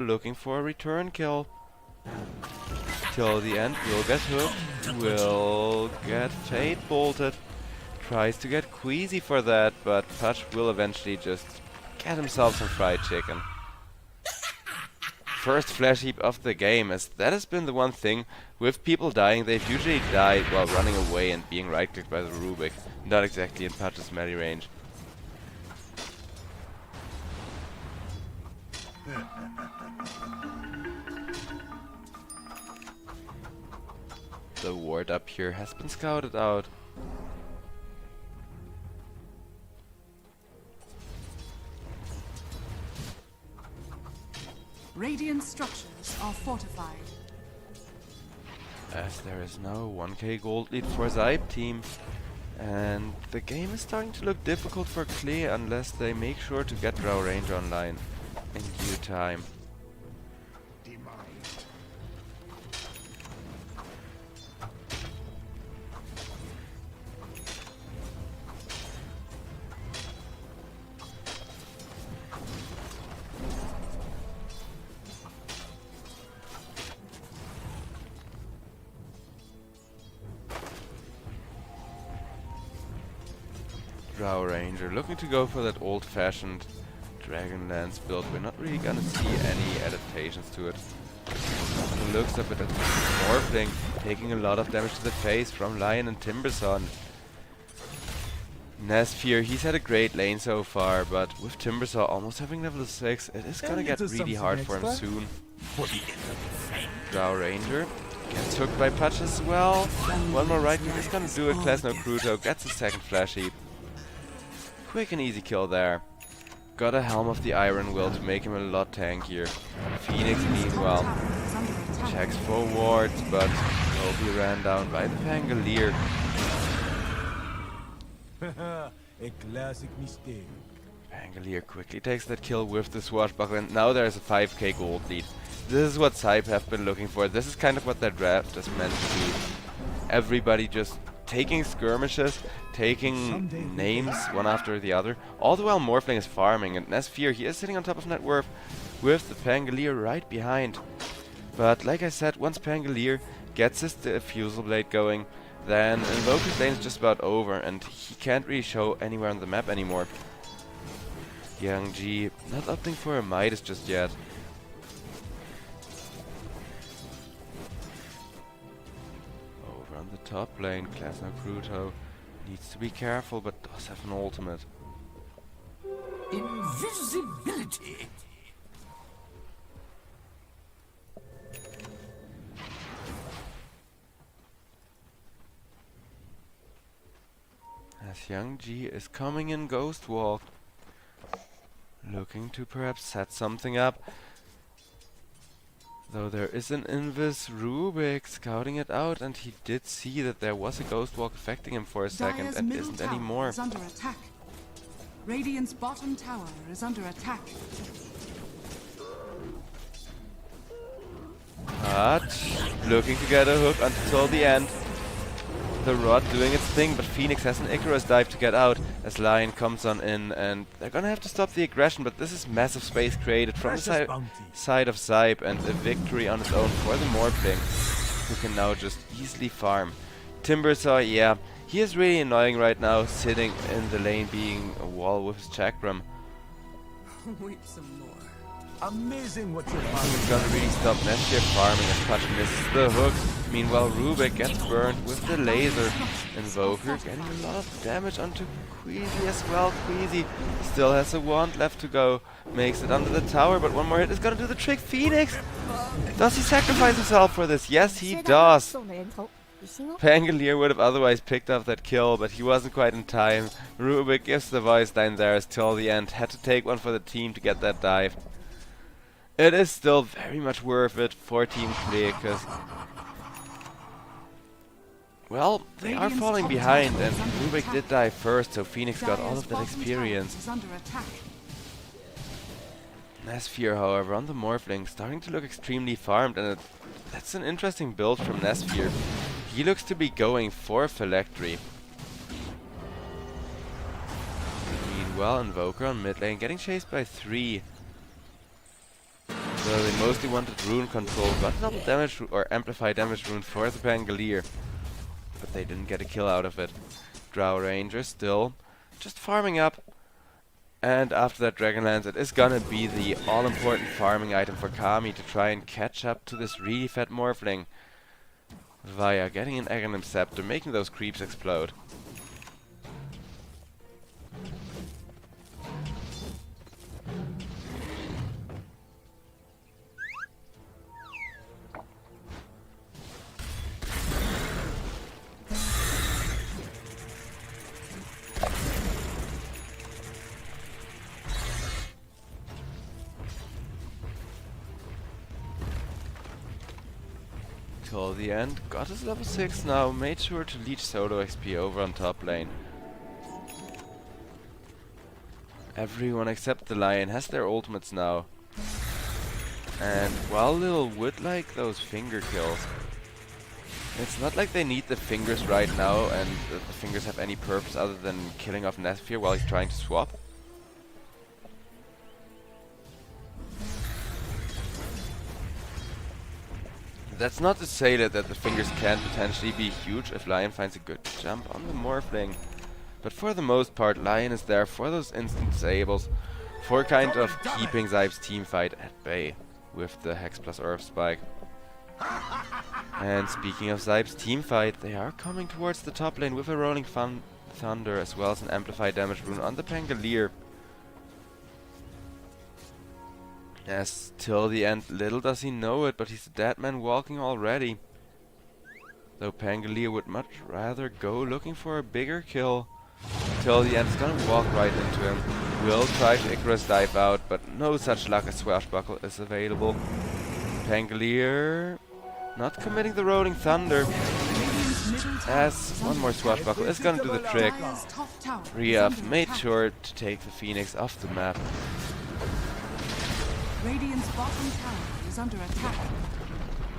looking for a return kill. Till the end, will get hooked, will get fate bolted. Tries to get queasy for that, but Pudge will eventually just get himself some fried chicken. First flash heap of the game, as that has been the one thing with people dying. They've usually died while running away and being right-clicked by the Rubik, not exactly in Pudge's melee range. The ward up here has been scouted out. Radiant structures are fortified. As there is now a 1k gold lead for SIBE team. And the game is starting to look difficult for Klee unless they make sure to get Drow Ranger online in due time. Drow Ranger looking to go for that old-fashioned Dragonlance build. We're not really gonna see any adaptations to it. Looks a bit at Morphling, taking a lot of damage to the face from Lion and Timbersaw. Nesfear, he's had a great lane so far, but with Timbersaw almost having level 6, it is gonna get really hard for him soon. Drow Ranger gets hooked by Pudge as well. One more right click is gonna do it. Klesno Kruto gets a second flash heap. Quick and easy kill there. Got a Helm of the Iron Will to make him a lot tankier. Phoenix meanwhile checks for wards, but will be ran down by the Pangolier. A classic mistake. Pangolier quickly takes that kill with the swashbuckler, and now there's a 5k gold lead. This is what SIBE have been looking for. This is kind of what their draft is meant to be. Everybody just taking skirmishes, taking names one after the other, all the while Morphling is farming, and Nesfear, he is sitting on top of net worth with the Pangolier right behind. But like I said, once Pangolier gets his Diffusal Blade going, then Invoker's lane is just about over, and he can't really show anywhere on the map anymore. Yang Ji not opting for a Midas just yet. On the top lane, Klesno Kruto needs to be careful, but does have an ultimate. Invisibility. As Yang Ji is coming in Ghost Walk, looking to perhaps set something up. Though there is an Invis Rubik scouting it out, and he did see that there was a Ghost Walk affecting him for a second, Dire's and middle isn't tower anymore. is under attack. Radiant's bottom tower is under attack. But looking to get a hook until the end. The Rod doing its thing, but Phoenix has an Icarus dive to get out as Lion comes on in, and they're gonna have to stop the aggression, but this is massive space created from the side of SIBE, and a victory on its own for the Morphling, who can now just easily farm. Timbersaw, yeah, he is really annoying right now, sitting in the lane being a wall with his chakram. Wait some more. Amazing what you're He's gonna really stop Nesfear farming as Pudge misses the hook. Meanwhile, Rubik gets burned with the laser. Invoker getting a lot of damage onto Queasy as well. Queasy still has a wand left to go. Makes it under the tower, but one more hit is gonna do the trick. Phoenix! Does he sacrifice himself for this? Yes, he does. Pangolier would have otherwise picked up that kill, but he wasn't quite in time. Rubik gives the voice line there till the end. Had to take one for the team to get that dive. It is still very much worth it for Team Klee, because, well, they are falling behind, and Rubik did die first, so Phoenix got all of that experience. Nesfear, however, on the Morphling, starting to look extremely farmed, and that's an interesting build from Nesfear. He looks to be going for Phylactery. Meanwhile, Invoker on mid lane getting chased by 3. So they mostly wanted rune control, but double damage or amplify damage rune for the Pangolier. But they didn't get a kill out of it. Drow Ranger still just farming up. And after that Dragonlance, it is gonna be the all-important farming item for Kami to try and catch up to this really fat Morphling via getting an Aghanim Scepter, making those creeps explode. Till the end, got his level 6 now, made sure to leech solo XP over on top lane. Everyone except the Lion has their ultimates now. And while Lil would like those finger kills, it's not like they need the fingers right now and that the fingers have any purpose other than killing off Nethfear while he's trying to swap. That's not to say that the fingers can potentially be huge if Lion finds a good jump on the Morphling. But for the most part, Lion is there for those instant disables, for kind of keeping SIBE's teamfight at bay with the Hex plus Earth Spike. And speaking of SIBE's teamfight, they are coming towards the top lane with a Rolling Thunder as well as an Amplified Damage rune on the Pangolier. As till the end, little does he know it, but he's a dead man walking already. Though Pangolier would much rather go looking for a bigger kill. Till the end, he's gonna walk right into him. Will try to Icarus dive out, but no such luck as Swashbuckle is available. Pangolier not committing the Rolling Thunder. As one more Swashbuckle is gonna do the trick. Riaf made sure to take the Phoenix off the map. Radiant's bottom tower is under attack.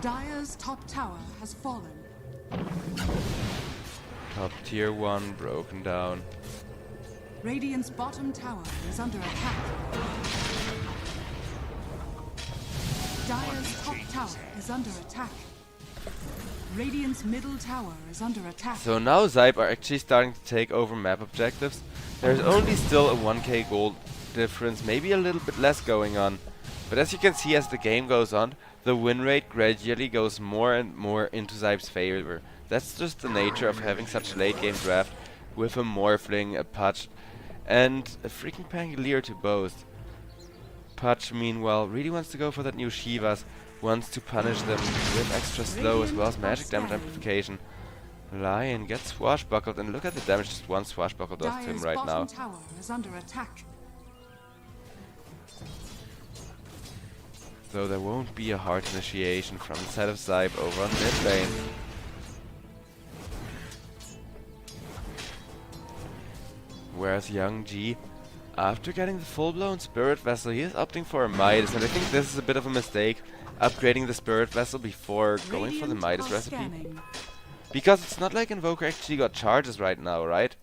Dire's top tower has fallen. Top tier 1 broken down. Radiant's bottom tower is under attack. Dire's top tower is under attack. Radiant's middle tower is under attack. So now SIBE are actually starting to take over map objectives. There's only still a 1k gold difference, maybe a little bit less going on. But as you can see, as the game goes on, the win rate gradually goes more and more into SIBE's favor. That's just the nature of having such a late game draft with a Morphling, a Pudge, and a freaking Pangolier to boast. Pudge, meanwhile, really wants to go for that new Shivas, wants to punish them with extra slow as well as magic damage amplification. Lion gets swashbuckled, and look at the damage just one swashbuckle does to him right now. Tower is under attack. So there won't be a hard initiation from the side of SIBE over on mid lane. Whereas Young G, after getting the full-blown Spirit Vessel, he is opting for a Midas, and I think this is a bit of a mistake, upgrading the Spirit Vessel before going for the Midas recipe. Because it's not like Invoker actually got charges right now, right?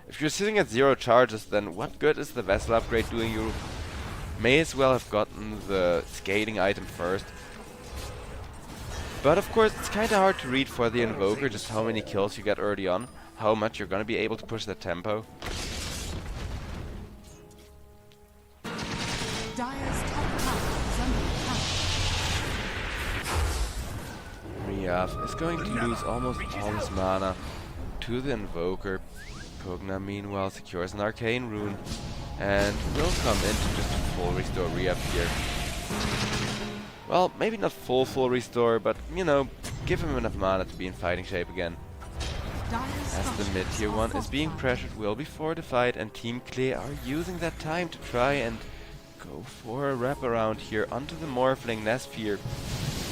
If you're sitting at 0 charges, then what good is the Vessel upgrade doing you? May as well have gotten the scaling item first. But of course, it's kinda hard to read for the Invoker just how many kills you get early on, how much you're gonna be able to push the tempo. Dire's top tower is under attack. Riaf is going to lose almost all his mana to the Invoker. Pugna meanwhile secures an Arcane Rune and will come into just a full restore Riaf here. Well, maybe not full restore, but you know, give him enough mana to be in fighting shape again. As the mid tier 1 is being pressured well before the fight, and Team Klee are using that time to try and go for a wraparound here onto the Morphling Nethfear.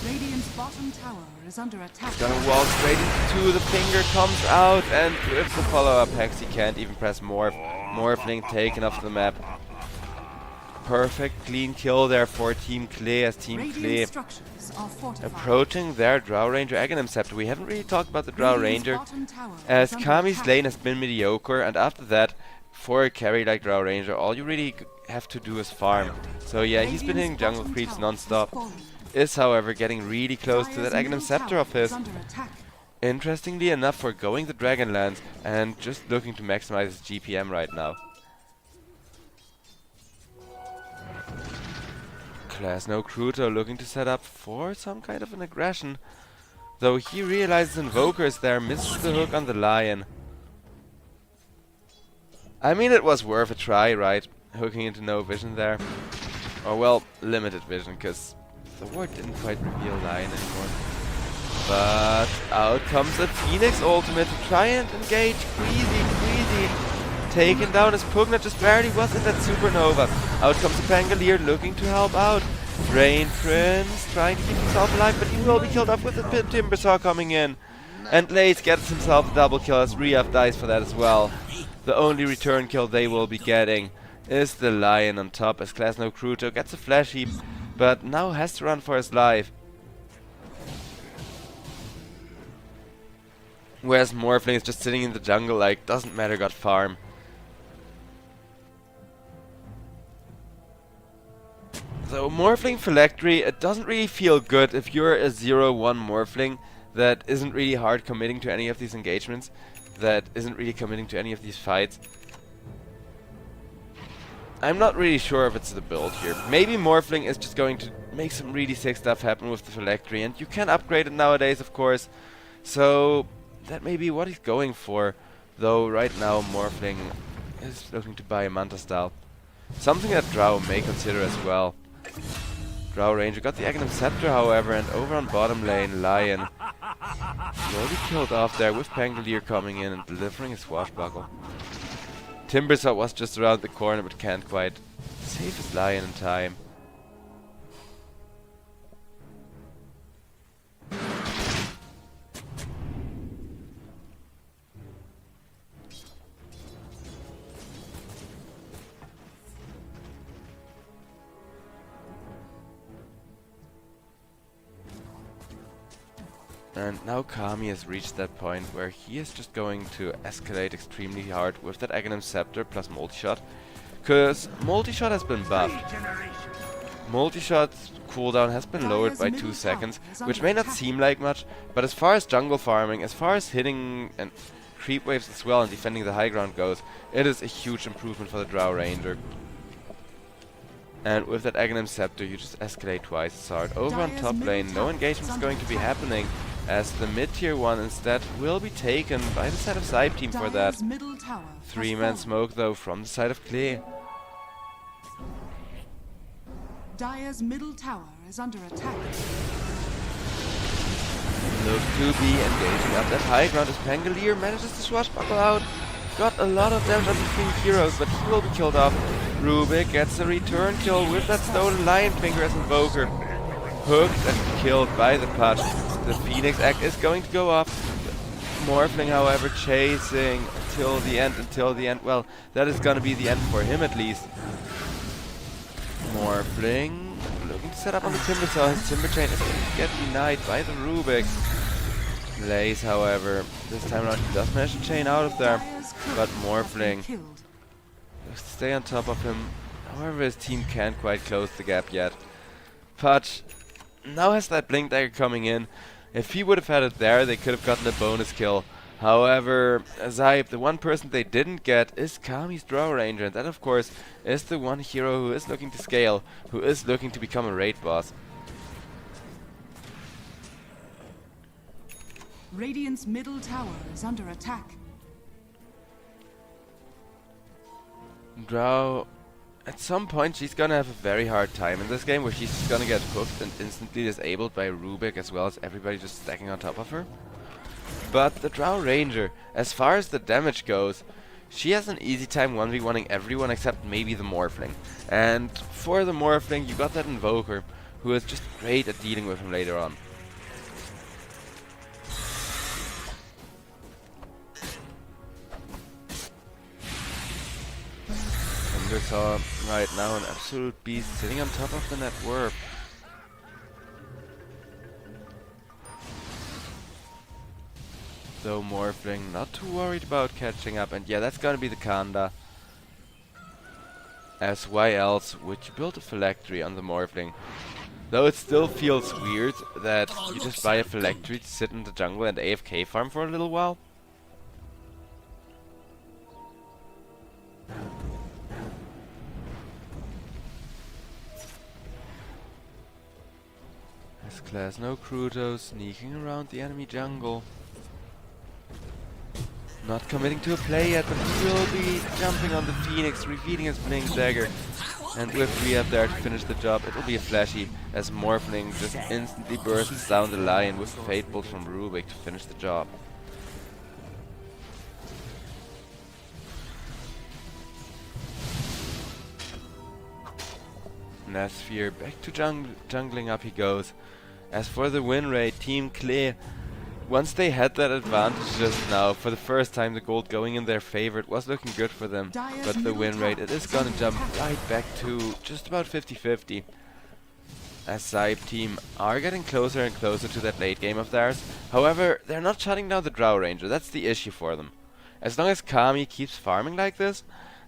Radiant's bottom tower is under attack. Gonna walk straight into the finger, comes out, and with the follow-up hex he can't even press Morph. Morphling taken off the map. Perfect clean kill there for Team Klee, as Team Klee approaching their Drow Ranger Aghanim Scepter. We haven't really talked about the Drow Ranger, as Kami's lane has been mediocre, and after that, for a carry like Drow Ranger, all you really have to do is farm. So yeah, he's been hitting jungle creeps non-stop. Is however getting really close to that Aghanim Scepter of his. Interestingly enough, we're going the Dragonlance and just looking to maximize his GPM right now. Class no Cruto looking to set up for some kind of an aggression. Though he realizes Invoker is there, misses the hook on the Lion. I mean, it was worth a try, right? Hooking into no vision there. Or well, limited vision, because the ward didn't quite reveal Lion anymore. But out comes a Phoenix ultimate to try and engage Queasy. Taken down as Pugna just barely was in that supernova. Out comes a Pangolier looking to help out. Rain Prince trying to keep himself alive, but he will be killed off with the Timbersaw coming in. And Lace gets himself a double kill as Riaf dies for that as well. The only return kill they will be getting is the Lion on top as Class No Cruto gets a flash heap, but now has to run for his life. Whereas Morphling is just sitting in the jungle like, doesn't matter, got farm. So Morphling Phylactery, it doesn't really feel good if you're a 0-1 Morphling that isn't really hard committing to any of these engagements, that isn't really committing to any of these fights. I'm not really sure if it's the build here. Maybe Morphling is just going to make some really sick stuff happen with the Phylactery, and you can upgrade it nowadays, of course. So that may be what he's going for. Though right now Morphling is looking to buy a Manta style. Something that Drow may consider as well. Drow Ranger got the Aghanim Scepter, however, and over on bottom lane, Lion will be killed off there with Pangolier coming in and delivering a swashbuckle. Timbersaw was just around the corner but can't quite save his Lion in time. And now Kami has reached that point where he is just going to escalate extremely hard with that Aghanim Scepter plus multi-shot. Cause multi-shot has been buffed. Multi-shot's cooldown has been lowered by 2 seconds, which may not seem like much, but as far as jungle farming, as far as hitting and creep waves as well and defending the high ground goes, it is a huge improvement for the Drow Ranger. And with that Aghanim Scepter you just escalate twice as hard. Over on top lane, no engagement is going to be happening, as the mid-tier 1 instead will be taken by the side of SIBE team for that. 3-man smoke though from the side of Klee. Dire's middle tower is under attack. Look to be engaging up that high ground as Pangolier manages to swashbuckle out. Got a lot of damage on between heroes, but he will be killed off. Rubik gets a return kill with that stolen Lion Finger as Invoker. Hooked and killed by the Pudge. The Phoenix Egg is going to go off. Morphling, however, chasing until the end. Well, that is going to be the end for him at least. Morphling looking to set up on the Timbersaw. His Timber Chain is going to get denied by the Rubik. Lace, however, this time around he does manage to chain out of there. But Morphling looks to stay on top of him. However, his team can't quite close the gap yet. Pudge now has that Blink Dagger coming in. If he would have had it there, they could have gotten a bonus kill. However, SIBE, the one person they didn't get is Kami's Drow Ranger, and that of course is the one hero who is looking to scale, who is looking to become a raid boss. Radiant's middle tower is under attack. Drow, at some point she's gonna have a very hard time in this game where she's just gonna get hooked and instantly disabled by Rubik as well as everybody just stacking on top of her. But the Drow Ranger, as far as the damage goes, she has an easy time 1v1ing everyone except maybe the Morphling. And for the Morphling you got that Invoker, who is just great at dealing with him later on. Timbersaw right now an absolute beast sitting on top of the net warp. Though Morphling not too worried about catching up, and yeah, that's gonna be the Kanda. As why else would you build a phylactery on the Morphling? Though it still feels weird that you just buy a phylactery to sit in the jungle and AFK farm for a little while. Class no Cruto sneaking around the enemy jungle. Not committing to a play yet, but he will be jumping on the Phoenix, revealing his Blink Dagger. And with Rehab there to finish the job, it will be a flashy as Morphling just instantly bursts down the line with Fate Bolt from Rubik to finish the job. Nasphere back to jungling up he goes. As for the win rate, Team Klee, once they had that advantage just now, for the first time the gold going in their favor, it was looking good for them. But the win rate, it is gonna jump right back to just about 50-50. As SIBE team are getting closer and closer to that late game of theirs. However, they're not shutting down the Drow Ranger, that's the issue for them. As long as Kami keeps farming like this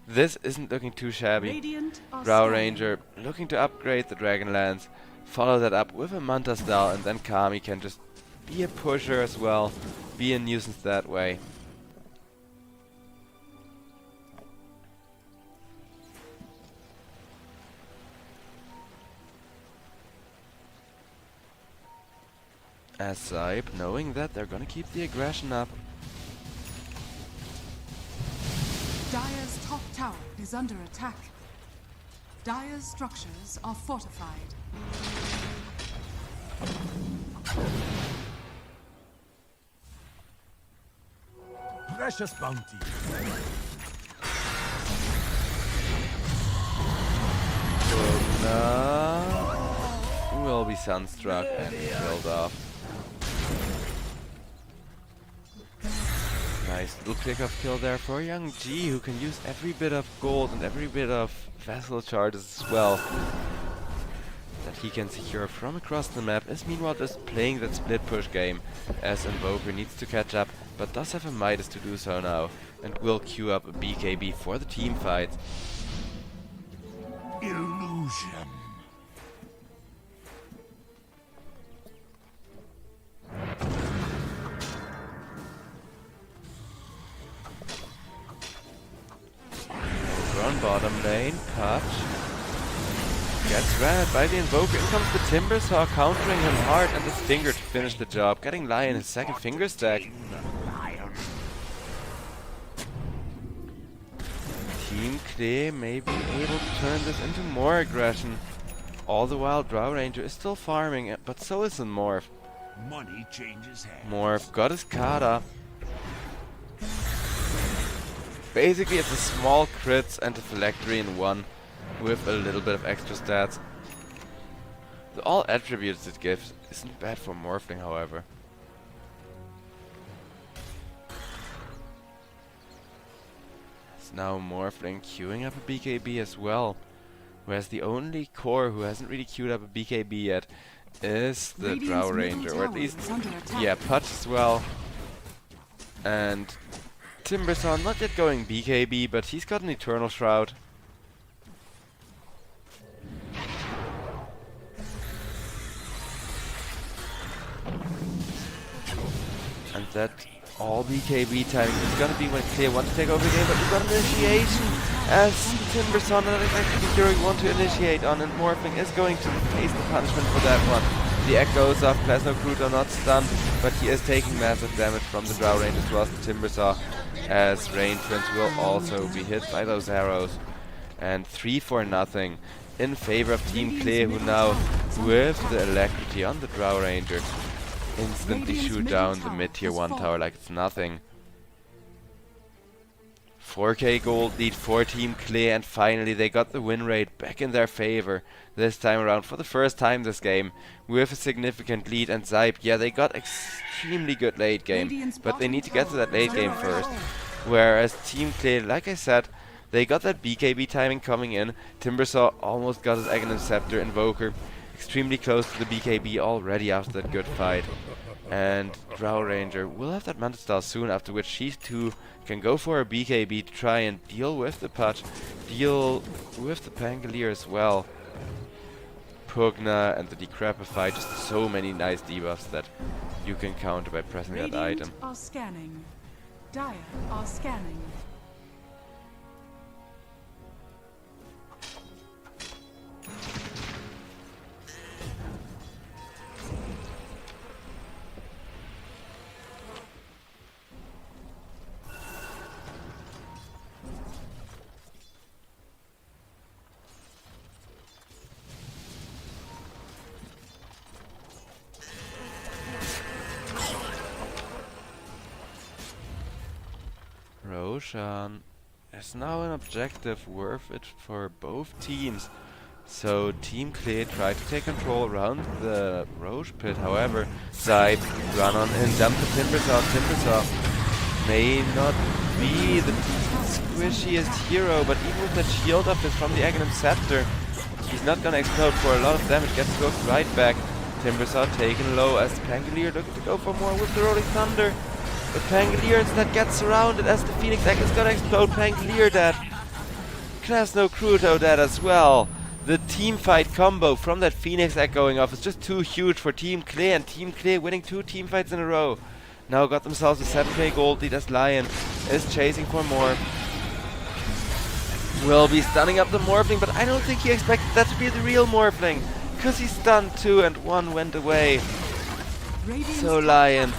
isn't looking too shabby. Drow Ranger looking to upgrade the Dragonlance. Follow that up with a Manta style, and then Kami can just be a pusher as well, be a nuisance that way. As SIBE, knowing that they're gonna keep the aggression up. Dire's top tower is under attack. Dire's structures are fortified. Precious bounty. Will be sunstruck and killed off. Nice little pick-off kill there for young G, who can use every bit of gold and every bit of vessel charges as well that he can secure from across the map. Is meanwhile just playing that split push game, as Invoker needs to catch up, but does have a Midas to do so now, and will queue up a BKB for the team fight. Illusion. On bottom lane, Patch gets red by the Invoker. In comes the Timbersaw, countering him hard, and his finger to finish the job, getting Lion his second finger stack. Team Klee may be able to turn this into more aggression. All the while Drow Ranger is still farming, but so is the Morph. Money changes hands. Morph got his Kata. Basically it's a small crits and a phylactery in one, with a little bit of extra stats. All attributes it gives isn't bad for Morphling, however. It's now Morphling queuing up a BKB as well. Whereas the only core who hasn't really queued up a BKB yet is the Drow Ranger, or at least, yeah, Putch as well. And Timbersaw not yet going BKB, but he's got an Eternal Shroud. And that all BKB timing is gonna be when Klee wants to take over the game, but we've got an initiation as Timbersaw not exactly securing one to initiate on, and Morphling is going to face the punishment for that one. The egg goes off, Plasno Cruto not stunned, but he is taking massive damage from the Drow Ranger as well as the Timbersaw, as Rain Prince will also be hit by those arrows. And 3-0 in favor of Team Klee, who now, with the Alacrity on the Drow Ranger, instantly shoot down the mid-tier 1 tower like it's nothing. 4k gold lead for Team Klee, and finally they got the win rate back in their favor this time around for the first time this game, with a significant lead. And SIBE, yeah, they got extremely good late game, but they need to get to that late game first. Whereas Team Klee, like I said, they got that BKB timing coming in. Timbersaw almost got his Aghanim Scepter. Invoker extremely close to the BKB already after that good fight. And Drow Ranger will have that Mantis Style soon, after which she too can go for a BKB to try and deal with the Patch, deal with the Pangolier as well. Pugna and the Decrepify, just so many nice debuffs that you can counter by pressing that item. Are scanning. Dire are scanning. Roshan is now an objective worth it for both teams. So Team Clay tried to take control around the Roche pit, however SIBE run on and dump the Timbersaw. Timbersaw may not be the squishiest hero, but even with that shield up from the Aghanim Scepter, he's not gonna explode for a lot of damage, gets hooked right back. Timbersaw taken low as Pangolier looking to go for more with the Rolling Thunder. But Pangolier instead gets surrounded as the Phoenix Egg is gonna explode. Pangolier dead. Krasno Kruto dead as well. The team fight combo from that Phoenix Egg going off is just too huge for Team Clay, and Team Clay winning 2 team fights in a row. Now got themselves a 7k gold lead as Lion is chasing for more. Will be stunning up the Morphling, but I don't think he expected that to be the real Morphling, because he stunned 2 and 1 went away. So Lion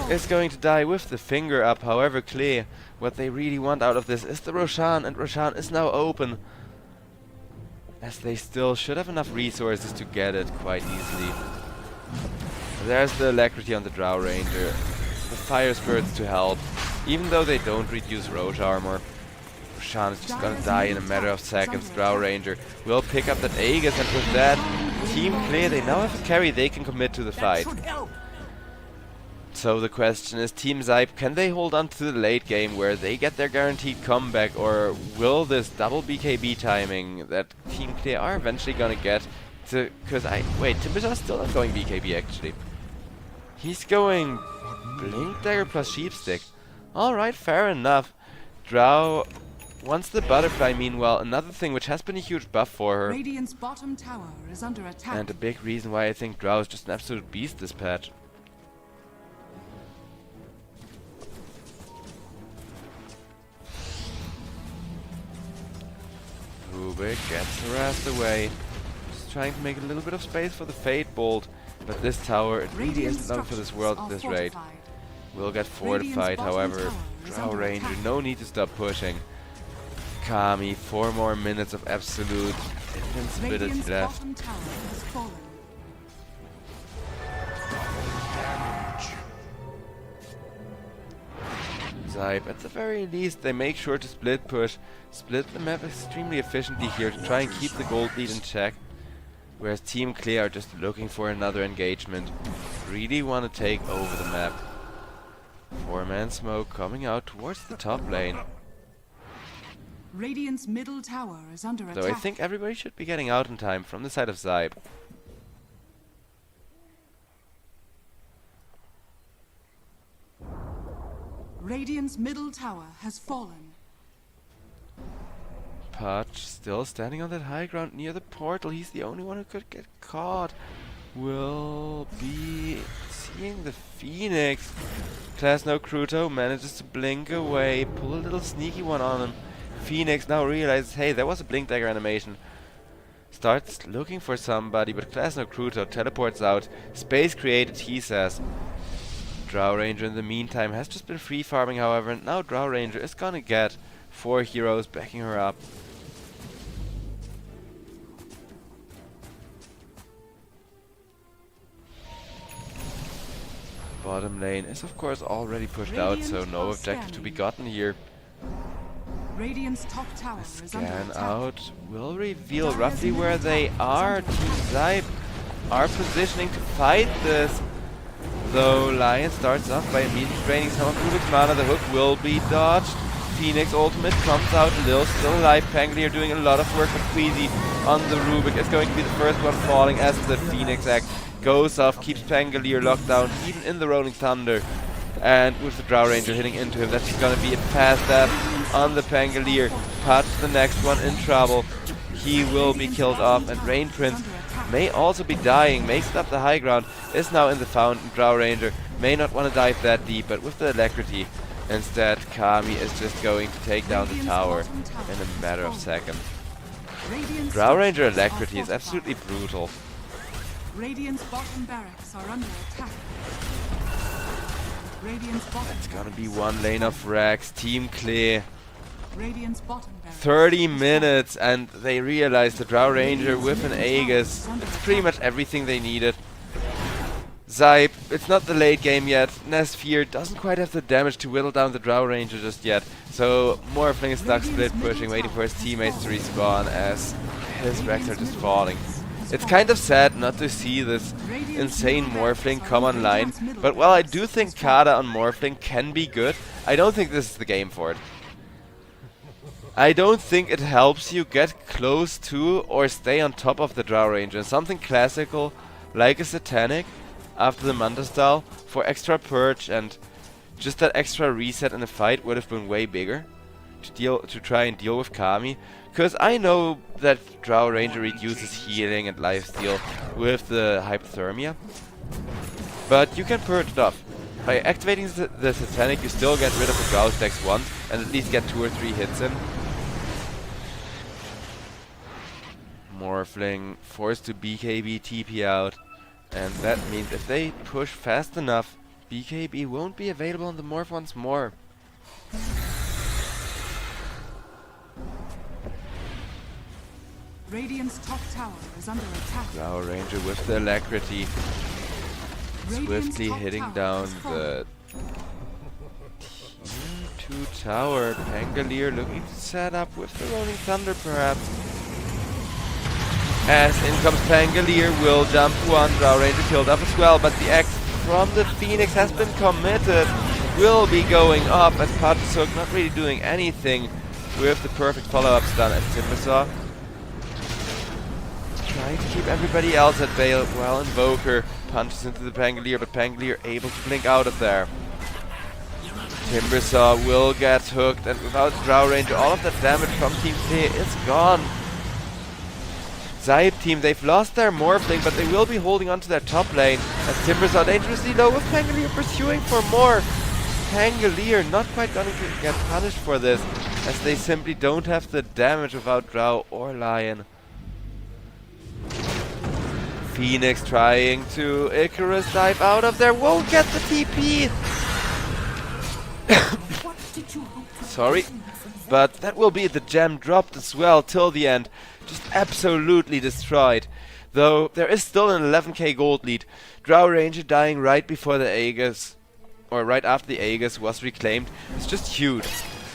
is going to die with the finger up. However, Clay, what they really want out of this is the Roshan, and Roshan is now open, as they still should have enough resources to get it quite easily. There's the Alacrity on the Drow Ranger, the Fire Spirits to help, even though they don't reduce Roche armor. Roshan is just gonna die in a matter of seconds. Drow Ranger will pick up that Aegis, and with that, Team Clay, they now have a carry they can commit to the fight. So the question is, Team SIBE, can they hold on to the late game where they get their guaranteed comeback, or will this double BKB timing that Team Clay are eventually gonna get to... wait, Timbersaw's still not going BKB actually. He's going Blink Dagger plus Sheepstick. Alright, fair enough. Drow wants the Butterfly meanwhile, another thing which has been a huge buff for her. Radiant's bottom tower is under attack. And a big reason why I think Drow is just an absolute beast this patch. Rubik gets harassed away. Just trying to make a little bit of space for the Fate Bolt. But this tower, it really isn't done for this world at this rate. Will get fortified, however. Drow Ranger, no need to stop pushing. Kami, 4 more minutes of absolute invincibility left. SIBE, at the very least, they make sure to split push, split the map extremely efficiently here to try and keep the gold lead in check. Whereas Team Clay are just looking for another engagement. Really want to take over the map. 4-man smoke coming out towards the top lane. Radiant's middle tower is under attack. So I think everybody should be getting out in time from the side of SIBE. Radiant's middle tower has fallen. Patch still standing on that high ground near the portal. He's the only one who could get caught. Will be seeing the Phoenix. Krasno Kruto manages to blink away, pull a little sneaky one on him. Phoenix now realizes, hey, there was a blink dagger animation. Starts looking for somebody, but Krasno Kruto teleports out. Space created, he says. Drow Ranger in the meantime has just been free farming, however, and now Drow Ranger is gonna get 4 heroes backing her up. Bottom lane is of course already pushed out, so no objective to be gotten here. Radiant's top tower is under Scan attack. out will reveal roughly where they are. Team SIBE are positioning to fight this. Though Lion starts off by immediately draining some of Rubik's mana, the hook will be dodged. Phoenix ultimate comes out, Lil still alive. Pangolier doing a lot of work, but Queasy on the Rubik is going to be the first one falling as the Phoenix Axe goes off, keeps Pangolier locked down, even in the Rolling Thunder. And with the Drow Ranger hitting into him, that's going to be a fast stab on the Pangolier. Patch, the next one, in trouble. He will be killed off, and Rain Prince may also be dying, makes it up the high ground, is now in the fountain. Drow Ranger may not want to dive that deep, but with the Alacrity, instead Kami is just going to take down the tower in a matter of seconds. Drow Ranger Alacrity is absolutely brutal. Radiant's bottom barracks are under attack. Radiant's bottom It's gonna be one lane of Rex, Team Clear. Radiant's bottom barracks 30 minutes and they realize the Drow Ranger with an Aegis. It's pretty much everything they needed. SIBE, it's not the late game yet. Nesfear doesn't quite have the damage to whittle down the Drow Ranger just yet. So Morphling is stuck split pushing, waiting for his teammates to respawn as his Rex are just falling. It's kind of sad not to see this insane Morphling come online, but while I do think Kada on Morphling can be good, I don't think this is the game for it. I don't think it helps you get close to or stay on top of the Drow Ranger. Something classical like a Satanic after the Manta style for extra purge and just that extra reset in a fight would have been way bigger to try and deal with Kami. Because I know that Drow Ranger reduces healing and lifesteal with the hypothermia, but you can purge it off. By activating the Satanic, you still get rid of the Drow stacks once and at least get 2 or 3 hits in. Morphling forced to BKB TP out, and that means if they push fast enough, BKB won't be available on the Morph once more. Radiant's top tower is under attack. Drow Ranger with the Alacrity, swiftly hitting down the Tier 2 tower. Pangolier looking to set up with the Rolling Thunder perhaps. As in comes Pangolier, will jump one, Drow Ranger killed up as well, but the axe from the Phoenix has been committed. Will be going up as Patisuk not really doing anything with the perfect follow-up stun as Timbersaw. Trying to keep everybody else at bay while Invoker punches into the Pangolier, but Pangolier able to blink out of there. Timbersaw will get hooked, and without Drow Ranger, all of that damage from Team T is gone. SIBE team, they've lost their Morphling, but they will be holding on to their top lane, as Timbersaw dangerously low with Pangolier pursuing for more. Pangolier not quite going to get punished for this, as they simply don't have the damage without Drow or Lion. Phoenix trying to Icarus dive out of there, won't get the TP! Sorry, but that will be the gem dropped as well till the end. Just absolutely destroyed. Though there is still an 11k gold lead. Drow Ranger dying right before the Aegis, or right after the Aegis was reclaimed. It's just huge.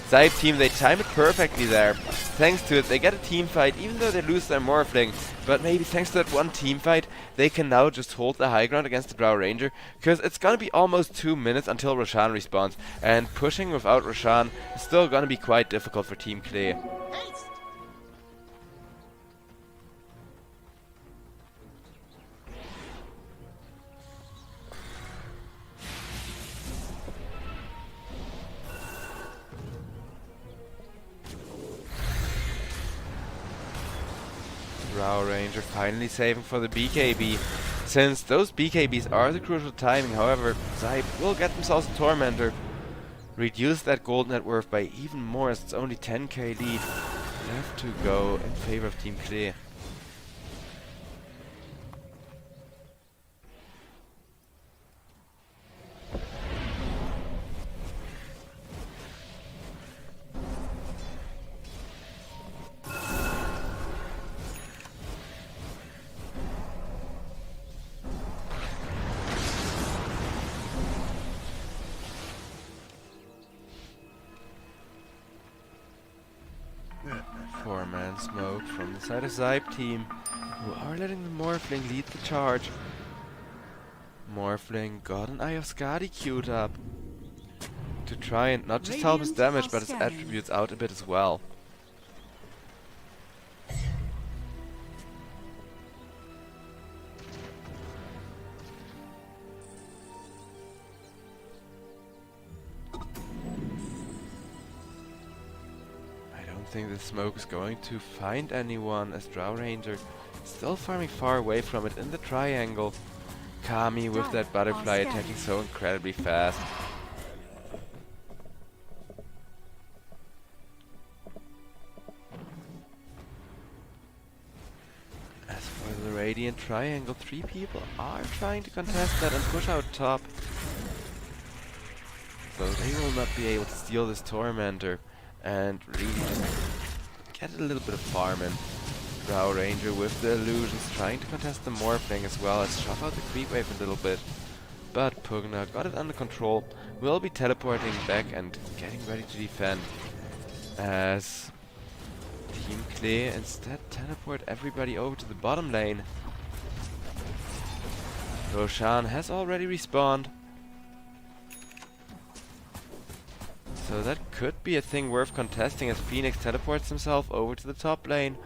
SIBE team, they time it perfectly there. Thanks to it, they get a team fight, even though they lose their Morphling. But maybe thanks to that one team fight, they can now just hold the high ground against the Drow Ranger. Because it's gonna be almost 2 minutes until Roshan respawns. And pushing without Roshan is still gonna be quite difficult for Team Clay. Drow Ranger finally saving for the BKB. Since those BKBs are the crucial timing, however, SIBE will get themselves a Tormentor. Reduce that gold net worth by even more as it's only 10k lead. Left to go in favor of Team Clay. Four-man smoke from the side of SIBE team, who are letting the Morphling lead the charge. Morphling got an Eye of Skadi queued up to try and not just help his damage, but his attributes out a bit as well. don't think the smoke is going to find anyone, as Drow Ranger still farming far away from it in the triangle. Kami with that butterfly attacking so incredibly fast. As for the Radiant Triangle, 3 people are trying to contest that and push out top. So they will not be able to steal this Tormentor and really just get a little bit of farm in. Drow Ranger with the illusions trying to contest the Morphling as well as shove out the creep wave a little bit. But Pugna got it under control, will be teleporting back and getting ready to defend. As Team Klee instead teleport everybody over to the bottom lane. Roshan has already respawned. So that could be a thing worth contesting as Phoenix teleports himself over to the top lane.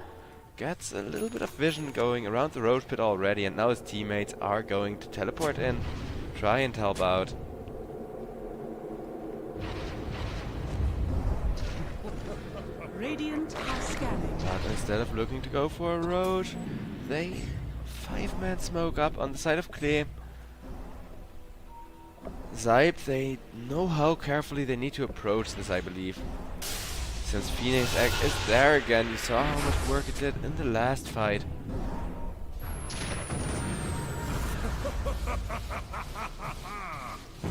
Gets a little bit of vision going around the road pit already, and now his teammates are going to teleport in, try and help out. Radiant are scanning. But instead of looking to go for a roach, they 5-man smoke up on the side of Klee. SIBE, they know how carefully they need to approach this, I believe. Since Phoenix Egg is there again, you saw how much work it did in the last fight.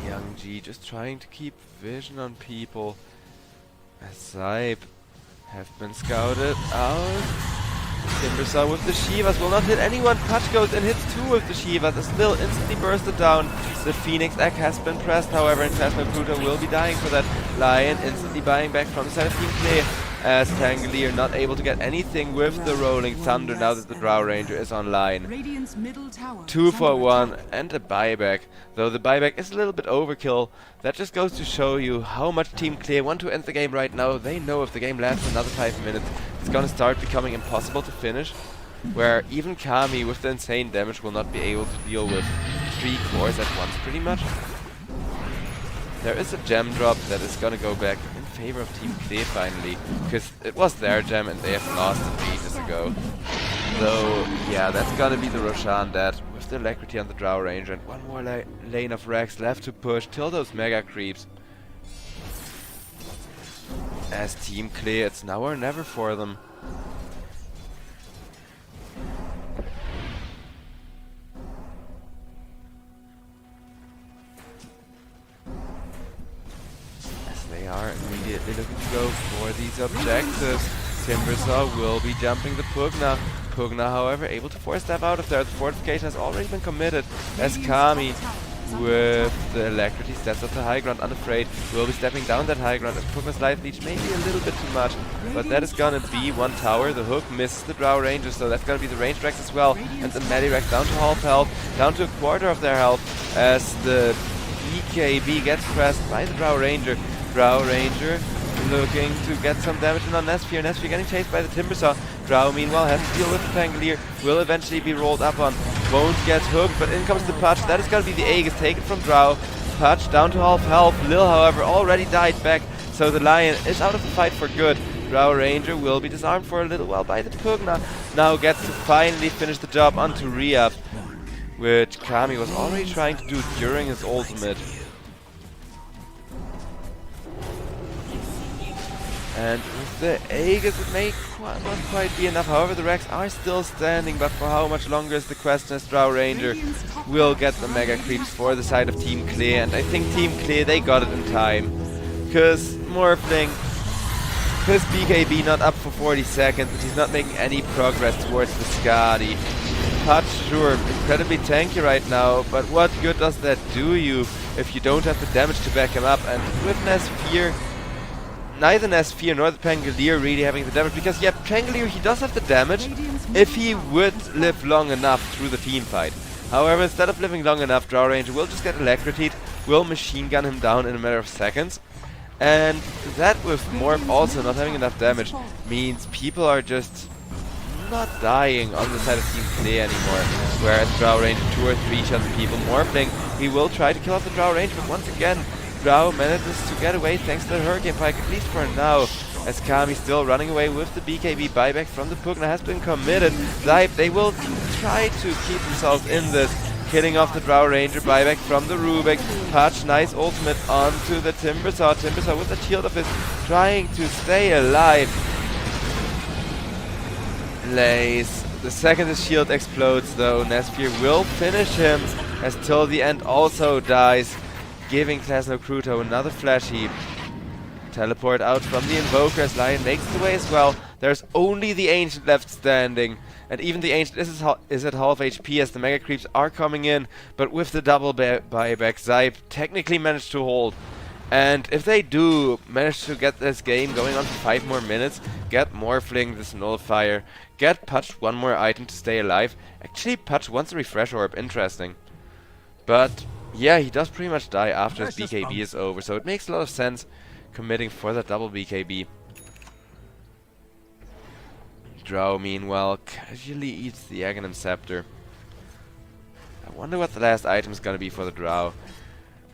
Young G just trying to keep vision on people. As SIBE have been scouted out. Timbersaw with the Shivas will not hit anyone. Touch goes and hits 2 with the Shivas. Is still instantly bursted down. The Phoenix Egg has been pressed, however, and Phasmapluto will be dying for that. Lion instantly buying back from the side of Team Klee. As Tangleer not able to get anything with the Rolling Thunder now that the Drow Ranger is online. Radiant's middle tower 2 for 1 and a buyback. Though the buyback is a little bit overkill, that just goes to show you how much Team Klee want to end the game right now. They know if the game lasts another 5 minutes, it's gonna start becoming impossible to finish. Where even Kami with the insane damage will not be able to deal with 3 cores at once pretty much. There is a gem drop that is gonna go back in favor of Team Klee finally, because it was their gem and they have lost it ages ago. So yeah, that's gonna be the Roshan dead with the Alacrity on the Drow Ranger and one more lane of Rex left to push till those mega creeps. As Team Klee, it's now or never for them. They are immediately looking to go for these objectives. Timbersaw will be jumping the Pugna. Pugna, however, able to force step out of there. The fortification has already been committed as Kami with the Alacrity steps up the high ground unafraid. Will be stepping down that high ground as Pugna's life leech maybe a little bit too much. But that is gonna be 1 tower. The hook misses the Drow Ranger, so that's gonna be the range Rex as well. And the Medi Rex down to half health, down to a quarter of their health as the BKB gets pressed by the Drow Ranger. Drow Ranger looking to get some damage in on Nesphere. Nesphere getting chased by the Timbersaw. Drow meanwhile has to deal with the Tangleer. Will eventually be rolled up on. Won't get hooked, but in comes the Putch. That is gonna be the Aegis taken from Drow. Putch down to half health. Lil, however, already died back, so the Lion is out of the fight for good. Drow Ranger will be disarmed for a little while by the Pugna. Now gets to finally finish the job onto Re-Up, which Kami was already trying to do during his ultimate. And with the Aegis it may not quite be enough. However, the Rex are still standing, but for how much longer is the question, as Drow Ranger will get the mega creeps for the side of Team Klee. And I think Team Klee, they got it in time. Because Morphling, his BKB not up for 40 seconds, but he's not making any progress towards the Skadi. Putch, sure, incredibly tanky right now, but what good does that do you if you don't have the damage to back him up? And with Nesphere, neither Nesphere nor the Tangleer really having the damage, because yeah, Tangleer, he does have the damage if he would live long enough through the team fight. However, instead of living long enough, Drow Ranger will just get Alacrity, will machine gun him down in a matter of seconds. And that with Morph also not having enough damage means people are just not dying on the side of Team Klee anymore. Whereas Drow Ranger 2 or 3 shots people Morphling, he will try to kill off the Drow Ranger, but once again, Drow manages to get away thanks to the Hurricane Pike, at least for now. as Kami still running away with the BKB buyback from the Pugna has been committed. SIBE, they will try to keep themselves in this, killing off the Drow Ranger buyback from the Rubik. Patch, nice ultimate onto the Timbersaw. Timbersaw with the shield of his, trying to stay alive. Lays. The second his shield explodes though, Nesphere will finish him, as till the end also dies, giving Klasno Kruto another flash heap. Teleport out from the Invoker as Lion makes the way as well. There's only the Ancient left standing, and even the Ancient is at half HP as the Mega Creeps are coming in, but with the double buyback, SIBE technically managed to hold. And if they do manage to get this game going on for 5 more minutes, get Morphling, this Nullifier, get Putch one more item to stay alive. Actually, Putch wants a Refresh Orb, interesting. But yeah, he does pretty much die after his BKB is over, so it makes a lot of sense committing for that double BKB. Drow, meanwhile, casually eats the Aghanim Scepter. I wonder what the last item is gonna be for the Drow.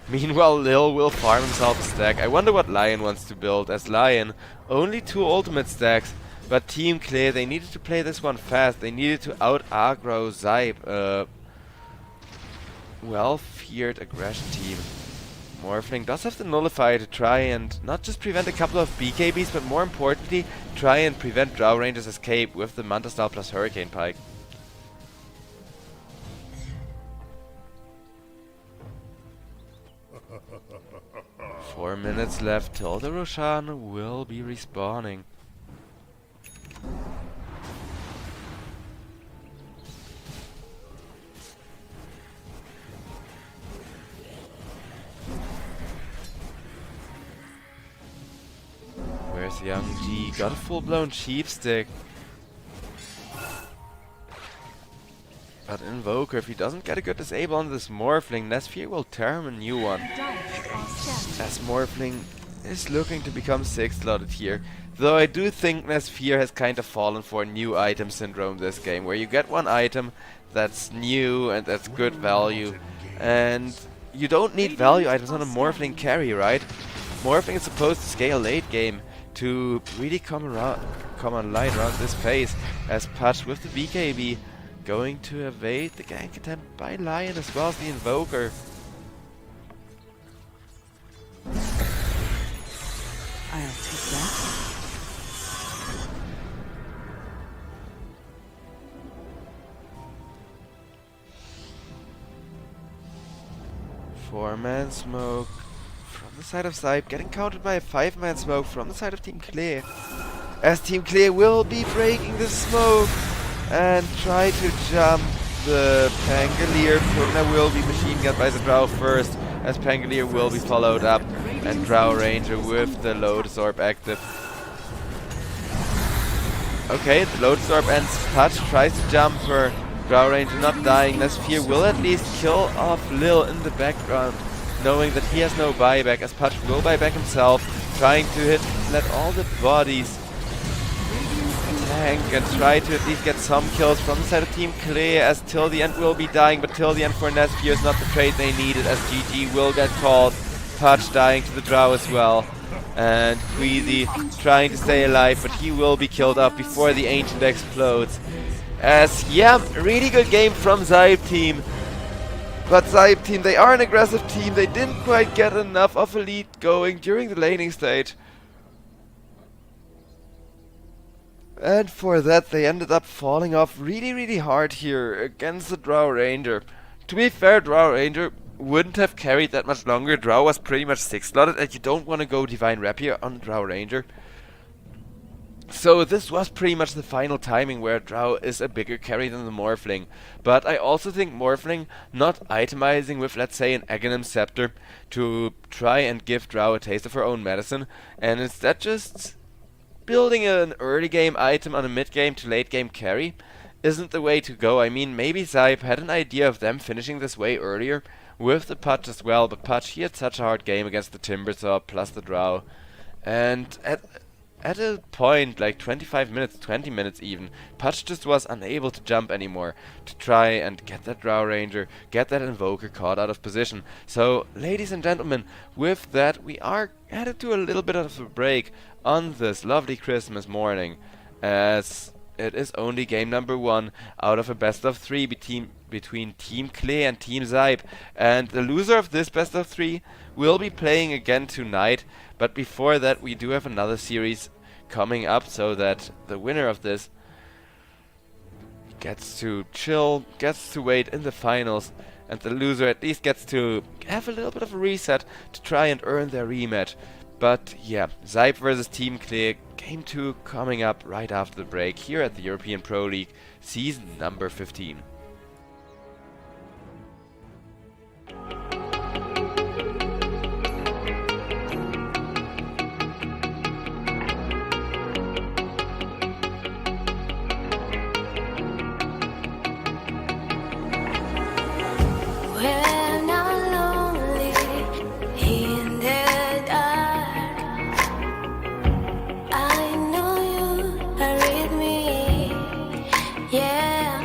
Meanwhile, Lil will farm himself a stack. I wonder what Lion wants to build, as Lion, only 2 ultimate stacks, but Team Clear, they needed to play this one fast. They needed to out-aggro SIBE. Well-feared aggression team. Morphling does have the Nullifier to try and not just prevent a couple of BKBs, but more importantly, try and prevent Drow Ranger's escape with the Manta Style plus Hurricane Pike. 4 minutes left till the Roshan will be respawning. Where's Young G? Got a full-blown Chief Stick. But Invoker, if he doesn't get a good disable on this Morphling, Nesphere will tear him a new one. As Morphling is looking to become 6-slotted here. Though I do think Nesphere has kind of fallen for new item syndrome this game, where you get one item that's new and that's good value. And you don't need value items on a Morphling carry, right? Morphling is supposed to scale late game to really come online around this phase, as Patch with the BKB going to evade the gank attempt by Lion as well as the Invoker. I'll take that. Four-man smoke from the side of SIBE, getting countered by a 5-man smoke from the side of Team Clear. As Team Clear will be breaking the smoke and try to jump the Pangolier. Pugna will be machine gunned by the Drow first, as Pangolier will be followed up, and Drow Ranger with the Lotus Orb active. Okay, the Lotus Orb ends. Patch tries to jump her. Drow Ranger not dying. Nesphere will at least kill off Lil in the background, knowing that he has no buyback, as Patch will buyback himself, trying to hit let all the bodies tank and try to at least get some kills from the side of Team Clear, as Till the End will be dying, but Till the End for Nesphere is not the trade they needed, as GG will get called. Patch dying to the Drow as well, and Queasy trying to stay alive, but he will be killed off before the Ancient explodes. As, yeah, really good game from SIBE team. But SIBE team, they are an aggressive team. They didn't quite get enough of a lead going during the laning stage. And for that, they ended up falling off really hard here against the Drow Ranger. To be fair, Drow Ranger wouldn't have carried that much longer. Drow was pretty much 6-slotted, and you don't want to go Divine Rapier on Drow Ranger. So this was pretty much the final timing where Drow is a bigger carry than the Morphling. But I also think Morphling not itemizing with, let's say, an Aghanim Scepter to try and give Drow a taste of her own medicine, and instead just building an early game item on a mid game to late game carry isn't the way to go. I mean, maybe SIBE had an idea of them finishing this way earlier with the Patch as well, but Patch, he had such a hard game against the Timbersaw plus the Drow. And at a point, like 25 minutes, 20 minutes even, Putch just was unable to jump anymore to try and get that Drow Ranger, get that Invoker caught out of position. So, ladies and gentlemen, with that, we are headed to a little bit of a break on this lovely Christmas morning, as it is only game number 1 out of a best of 3 between Team Klee and Team SIBE, and the loser of this best of 3 will be playing again tonight. But before that, we do have another series coming up, so that the winner of this gets to chill, gets to wait in the finals, and the loser at least gets to have a little bit of a reset to try and earn their rematch. But yeah, SIBE versus Team Klee, game 2 coming up right after the break here at the European Pro League, season number 15. When I'm lonely in the dark, I know you are with me, yeah.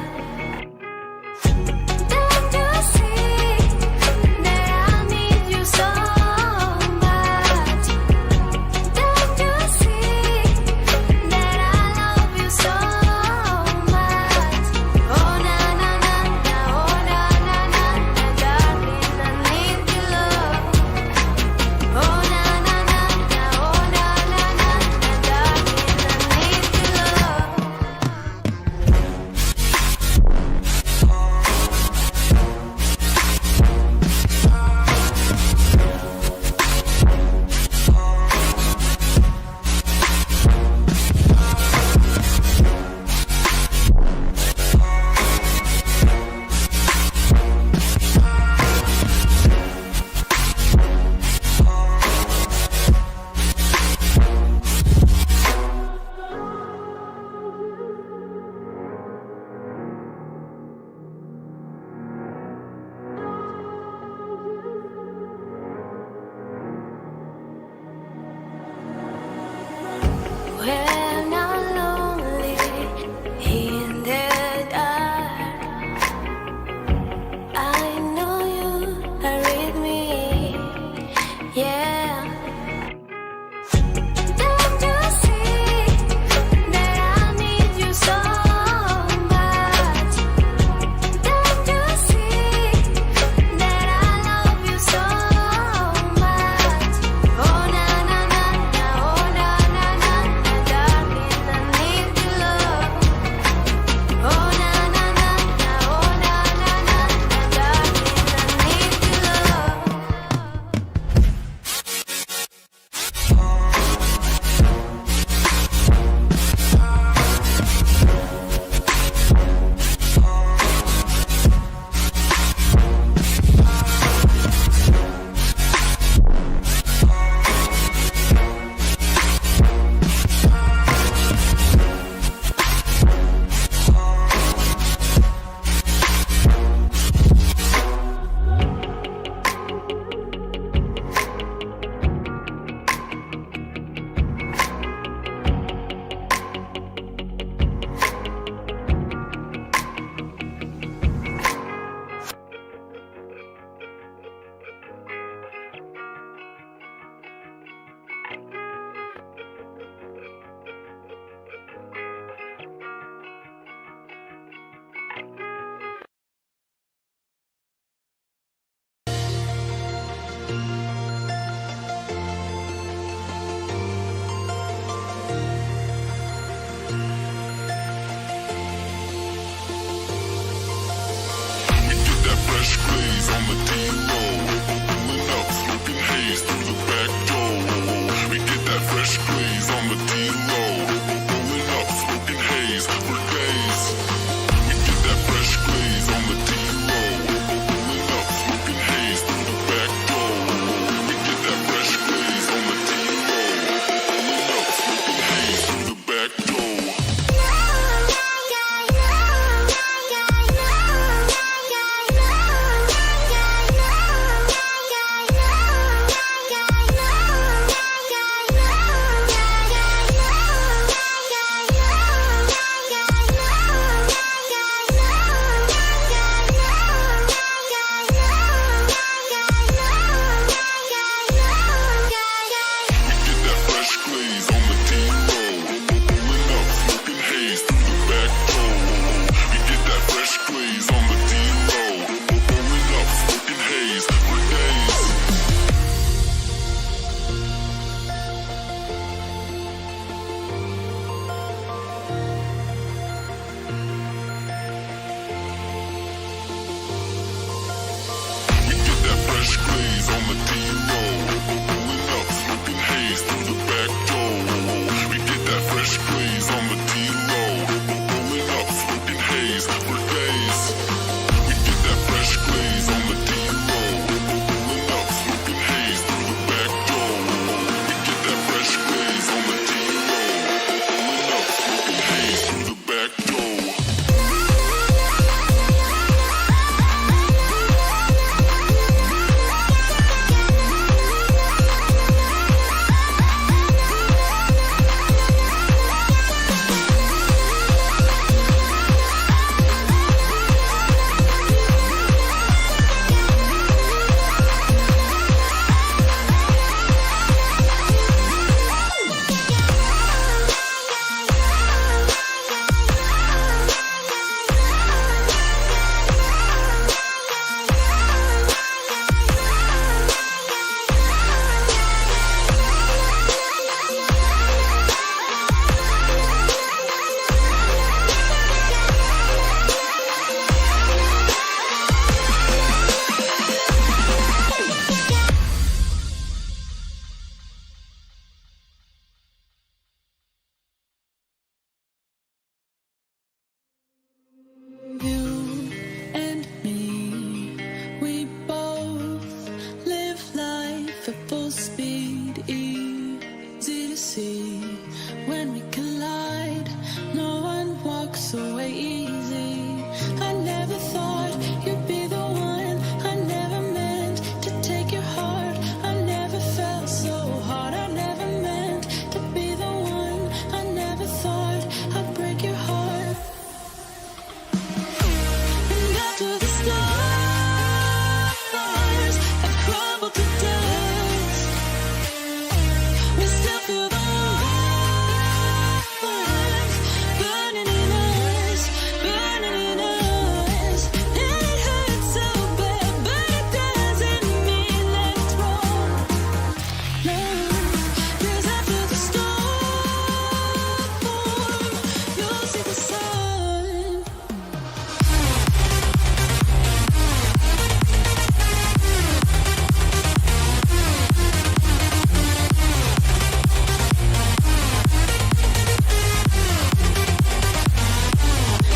fresh glaze on the D-roll. Pulling up, smoking haze through the back door. We get that fresh glaze on the D-roll. Pulling up, smoking haze for days. We get that fresh glaze on the D-roll. Pulling up, smoking haze through the back door. We get that fresh glaze on the D-roll. Pulling up, smoking haze through the back door. You and me, we both live life at full speed, easy to see. When we collide, no one walks away easy. I never thought you'd be the one. I never meant to take your heart. I never felt so hard. I never meant to be the one. I never thought I'd break your heart. And after the stars have crumbled to dust, we still feel the warmth burning in us, burning in us. And it hurts so bad, but it doesn't mean that it's wrong. No, 'cause after the storm, you'll see the sun.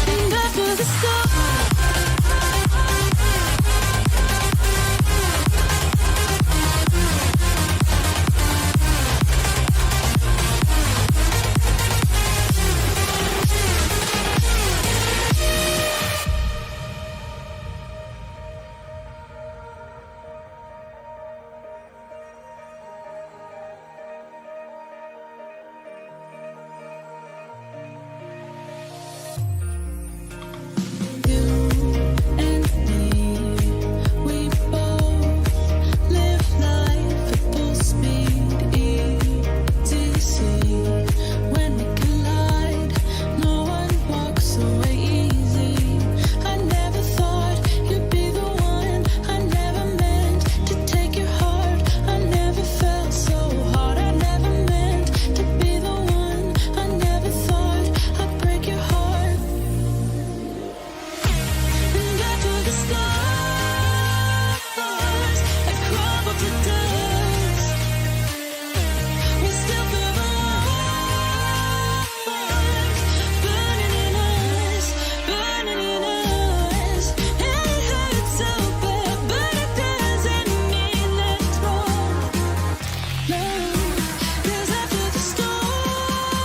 And after the storm, you and me, we both live life at full speed, easy to see. When we collide, no one walks away easy. I never thought you'd be the one. I never meant to take your heart. I never felt so hard. I never meant to be the one. I never thought I'd break your heart. And after the stars have crumbled to dust, we still feel the warmth burning in us, burning in us. And it hurts so bad, but it doesn't mean that it's wrong. No, 'cause after the storm,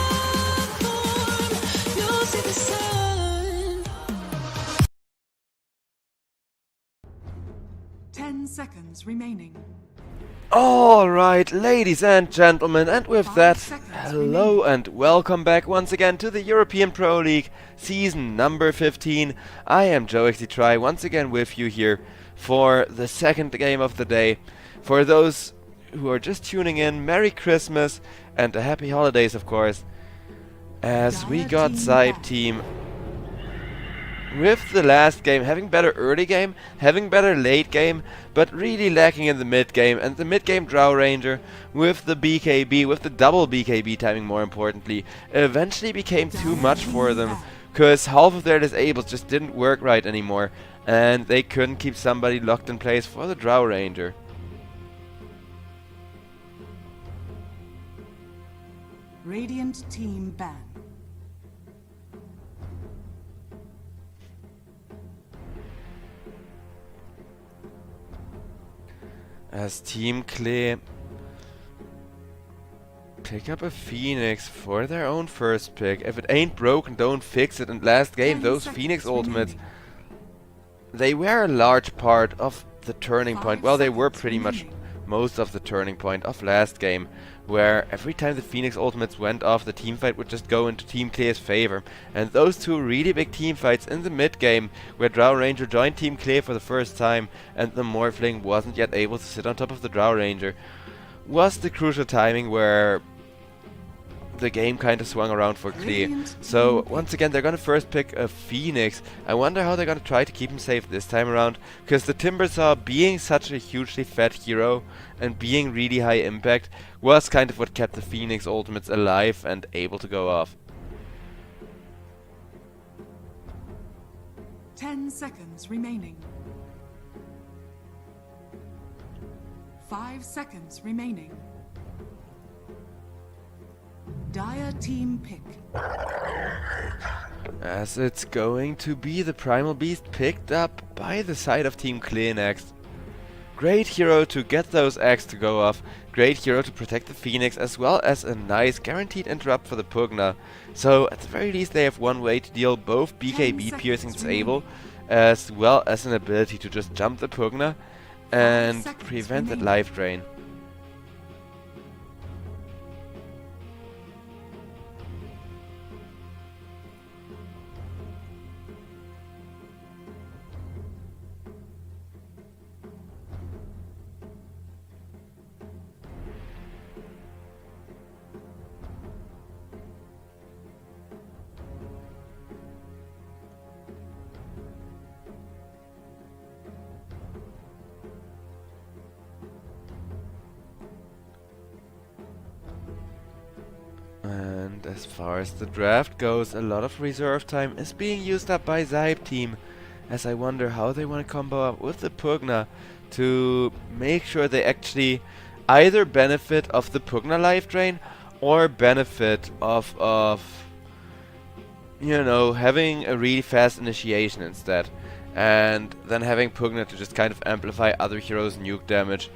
you'll see the sun. 10 seconds remaining. Alright, ladies and gentlemen, and with 5 that, seconds hello and welcome back once again to the European Pro League season number 15. I am JoeXDTry once again with you here for the second game of the day. For those who are just tuning in, Merry Christmas and a Happy Holidays, of course, as we got SIBE team with the last game having better early game, having better late game, but really lacking in the mid game. And the mid game Drow Ranger with the BKB, with the double BKB timing more importantly, eventually became too much for them, because half of their disables just didn't work right anymore. and they couldn't keep somebody locked in place for the Drow Ranger. Radiant team ban. As Team Clay pick up a Phoenix for their own first pick. If it ain't broken, don't fix it. And last game, 10 those seconds Phoenix ultimates, remaining. they were a large part of the turning point. 5 Well, they were seconds pretty much remaining. most of the turning point of last game, where every time the Phoenix ultimates went off, the team fight would just go into Team Clay's favor. And those two really big team fights in the mid game, where Drow Ranger joined Team Clay for the first time, and the Morphling wasn't yet able to sit on top of the Drow Ranger, was the crucial timing where the game kind of swung around for Clay. Brilliant So team once again, they're gonna first pick a Phoenix. I wonder how they're gonna try to keep him safe this time around, because the Timbersaw, being such a hugely fat hero and being really high impact, was kind of what kept the Phoenix ultimates alive and able to go off. 10 seconds remaining. 5 seconds remaining. Dire team pick. As it's going to be the Primal Beast picked up by the side of Team Clay next. Great hero to get those eggs to go off. Great hero to protect the Phoenix, as well as a nice guaranteed interrupt for the Pugna. So at the very least they have one way to deal both 10 BKB seconds piercing disable, remaining. as well as an ability to just jump the Pugna and seconds prevent that remaining. life drain. And as far as the draft goes, a lot of reserve time is being used up by SIBE team, as I wonder how they want to combo up with the Pugna to make sure they actually either benefit of the Pugna life drain or benefit of you know, having a really fast initiation instead, and then having Pugna to just kind of amplify other heroes' nuke damage.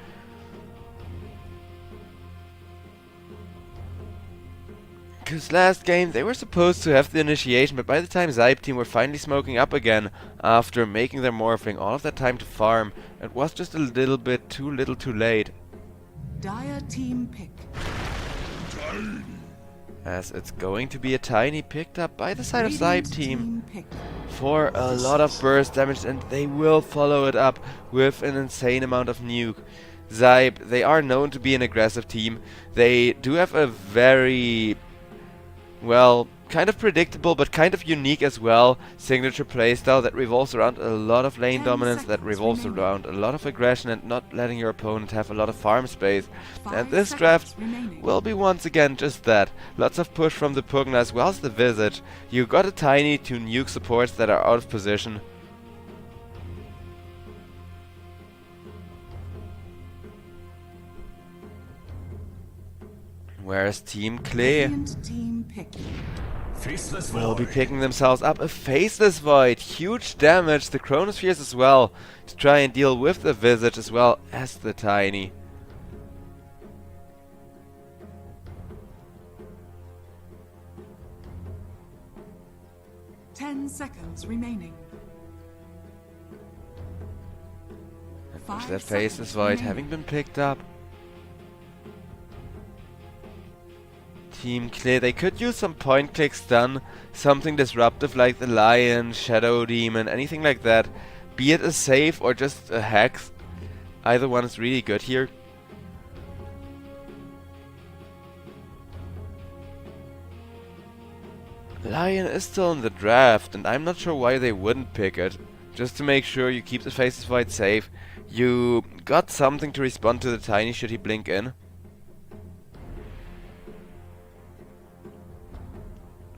Because last game they were supposed to have the initiation, but by the time SIBE team were finally smoking up again after making their Morphling all of that time to farm, it was just a little bit too little too late. Dire team pick. As it's going to be a tiny picked up by the side of Radiant SIBE team pick. for a lot of burst damage, and they will follow it up with an insane amount of nuke. SIBE, they are known to be an aggressive team. They do have a very, well, kind of predictable but kind of unique as well signature playstyle that revolves around a lot of lane 10 dominance, that seconds revolves remaining. around a lot of aggression and not letting your opponent have a lot of farm space. 5 And this seconds draft remaining. will be once again just that. Lots of push from the Pugna as well as the Visage. You got a tiny to nuke supports that are out of position. Whereas Team Clay Radiant team pick. Faceless will be void. picking themselves up a Faceless Void. Huge damage. The Chronospheres as well to try and deal with the Visage as well as the Tiny. Ten seconds remaining. And 5 that Faceless seconds Void remaining. having been picked up. Team Clay, they could use some point click stun, something disruptive like the Lion, Shadow Demon, anything like that. Be it a save or just a hex. Either one is really good here. Lion is still in the draft, and I'm not sure why they wouldn't pick it. Just to make sure you keep the Faceless Void safe. You got something to respond to the Tiny should he blink in.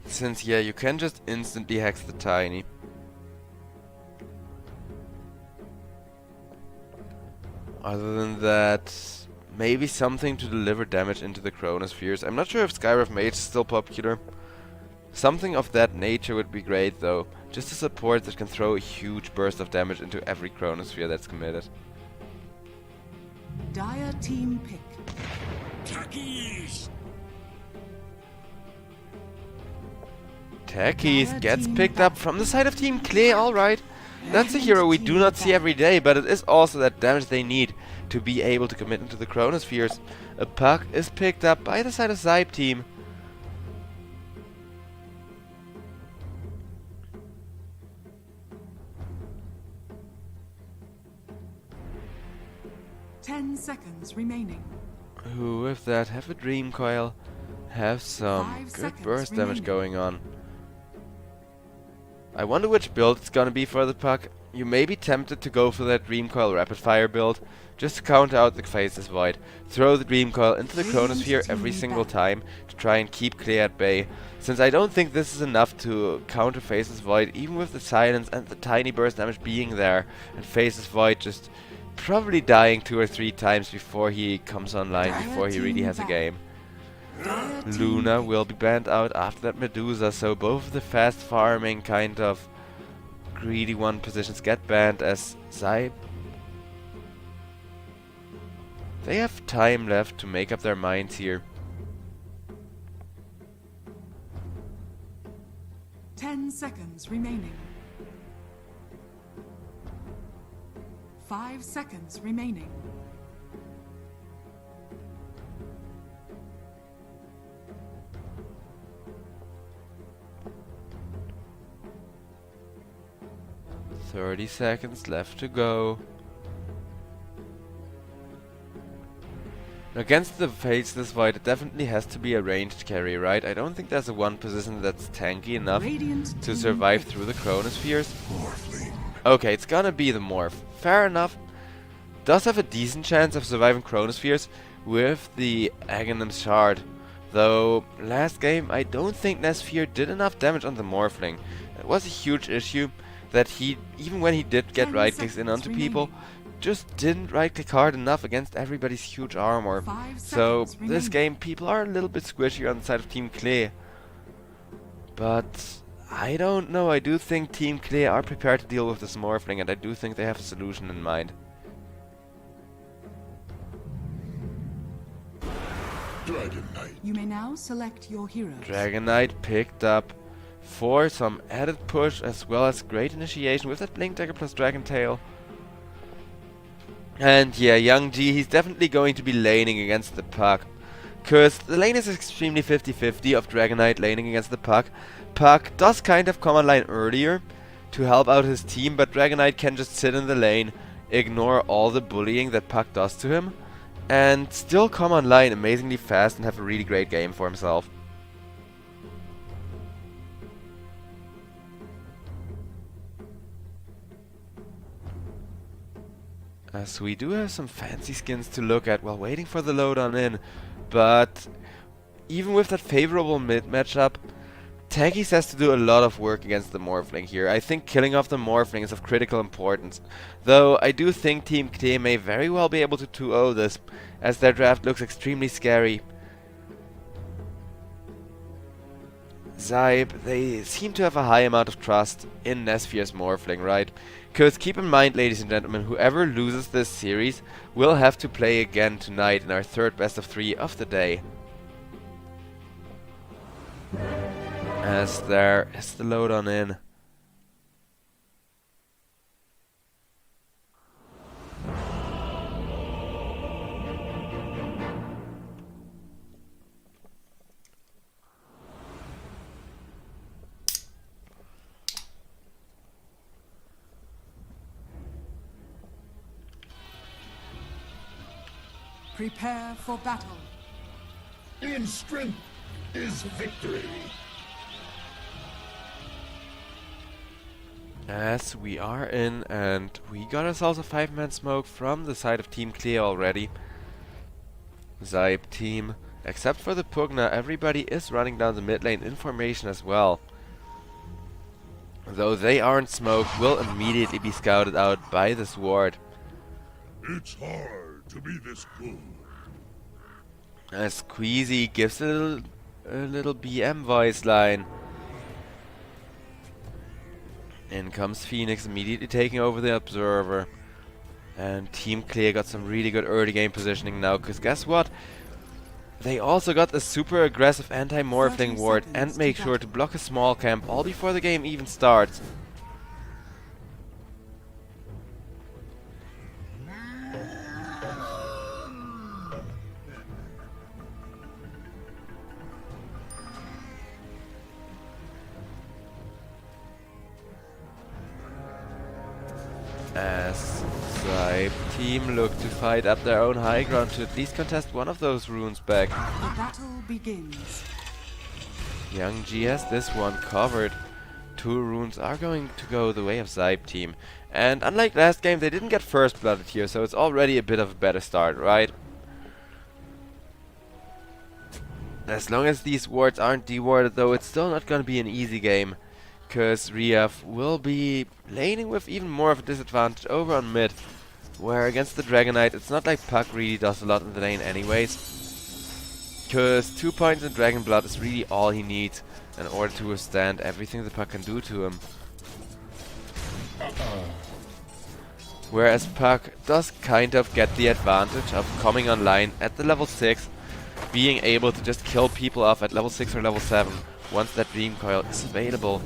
Since, yeah, you can just instantly hex the Tiny. Other than that, maybe something to deliver damage into the Chronospheres. I'm not sure if Skywrath Mage is still popular. Something of that nature would be great though. Just a support that can throw a huge burst of damage into every Chronosphere that's committed. Dire team pick. Takis! Takis gets picked up from the side of Team Clay, alright. That's a hero we do not see every day, but it is also that damage they need to be able to commit into the Chronospheres. A puck is picked up by the side of SIBE team. Ten seconds remaining. Who with that have a Dream Coil, have some 5 good seconds burst damage remaining. going on. I wonder which build it's gonna be for the puck. You may be tempted to go for that Dream Coil Rapid Fire build, just to counter out the Faceless Void. Throw the Dream Coil into the Chronosphere every single time to try and keep Clay at bay. Since I don't think this is enough to counter Faceless Void, even with the silence and the tiny burst damage being there, and Faceless Void just probably dying 2 or 3 times before he comes online, before he really has a game. Dire team Luna pick. will be banned out after that Medusa, so both of the fast farming kind of greedy one positions get banned as SIBE. They have time left to make up their minds here. 10 seconds remaining. 5 seconds remaining. "30 seconds left to go." Against the Faceless Void, it definitely has to be a ranged carry, right? I don't think there's a one position that's tanky enough Radiant to team survive pick. through the Chronospheres. Okay, it's gonna be the Morph. Fair enough. Does have a decent chance of surviving Chronospheres with the Aghanim's Shard. Though, last game, I don't think Nesfear did enough damage on the Morphling. It was a huge issue that he, even when he did get 10 right clicks in seconds onto people, remaining. just didn't right click hard enough against everybody's huge armor. 5 So, seconds this remaining. game, people are a little bit squishy on the side of Team Clay. But I don't know, I do think Team Clay are prepared to deal with this Morphling, and I do think they have a solution in mind. Dragon Knight. You may now select your heroes. Dragon Knight picked up for some added push as well as great initiation with that Blink Dagger plus Dragon Tail. And yeah, Young G, he's definitely going to be laning against the puck. Cause the lane is extremely 50-50 of Dragon Knight laning against the puck. Puck does kind of come online earlier to help out his team, but Dragon Knight can just sit in the lane, ignore all the bullying that Puck does to him, and still come online amazingly fast and have a really great game for himself. As we do have some fancy skins to look at while waiting for the load on in, but even with that favorable mid matchup, Takis has to do a lot of work against the Morphling here. I think killing off the Morphling is of critical importance, though I do think Team K may very well be able to 2-0 this, as their draft looks extremely scary. SIBE, they seem to have a high amount of trust in Nesfear's Morphling, right? Because keep in mind, ladies and gentlemen, whoever loses this series will have to play again tonight in our third best of 3 of the day. As there is the load on in. Prepare for battle. In strength is victory. As we are in, and we got ourselves a 5-man smoke from the side of Team Clear already. SIBE team, except for the Pugna, everybody is running down the mid lane in formation as well. Though they aren't smoked, will immediately be scouted out by this ward. It's hard to be this good. As Squeezy gives a little BM voice line. In comes Phoenix, immediately taking over the Observer. And Team Clear got some really good early game positioning now, because guess what? They also got a super aggressive anti-morphling 30 ward seconds and make to sure battle. to block a small camp all before the game even starts. As SIBE team look to fight up their own high ground to at least contest one of those runes back. The battle begins. Young G has this one covered. 2 runes are going to go the way of SIBE team. And unlike last game, they didn't get first blooded here, so it's already a bit of a better start, right? As long as these wards aren't dewarded though, it's still not gonna be an easy game. Cause Riaf will be laning with even more of a disadvantage over on mid. Where against the Dragonite, it's not like Puck really does a lot in the lane anyways. Cause 2 points in Dragon Blood is really all he needs in order to withstand everything the Puck can do to him. Whereas Puck does kind of get the advantage of coming online at the level 6, being able to just kill people off at level 6 or level 7 once that Dream Coil is available.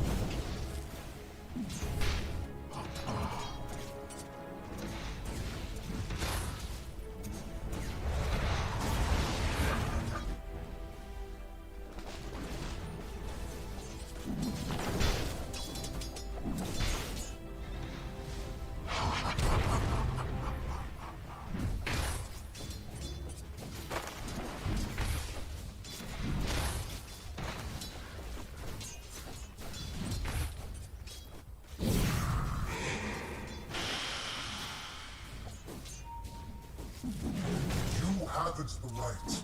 You haven't the right.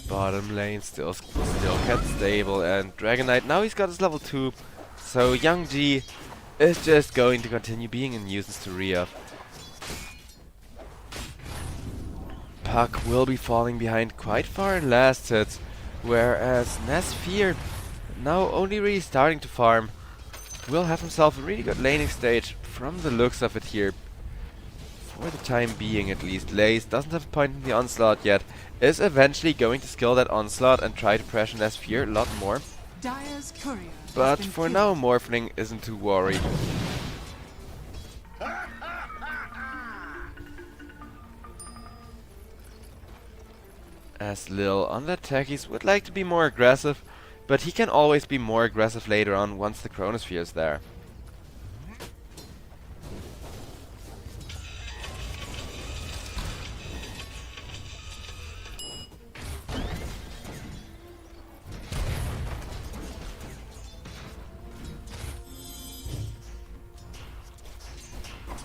Bottom lane still kept stable, and Dragonite now he's got his level 2, so Young G is just going to continue being a nuisance to Riaf. Puck will be falling behind quite far in last hits, whereas Nasfear, now only really starting to farm, will have himself a really good laning stage from the looks of it here. For the time being at least. Lace doesn't have a point in the onslaught yet, is eventually going to skill that onslaught and try to pressure Nasfear a lot more. Dire's courier has But been for killed. now Morphling isn't too worried. As Lil on the techies would like to be more aggressive, but he can always be more aggressive later on once the Chronosphere is there.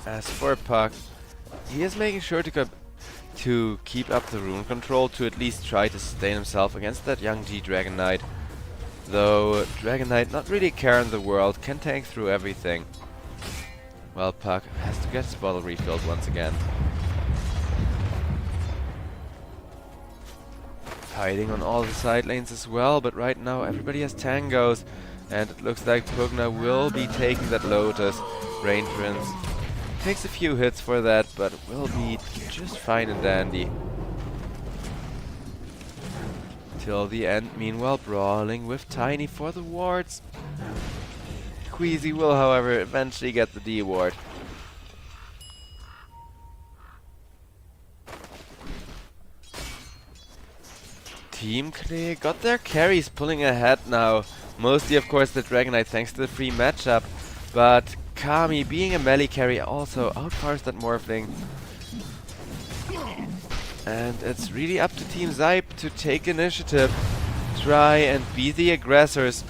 As for Puck, he is making sure to keep up the rune control to at least try to sustain himself against that Young G Dragon Knight. Though Dragon Knight, not really a care in the world, can tank through everything. Well, Puck has to get his bottle refilled once again. Hiding on all the side lanes as well, but right now everybody has tangos, and it looks like Pugna will be taking that Lotus. Rain Prince takes a few hits for that, but will be just fine and dandy. Till the end, meanwhile, brawling with Tiny for the wards. Queasy will, however, eventually get the D ward. Team Clay got their carries pulling ahead now. Mostly, of course, the Dragonite thanks to the free matchup. But Kami, being a melee carry, also outpowers that Morphling. And it's really up to Team SIBE to take initiative, try and be the aggressors,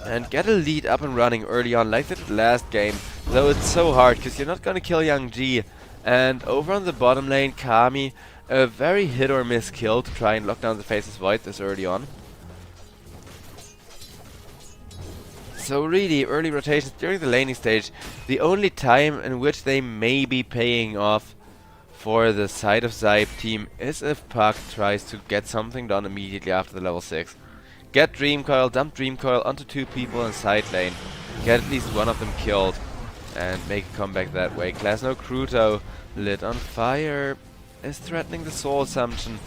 and get a lead up and running early on like they did last game. Though it's so hard, because you're not going to kill Young G. And over on the bottom lane, Kami, a very hit or miss kill to try and lock down the Faceless Void this early on. So really, early rotations during the laning stage, the only time in which they may be paying off for the side of SIBE team is if Puck tries to get something done immediately after the level 6. Get Dream Coil, dump Dream Coil onto 2 people in side lane, get at least one of them killed, and make a comeback that way. Class No Cruto, lit on fire, is threatening the soul assumption.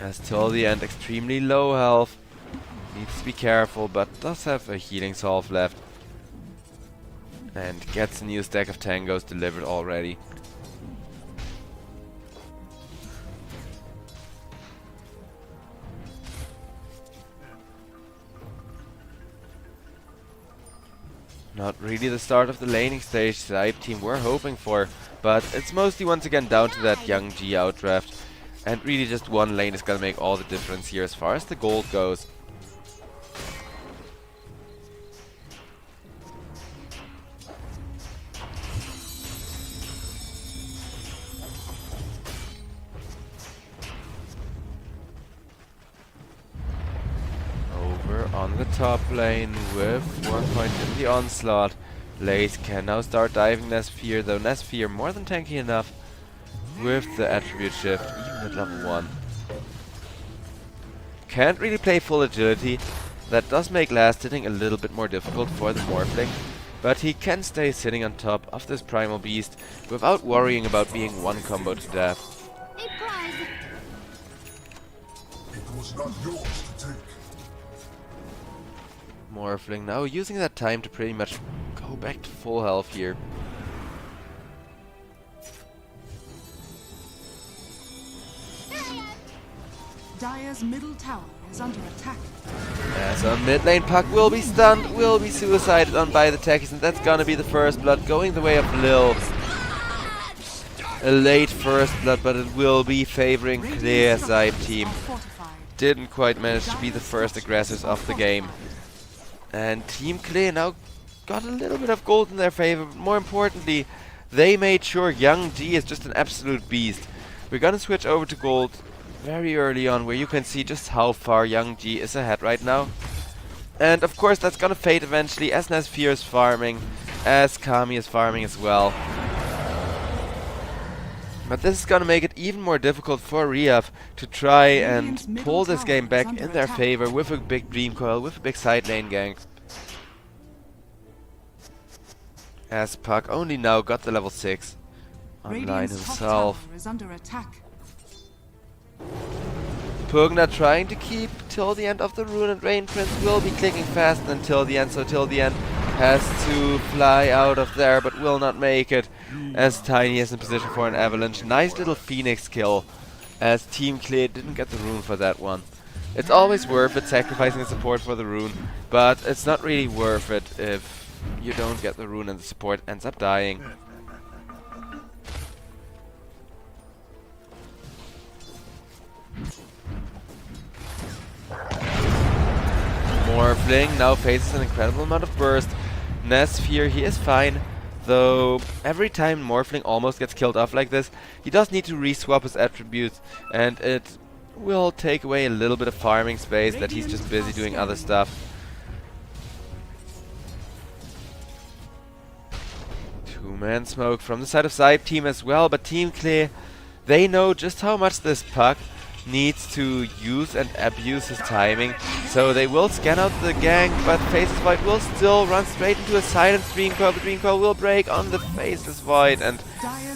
As till the end, extremely low health, needs to be careful, but does have a healing salve left. And gets a new stack of tangos delivered already. Not really the start of the laning stage the SIBE team were hoping for, but it's mostly once again down to that young G outdraft. And really just one lane is gonna make all the difference here as far as the gold goes. On the top lane with 1 point in the onslaught. Blaze can now start diving Nesphere, though Nesphere more than tanky enough with the attribute shift, even at level 1. Can't really play full agility. That does make last hitting a little bit more difficult for the Morphling, but he can stay sitting on top of this primal beast without worrying about being one combo to death. It was not yours to take. Morphling now using that time to pretty much go back to full health here. Dire's middle tower is under attack. As a mid lane, Puck will be stunned, will be suicided on by the techies, and that's gonna be the first blood going the way of Lil. A late first blood, but it will be favoring Clear SIBE team. Didn't quite manage to be the first aggressors of the game. And Team Clear now got a little bit of gold in their favor, but more importantly, they made sure Young G is just an absolute beast. We're gonna switch over to gold very early on, where you can see just how far Young G is ahead right now. And of course that's gonna fade eventually, as Nesphere is farming, as Kami is farming as well. But this is gonna make it even more difficult for Riaf to try and pull this game back in their favor with a big Dream Coil, with a big side lane gank. As Puck only now got the level 6 online himself. Is under attack. Pugna trying to keep till the end of the rune, and Rain Prince will be clicking fast until the end, so till the end has to fly out of there, but will not make it, as Tiny is in position for an avalanche. Nice little Phoenix kill, as Team Clear didn't get the rune for that one. It's always worth it sacrificing the support for the rune, but it's not really worth it if you don't get the rune and the support ends up dying. Morphling now faces an incredible amount of burst. Nesphere, he is fine, though every time Morphling almost gets killed off like this, he does need to re-swap his attributes, and it will take away a little bit of farming space that he's just busy doing other stuff. Two-man smoke from the side of SIBE team as well, but Team Clear, they know just how much this Puck needs to use and abuse his timing, so they will scan out the gank, but Faceless Void will still run straight into a silent Dream Coil. The Dream Coil will break on the Faceless Void and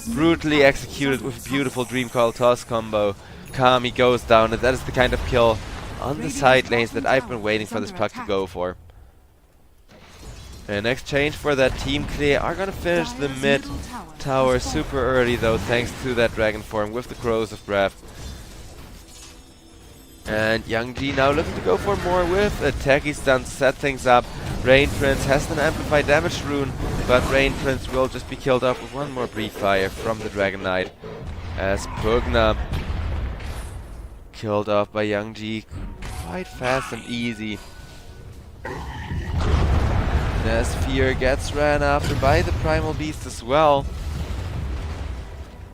brutally executed with a beautiful Dream Coil toss combo. Kami goes down, and that is the kind of kill on the side lanes that I've been waiting for this Puck to go for. In exchange for that, Team Clear are gonna finish the mid tower super early though, thanks to that Dragon form with the Corrosive Breath. And Young G now looking to go for more with a techie stun to set things up. Rain Prince has an amplified damage rune, but Rain Prince will just be killed off with one more brief fire from the Dragon Knight. As Pugna killed off by Young G quite fast and easy. Nesphere gets ran after by the Primal Beast as well.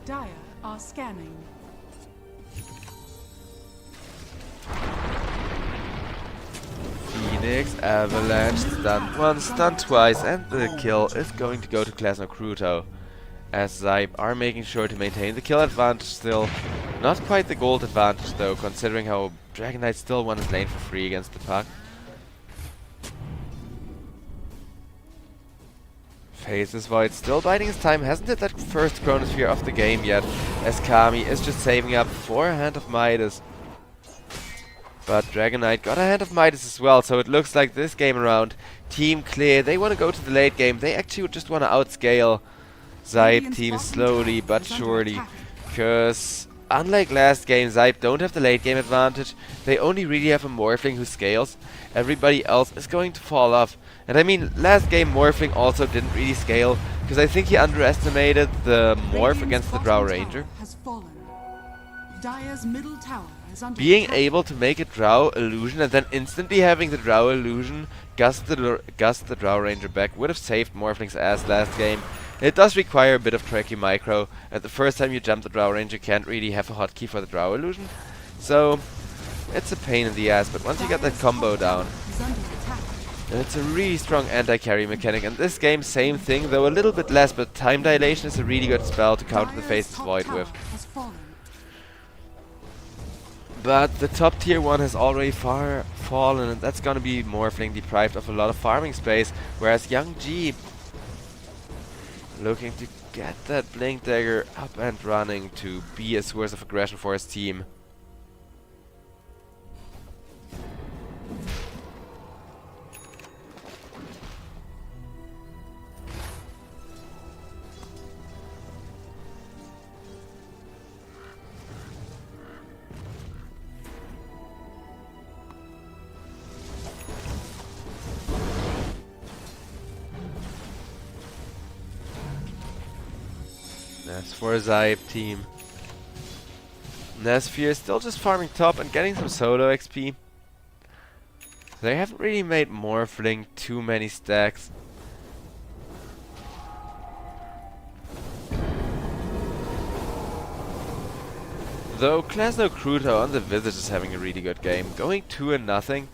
Dire are scanning. Phoenix, Avalanche, stun once, stun twice, and the kill is going to go to Klasno Kruto. As SIBE are making sure to maintain the kill advantage still. Not quite the gold advantage though, considering how Dragon Knight still won his lane for free against the puck. Faces Void still biding his time, hasn't hit that first Chronosphere of the game yet, as Kami is just saving up for a Hand of Midas. But Dragon Knight got a Hand of Midas as well, so it looks like this game around, Team Clear, they want to go to the late game, they actually just want to outscale SIBE team slowly but surely, because unlike last game, SIBE don't have the late game advantage, they only really have a Morphling who scales, everybody else is going to fall off. And I mean, last game Morphling also didn't really scale, because I think he underestimated the morph against the Drow Ranger. Being able to make a Drow illusion and then instantly having the Drow illusion gust the Drow Ranger back would have saved Morphling's ass last game. It does require a bit of tricky micro, and the first time you jump the Drow Ranger can't really have a hotkey for the Drow illusion. So, it's a pain in the ass, but once you get that combo down, it's a really strong anti-carry mechanic, and this game same thing, though a little bit less, but Time Dilation is a really good spell to counter the Faceless Void with. But the top tier one has already fallen, and that's gonna be Morphling deprived of a lot of farming space, whereas Young G looking to get that Blink Dagger up and running to be a source of aggression for his team. As for a SIBE team, Nesfear is still just farming top and getting some solo XP. They haven't really made Morphling too many stacks. Though Klasno Kruto on the Visage is having a really good game, going 2-0.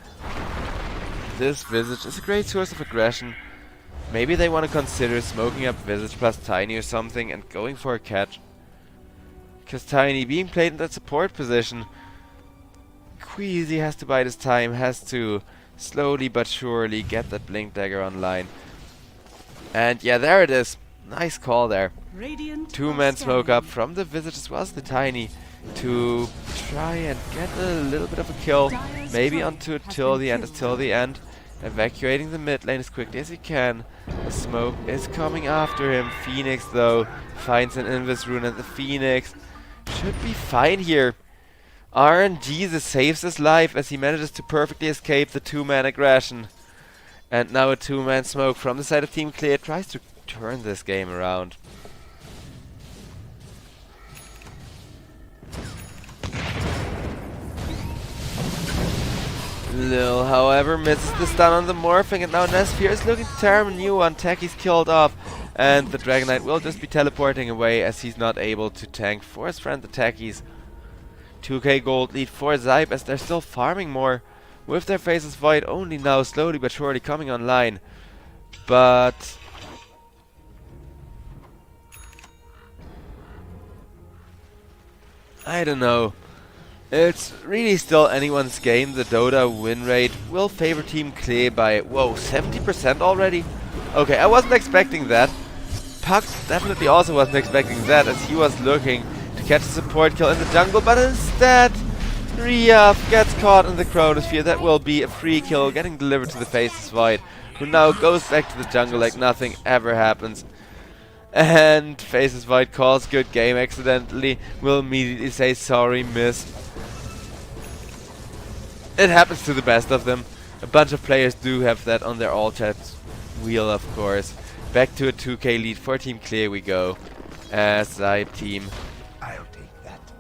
This Visage is a great source of aggression. Maybe they want to consider smoking up Visage plus Tiny or something and going for a catch. Because Tiny being played in that support position, Queasy has to bide his time, has to slowly but surely get that Blink Dagger online. And yeah, there it is. Nice call there. Two-man smoke up from the Visage as well as the Tiny to try and get a little bit of a kill. Maybe onto till the end. Evacuating the mid lane as quickly as he can. The smoke is coming after him. Phoenix though finds an Invis rune, and the Phoenix should be fine here. RNG saves his life as he manages to perfectly escape the two-man aggression. And now a two-man smoke from the side of Team Clear tries to turn this game around. Lil, however, misses the stun on the Morphing, and now Nesfear is looking to tear him a new one. Taki's killed off, and the Dragon Knight will just be teleporting away as he's not able to tank for his friend the Taki's. 2k gold lead for SIBE as they're still farming more, with their Faceless Void only now slowly but surely coming online. But I don't know. It's really still anyone's game. The Dota win rate will favor Team Clear by, whoa, 70% already? Okay, I wasn't expecting that. Puck definitely also wasn't expecting that, as he was looking to catch a support kill in the jungle, but instead Riaf gets caught in the Chronosphere. That will be a free kill getting delivered to the Faceless Void, who now goes back to the jungle like nothing ever happens. And Faceless Void calls good game accidentally, will immediately say sorry, missed. It happens to the best of them. A bunch of players do have that on their all-chat wheel, of course. Back to a 2k lead for Team Clear we go. As SIBE team. I'll take that.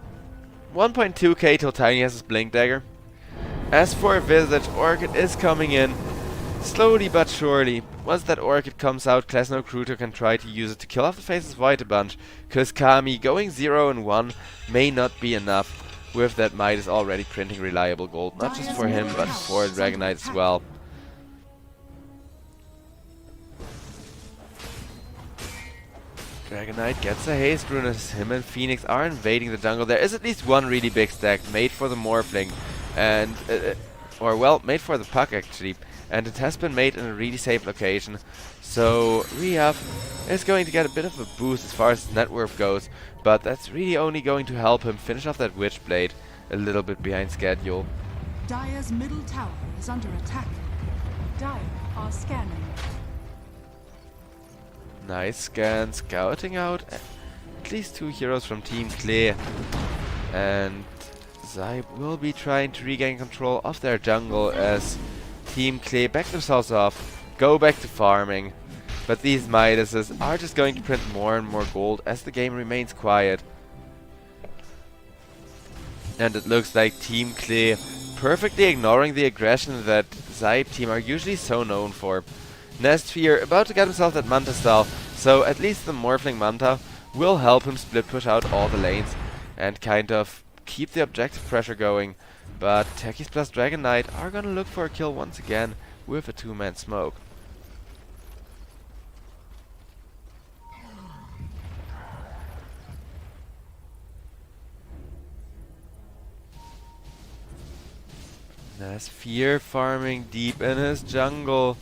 1.2k till Tiny has his Blink Dagger. As for Visage, Orchid is coming in. Slowly but surely. Once that Orchid comes out, Klasno Kruto can try to use it to kill off the Faceless Void a bunch. Cause Kami going 0-1 may not be enough. With that Midas already printing reliable gold, not just for him, but for Dragon Knight as well. Dragon Knight gets a haste rune as him and Phoenix are invading the jungle. There is at least one really big stack made for the Morphling, and or well, made for the puck actually, and it has been made in a really safe location. So Riaf is going to get a bit of a boost as far as his net worth goes, but that's really only going to help him finish off that Witchblade a little bit behind schedule. Dire's middle tower is under attack. Dire are scanning. Nice scan, scouting out at least 2 heroes from Team Klee, and SIBE will be trying to regain control of their jungle as Team Klee back themselves off, go back to farming. But these Midases are just going to print more and more gold as the game remains quiet. And it looks like Team Klee perfectly ignoring the aggression that SIBE team are usually so known for. Nestsphere about to get himself that Manta style, so at least the Morphling Manta will help him split push out all the lanes and kind of keep the objective pressure going. But Techies plus Dragon Knight are gonna look for a kill once again with a 2-man smoke. Nestsphere farming deep in his jungle.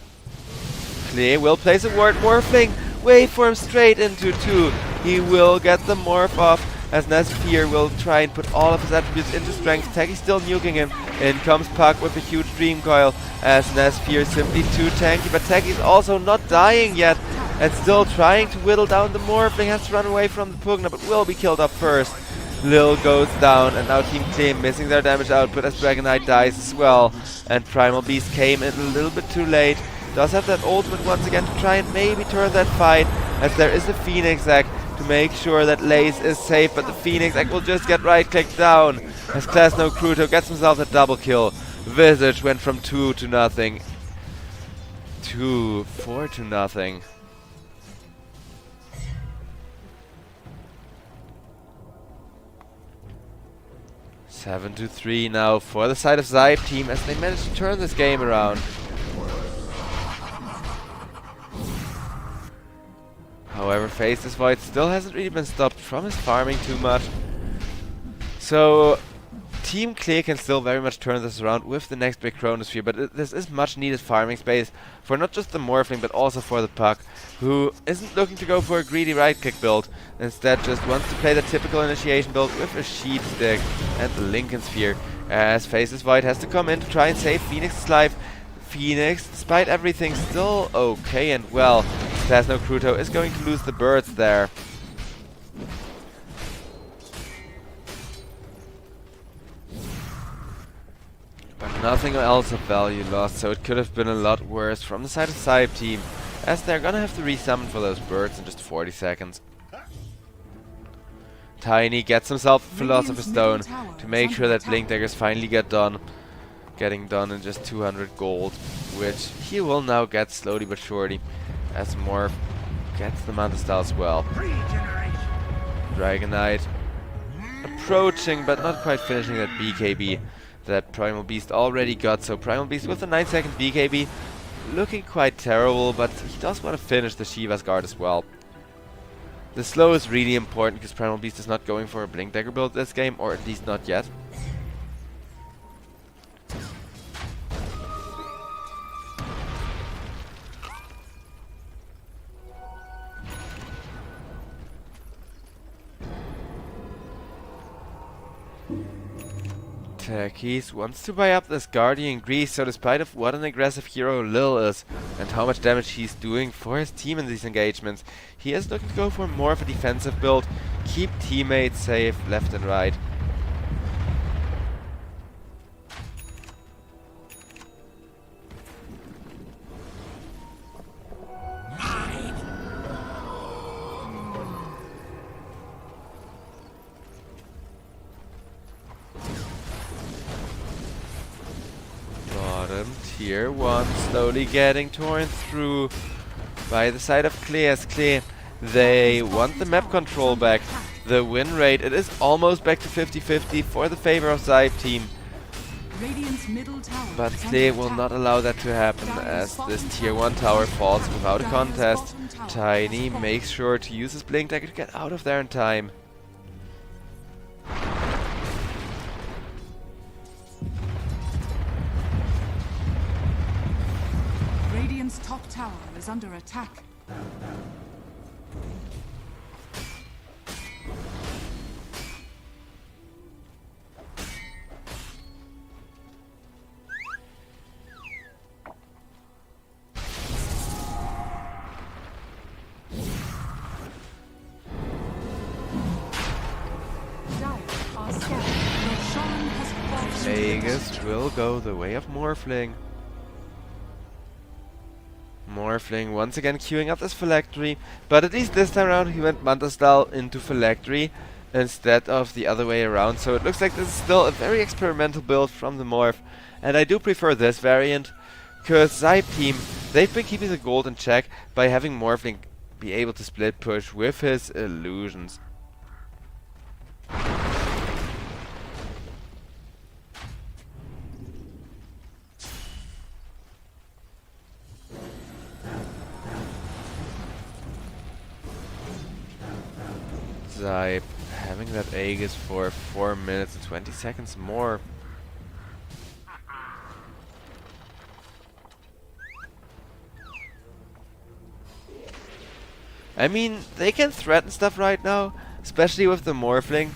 Klee will place a ward. Morphling, wait for him straight into 2. He will get the morph off as Nestsphere will try and put all of his attributes into strength. Techie still nuking him. In comes Puck with a huge Dream Coil as Nestsphere simply too tanky, but Techie's also not dying yet and still trying to whittle down the Morphling. Has to run away from the Pugna but will be killed up first. Lil goes down, and now Team Klee missing their damage output as Dragon Knight dies as well. And Primal Beast came in a little bit too late. Does have that ultimate once again to try and maybe turn that fight, as there is a Phoenix Egg to make sure that Lace is safe, but the Phoenix Egg will just get right-clicked down as Class No Cruto gets himself a double kill. Visage went from 2 to nothing to 4 to nothing. Seven to 3 now for the side of SIBE team as they manage to turn this game around. However, Faceless Void still hasn't really been stopped from his farming too much. So Team Klee can still very much turn this around with the next big Chronosphere, but this is much needed farming space for not just the Morphling but also for the Puck, who isn't looking to go for a greedy right-click build, instead just wants to play the typical initiation build with a Sheep Stick and the Lincoln Sphere, as Faceless Void has to come in to try and save Phoenix's life. Phoenix, despite everything, still okay and well. Class No Cruto is going to lose the birds there. But nothing else of value lost, so it could have been a lot worse from the side of SIBE team, as they're gonna have to resummon for those birds in just 40 seconds. Tiny gets himself a Philosopher's Stone to make sure that Blink Daggers finally getting done in just 200 gold, which he will now get slowly but surely, as Morph gets the Manta Style as well. Dragon Knight approaching but not quite finishing that BKB that Primal Beast already got, so Primal Beast with a 9-second BKB looking quite terrible, but he does want to finish the Shiva's Guard as well. The slow is really important because Primal Beast is not going for a Blink Dagger build this game, or at least not yet. Techies wants to buy up this Guardian Grease, so despite of what an aggressive hero Lil is and how much damage he's doing for his team in these engagements, he is looking to go for more of a defensive build, keep teammates safe left and right. Tier 1 slowly getting torn through by the side of Klee, as Klee, they want the map control back. The win rate, it is almost back to 50-50 for the favor of SIBE team. Radiant's middle tower But is under they will attack. not allow that to happen as this tier 1 tower falls without a contest. Tiny makes sure to use his blink dagger to get out of there in time. Radiant's top tower is under attack. Dire are scattered. Roshan has crossed into the Vegas will go the way of Morphling. Morphling once again queuing up this Phylactery, but at least this time around he went Manta style into Phylactery instead of the other way around, so it looks like this is still a very experimental build from the Morph, and I do prefer this variant, because SIBE team, they've been keeping the gold in check by having Morphling be able to split push with his illusions. SIBE having that Aegis for 4 minutes and 20 seconds more. I mean, they can threaten stuff right now, especially with the Morphling,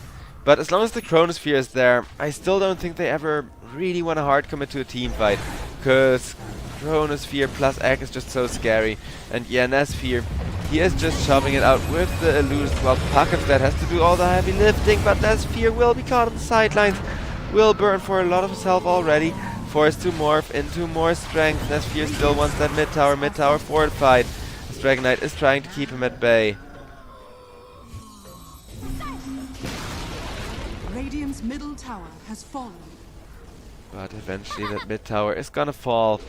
but as long as the Chronosphere is there, I still don't think they ever really want to hard commit to a team fight, because Chronosphere plus Egg is just so scary, and yeah, Nesphere, he is just shoving it out with the illusions, while Puck instead has to do all the heavy lifting, but Nesphere will be caught on the sidelines, will burn for a lot of his health already, forced to morph into more strength. Nesphere still wants that mid tower fortified. Dragon Knight is trying to keep him at bay. Radiant's middle tower has fallen. But eventually that mid tower is gonna fall.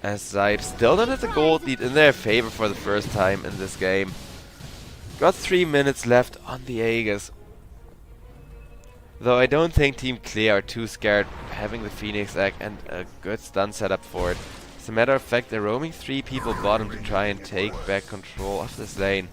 As SIBE still don't have the gold lead in their favor for the first time in this game. Got 3 minutes left on the Aegis. Though I don't think Team Clear are too scared having the Phoenix Egg and a good stun setup for it. As a matter of fact, they're roaming 3 people bottom to try and take back control of this lane,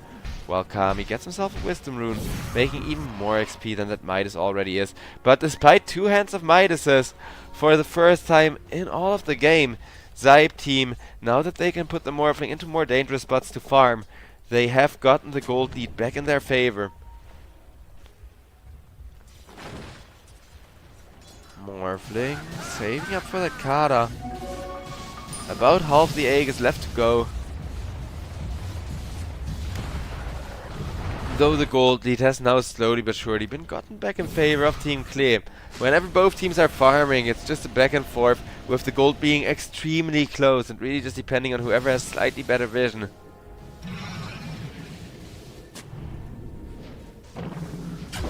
while Kami gets himself a Wisdom Rune, making even more XP than that Midas already is. But despite 2 hands of Midases, for the first time in all of the game, SIBE team, now that they can put the Morphling into more dangerous spots to farm, they have gotten the gold lead back in their favor. Morphling saving up for that Kata. About half the Aegis left to go. Though the gold lead has now slowly but surely been gotten back in favor of Team Clear. Whenever both teams are farming, it's just a back and forth, with the gold being extremely close and really just depending on whoever has slightly better vision.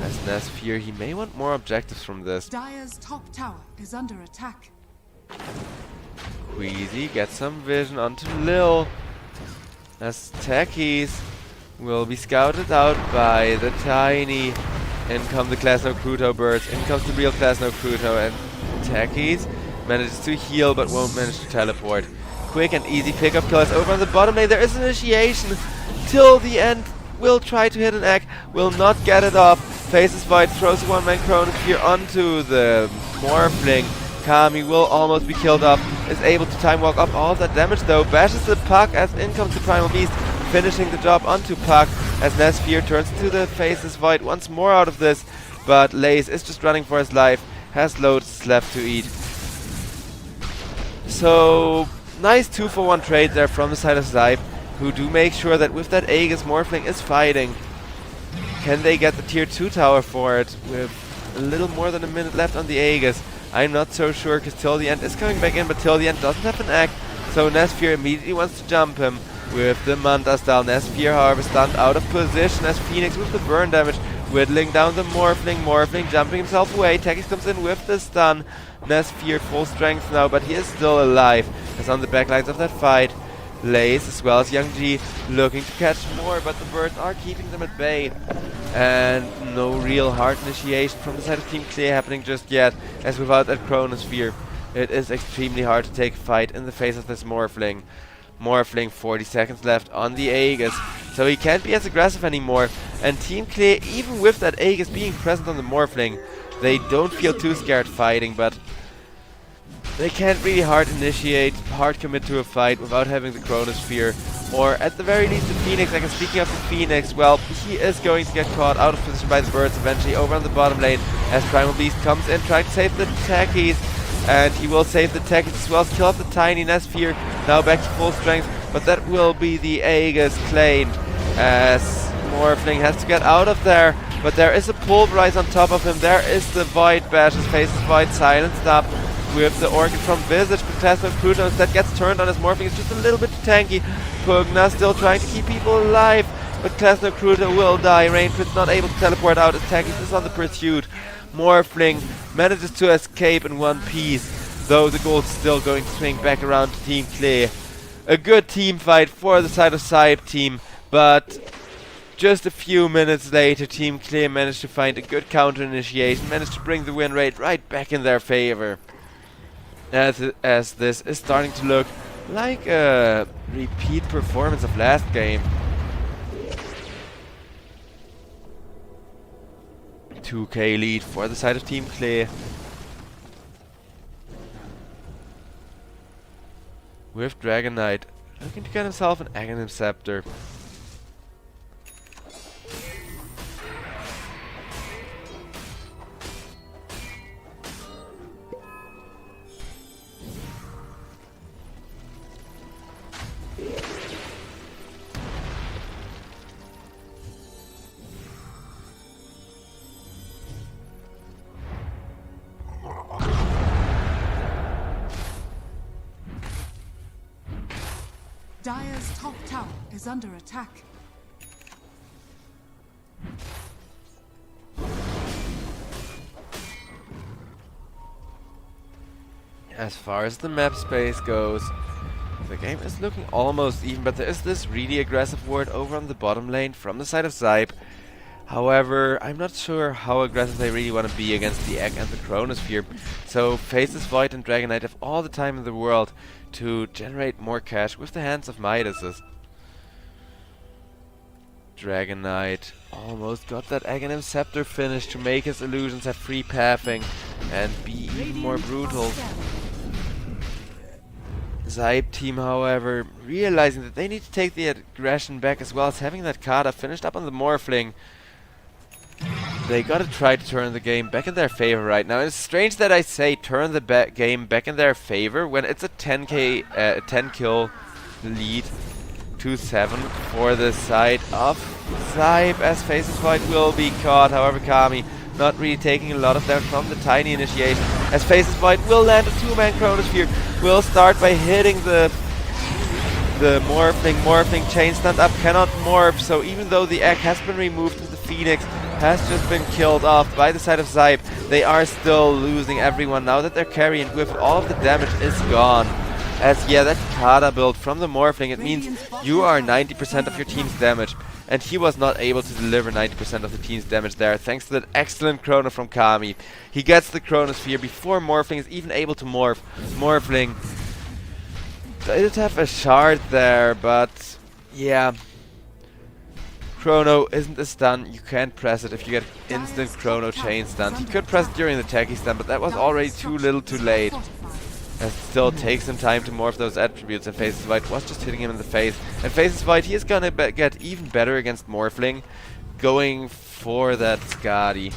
As Nesphere, he may want more objectives from this. Dire's top tower is under attack. Queasy gets some vision onto Lil. As Techies will be scouted out by the Tiny. In come the Class No Cruto birds. In comes the real Class No Cruto, and Techies manages to heal but won't manage to teleport. Quick and easy pickup kill is over on the bottom lane. There is initiation till the end. Will try to hit an egg, will not get it off. Faces Void, throws a one-man Chronosphere onto the Morphling. Kami will almost be killed off, is able to time walk off all of that damage though, bashes the Puck as in comes the Primal Beast, finishing the job onto Puck as Nesphere turns to the Faces Void once more out of this, but Lace is just running for his life, has loads left to eat. So, nice 2-for-1 trade there from the side of SIBE, who do make sure that with that Aegis, Morphling is fighting. Can they get the tier 2 tower for it with a little more than a minute left on the Aegis? I'm not so sure, because Till the End is coming back in, but Till the End doesn't have an act, so Nesphere immediately wants to jump him with the Manta style. Nesphere, however, stunned out of position as Phoenix with the burn damage, whittling down the Morphling. Morphling jumping himself away. Techies comes in with the stun. Nesphere full strength now, but he is still alive, as on the backlines of that fight. Lace as well as Young G looking to catch more, but the birds are keeping them at bay. And no real hard initiation from the side of Team Clear happening just yet, as without that Chronosphere, it is extremely hard to take a fight in the face of this Morphling. Morphling, 40 seconds left on the Aegis, so he can't be as aggressive anymore. And Team Clear, even with that Aegis being present on the Morphling, they don't feel too scared fighting, but they can't really hard initiate, hard commit to a fight without having the Chronosphere, or at the very least the Phoenix. Like, speaking of the Phoenix, well, he is going to get caught out of position by the birds eventually over on the bottom lane as Primal Beast comes in trying to save the techies, and he will save the techies as well as kill off the tiny Nesphere, now back to full strength, but that will be the Aegis claimed as Morphling has to get out of there. But there is a Pulverize on top of him, there is the Void Bash, his face is Void silenced up with the Orchid from Visage, but Plasma Cruto that gets turned on his Morphling. It's just a little bit tanky. Pugna still trying to keep people alive, but Plasma Cruto will die. Rainford's not able to teleport out as Techies is on the pursuit. Morphling manages to escape in one piece, though the gold's still going to swing back around to Team Clay. A good team fight for the side of SIBE team, but just a few minutes later, Team Clay managed to find a good counter initiation, managed to bring the win rate right back in their favor. As this is starting to look like a repeat performance of last game. 2k lead for the side of Team Clay. With Dragon Knight looking to get himself an Aghanim Scepter. Dire's top tower is under attack. As far as the map space goes, the game is looking almost even, but there is this really aggressive ward over on the bottom lane from the side of SIBE. However, I'm not sure how aggressive they really want to be against the Egg and the Chronosphere. So Faceless Void and Dragon Knight have all the time in the world to generate more cash with the hands of Midases. Dragon Knight almost got that Aghanim Scepter finish to make his illusions have free pathing and be even more brutal. SIBE team, however, realizing that they need to take the aggression back as well as having that Kata finished up on the Morphling. They gotta try to turn the game back in their favor right now. And it's strange that I say turn the game back in their favor when it's a 10 kill lead, 2-7 for the side of SIBE, as Faceless Void will be caught. However, Kami not really taking a lot of damage from the tiny initiation, as Faceless Void will land a 2-man Chronosphere, will start by hitting the Morphling chain stand up, cannot morph, so even though the egg has been removed and the Phoenix has just been killed off by the side of SIBE, they are still losing everyone now that their carry and with all of the damage is gone. As yeah, that Kata build from the Morphling, it means you are 90% of your team's damage, and he was not able to deliver 90% of the team's damage there thanks to that excellent Chrono from Kami. He gets the Chronosphere before Morphling is even able to morph. Morphling did have a shard there, but yeah, Chrono isn't a stun. You can't press it if you get instant Chrono chain stun. He could press it during the techie stun, but that was already too little too late. As it still takes some time to morph those attributes, and Faceless Void was just hitting him in the face. And Faceless Void, he is gonna get even better against Morphling, going for that Skadi.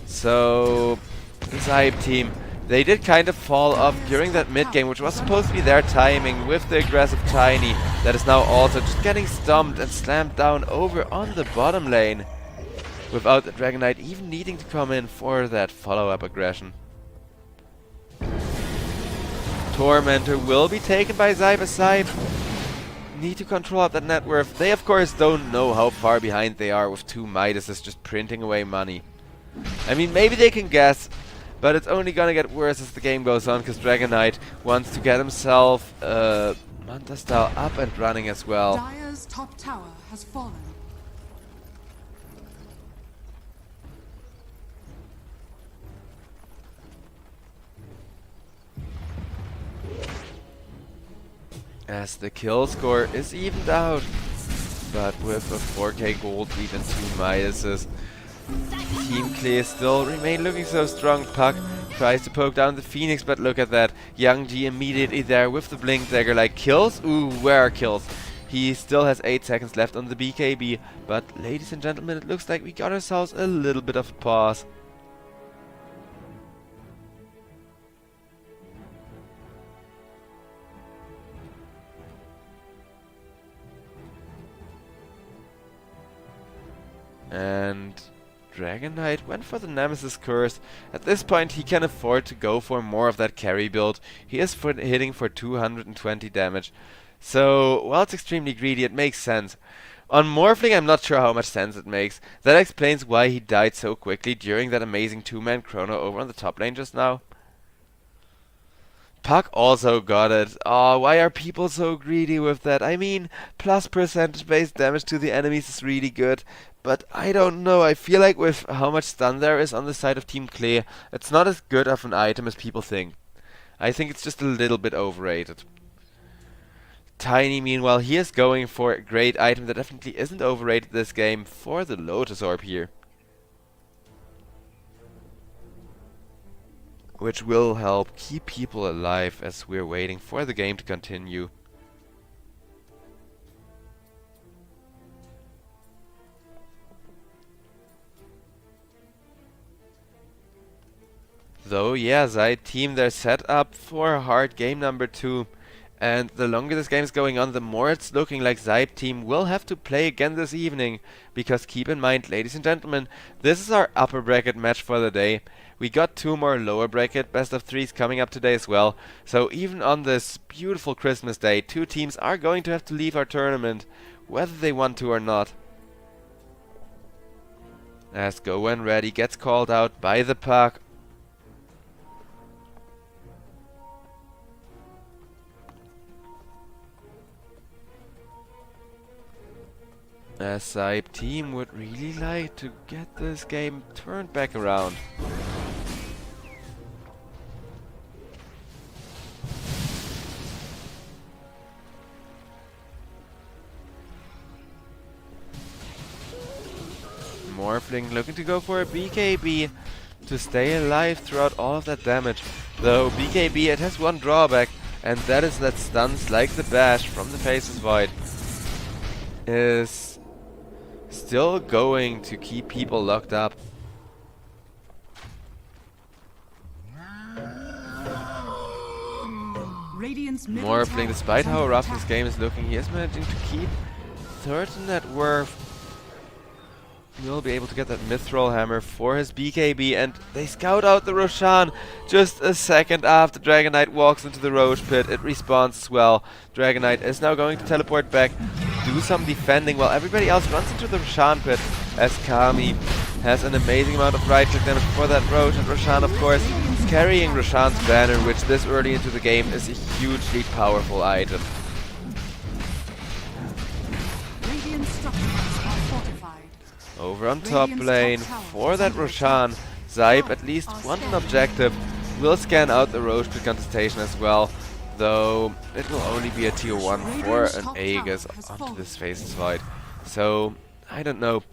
So, the SIBE team, they did kind of fall off during that mid game, which was supposed to be their timing, with the aggressive Tiny that is now also just getting stumped and slammed down over on the bottom lane, without the Dragon Knight even needing to come in for that follow-up aggression. Tormentor will be taken by SIBE. Need to control up that net worth. They of course don't know how far behind they are with 2 Midases just printing away money. I mean, maybe they can guess, but it's only gonna get worse as the game goes on, because Dragon Knight wants to get himself Manta style up and running as well. Dire's top tower has fallen. as the kill score is evened out. But with a 4k gold lead and 2 Midases, Team Clear still remain looking so strong. Puck tries to poke down the Phoenix, but look at that. Young G immediately there with the Blink Dagger, like kills? Ooh, where are kills? He still has 8 seconds left on the BKB, but ladies and gentlemen, it looks like we got ourselves a little bit of a pause. And Dragon Knight went for the Nemesis Curse. At this point he can afford to go for more of that carry build. He is hitting for 220 damage. So, while it's extremely greedy, it makes sense. On Morphling, I'm not sure how much sense it makes. That explains why he died so quickly during that amazing 2-man chrono over on the top lane just now. Puck also got it. Oh, why are people so greedy with that? I mean, plus percentage based damage to the enemies is really good. But I don't know, I feel like with how much stun there is on the side of Team Clay, it's not as good of an item as people think. I think it's just a little bit overrated. Tiny, meanwhile, he is going for a great item that definitely isn't overrated this game, for the Lotus Orb here. Which will help keep people alive as we're waiting for the game to continue. Though, yeah, SIBE team, they're set up for a hard game number 2. And the longer this game is going on, the more it's looking like SIBE team will have to play again this evening. Because keep in mind, ladies and gentlemen, this is our upper bracket match for the day. We got 2 more lower bracket best of 3s coming up today as well. So even on this beautiful Christmas day, 2 teams are going to have to leave our tournament, whether they want to or not. As Go When Ready gets called out by the Puck. As SIBE team would really like to get this game turned back around. Morphling looking to go for a BKB to stay alive throughout all of that damage. Though BKB, it has one drawback, and that is that stuns like the bash from the Faceless Void is still going to keep people locked up. Morphling, despite how rough this game is looking, he is managing to keep third in net worth. He'll be able to get that Mithril Hammer for his BKB, and they scout out the Roshan just a second after Dragon Knight walks into the Roche Pit. It respawns as well. Dragon Knight is now going to teleport back, do some defending while everybody else runs into the Roshan Pit, as Kami has an amazing amount of right click damage for that Roche, and Roshan of course carrying Roshan's banner, which this early into the game is a hugely powerful item. Over on top lane, for that Roshan, SIBE at least want an objective, will scan out the Roche Pit contestation as well, though it will only be a tier 1 for an Aegis onto this Faceless Void. So, I don't know,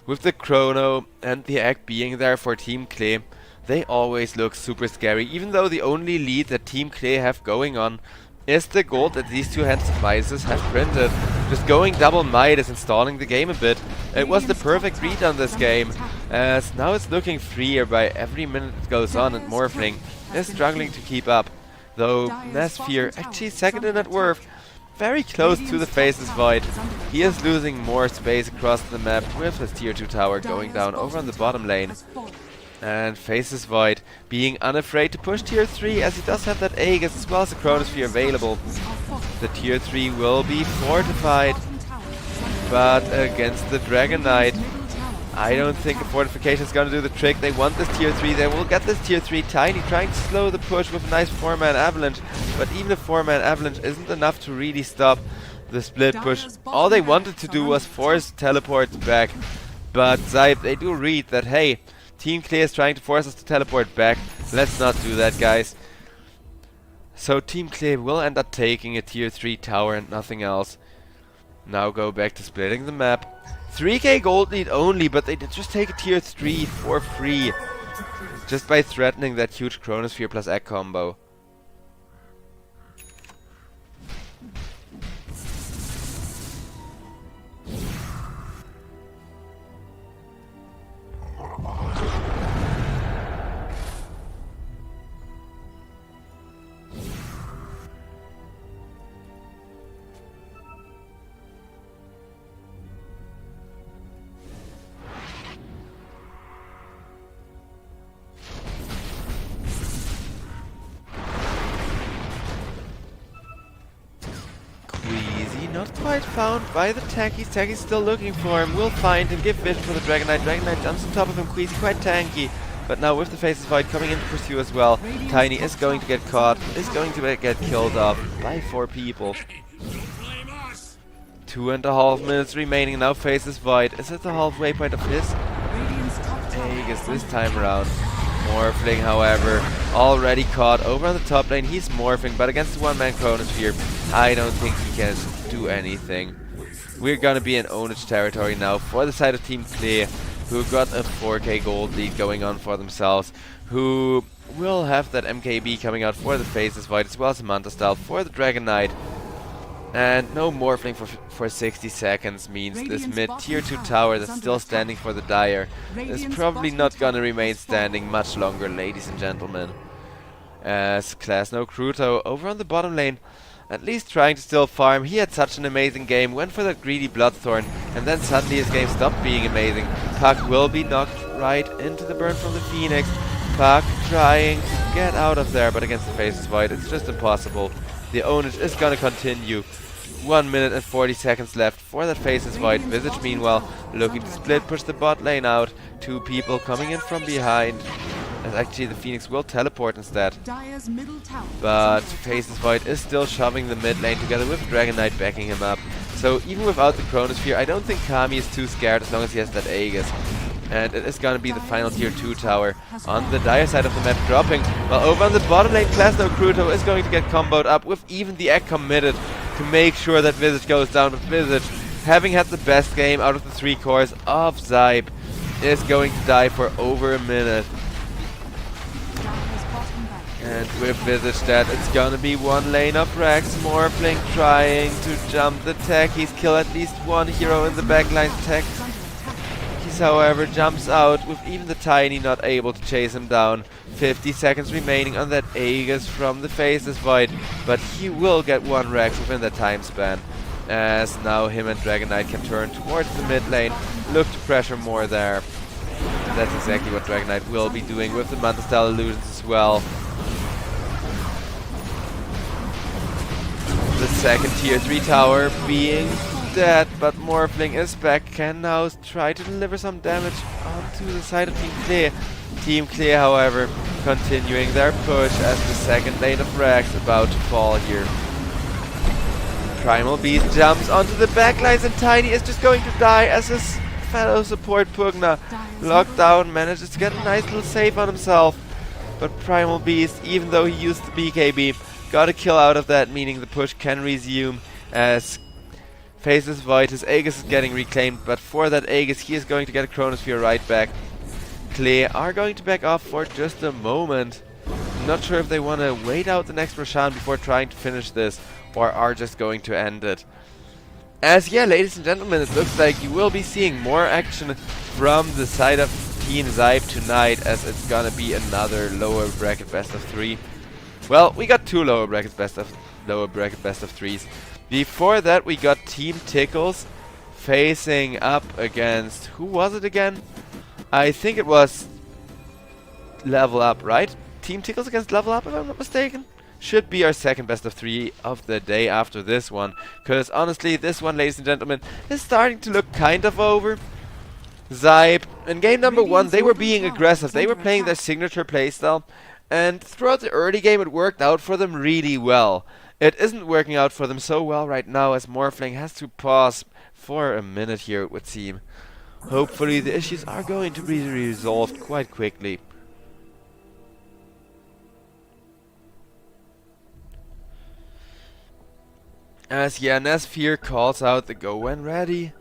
with the Chrono and the Egg being there for Team Clay, they always look super scary, even though the only lead that Team Clay have going on is the gold that these 2 Hands of Midas have printed. Just going double Midas and stalling the game a bit. It was the perfect read on this game, as now it's looking freer by every minute it goes on, and Morphling is struggling to keep up. Though Nesfear actually second in net worth, very close to the Faceless Void. He is losing more space across the map with his tier 2 tower going down over on the bottom lane. And Faceless Void being unafraid to push tier 3, as he does have that Aegis as well as a Chronosphere available. The tier 3 will be fortified, but against the Dragon Knight, I don't think a fortification is going to do the trick. They want this tier 3, they will get this tier 3. Tiny trying to slow the push with a nice 4-man avalanche, but even a 4-man avalanche isn't enough to really stop the split push. All they wanted to do was force teleports back, but SIBE, they do read that, hey, Team Clay is trying to force us to teleport back. Let's not do that, guys. So Team Clay will end up taking a tier 3 tower and nothing else. Now go back to splitting the map. 3k gold lead only, but they did just take a tier 3 for free. Just by threatening that huge Chronosphere plus egg combo. Not quite found by the Tackies. Tackies still looking for him. Will find him. Give vision for the Dragon Knight. Dragon Knight jumps on top of him. Queasy quite tanky. But now with the Faceless Void coming in to pursue as well. Tiny is going to get caught. Is going to get killed off by 4 people. 2.5 minutes remaining. Now Faceless Void is at the halfway point of his Aegis this time around. Morphling, however, already caught over on the top lane. He's morphing, but against the one-man Chronosphere, I don't think he can do anything. We're gonna be in ownage territory now for the side of Team Clay, who got a 4k gold lead going on for themselves, who will have that MKB coming out for the Faceless Void as well as a Manta Style for the Dragon Knight. And no morphling for 60 seconds means this mid tier 2 tower that's still standing for the Dire is probably not gonna remain standing much longer, ladies and gentlemen. As Class No Kruto over on the bottom lane, at least trying to still farm. He had such an amazing game, went for that greedy Bloodthorn, and then suddenly his game stopped being amazing. Puck will be knocked right into the burn from the Phoenix. Puck trying to get out of there, but against the Faceless Void it's just impossible. The ownage is gonna continue. 1 minute and 40 seconds left for that Faceless Void. Visage meanwhile looking to split, push the bot lane out. 2 people coming in from behind. And actually the Phoenix will teleport instead. But Faceless Void is still shoving the mid lane together with Dragon Knight backing him up. So even without the Chronosphere, I don't think Kami is too scared as long as he has that Aegis. And it is gonna be the final tier 2 tower on the Dire side of the map dropping. While over on the bottom lane, Class No Kruto is going to get comboed up with even the egg committed to make sure that Visage goes down. With Visage having had the best game out of the 3 cores of SIBE is going to die for over a minute. And with Visage dead, it's gonna be 1 lane of Rex. Morphling trying to jump the tech. He's killed at least 1 hero in the backline tech. He's however jumps out with even the Tiny not able to chase him down. 50 seconds remaining on that Aegis from the Faceless Void, but he will get 1 Rex within that time span. As now him and Dragon Knight can turn towards the mid lane, look to pressure more there. That's exactly what Dragon Knight will be doing with the Manta Style illusions as well. The second tier 3 tower being dead, but Morphling is back, can now try to deliver some damage onto the side of Team Clay. Team Clay, however, continuing their push as the second lane of Rex about to fall here. Primal Beast jumps onto the backlines and Tiny is just going to die as his fellow support Pugna, locked down, manages to get a nice little save on himself. But Primal Beast, even though he used the BKB, got a kill out of that, meaning the push can resume as Faceless Void, his Aegis is getting reclaimed, but for that Aegis he is going to get a Chronosphere right back. Clay are going to back off for just a moment. Not sure if they want to wait out the next Roshan before trying to finish this, or are just going to end it. As yeah, ladies and gentlemen, it looks like you will be seeing more action from the side of Team SIBE tonight, as it's gonna be another lower bracket best of 3. Well, we got 2 lower bracket best of 3s. Before that, we got Team Tickles facing up against, who was it again? I think it was Level Up, right? Team Tickles against Level Up, if I'm not mistaken. Should be our second best of 3 of the day after this one. Because honestly, this one, ladies and gentlemen, is starting to look kind of over. SIBE, in game number 1, they were being aggressive. They were playing their signature playstyle. And throughout the early game, it worked out for them really well. It isn't working out for them so well right now, as Morphling has to pause for a minute here, it would seem. Hopefully the issues are going to be resolved quite quickly. As Nesfear calls out the go when ready.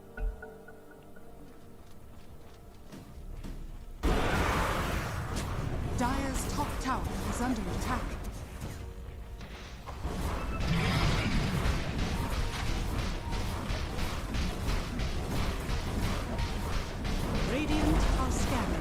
Dire's top tower is under attack. Radiant are scanning.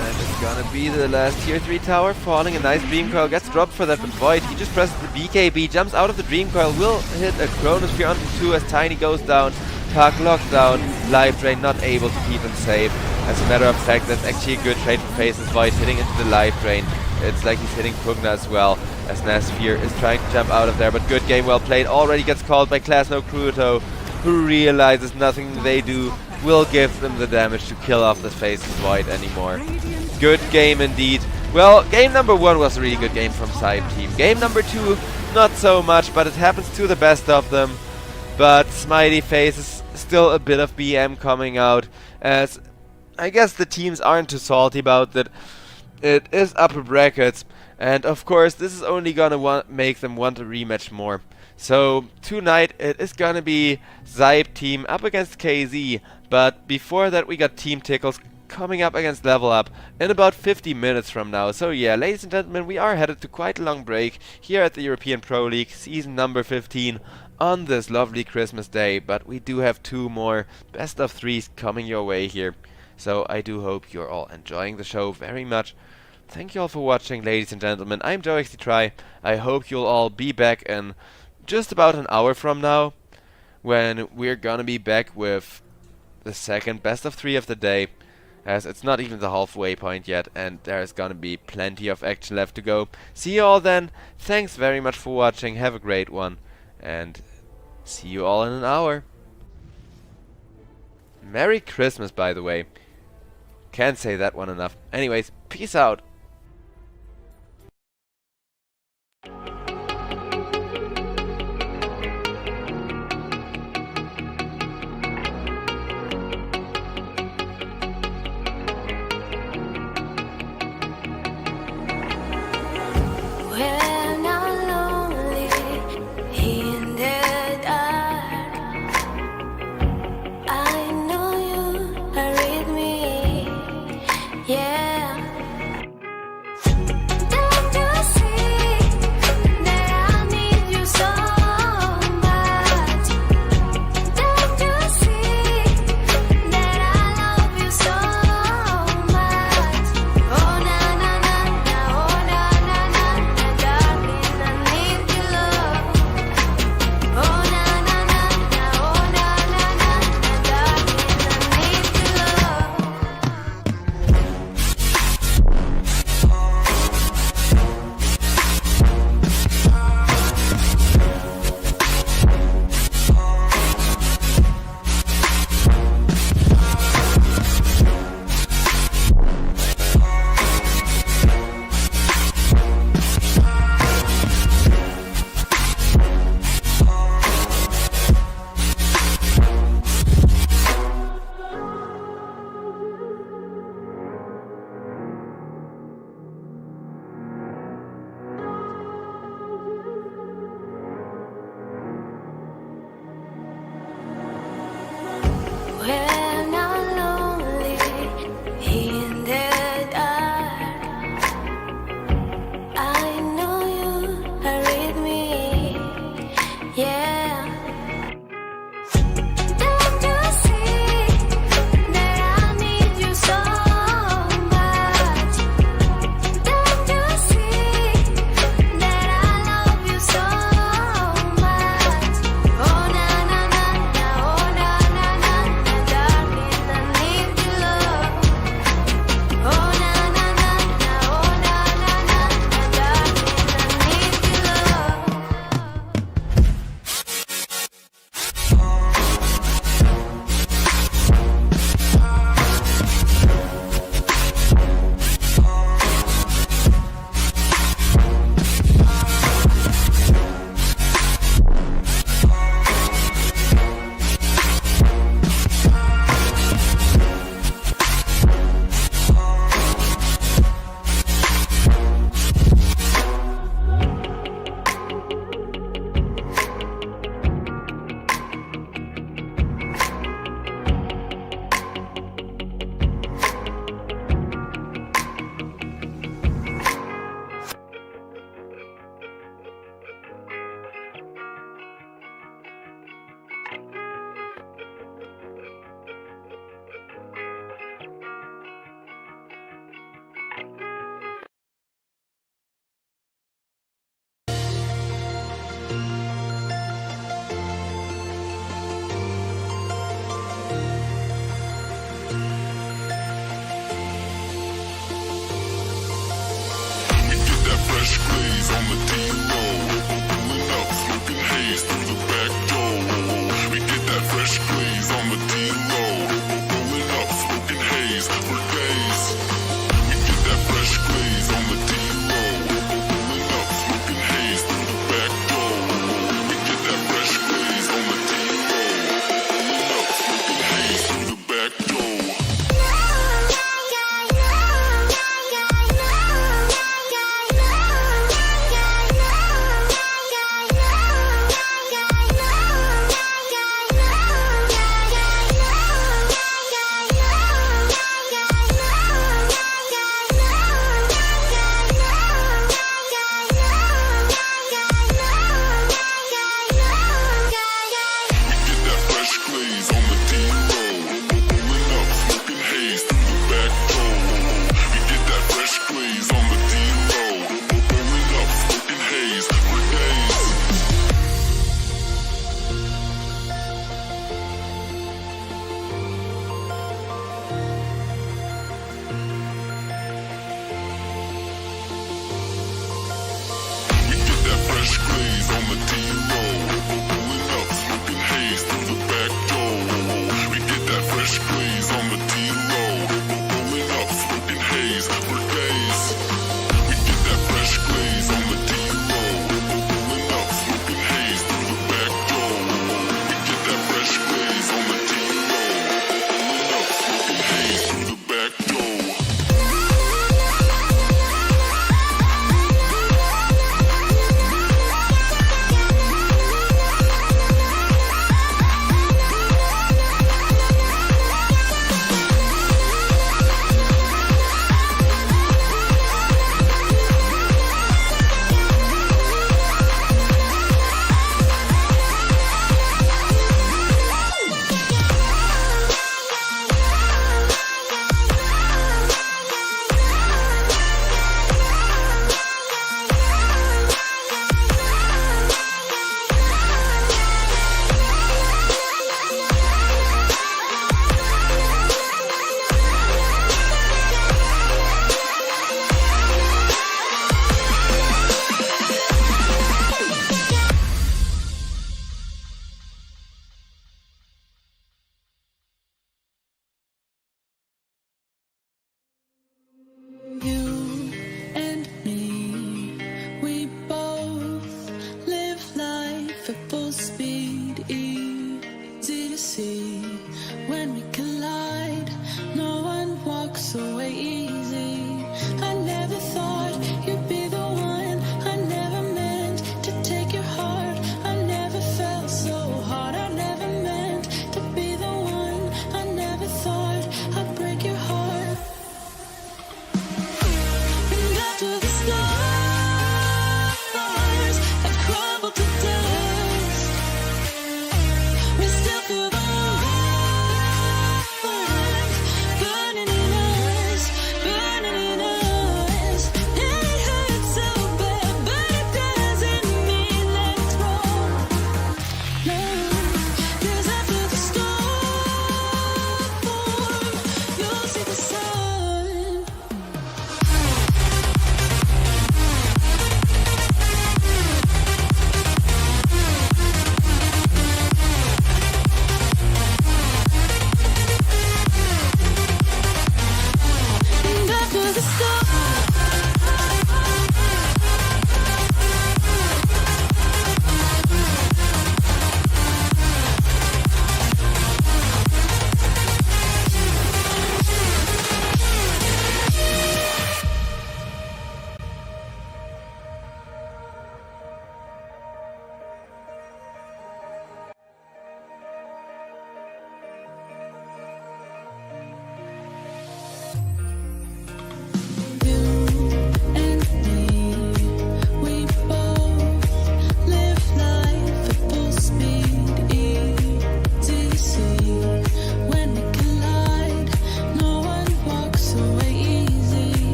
And it's gonna be the last tier 3 tower falling. A nice Dream Coil gets dropped for that, but Void, he just presses the BKB, jumps out of the Dream Coil, will hit a Chronosphere onto 2 as Tiny goes down. Tark locked down, Life Drain not able to keep him safe. As a matter of fact, that's actually a good trade for Faces. Void hitting into the Life Drain. It's like he's hitting Pugna as well, as Nesfear is trying to jump out of there, but good game, well played. Already gets called by Class No Cruto, who realizes nothing they do will give them the damage to kill off the Faces Void anymore. Good game indeed. Well, game number 1 was a really good game from SIBE team. Game number 2, not so much, but it happens to the best of them. But Smitey faces still a bit of BM coming out, as I guess the teams aren't too salty about that. It is upper brackets, and of course this is only gonna make them want a rematch more. So tonight it is gonna be SIBE team up against KZ, but before that we got Team Tickles coming up against Level Up in about 50 minutes from now. So yeah, ladies and gentlemen, we are headed to quite a long break here at the European Pro League season number 15 on this lovely Christmas day, but we do have 2 more best of 3s coming your way here. So I do hope you're all enjoying the show very much. Thank you all for watching, ladies and gentlemen. I'm JoeXDTry. I hope you'll all be back in just about an hour from now, when we're gonna be back with the second best of 3 of the day, as it's not even the halfway point yet, and there's gonna be plenty of action left to go. See you all then. Thanks very much for watching. Have a great one, and see you all in an hour. Merry Christmas, by the way. Can't say that one enough. Anyways, peace out. When I'm lonely in the dark, I know you are with me, yeah. Don't you see that I need you so much? Don't you see that I love you so much? Oh na na na na, oh na na na na, darling, I need your love. Oh na na na na, oh na na na na, darling, I need your love. When I'm lonely in the dark, I know you are with me, yeah. Don't you see that I need you so much? Don't you see that I love you so much? Oh na na na na, oh na na na na, darling. glaze on the D-roll. Pulling up, smoking haze through the back door. We get that fresh glaze on the D-roll. Pulling up, smoking haze for days. We get that fresh glaze on the D-roll. Pulling up, smoking haze through the back door. We get that fresh glaze on the D-roll. Pulling up, smoking haze through the back door. You and me, we both live life at full speed, easy to see. When we collide, no one walks away easy. I never thought you'd be the one. I never meant to take your heart. I never felt so hard. I never meant to be the one. I never thought I'd break your heart. And after the stars have crumbled to dust, we still feel the rush.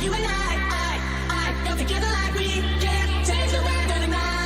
you and I come together like we can change the weather tonight.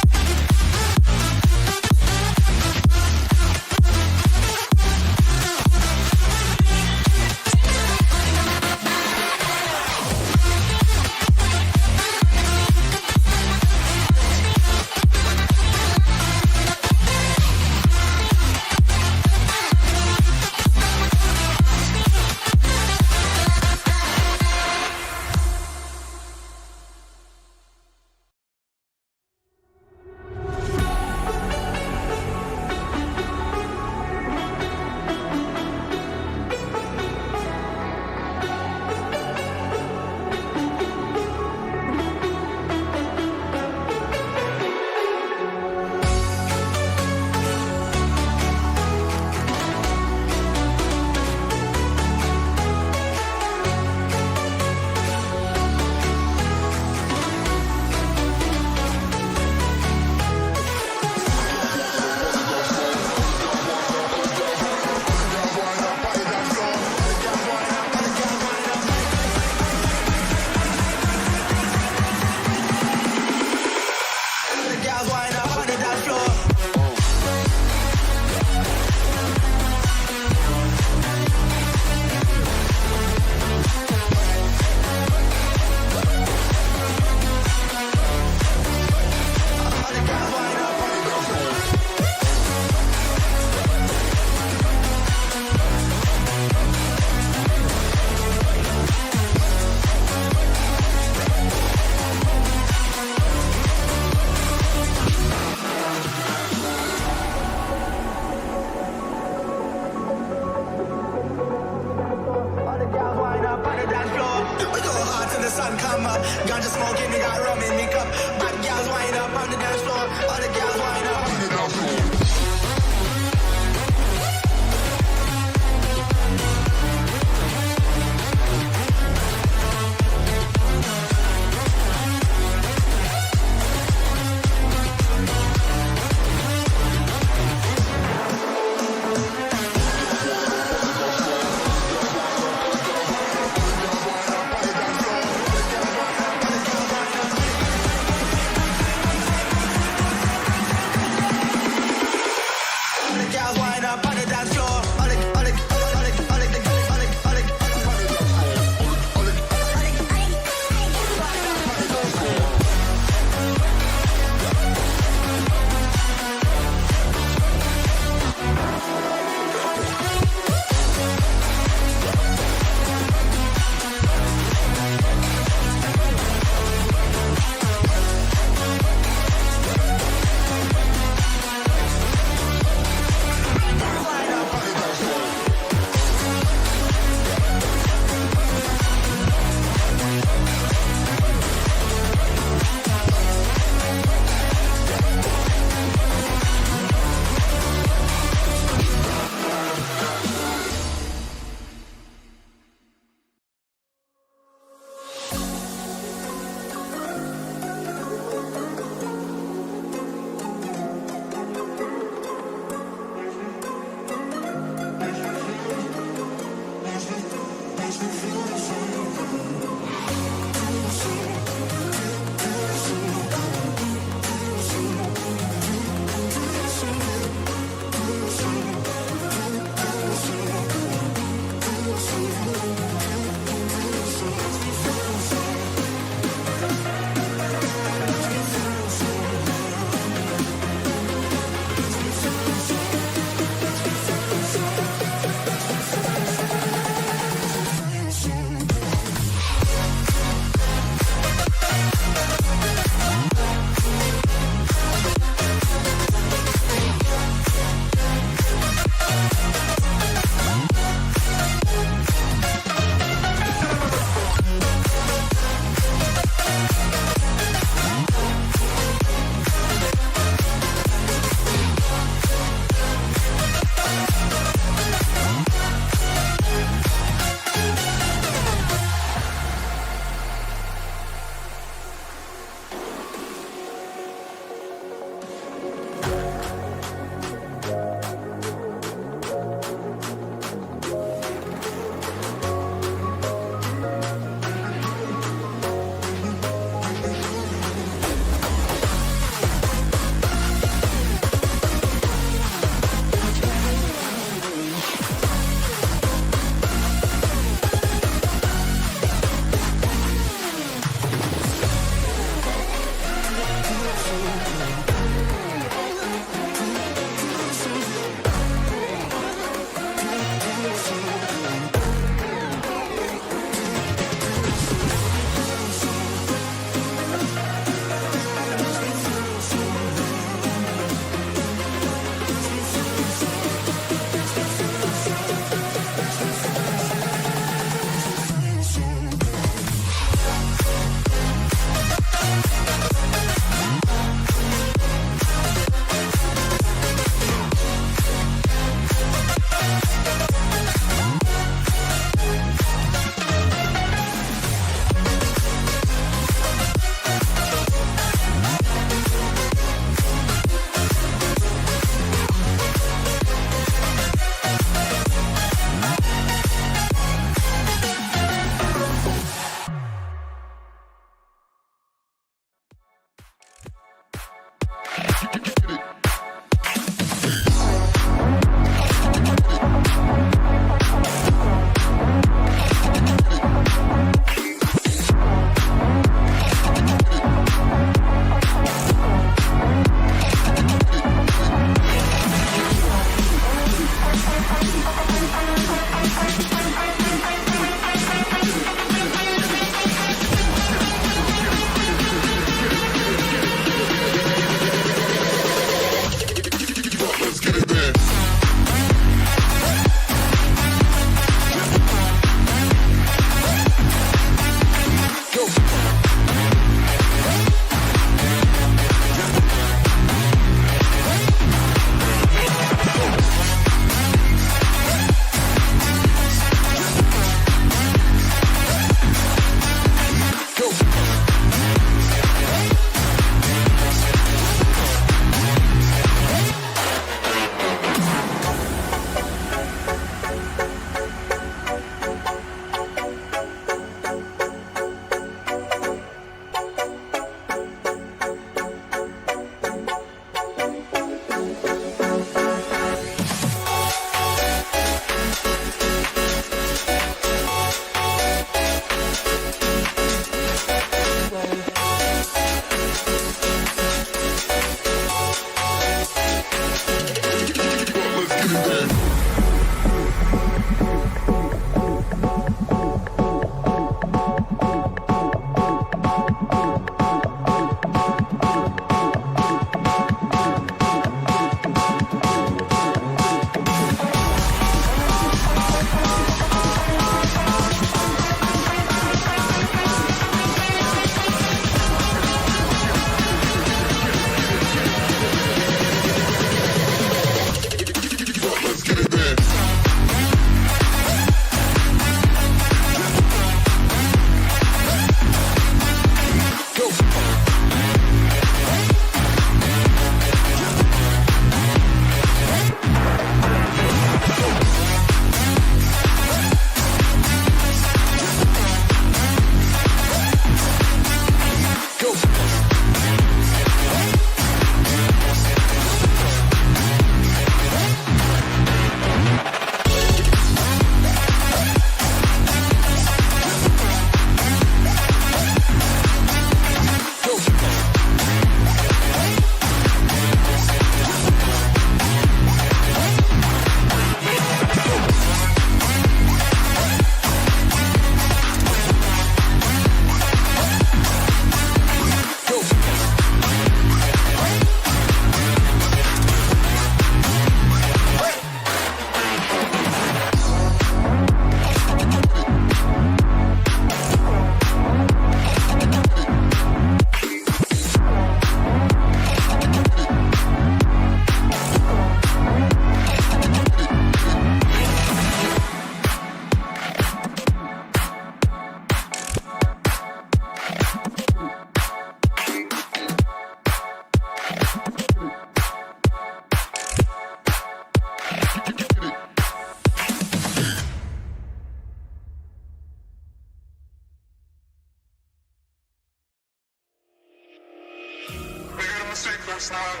mistake last night.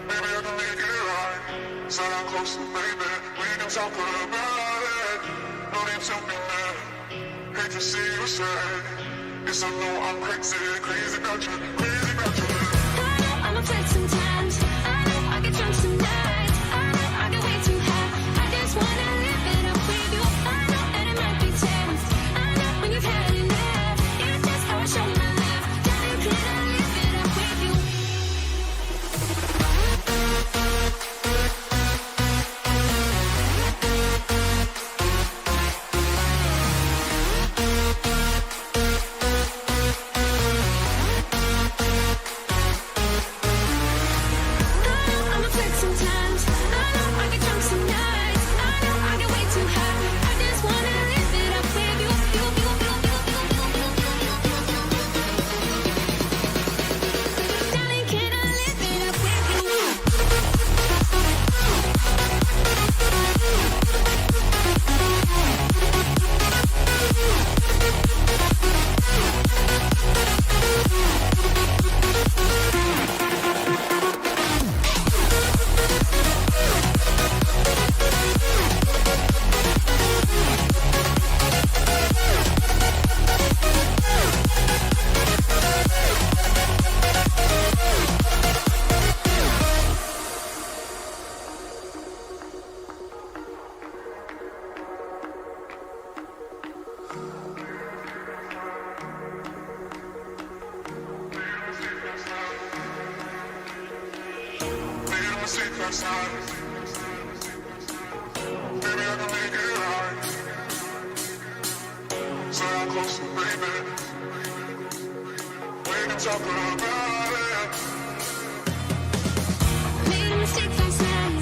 Maybe I can make it right. Sit down closer, baby. We can talk about it. No need to be mad. Hate to see you sad. Yes, I know I'm crazy, crazy about you, crazy about you. I know I'm afraid sometimes. I know I get drunk some nights. I know I get way too high. I just wanna live it up with you. I know that it might be tense. I know when you've had enough. It's just how I show my love. Darling, can I live it up with you? I'm afraid sometimes. I know I get drunk some nights. I know I get way too high. I just wanna live it up with you. Darling, can I live it up with you? Made a mistake last night. Maybe I can make it right. Sit down closer, baby. We can talk about it. Made a mistake last night.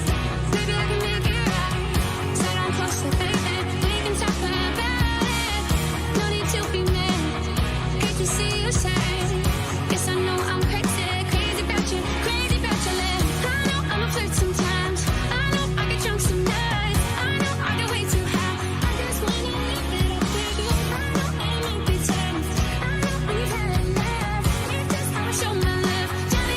Maybe I can make it right. Sit down closer, baby. We can talk about it. No need to be mad. Hate to see you sad. Guess I know I'm crazy, crazy about you, crazy about your love. I know I'm a flirt sometimes. I know I get drunk some nights. I know I get way too high. I just wanna live it up with you. I know it might be tense. I know when you've had enough. It's just how I show my love. Darling,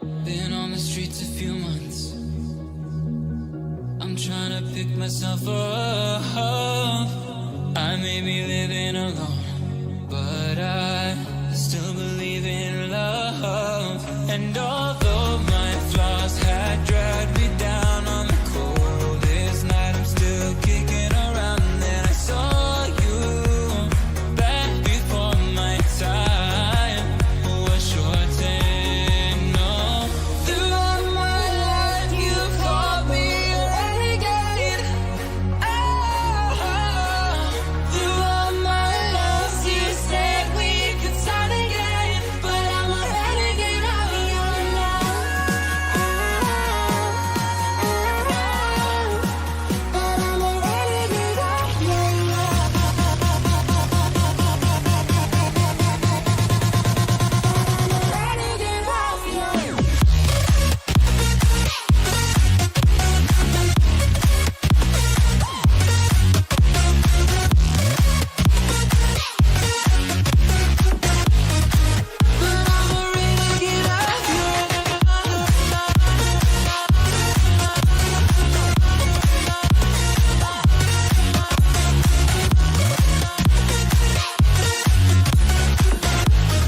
Been on the streets a few months. I'm trying to pick myself up. I may be living alone, but I still believe in love. And although my flaws had dragged me down on the coldest night, I'm still kicking around. Then I saw you back before my time was shortened. No, throughout my life you called me a renegade. Throughout my life you said we could start again, but I'm a renegade of your love. But I'm a renegade of your love. Renegade of your love. But I'm a renegade of your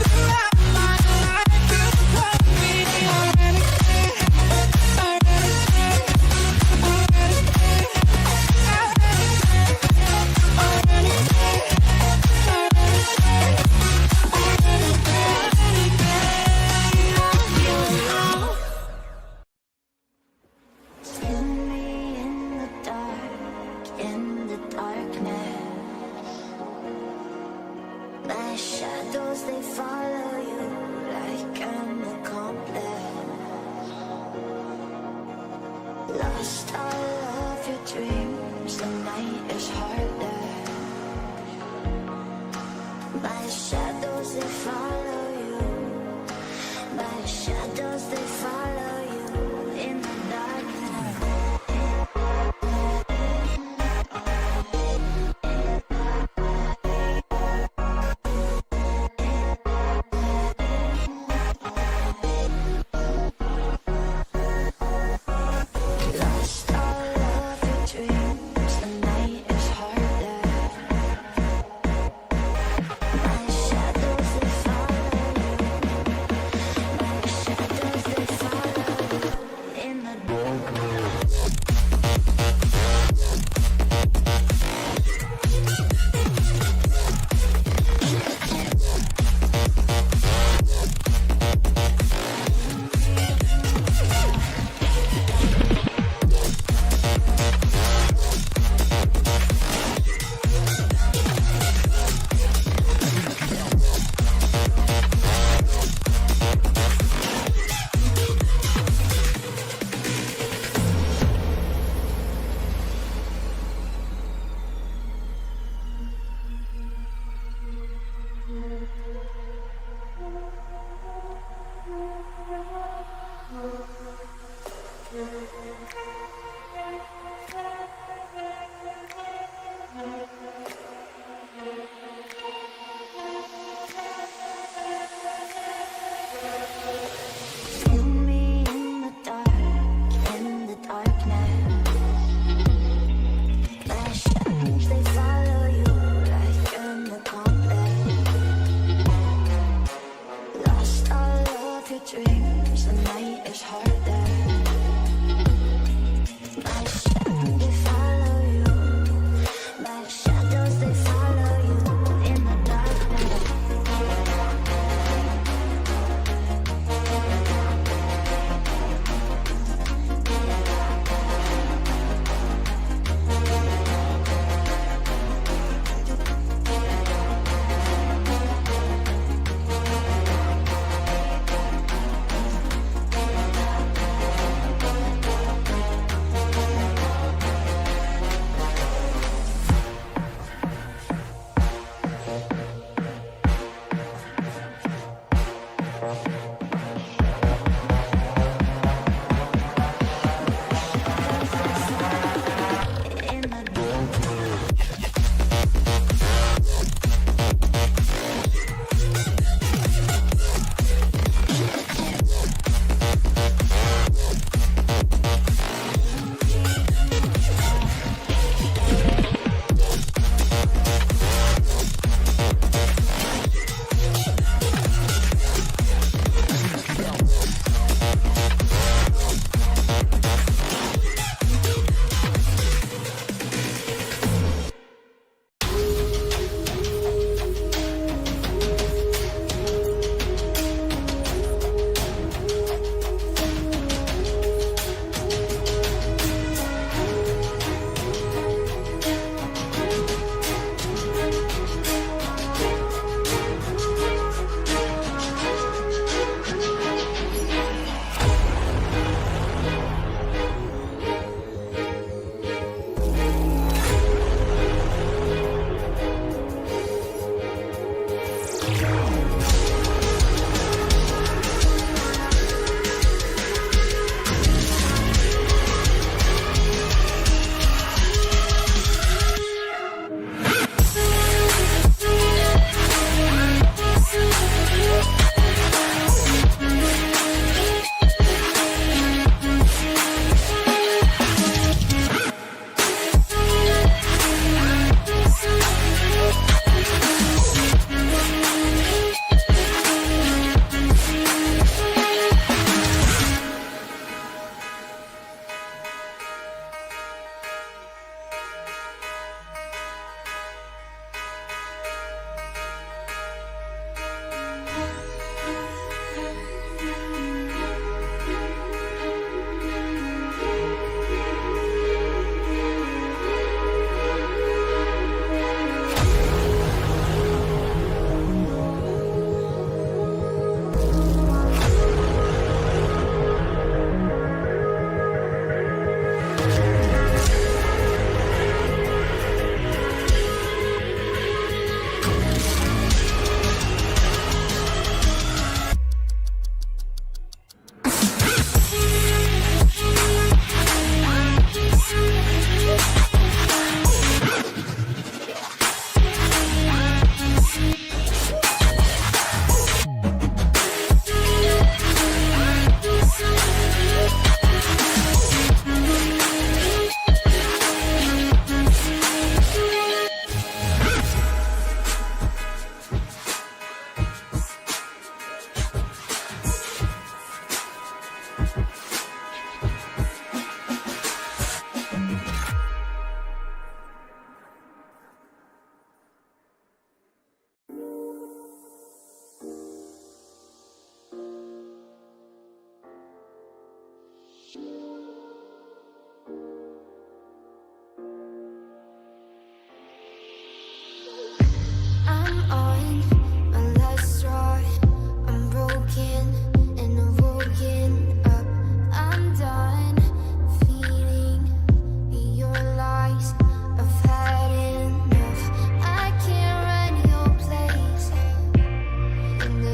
Throughout my life you called me a renegade, a renegade, a renegade, a renegade, Spin me in the darkness. My shadows, they follow you like an accomplice. Lost all of your dreams, the night is harder. My shadows, they follow you. My shadows, they follow you in the darkness. Lost all of your dreams, the night is harder. My shadows,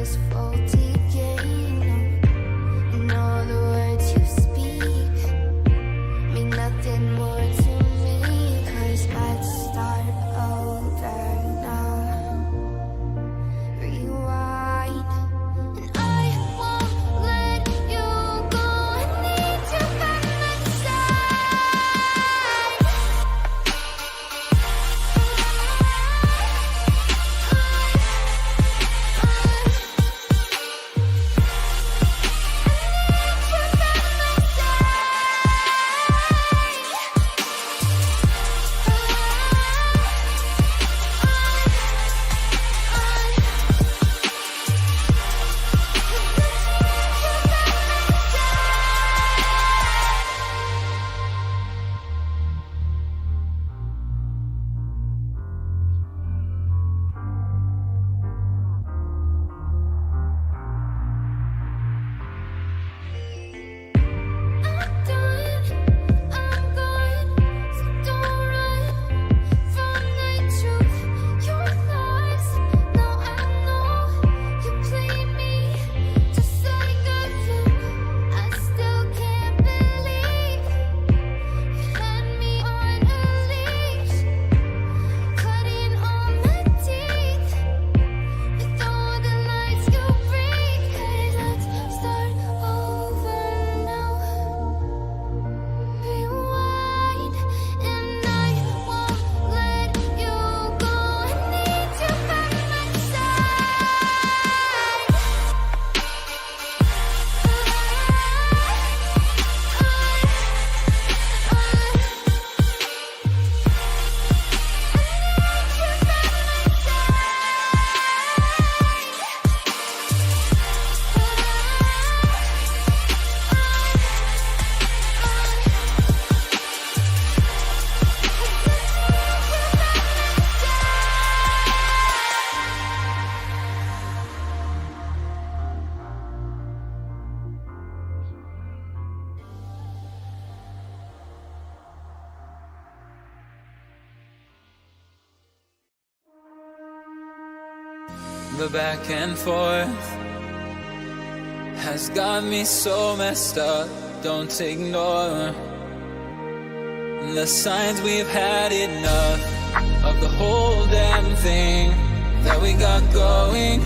this faulty game. And all the words you speak mean nothing more to me. 'Cause let's start over now. Rewind. And I won't let you go. I need you by my The back and forth has got me so messed up. Don't ignore the signs. We've had enough of the whole damn thing that we got going.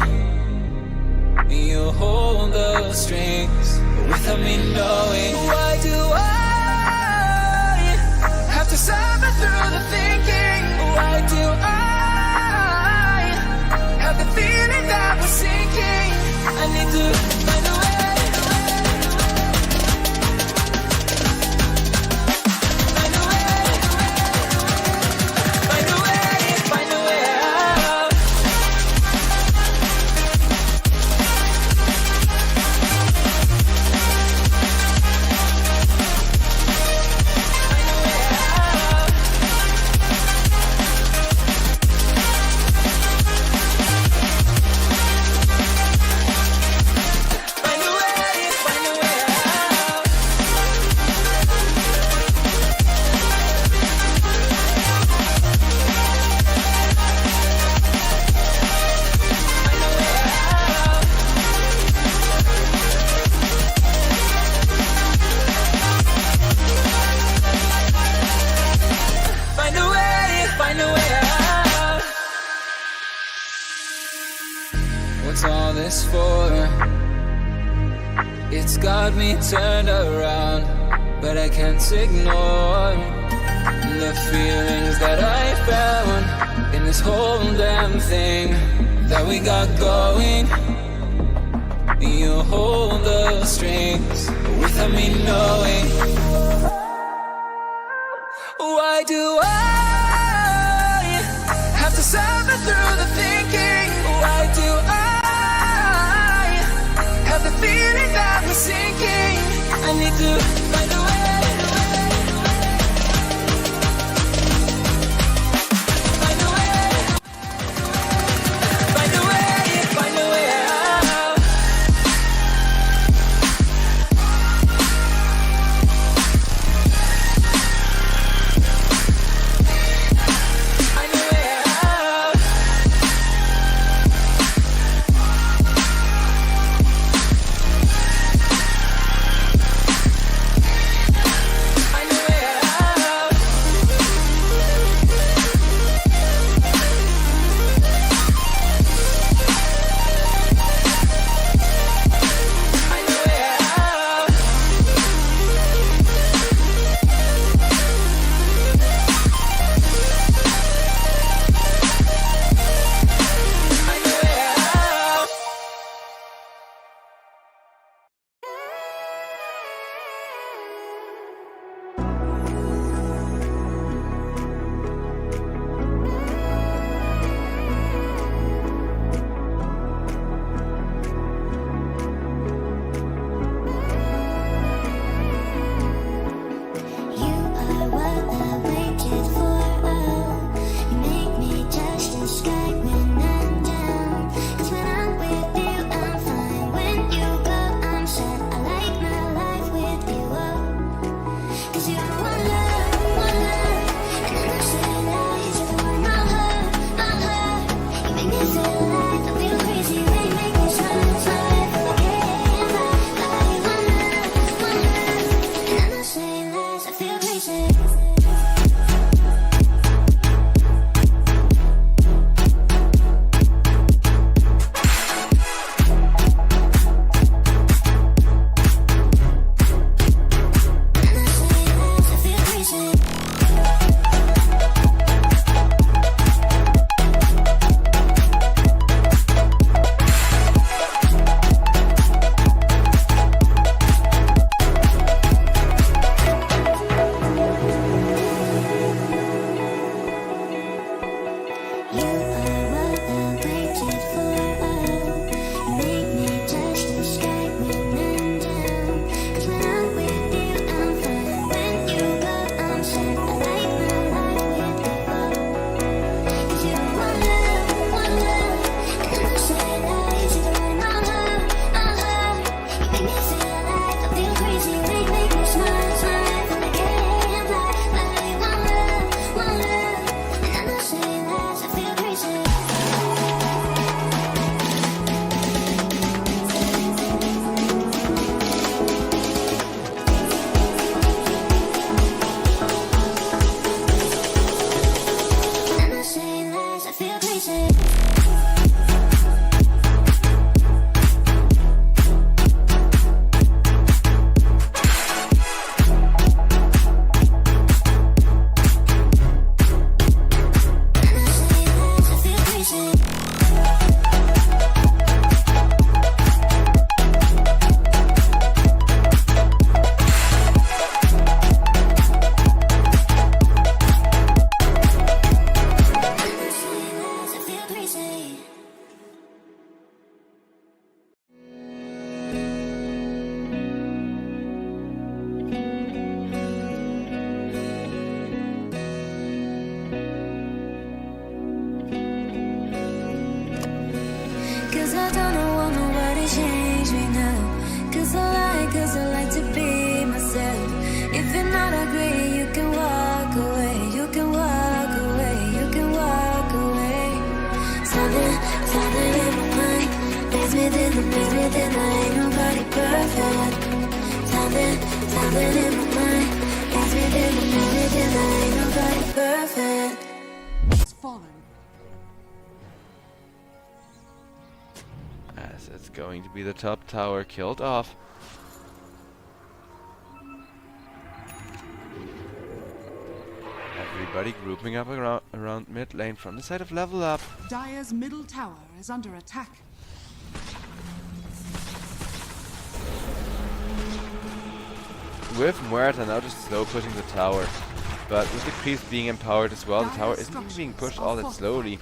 You hold the strings without me knowing. Why do I have to suffer through the thinking? Why do I have the feeling that we're sinking? I need to find a way. Find a way. Find a way. Find a way out. What's all this for? It's got me turned around, but I can't ignore the feelings that I found in this whole damn thing that we got going. You hold the strings without me knowing. Why do I have to suffer through the thinking? Why do I have the feeling that we're sinking? I need to find a way. Find a way. Find a way. Find a way out. something in my mind. It's within the narrative, I ain't nobody perfect. Has fallen. As it's going to be the top tower killed off. Everybody grouping up around mid lane from the side of Level Up. Dire's middle tower is under attack. With Muerta now just slow pushing the tower. But with the creeps being empowered as well, the tower isn't even being pushed all that slowly.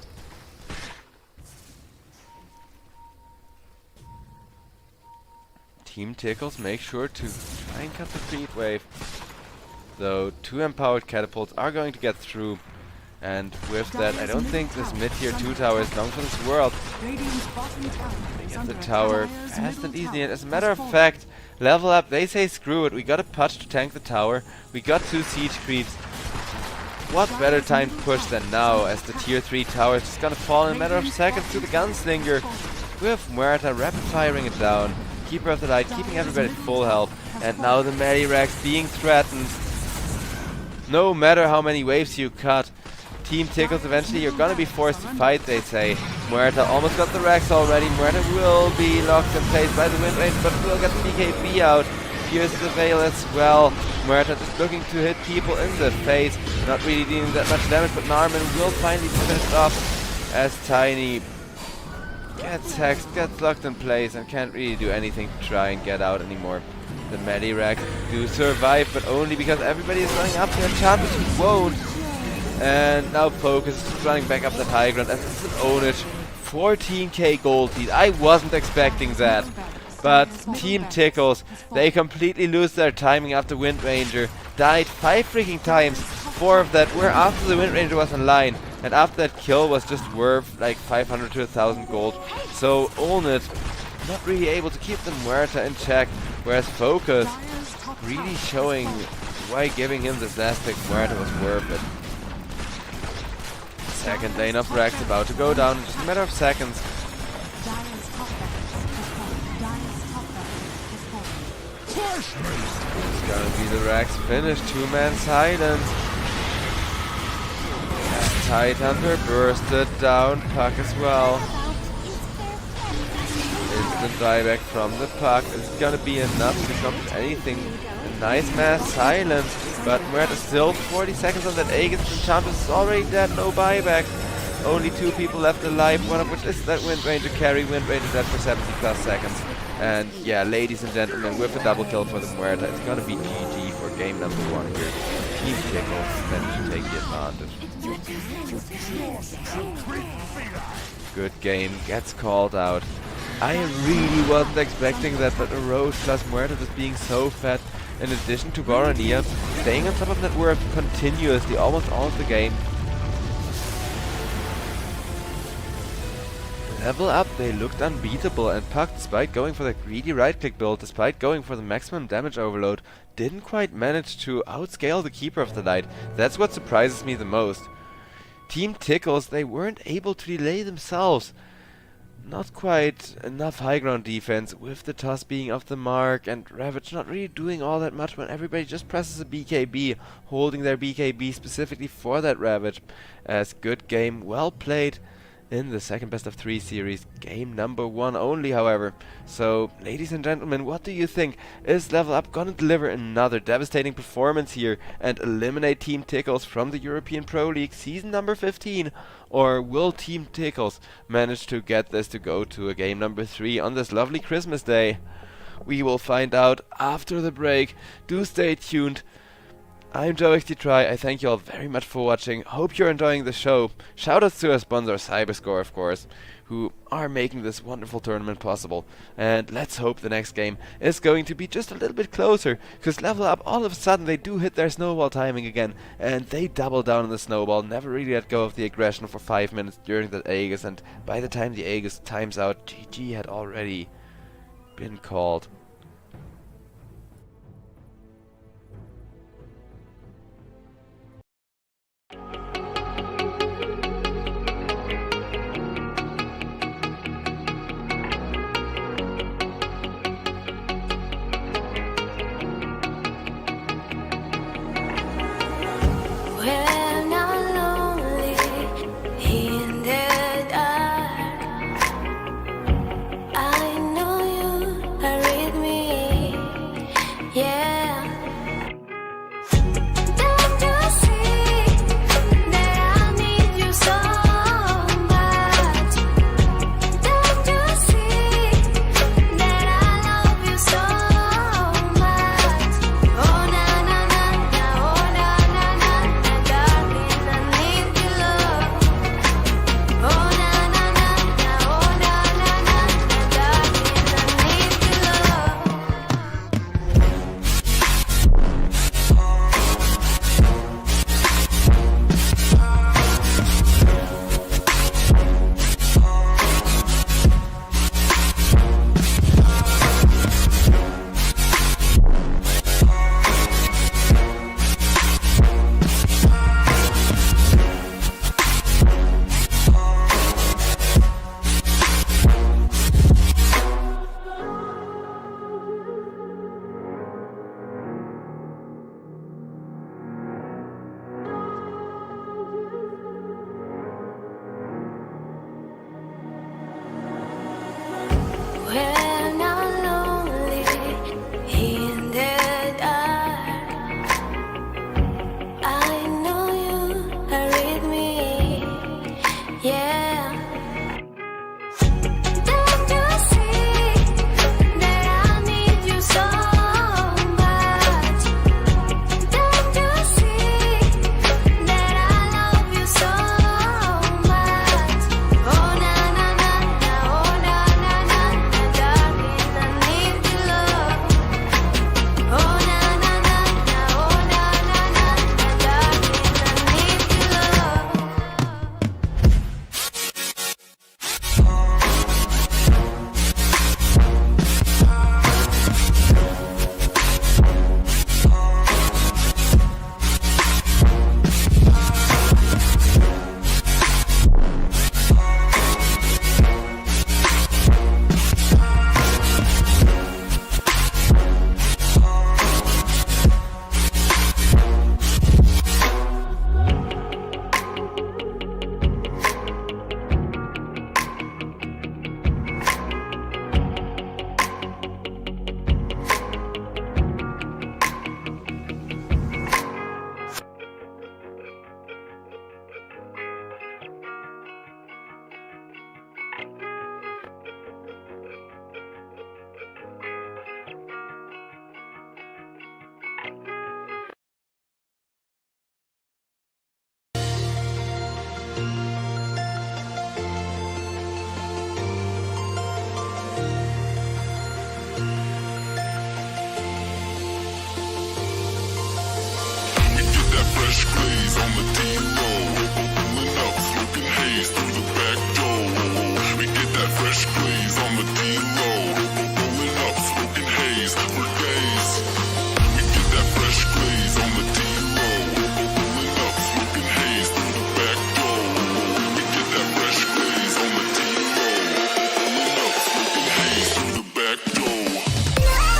Team Tickles make sure to try and cut the creep wave. Though 2 empowered catapults are going to get through. And with that, I don't think this mid-tier 2 tower is long for this world. Radiant's bottom tower is Get under the attack. tower Dire's fast middle and easy, tower and as a matter has of fallen. fact, Level Up, they say screw it, we got a Putch to tank the tower, we got 2 siege creeps. What better time to push than now, as the tier 3 tower is just gonna fall in a matter of seconds to the Gunslinger. With Muerta rapid firing it down, Keeper of the Light keeping everybody at full health, and now the Medirex being threatened. No matter how many waves you cut, Team Tickles, eventually you're gonna be forced to fight, they say. Muerta almost got the Rex already. Muerta will be locked in place by the Wind Range, but will get the BKB out. Pierces the Veil as well. Muerta just looking to hit people in the face. Not really dealing that much damage, but Narman will finally be finished off as Tiny gets hexed, gets locked in place, and can't really do anything to try and get out anymore. The Medirex do survive, but only because everybody is running up to enchantment won't. And now Focus is just running back up that high ground as it's an ownage. 14k gold lead. I wasn't expecting that. But Team Tickles, they completely lose their timing after Wind Ranger. Died 5 freaking times. 4 of that were after the Wind Ranger was online. And after that kill was just worth like 500 to 1000 gold. So Olnit not really able to keep the Muerta in check. Whereas Focus Dire's top really tower showing has fallen. why giving him this last pick Muerta was worth it. Second lane of Rex about to go down in just a matter of seconds. Dire's top barracks has fallen. Dire's top barracks has fallen. It's gonna be the Rex finish, 2-man silence. And Tidehunter bursted down, Puck as well. Instant dieback from the Puck is gonna be enough to accomplish anything. A nice mass silence, but Muerta still 40 seconds on that Aegis. Enchantress is already dead, no buyback. Only 2 people left alive, one of which is that Wind Ranger carry. Wind Ranger dead for 70 plus seconds. And yeah, ladies and gentlemen, with a double kill for the Muerta, it's gonna be GG for game number 1 here. Team Tickles managed to take the advantage. Good game, gets called out. I really wasn't expecting that, but a Roche plus Muerta just being so fat, in addition to Borania, staying on top of net worth continuously almost all of the game. Level Up, they looked unbeatable, and Puck, despite going for the greedy right-click build, despite going for the maximum damage overload, didn't quite manage to outscale the Keeper of the Light. That's what surprises me the most. Team Tickles, they weren't able to delay themselves. Not quite enough high ground defense, with the toss being off the mark, and Ravage not really doing all that much when everybody just presses a BKB, holding their BKB specifically for that Ravage. As good game, well played in the second best of 3 series, game number 1 only, however. So, ladies and gentlemen, what do you think? Is Level Up gonna deliver another devastating performance here and eliminate Team Tickles from the European Pro League season number 15? Or will Team Tickles manage to get this to go to a game number 3 on this lovely Christmas day? We will find out after the break. Do stay tuned. I'm JoeXTTry. I thank you all very much for watching. Hope you're enjoying the show. Shoutouts to our sponsor CyberScore, of course, who are making this wonderful tournament possible. And let's hope the next game is going to be just a little bit closer, because Level Up, all of a sudden they do hit their snowball timing again, and they double down on the snowball, never really let go of the aggression for 5 minutes during that Aegis, and by the time the Aegis times out, GG had already been called. glaze on the D-low. Pulling up, smoking haze through the back door. We get that fresh glaze on the D-low. Pulling up, smoking haze for days. We get that fresh glaze on the D-low. Pulling up, smoking haze through the back door. We get that fresh glaze on the D-low. Pulling up, smoking haze through the back door. No,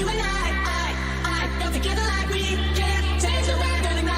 you and I come together like we can change the weather tonight.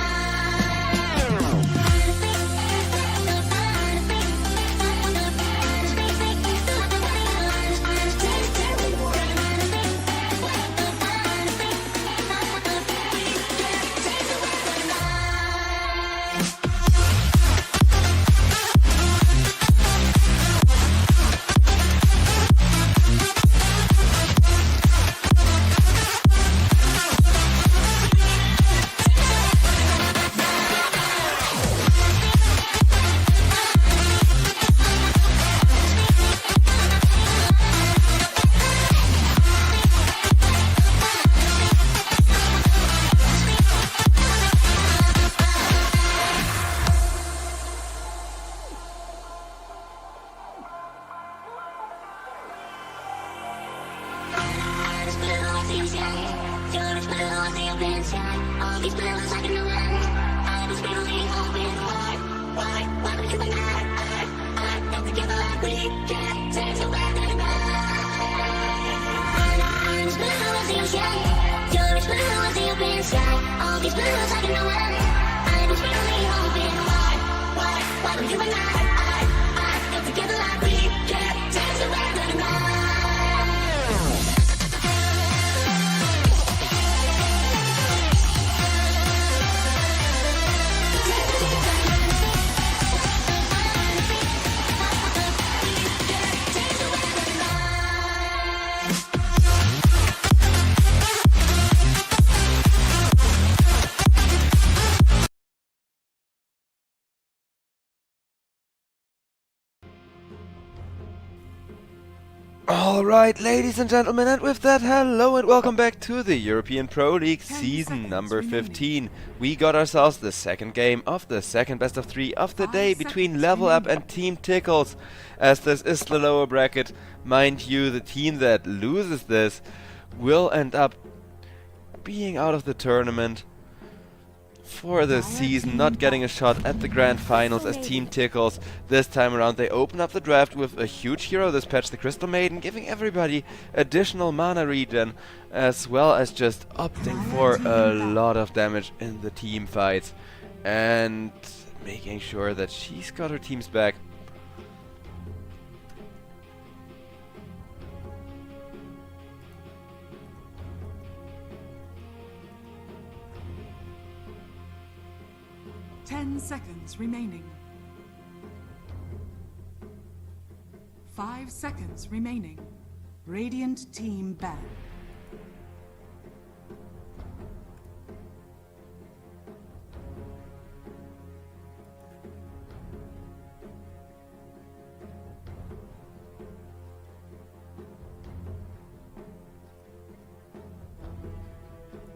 Alright, ladies and gentlemen, and with that, hello and welcome back to the European Pro League season number 15. We got ourselves the second game of the second best of 3 of the day between Level Up and Team Tickles. As this is the lower bracket, mind you, the team that loses this will end up being out of the tournament for the season, not getting a shot at the grand finals as Team Tickles. This time around they open up the draft with a huge hero this patch, the Crystal Maiden, giving everybody additional mana regen, as well as just opting for a lot of damage in the team fights and making sure that she's got her team's back. Seconds remaining. 5 seconds remaining. Radiant team ban.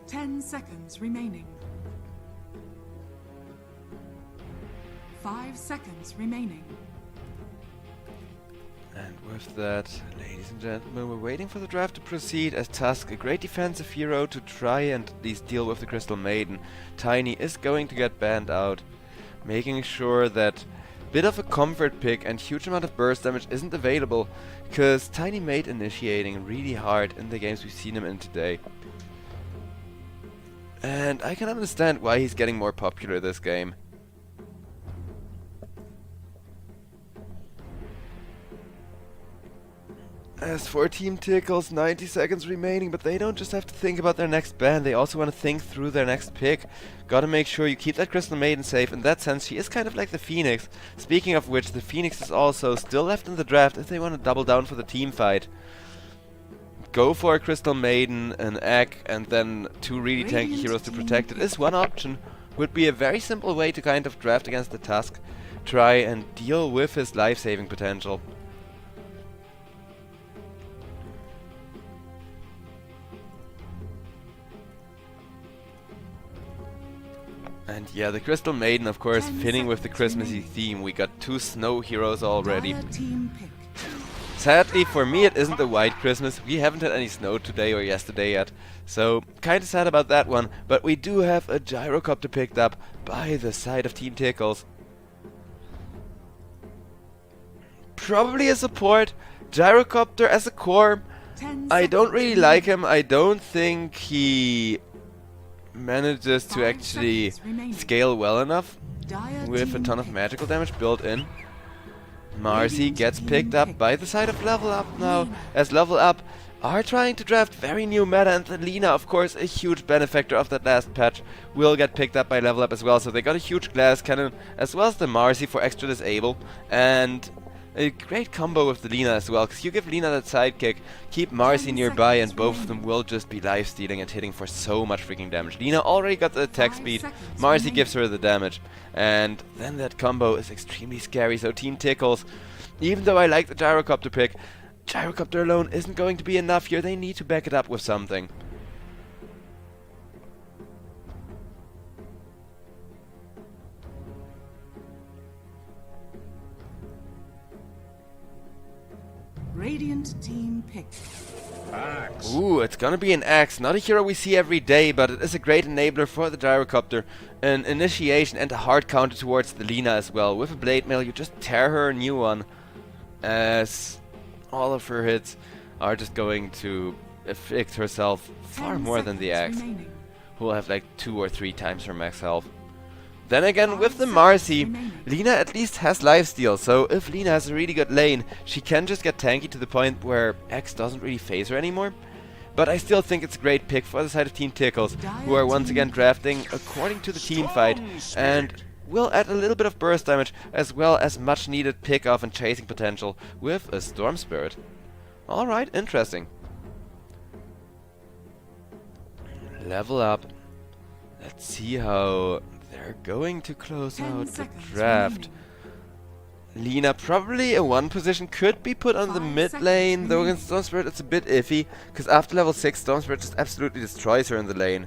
Ten seconds remaining. 5 seconds remaining. And with that, ladies and gentlemen, we're waiting for the draft to proceed as Tusk, a great defensive hero, to try and at least deal with the Crystal Maiden. Tiny is going to get banned out, making sure that bit of a comfort pick and huge amount of burst damage isn't available, because Tiny made initiating really hard in the games we've seen him in today. And I can understand why he's getting more popular this game. As for Team Tickles, 90 seconds remaining, but they don't just have to think about their next ban, they also want to think through their next pick. Gotta make sure you keep that Crystal Maiden safe. In that sense, she is kind of like the Phoenix. Speaking of which, the Phoenix is also still left in the draft if they want to double down for the team fight. Go for a Crystal Maiden, an Egg, and then 2 really tanky heroes to protect it is one option. Would be a very simple way to kind of draft against the Tusk. Try and deal with his life-saving potential. And yeah, the Crystal Maiden, of course, fitting with the Christmassy theme. We got 2 snow heroes already. Team pick. Sadly, for me, it isn't a white Christmas. We haven't had any snow today or yesterday yet. So, kinda sad about that one. But we do have a gyrocopter picked up by the side of Team Tickles. Probably a support. Gyrocopter as a core. 10 I don't seconds really remaining. like him. I don't think he manages to 5 actually seconds remaining. scale well enough Dire with a team ton of pick. magical damage built in. Marcy Radiant gets team picked up pick. by the side of Level Up now, as Level Up are trying to draft very new meta, and the Lina, of course, a huge benefactor of that last patch, will get picked up by Level Up as well. So they got a huge glass cannon, as well as the Marcy for extra disable, and a great combo with the Lina as well, because you give Lina that sidekick, keep Marcy 10 nearby, and seconds both of them remaining. will just be life-stealing and hitting for so much freaking damage. Lina already got the attack 5 speed, seconds Marcy remaining. gives her the damage, and then that combo is extremely scary. So Team Tickles, even though I like the Gyrocopter pick, Gyrocopter alone isn't going to be enough here. They need to back it up with something. Radiant team pick. Ooh, it's gonna be an axe. Not a hero we see every day, but it is a great enabler for the Gyrocopter. An initiation and a hard counter towards the Lina as well. With a blade mail, you just tear her a new one, as all of her hits are just going to afflict herself far 10 more than the seconds axe, remaining. who will have like 2 or 3 times her max health. Then again, 5 with the seconds Marcy, remaining. Lina at least has lifesteal, so if Lina has a really good lane, she can just get tanky to the point where X doesn't really phase her anymore. But I still think it's a great pick for the side of Team Tickles, who are once again drafting according to the team fight, and will add a little bit of burst damage, as well as much needed pick-off and chasing potential with a Storm Spirit. Alright, interesting. Level up. Let's see how they're going to close 10 out the seconds draft. remaining. Lina, probably a 1 position, could be put on the 5 mid seconds lane, though remaining. against Storm Spirit it's a bit iffy, because after level 6 Storm Spirit just absolutely destroys her in the lane.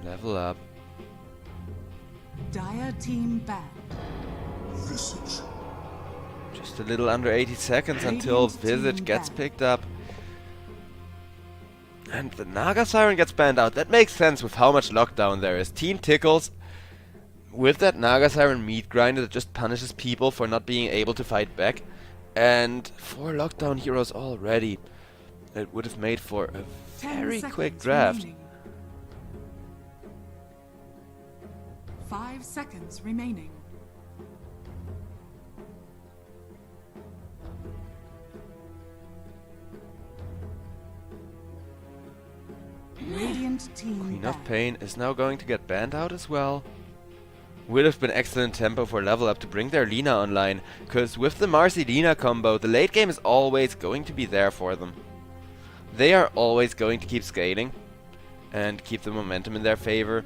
Level up. Dire team banned. Visage. Just a little under 80 seconds until Radiant Visage team gets banned. picked up. And the Naga Siren gets banned out. That makes sense with how much lockdown there is. Team Tickles, with that Naga Siren meat grinder that just punishes people for not being able to fight back. And 4 lockdown heroes already. It would have made for a 10 very seconds quick draft. remaining. 5 seconds remaining. Radiant team Queen of banned. Pain is now going to get banned out as well. Would have been excellent tempo for level up to bring their Lina online, cause with the Marcy Lina combo, the late game is always going to be there for them. They are always going to keep scaling and keep the momentum in their favor,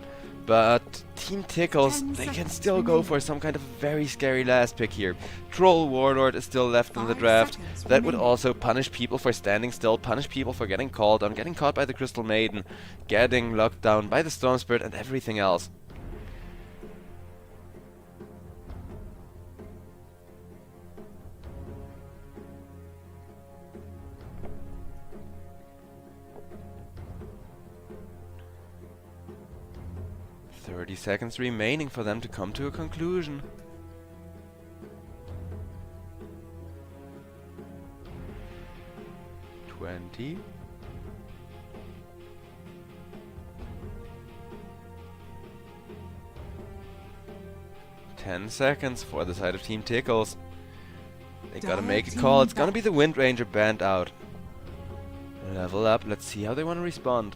but Team Tickles, 10 they can seconds still go remaining. for some kind of very scary last pick here. Troll Warlord is still left in the 5 draft. seconds That would remaining. also punish people for standing still, punish people for getting called on, getting caught by the Crystal Maiden, getting locked down by the Storm Spirit and everything else. "30 seconds remaining for them to come to a conclusion. "20. 10 seconds for the side of Team Tickles. They gotta make a call. It's gonna be the Wind Ranger banned out. Level up. Let's see how they want to respond.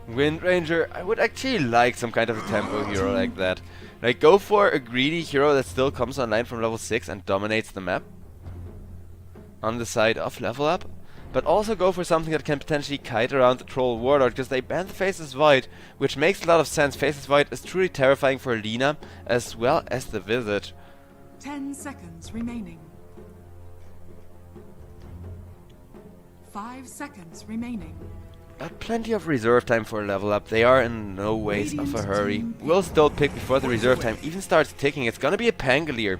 Wind Ranger, I would actually like some kind of a tempo hero like that. Like, go for a greedy hero that still comes online from level 6 and dominates the map on the side of level up. But also go for something that can potentially kite around the Troll Warlord, because they banned the Faceless Void, which makes a lot of sense. Faceless Void is truly terrifying for Lina, as well as the Visage. 10 seconds remaining. 5 seconds remaining. But plenty of reserve time for a level up. They are in no ways of a hurry. We'll still pick before the reserve time even starts ticking. It's gonna be a Pangolier.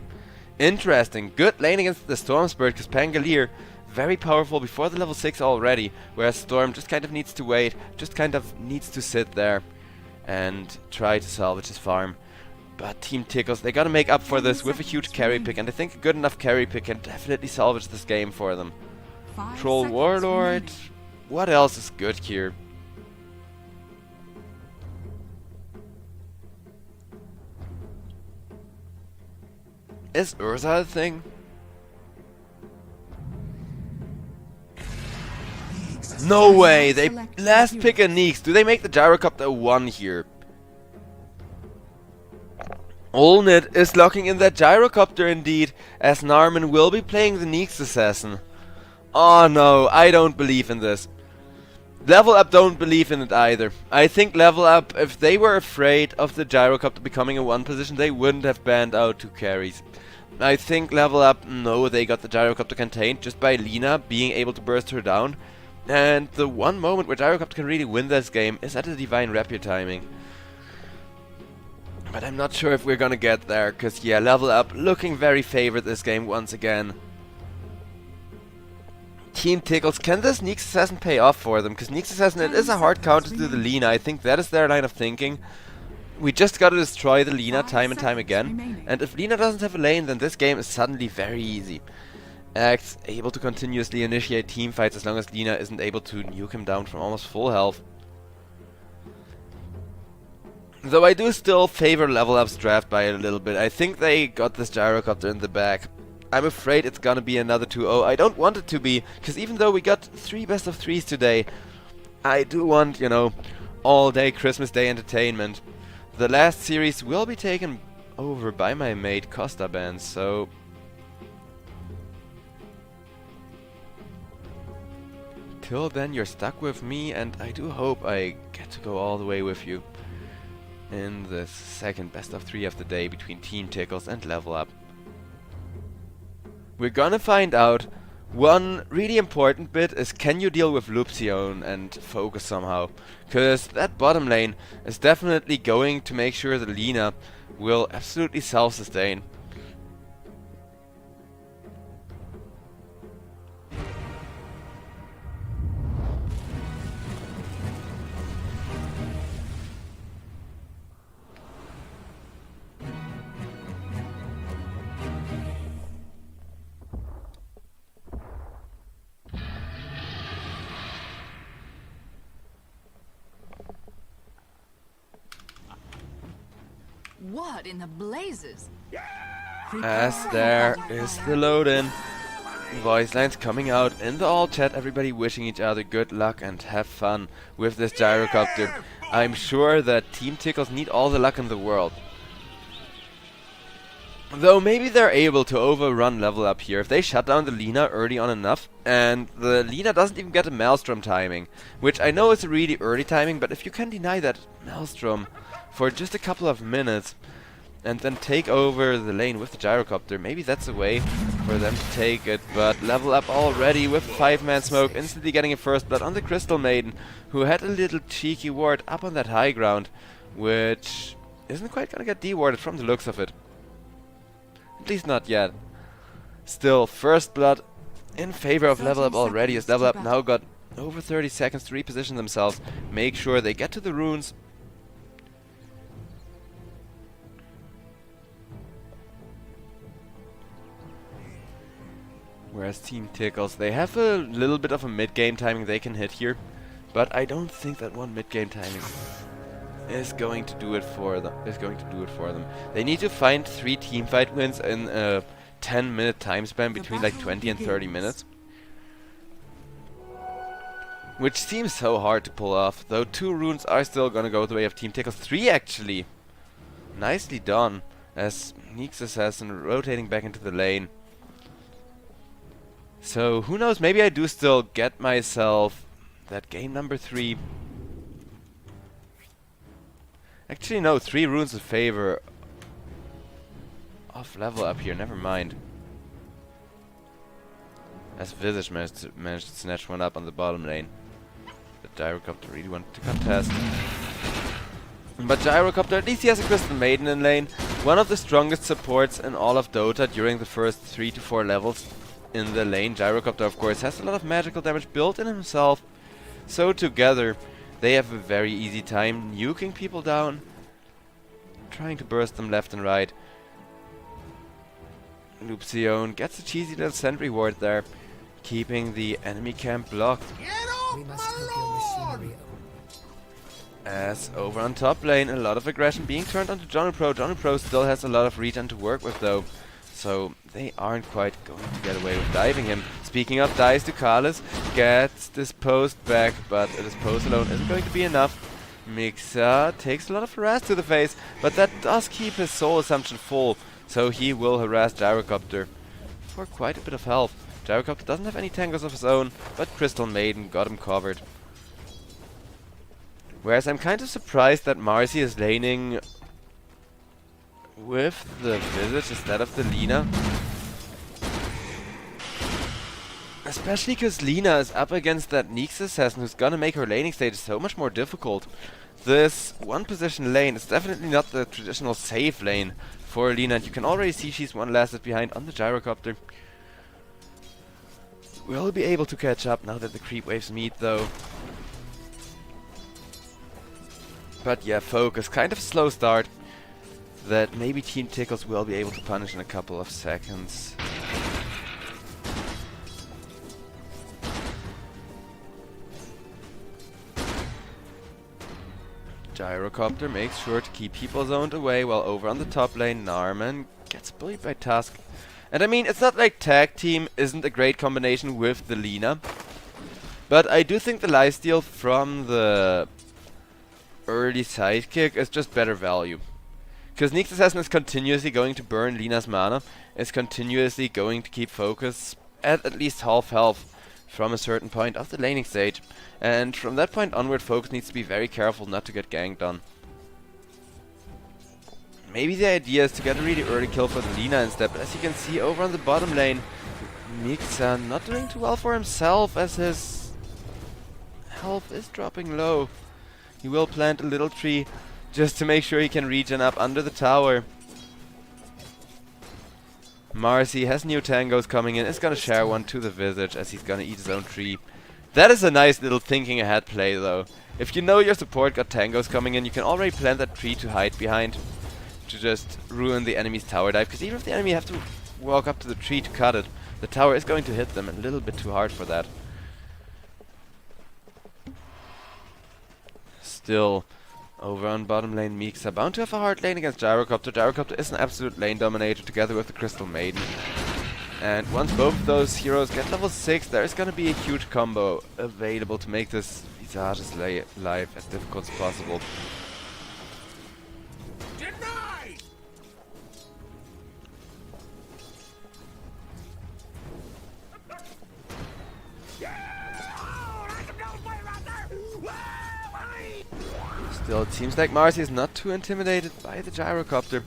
Interesting. Good lane against the Storm Spirit, because Pangolier, very powerful before the level 6 already, whereas Storm just kind of needs to wait, just kind of needs to sit there and try to salvage his farm. But Team Tickles, they gotta make up for this with a huge carry pick, and I think a good enough carry pick can definitely salvage this game for them. 5 Troll seconds Warlord, remaining. what else is good here? Is Urza a thing? No way! They last pick a Neeks. Do they make the Gyrocopter 1 here? Olnit is locking in that Gyrocopter indeed, as Narman will be playing the Neeks Assassin. Oh no, I don't believe in this. Level Up don't believe in it either. I think Level Up, if they were afraid of the Gyrocopter becoming a 1 position, they wouldn't have banned out 2 carries. I think Level Up, no, they got the Gyrocopter contained just by Lina being able to burst her down. And the one moment where Gyrocopter can really win this game is at the Divine Rapier timing. But I'm not sure if we're gonna get there, cause yeah, Level Up looking very favored this game once again. Team Tickles, can this Neeks Assassin pay off for them? Cause Neeks Assassin, it is a hard counter to the Lina, I think that is their line of thinking. We just gotta destroy the Lina 5 time and time seconds again. remaining. And if Lina doesn't have a lane, then this game is suddenly very easy. Axe able to continuously initiate team fights as long as Lina isn't able to nuke him down from almost full health. Though I do still favor Level Up's draft by a little bit. I think they got this Gyrocopter in the back. I'm afraid it's gonna be another 2-0. I don't want it to be, because even though we got 3 best of 3s today, I do want, you know, all day Christmas Day entertainment. The last series will be taken over by my mate Costa Band, so... Till then, you're stuck with me, and I do hope I get to go all the way with you in this second best of 3 of the day between Team Tickles and Level Up. We're gonna find out. One really important bit is, can you deal with Lupsion and focus somehow? Cause that bottom lane is definitely going to make sure that Lina will absolutely self-sustain. What in the blazes? As there is the load-in. Voice lines coming out in the all chat, everybody wishing each other good luck and have fun with this Gyrocopter. I'm sure that Team Tickles need all the luck in the world. Though maybe they're able to overrun Level Up here if they shut down the Lina early on enough, and the Lina doesn't even get a Maelstrom timing, which I know is a really early timing, but if you can deny that Maelstrom for just a couple of minutes and then take over the lane with the Gyrocopter, maybe that's a way for them to take it. But Level Up already with 5-man smoke, instantly getting a first blood on the Crystal Maiden, who had a little cheeky ward up on that high ground, which isn't quite gonna get dewarded from the looks of it. At least not yet. Still, first blood in favor of Level Up already, as Level Up now got over 30 seconds to reposition themselves, make sure they get to the runes. Whereas Team Tickles, they have a little bit of a mid-game timing they can hit here, but I don't think that one mid-game timing is going to do it for them. They need to find 3 teamfight wins in a 10-minute time span between like 20 and 30 minutes. Which seems so hard to pull off, though 2 runes are still gonna go the way of Team Tickles. 3 actually! Nicely done, as Neeks Assassin rotating back into the lane. So, who knows, maybe I do still get myself that game number 3. Actually no, 3 runes in favor of Level Up here, never mind. As Visage managed to snatch one up on the bottom lane. But Gyrocopter really wanted to contest. But Gyrocopter, at least he has a Crystal Maiden in lane. One of the strongest supports in all of Dota during the first 3 to 4 levels. in the lane. Gyrocopter, of course, has a lot of magical damage built in himself. So together, they have a very easy time nuking people down, trying to burst them left and right. Loopsion gets a cheesy little sentry ward there, keeping the enemy camp blocked. We must hope your machinery. As over on top lane, a lot of aggression being turned onto Johnny Pro. Johnny Pro still has a lot of regen to work with though, so they aren't quite going to get away with diving him. Speaking of dives, Ducalis gets disposed back, but a dispose alone isn't going to be enough. Mixa takes a lot of harass to the face, but that does keep his soul assumption full, so he will harass Gyrocopter for quite a bit of health. Gyrocopter doesn't have any tangos of his own, but Crystal Maiden got him covered. Whereas I'm kind of surprised that Marcy is laning with the Visage instead of the Lina. Especially because Lina is up against that Nyx assassin who's gonna make her laning stage so much more difficult. This one position lane is definitely not the traditional safe lane for Lina, and you can already see she's one last hit behind on the Gyrocopter. We'll be able to catch up now that the creep waves meet though. But yeah, focus, kind of slow start that maybe Team Tickles will be able to punish in a couple of seconds. Gyrocopter makes sure to keep people zoned away, while over on the top lane, Narman gets bullied by Tusk. And I mean, it's not like tag team isn't a great combination with the Lina, but I do think the lifesteal from the early sidekick is just better value. Because Nyx Assassin is continuously going to burn Lina's mana, is continuously going to keep focus at least half health from a certain point of the laning stage, and from that point onward focus needs to be very careful not to get ganked on. Maybe the idea is to get a really early kill for the Lina instead, but as you can see over on the bottom lane, Mixa not doing too well for himself as his health is dropping low. He will plant a little tree just to make sure he can regen up under the tower. Marcy has new tangos coming in, is gonna share one to the Visage as he's gonna eat his own tree. That is a nice little thinking ahead play though. If you know your support got tangos coming in, you can already plant that tree to hide behind, to just ruin the enemy's tower dive, because even if the enemy have to walk up to the tree to cut it, the tower is going to hit them a little bit too hard for that. Still, over on bottom lane, Mixa bound to have a hard lane against Gyrocopter. Gyrocopter is an absolute lane dominator together with the Crystal Maiden. And once both of those heroes get level 6, there is going to be a huge combo available to make this Visage's life as difficult as possible. Still, it seems like Marcy is not too intimidated by the Gyrocopter.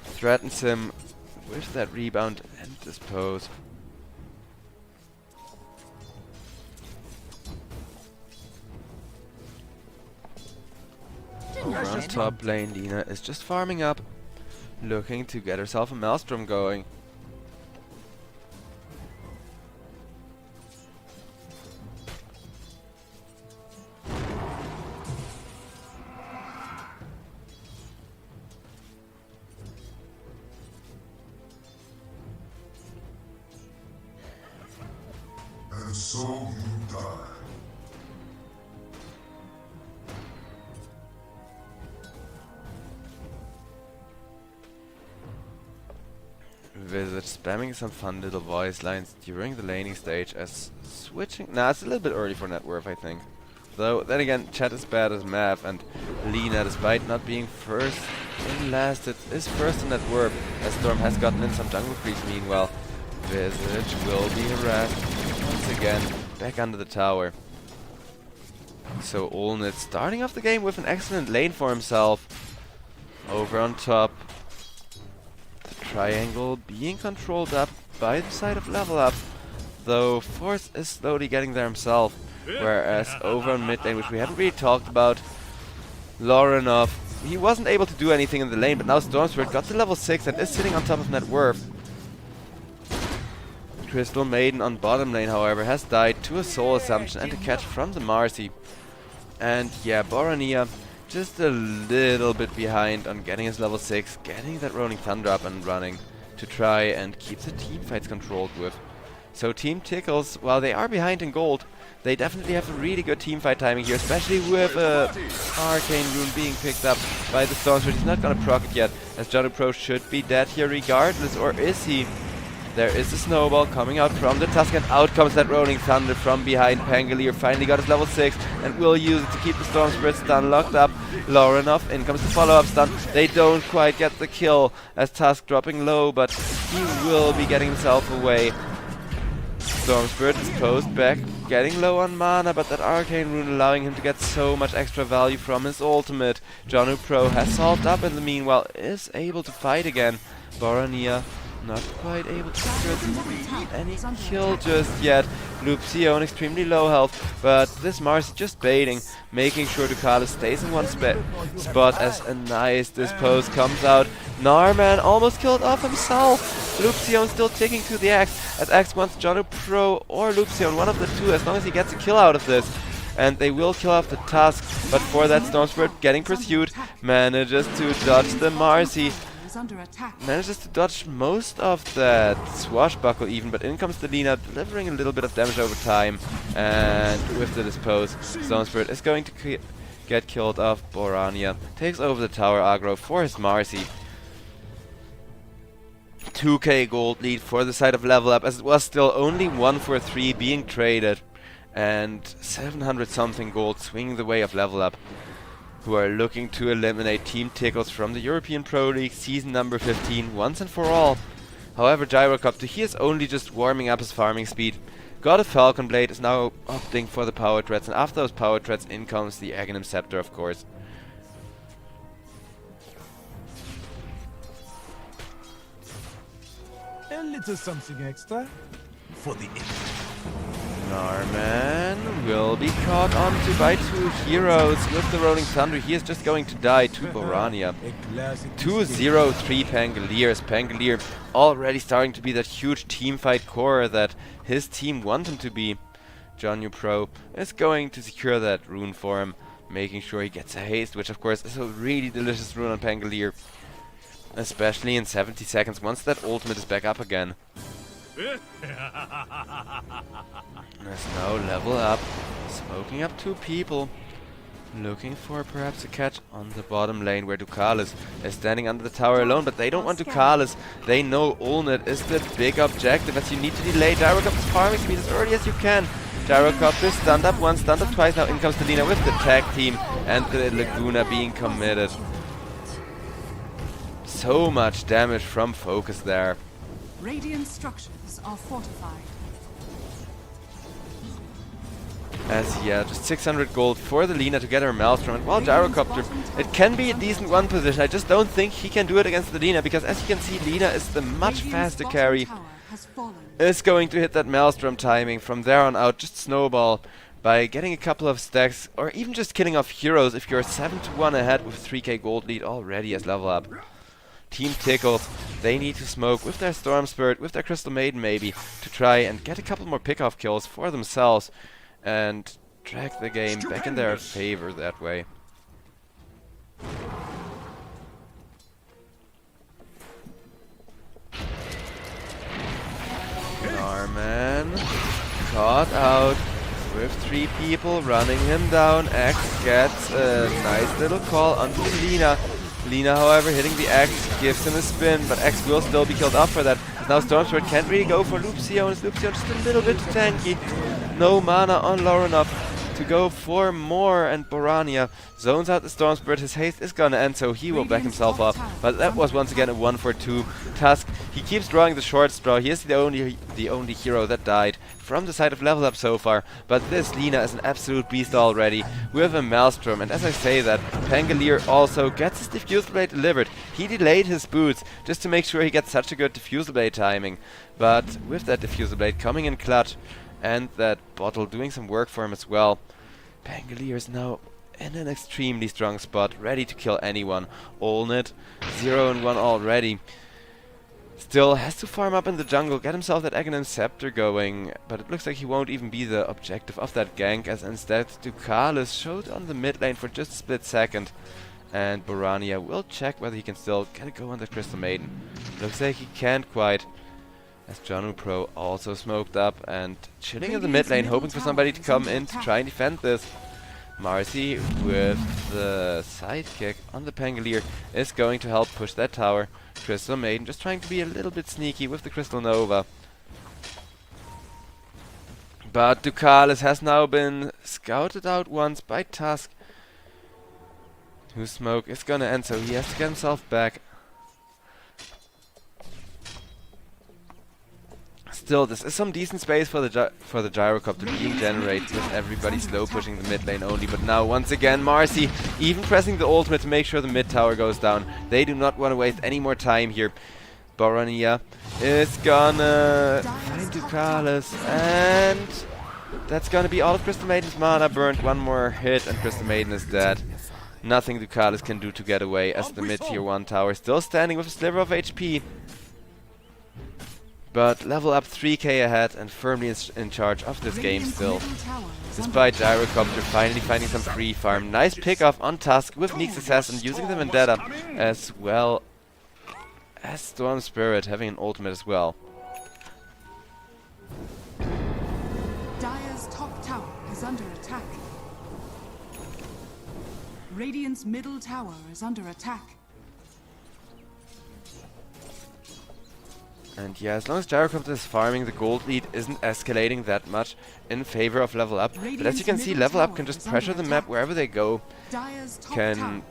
Threatens him with that rebound and dispose. Over on top lane, Lina is just farming up, looking to get herself a Maelstrom going. And so you die. Visage spamming some fun little voice lines during the laning stage as switching... Nah, it's a little bit early for net worth, I think. Though, then again, chat is bad as math, and Lina, despite not being first in last, it is first in net worth, as Storm has gotten in some jungle creeps meanwhile. Visage will be harassed once again, back under the tower. So Olnit starting off the game with an excellent lane for himself. Over on top. The triangle being controlled up by the side of level up, though Force is slowly getting there himself. Whereas over on mid lane, which we haven't really talked about, Laurenov, he wasn't able to do anything in the lane, but now Stormspirit got to level 6 and is sitting on top of net worth. Crystal Maiden on bottom lane, however, has died to a soul assumption and a catch from the Marcy. And yeah, Borania just a little bit behind on getting his level 6, getting that Rolling Thunder up and running to try and keep the team fights controlled with. So Team Tickles, while they are behind in gold, they definitely have a really good team fight timing here, especially with Arcane Rune being picked up by the Stormsword. He's not gonna proc it yet, as Janu Pro should be dead here regardless, or is he? There is a snowball coming out from the Tusk, and out comes that Rolling Thunder from behind. Pangolier finally got his level 6 and will use it to keep the Storm Spirit stun locked up. Low enough, in comes the follow-up stun. They don't quite get the kill as Tusk dropping low, but he will be getting himself away. Storm Spirit is posed back, getting low on mana, but that Arcane Rune allowing him to get so much extra value from his ultimate. Janu Pro has solved up in the meanwhile, is able to fight again. Borania not quite able to secure any kill just yet. Luxion extremely low health, but this Mars just baiting, making sure Ducalis stays in one spot as a nice dispose comes out. Narman almost killed off himself. Luxion still ticking to the axe, as Axe wants Janu Pro or Luxion, one of the two, as long as he gets a kill out of this. And they will kill off the Tusk, but for that Storm Spirit getting pursued, manages to dodge the Marcy. Under attack. Manages to dodge most of that swashbuckle even, but in comes the Lina, delivering a little bit of damage over time. And with the dispose, Stone Spirit is going to get killed off. Borania takes over the tower aggro for his Marcy. 2k gold lead for the side of level up, as it was still only 1 for 3 being traded. And 700 something gold swinging the way of level up, who are looking to eliminate Team Tickles from the European Pro League season number 15 once and for all. However, Gyrocopter, he is only just warming up his farming speed. Got a Falcon Blade, is now opting for the power threads, and after those power threads in comes the Aghanim Scepter, of course. A little something extra for the Narman will be caught onto by two heroes with the Rolling Thunder. He is just going to die to Borania. 2-0-3 Pangoliers. Pangolier already starting to be that huge team fight core that his team want him to be. Janu Pro is going to secure that rune for him, making sure he gets a haste, which of course is a really delicious rune on Pangolier. Especially in 70 seconds once that ultimate is back up again. There's no level up, smoking up 2 people, looking for perhaps a catch on the bottom lane where Ducalis is standing under the tower alone, but they don't want Ducalis. They know Ulnet is the big objective, as you need to delay Gyrocopter's farming speed as early as you can. Gyrocopter stunned up once, stunned up twice, now in comes the Lina with the tag team and the Laguna being committed. So much damage from focus there. Radiant structures are fortified. As yeah, just 600 gold for the Lina to get her Maelstrom, and while Gyrocopter, it can be a decent one position. I just don't think he can do it against the Lina, because as you can see, Lina is the much faster carry. Is going to hit that Maelstrom timing from there on out, just snowball by getting a couple of stacks, or even just killing off heroes if you're 7-1 ahead with 3k gold lead already as level up. Team Tickles, they need to smoke with their Storm Spirit, with their Crystal Maiden maybe, to try and get a couple more pick-off kills for themselves and drag the game back in their favor that way. Narman caught out with 3 people running him down. Axe gets a nice little call onto Lina. Lina, however, hitting the Axe gives him a spin, but Axe will still be killed off for that. Now Storm Spirit can't really go for Luxion. Luxion just a little bit tanky. No mana on Lorenov to go for more, and Borania zones out the Storm Spirit. His haste is gonna end, so he will back himself up. But that was once again a 1 for 2. Tusk, he keeps drawing the short straw. He is the only hero that died from the side of level up so far. But this Lina is an absolute beast already with a Maelstrom. And as I say that, Pangolier also gets his Diffusal Blade delivered. He delayed his boots just to make sure he gets such a good Diffusal Blade timing. But with that Diffusal Blade coming in clutch, and that bottle doing some work for him as well, Pangolier is now in an extremely strong spot, ready to kill anyone. Olnit, 0-1 already. Still has to farm up in the jungle, get himself that Aghanim Scepter going, but it looks like he won't even be the objective of that gank, as instead Ducalis showed on the mid lane for just a split second. And Borania will check whether he can still get a go on the Crystal Maiden. Looks like he can't quite, as Jonu Pro also smoked up and chilling in the mid lane, hoping for somebody to come in to try and defend this. Marcy with the sidekick on the Pangolier is going to help push that tower. Crystal Maiden just trying to be a little bit sneaky with the Crystal Nova. But Ducalis has now been scouted out once by Tusk, whose smoke is gonna end, so he has to get himself back. Still, this is some decent space for the gyrocopter being generated with everybody slow pushing the mid lane only. But now, once again, Marcy even pressing the ultimate to make sure the mid tower goes down. They do not want to waste any more time here. Borania is gonna find Ducalis, and that's gonna be all of Crystal Maiden's mana burned. One more hit and Crystal Maiden is dead. Nothing Ducalis can do to get away, as the mid tier 1 tower still standing with a sliver of HP. But level up 3k ahead and firmly in charge of this game still. Despite Gyrocopter finally finding some free farm. Nice pick off on Tusk with Neek's Assassin using the Vendetta, as well as Storm Spirit having an ultimate as well. Dire's top tower is under attack. Radiant's middle tower is under attack. And yeah, as long as Gyrocopter is farming, the gold lead isn't escalating that much in favor of level up. But as you can see, level up can just pressure the map wherever they go. Can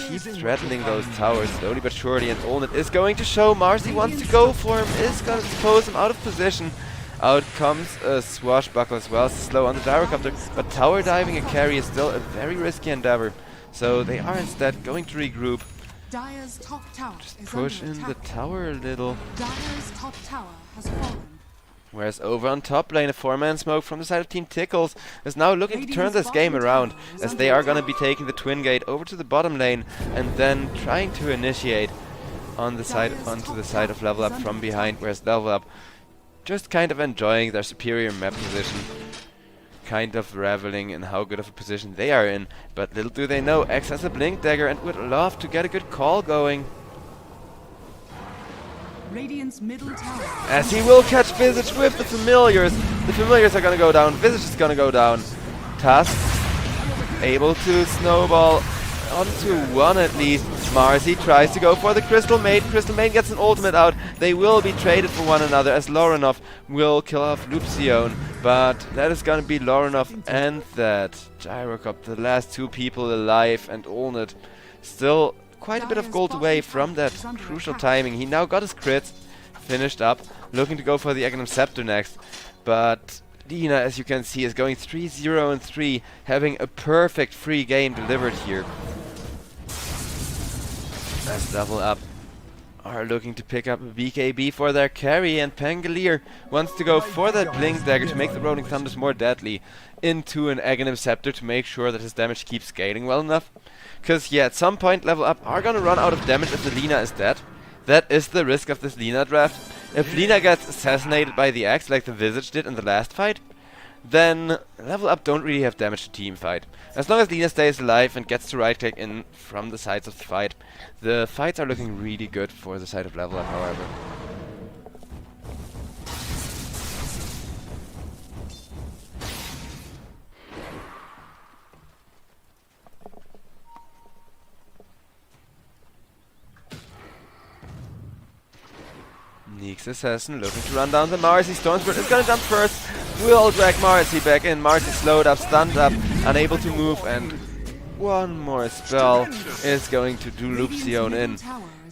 keep threatening those towers slowly but surely, and Olnit is going to show. Marcy wants to go for him, is going to expose him out of position. Out comes a Swashbuckler as well, slow on the Gyrocopter, but tower diving a carry is still a very risky endeavor. So they are instead going to regroup. Dire's top tower is Push under in attack. the tower a little. Dire's top tower has fallen. Whereas over on top lane, a 4-man smoke from the side of Team Tickles is now looking to turn this game around, as they are going to be taking the Twin Gate over to the bottom lane and then trying to initiate on the side onto the side of Level Up from behind, whereas Level Up just kind of enjoying their superior map position, kind of reveling in how good of a position they are in. But little do they know, X has a Blink Dagger and would love to get a good call going. Radiant's middle tower. As he will catch Visage with the Familiars. The Familiars are gonna go down. Visage is gonna go down. Tusk able to snowball onto one at least. Marcy tries to go for the Crystal Maiden. Crystal Maiden gets an ultimate out. They will be traded for one another, as Lorinov will kill off Lupsion. But that is gonna be Lorinov and that Gyrocopter, the last two people alive, and Olnit still quite a bit of gold away from that crucial timing. He now got his crits finished up, looking to go for the Aghanim Scepter next. But Dina, as you can see, is going 3-0-3, having a perfect free game delivered here. As Level Up are looking to pick up a BKB for their carry, and Pangolier wants to go for that Blink Dagger to make the Rolling Thunders more deadly into an Aghanim Scepter to make sure that his damage keeps scaling well enough. Because yeah, at some point Level Up are gonna run out of damage if the Lina is dead. That is the risk of this Lina draft. If Lina gets assassinated by the axe like the Visage did in the last fight, then Level Up don't really have damage to team fight. As long as Lina stays alive and gets to right click in from the sides of the fights are looking really good for the side of Level Up, however. Neek's Assassin looking to run down the Marcy. Stormspirit is gonna jump first. Will drag Marcy back in. Marcy slowed up, stunned up, unable to move, and one more spell is going to do Lupsion in.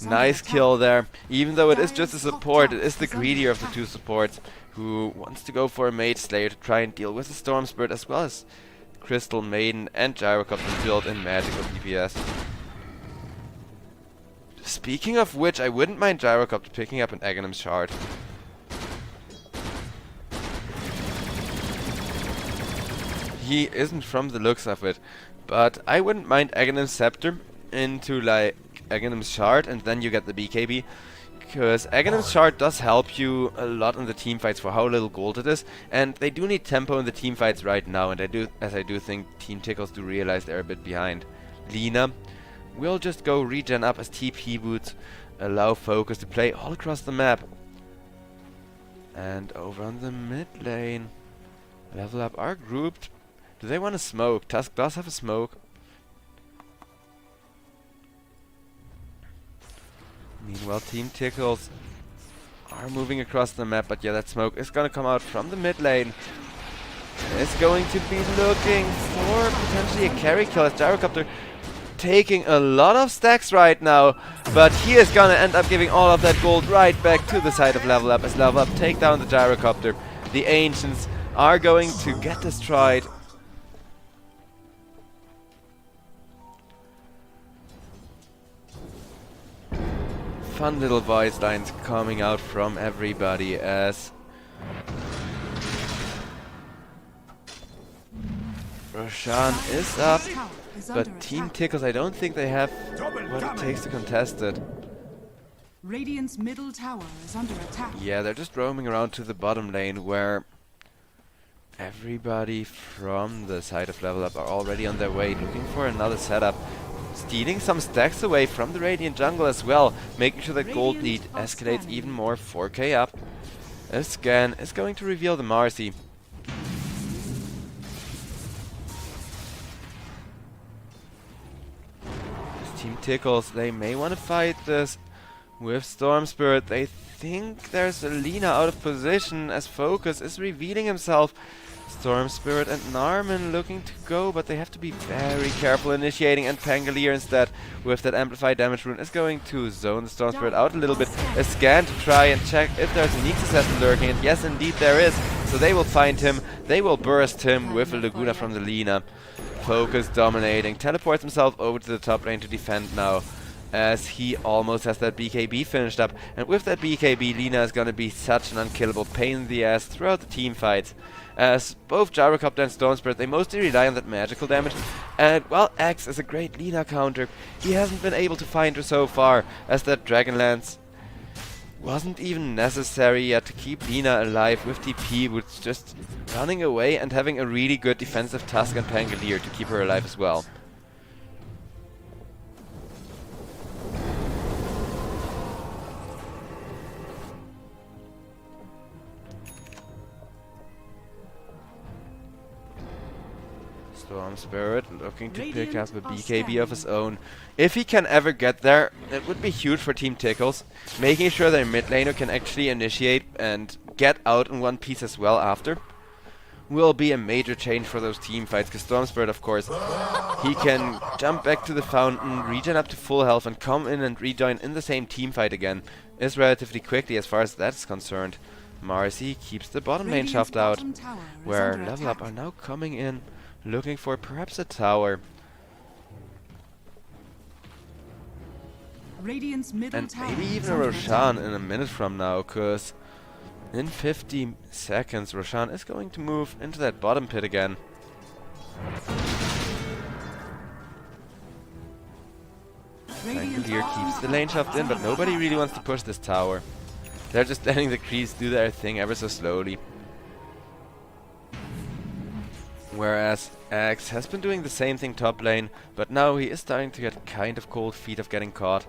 Nice kill there. Even though it is just a support, it is the greedier of the two supports who wants to go for a Mage Slayer to try and deal with the Storm Spirit, as well as Crystal Maiden and Gyrocopter built in magical DPS. Speaking of which, I wouldn't mind Gyrocopter picking up an Aghanim Shard. He isn't from the looks of it, but I wouldn't mind Aghanim Scepter into like Aghanim Shard, and then you get the BKB. because Aghanim's shard does help you a lot in the team fights for how little gold it is, and they do need tempo in the team fights right now, and I do think Team Tickles do realize they're a bit behind. Lina will just go regen up as TP boots allow Focus to play all across the map. And over on the mid lane, Level Up are grouped. Do they want to smoke? Tusk does have a smoke. Meanwhile, Team Tickles are moving across the map, but yeah, that smoke is gonna come out from the mid lane. It's going to be looking for potentially a carry kill as Gyrocopter taking a lot of stacks right now, but he is gonna end up giving all of that gold right back to the side of Level Up as Level Up take down the Gyrocopter. The Ancients are going to get destroyed. Fun little voice lines coming out from everybody as Roshan is up, but Team Tickles, I don't think they have what it takes to contest it. Radiant's middle tower is under attack. Yeah, they're just roaming around to the bottom lane where everybody from the side of Level Up are already on their way, looking for another setup. Stealing some stacks away from the Radiant jungle as well, making sure that gold lead escalates even more. 4k up. A scan is going to reveal the Marcy. This Team Tickles, they may want to fight this with Storm Spirit. They think there's a Lina out of position as Focus is revealing himself. Storm Spirit and Narman looking to go, but they have to be very careful initiating, and Pangolier instead with that amplified damage rune is going to zone the Storm Spirit out a little bit. A scan to try and check if there's a Nyx assassin lurking, and yes indeed there is, so they will find him, they will burst him with a Laguna from the Lina. Focus dominating, teleports himself over to the top lane to defend now, as he almost has that BKB finished up, and with that BKB Lina is gonna be such an unkillable pain in the ass throughout the team fights. As both Gyrocopter and Storm Spirit, they mostly rely on that magical damage, and while Axe is a great Lina counter, he hasn't been able to find her so far, as that Dragonlance wasn't even necessary yet to keep Lina alive with TP, with just running away and having a really good defensive Tusk and Pangolier to keep her alive as well. Storm Spirit looking to pick up a BKB of his own. If he can ever get there, it would be huge for Team Tickles. Making sure their mid laner can actually initiate and get out in one piece as well after will be a major change for those team fights, because Storm Spirit, of course, he can jump back to the fountain, regen up to full health, and come in and rejoin in the same team fight again. Is relatively quickly as far as that's concerned. Marcy keeps the bottom lane shoved out, where Level Up are now coming in, looking for perhaps a tower. Radiant's middle And tower maybe is even a under Roshan attack. in a minute from now, because in 50 seconds Roshan is going to move into that bottom pit again. Pangolier keeps the lane shoved in, but nobody really wants to push this tower. They're just letting the creeps do their thing ever so slowly. Whereas Axe has been doing the same thing top lane, but now he is starting to get kind of cold feet of getting caught.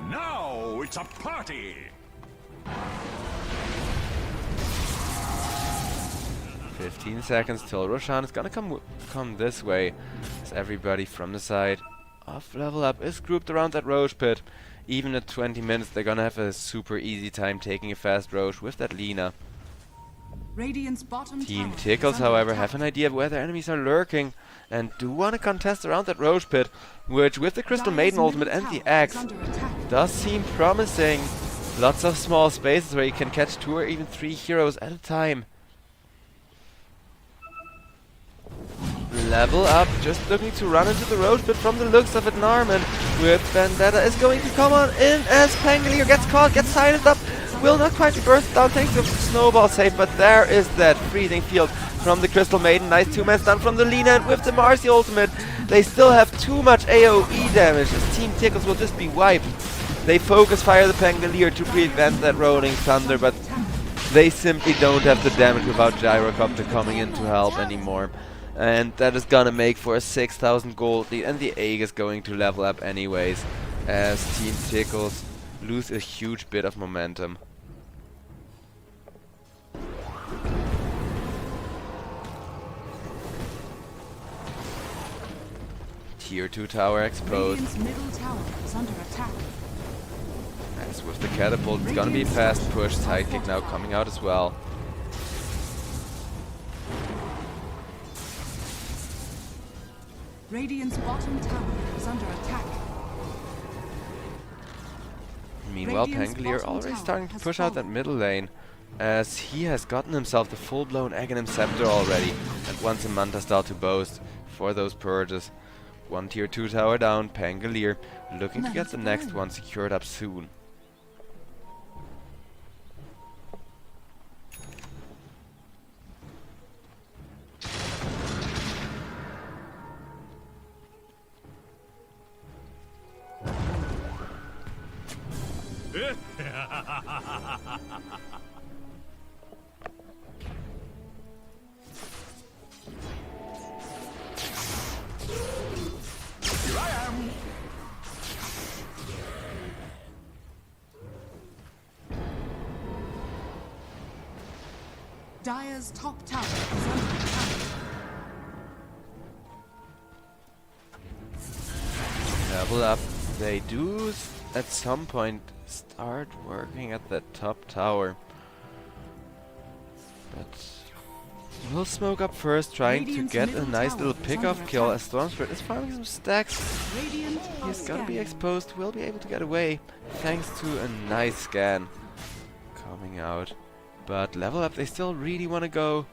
Now it's a party! 15 seconds till Roshan is gonna come this way, as everybody from the side of Level Up is grouped around that Roche pit. Even at 20 minutes they're gonna have a super easy time taking a fast Roche with that Lina. Radiant's bottom Team tower is Tickles, under however, attack. have an idea of where their enemies are lurking and do want to contest around that Roche pit, which with the Crystal Dire's Maiden middle ultimate and the tower is axe under attack. does seem promising. Lots of small spaces where you can catch 2 or even 3 heroes at a time. Level Up, just looking to run into the Roche pit from the looks of it. Narman with Vendetta is going to come on in as Pangolier gets caught, gets silenced up. Will not quite be burst down thanks to snowball save, but there is that freezing field from the Crystal Maiden. Nice 2-man stun from the Lina, and with the Marcy ultimate, they still have too much AoE damage as Team Tickles will just be wiped. They focus fire the Pangolier to prevent that rolling thunder, but they simply don't have the damage without Gyrocopter coming in to help anymore. And that is gonna make for a 6,000 gold lead, and the Egg is going to level up anyways, as Team Tickles lose a huge bit of momentum. Tier 2 tower exposed. Radiant's middle tower is under attack. As with the catapult, it's gonna be a fast push. Sidekick now coming out as well. Radiant's bottom tower is under attack. Meanwhile, Radiant's Pangolier bottom already tower starting to has push out that fallen. middle lane, as he has gotten himself the full-blown Aghanim Scepter already, and wants a Manta Star to boast for those purges. One tier 2 tower down, Pangolier looking to get the next one secured up soon. Here I am. Dire's top tower is under attack. Level up. They do at some point start working at that top tower. But we'll smoke up first, trying to Radiant's get a middle nice tower little is pick-off under kill attack. as Stormspirit is farming some stacks. Radiant are He's gonna be scanning. exposed, will be able to get away thanks to a nice scan coming out. But level up, they still really want to go.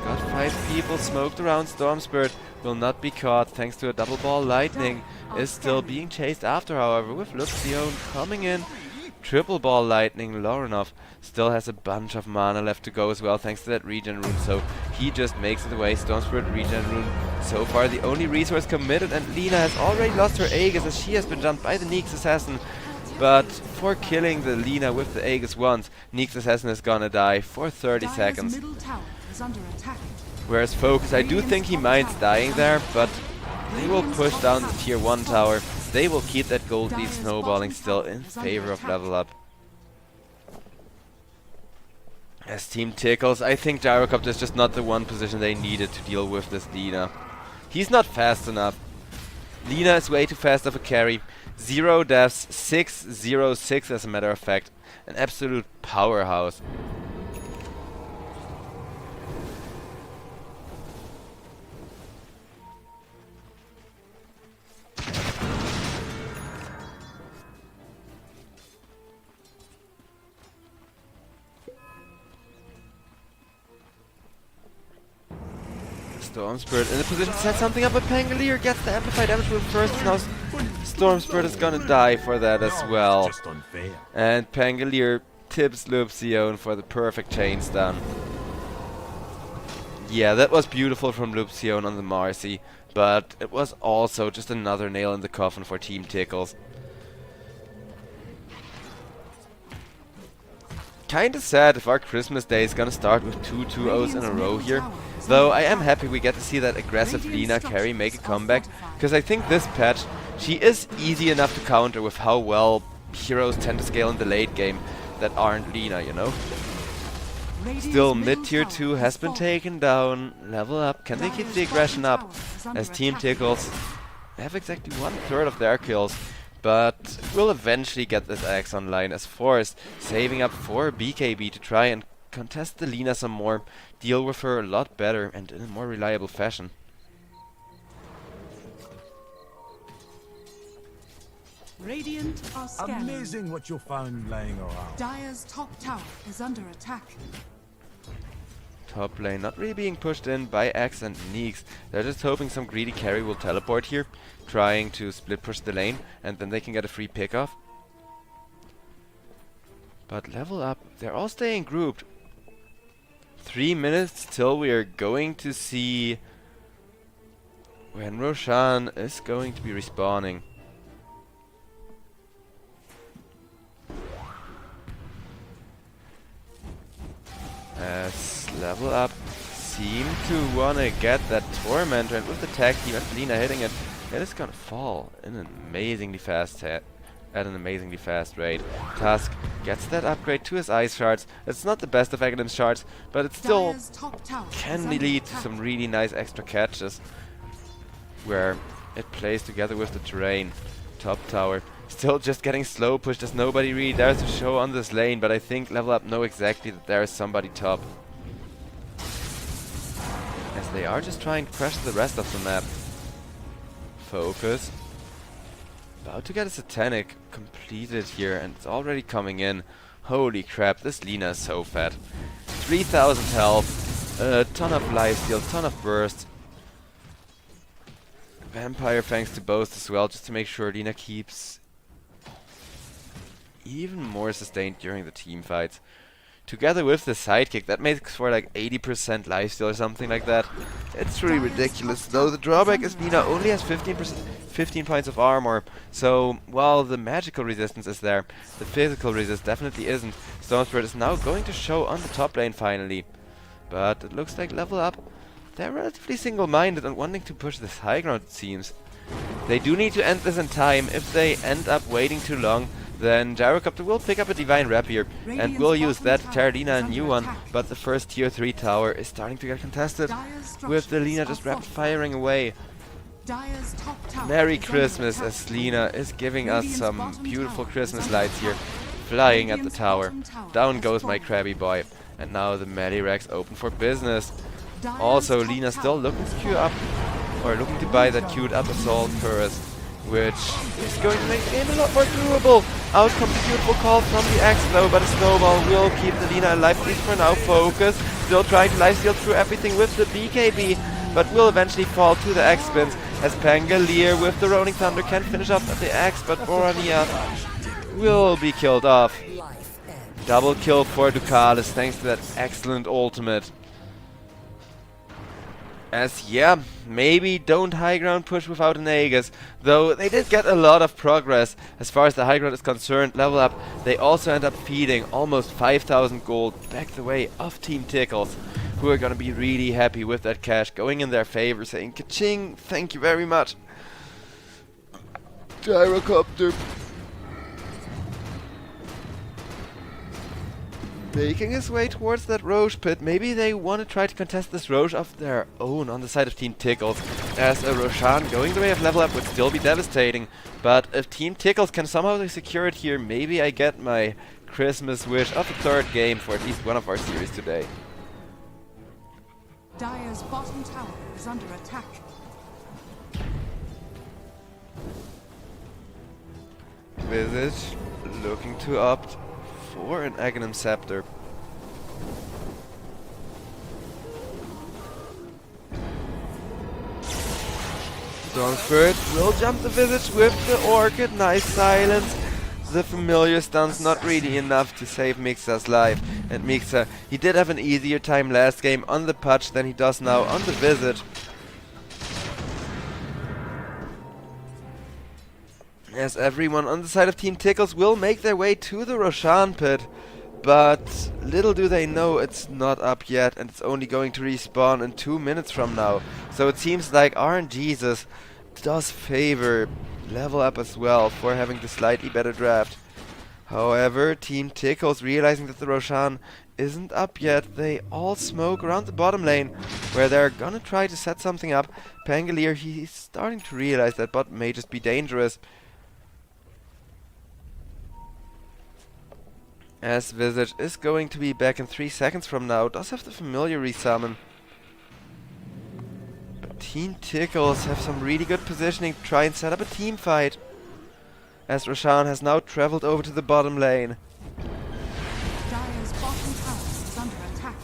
Got 5 people smoked around. Stormspirit will not be caught thanks to a double ball. Lightning is still being chased after, however, with Luxion coming in. Triple ball lightning. Lorinov still has a bunch of mana left to go as well thanks to that regen rune, so he just makes it away. Stormspirit regen rune so far the only resource committed, and Lina has already lost her Aegis as she has been jumped by the Nyx Assassin. But for killing the Lina with the Aegis once, Nyx Assassin is gonna die for 30 Dire's seconds. middle tower is under attack. Whereas Focus, I do think he minds dying there, but they will push down the tier 1 tower. They will keep that gold lead snowballing still in favor of level up. As Team Tickles, I think Gyrocopter is just not the one position they needed to deal with this Lina. He's not fast enough. Lina is way too fast of a carry. 0 deaths, 606 as a matter of fact. An absolute powerhouse. Stormspirit in a position to set something up, but Pangolier gets the amplified damage rune first. Now Stormspirit is gonna die for that as well. Just unfair. And Pangolier tips Luxion for the perfect chain stun. Yeah, that was beautiful from Luxion on the Marcy, but it was also just another nail in the coffin for Team Tickles. Kinda sad if our Christmas day is gonna start with 2 2-0s in a row here. Though I am happy we get to see that aggressive Lina carry make a comeback, because I think this patch, she is easy enough to counter with how well heroes tend to scale in the late game that aren't Lina, you know? Still, mid-tier 2 has been taken down. Level up. Can they keep the aggression up? As Team Tickles have exactly 1/3 of their kills, but will eventually get this axe online as Forest saving up for BKB to try and contest the Lina some more, deal with her a lot better and in a more reliable fashion. Radiant are scanning. Amazing what you found lying around. Dire's top tower is under attack. Top lane not really being pushed in by Axe and Nyx. They're just hoping some greedy carry will teleport here, trying to split push the lane, and then they can get a free pickoff. But level up, they're all staying grouped. 3 minutes till we are going to see when Roshan is going to be respawning. As Level Up seem to wanna get that Tormentor, and with the tag team and Lina hitting it, it is gonna fall in an amazingly fast at an amazingly fast rate. Tusk gets that upgrade to his ice shards. It's not the best of Aghanim's shards, but it still Dire's top tower can is under lead to attack. some really nice extra catches where it plays together with the terrain. Top tower still just getting slow pushed as nobody really dares to show on this lane, but I think Level Up know exactly that there is somebody top, as they are just trying to pressure the rest of the map. Focus. About to get a Satanic completed here, and it's already coming in. Holy crap, this Lina is so fat. 3000 health, a ton of lifesteal, ton of burst. Vampire Fangs to both as well, just to make sure Lina keeps even more sustained during the team fights. Together with the sidekick, that makes for like 80% lifesteal or something like that. It's really ridiculous, though the drawback is Lina only has 15 points of armor, so while the magical resistance is there, the physical resist definitely isn't. Stone Spirit is now going to show on the top lane finally, but it looks like Level Up, they're relatively single-minded and wanting to push this high ground, it seems. They do need to end this in time. If they end up waiting too long, then Gyrocopter will pick up a Divine Rapier and will use that to tear Lina a new one, but the first tier 3 tower is starting to get contested, with the Lina just rapid firing away. Dire's top tower Merry is under Christmas, attack. as Lina is giving us Radiant's some bottom beautiful tower Christmas is under lights here, attack. flying at the Radiant's tower. bottom tower Down has goes my fallen. Krabby Boy, and now the Medirex open for business. Dire's Also, top Lina tower still looking to queue up, or looking to buy that queued up Assault first, which is going to make the game a lot more doable. Out comes a beautiful call from the Axe though, but a snowball will keep the Lina alive, at least for now. Focus, still trying to lifesteal through everything with the BKB, but will eventually fall to the Axe spins, as Pangolier with the Rolling Thunder can finish up at the Axe, but Borania will be killed off. Double kill for Ducalis thanks to that excellent ultimate. As yeah, maybe don't high ground push without an Aegis, though they did get a lot of progress as far as the high ground is concerned. Level Up, they also end up feeding almost 5000 gold back the way of Team Tickles, who are gonna be really happy with that cash going in their favor, saying ka-ching, thank you very much. Gyrocopter making his way towards that Roche pit. Maybe they want to try to contest this Roche of their own on the side of Team Tickles, as a Roshan going the way of Level Up would still be devastating. But if Team Tickles can somehow secure it here, maybe I get my Christmas wish of a third game for at least one of our series today. Dire's bottom tower is under attack. Visage looking to opt for an Aghanim Scepter. Dawn Spirit will jump the Visage with the Orchid. Nice silence. The familiar stun's not really enough to save Mixa's life. And Mixa, he did have an easier time last game on the Pudge than he does now on the Visage. As everyone on the side of Team Tickles will make their way to the Roshan pit. But little do they know it's not up yet, and it's only going to respawn in 2 minutes from now. So it seems like RNGesus does favor Level Up as well for having the slightly better draft. However, Team Tickles, realizing that the Roshan isn't up yet, they all smoke around the bottom lane, where they're gonna try to set something up. Pangolier, he's starting to realize that bot may just be dangerous, as Visage is going to be back in 3 seconds from now. Does have the familiar resummon. But Team Tickles have some really good positioning to try and set up a team fight, as Roshan has now traveled over to the bottom lane. Dire's bottom tower is under attack.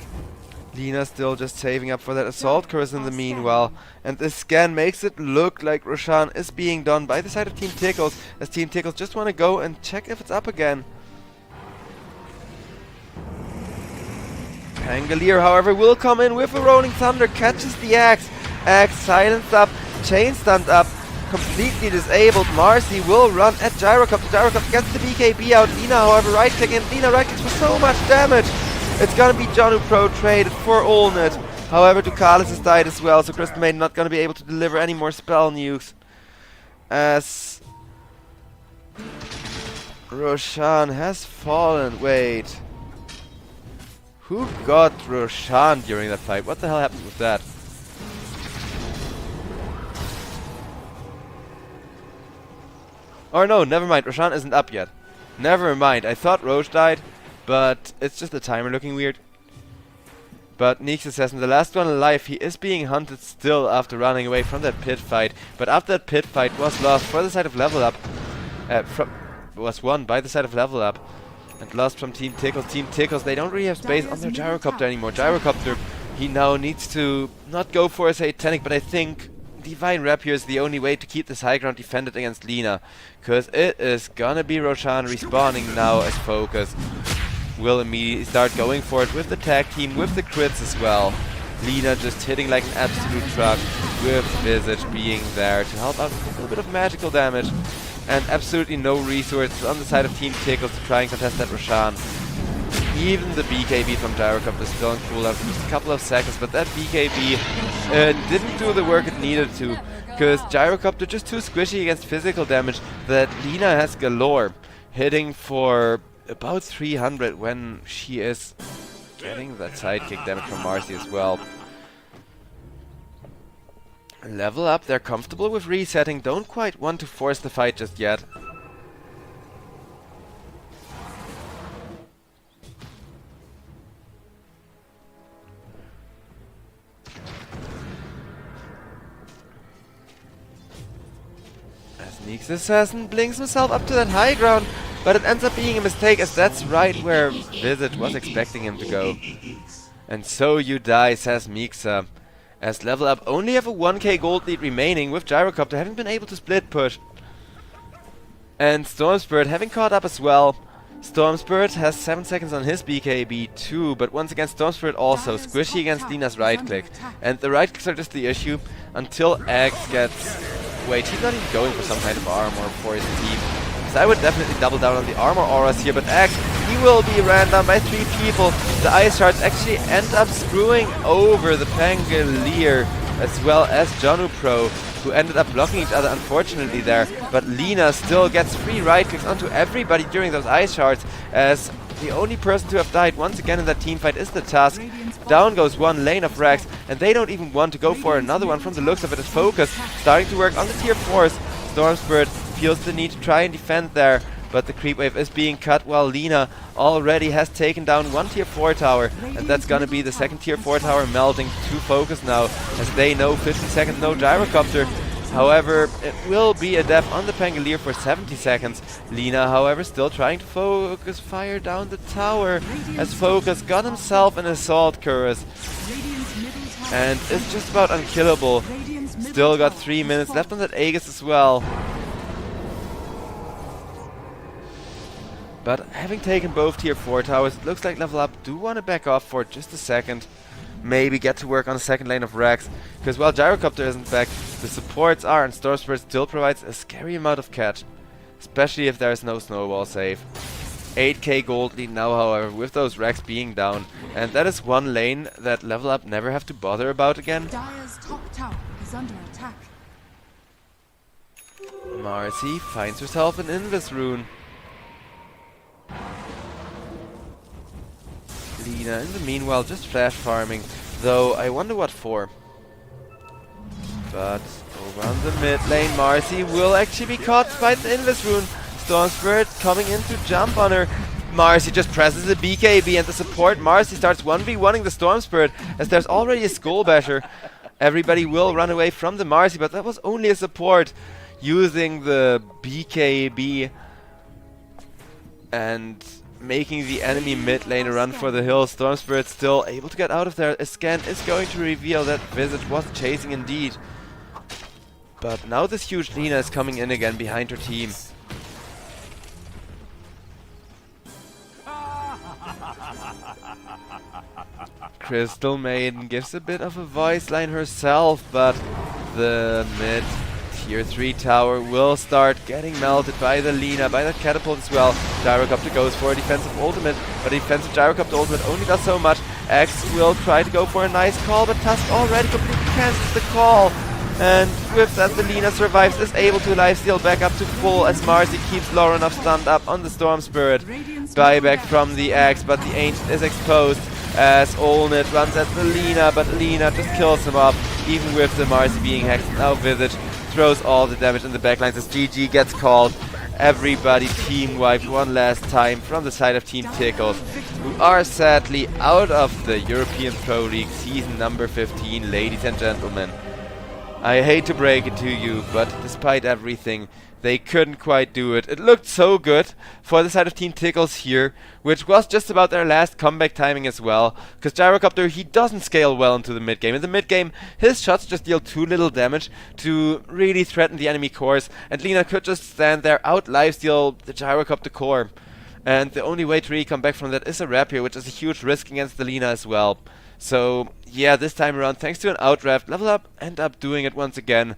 Lina still just saving up for that assault curse in the meanwhile, and this scan makes it look like Roshan is being done by the side of Team Tickles, as Team Tickles just want to go and check if it's up again. Pangolier, however, will come in with a Rolling Thunder, catches the Axe. Axe silenced up, chain stunned up, completely disabled. Marcy will run at Gyrocopter. Gyrocopter gets the BKB out. Lina, however, right click in. Lina right clicks for so much damage. It's gonna be Janu Pro traded for Olnit. However, Ducalis has died as well, so Crystal Maiden not gonna be able to deliver any more spell nukes. As Roshan has fallen. Wait. Who got Roshan during that fight? What the hell happened with that? Or no, never mind. Roshan isn't up yet. Never mind. I thought Roche died, but it's just the timer looking weird. But Neeks says in the last one alive, he is being hunted still after running away from that pit fight. But after that pit fight was lost for the side of Level Up, was won by the side of Level Up, and lost from Team Tickles. Team Tickles, they don't really have space on their Gyrocopter anymore. Gyrocopter, he now needs to not go for a Satanic, but I think Divine Rapier is the only way to keep this high ground defended against Lina. Because it is gonna be Roshan respawning now as Focus. Will immediately start going for it with the tag team, with the crits as well. Lina just hitting like an absolute truck, with Visage being there to help out with a little bit of magical damage. And absolutely no resources on the side of Team Tickles to try and contest that Roshan. Even the BKB from Gyrocopter is still on cooldown for just a couple of seconds, but that BKB didn't do the work it needed to, because Gyrocopter just too squishy against physical damage that Lina has galore, hitting for about 300 when she is getting that sidekick damage from Marcy as well. Level Up, they're comfortable with resetting, don't quite want to force the fight just yet. As Neeks Assassin blinks himself up to that high ground, but it ends up being a mistake, as that's right where Visage was expecting him to go. And so you die, says Mixa. As Level Up only have a 1k gold lead remaining, with Gyrocopter having been able to split push. And Stormspirit having caught up as well. Stormspirit has 7 seconds on his BKB too, but once again Stormspirit also squishy against Lina's right click. And the right clicks are just the issue until Axe gets... Wait, he's not even going for some kind of armor for his team. So I would definitely double down on the armor auras here, but Axe, he will be ran down by 3 people. The Ice Shards actually end up screwing over the Pangolier as well as Janu Pro, who ended up blocking each other unfortunately there. But Lina still gets free right clicks onto everybody during those Ice Shards, as the only person to have died once again in that team fight is the Tusk. Down goes one lane of Rex, and they don't even want to go for another one from the looks of it as Focus starting to work on the tier 4s. Stormspirit feels the need to try and defend there, but the creep wave is being cut while Lina already has taken down one tier 4 tower, and that's gonna be the second tier 4 tower melting to Focus now, as they know 50 seconds no Gyrocopter. However, it will be a death on the Pangolier for 70 seconds. Lina, however, still trying to focus fire down the tower, as Focus got himself an Assault Cuirass and is just about unkillable. Still got 3 minutes left on that Aegis as well. But having taken both tier 4 towers, it looks like Level Up do want to back off for just a second. Maybe get to work on the second lane of Rex, because while Gyrocopter isn't back, the supports are, and Stormspirit still provides a scary amount of catch, especially if there is no snowball save. 8k gold lead now, however, with those Rex being down, and that is one lane that Level Up never have to bother about again. Dire's top tower is under attack. Marcy finds herself an Invis rune. Lina in the meanwhile just flash farming, though I wonder what for. But over on the mid lane, Marcy will actually be caught by the Invis rune. Stormspirit coming in to jump on her. Marcy just presses the BKB, and the support Marcy starts 1v1ing the Stormspirit, as there's already a Skull Basher. Everybody will run away from the Marcy, but that was only a support using the BKB and making the enemy mid lane run for the hill. Stormspirit still able to get out of there. A scan is going to reveal that Visage was chasing indeed. But now this huge Lina is coming in again behind her team. Crystal Maiden gives a bit of a voice line herself, but the mid tier 3 tower will start getting melted by the Lina, by the catapult as well. Gyrocopter goes for a defensive ultimate, but defensive Gyrocopter ultimate only does so much. X will try to go for a nice call, but Tusk already completely cancels the call. And with that, the Lina survives, is able to lifesteal back up to full as Marcy keeps Lauren of stunned up on the Storm Spirit. Buyback from the Axe, but the Ancient is exposed as Olnit runs at the Lina, but Lina just kills him off, even with the Marcy being hexed. Now Visage throws all the damage in the backlines as GG gets called. Everybody team wiped one last time from the side of Team Tickles, who are sadly out of the European Pro League season number 15, ladies and gentlemen. I hate to break it to you, but despite everything, they couldn't quite do it. It looked so good for the side of Team Tickles here, which was just about their last comeback timing as well, because Gyrocopter, he doesn't scale well into the mid game. In the mid game, his shots just deal too little damage to really threaten the enemy cores, and Lina could just stand there, out lifesteal the Gyrocopter core. And the only way to really come back from that is a Rapier, which is a huge risk against the Lina as well. So yeah, this time around, thanks to an outdraft, Level Up end up doing it once again.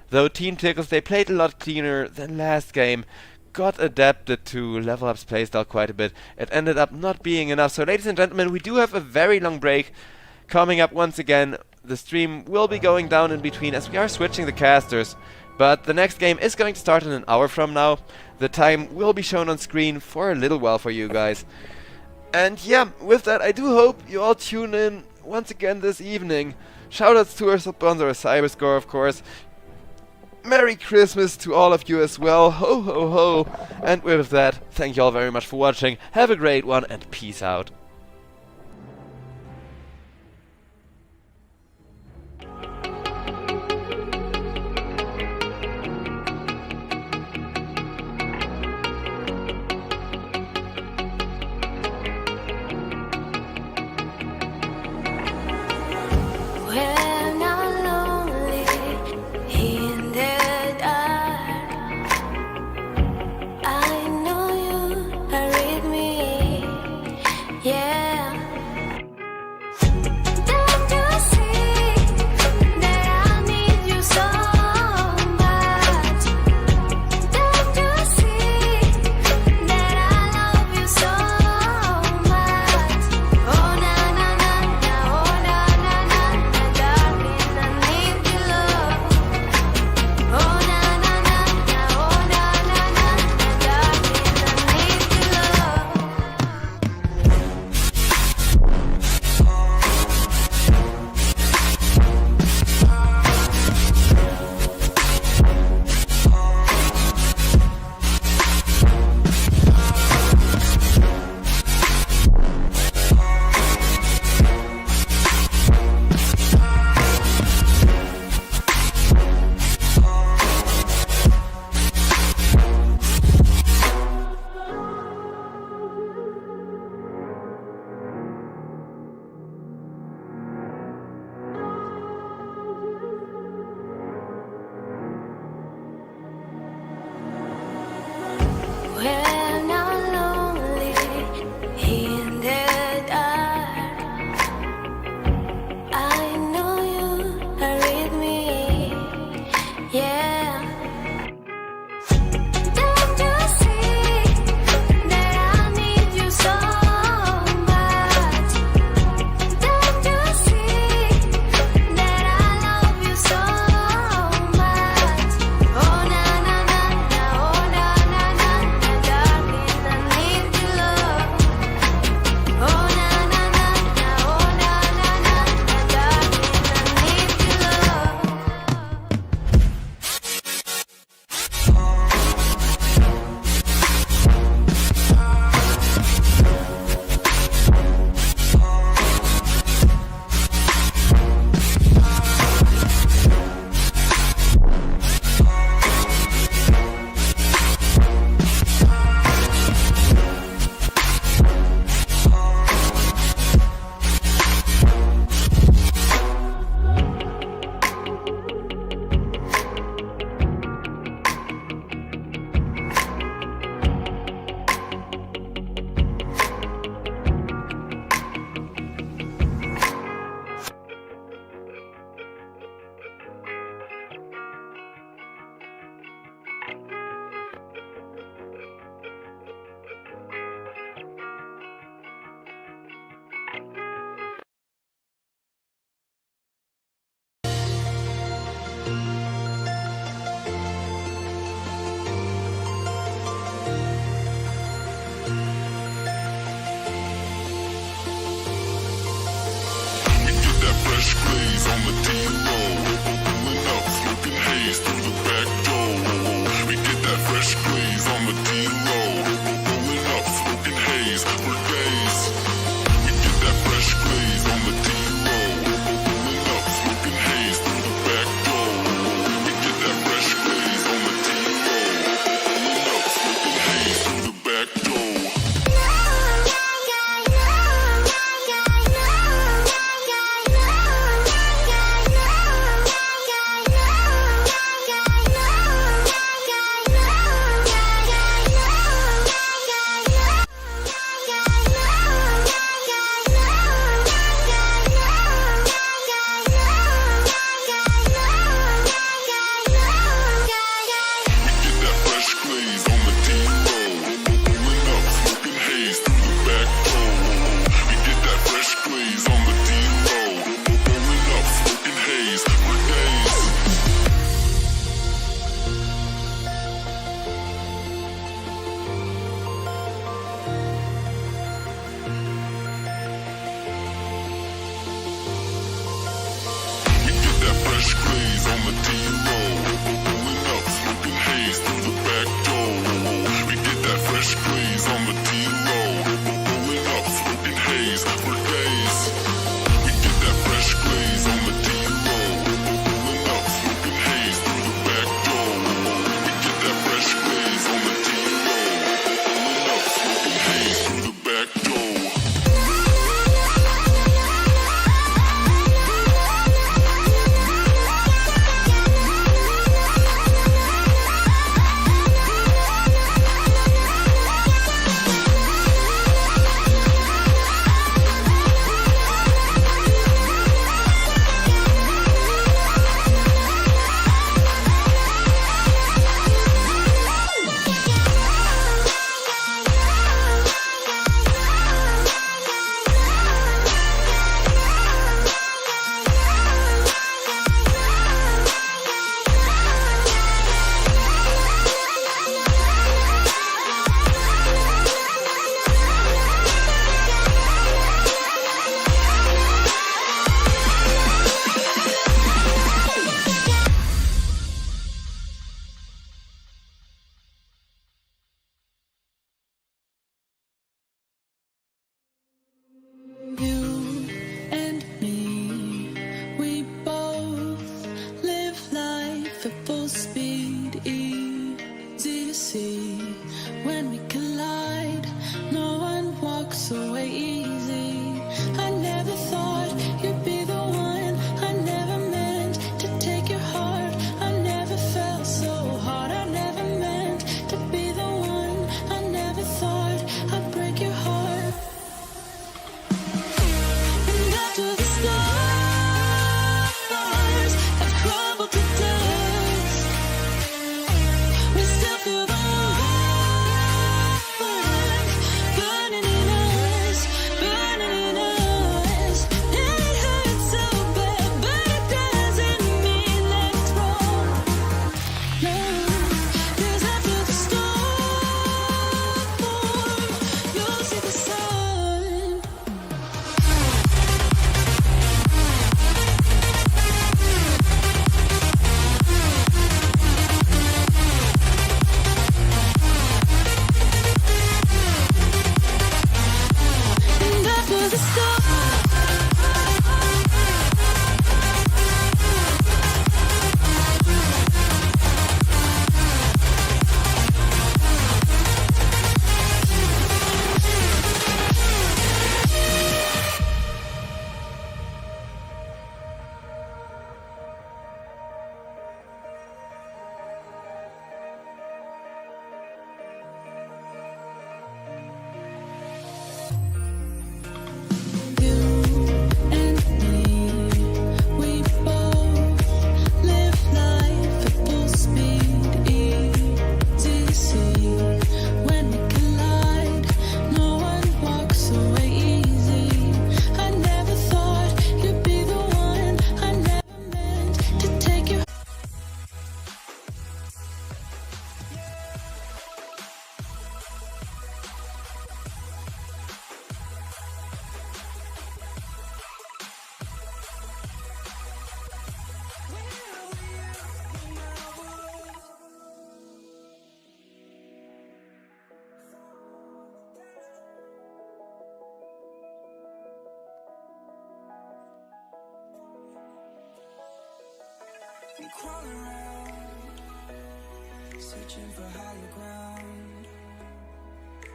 Though Team Tickles, they played a lot cleaner than last game, got adapted to Level Up's playstyle quite a bit. It ended up not being enough. So ladies and gentlemen, we do have a very long break coming up once again. The stream will be going down in between as we are switching the casters. But the next game is going to start in an hour from now. The time will be shown on screen for a little while for you guys. And yeah, with that, I do hope you all tune in once again this evening. Shoutouts to our sponsor, SIBE, of course. Merry Christmas to all of you as well. Ho ho ho. And with that, thank you all very much for watching. Have a great one and peace out. When I'm lonely in the dark, I know you are with me. Yeah. fresh glaze on the D-roll. Pulling up, smoking haze through the back door. We get that fresh glaze on the D-roll. Pulling up, smoking haze for days. We get that fresh glaze on the D-roll. Pulling up, smoking haze through the back door. We get that fresh glaze on the D-roll. Pulling up, smoking haze through the back door. crawling around, searching for higher ground.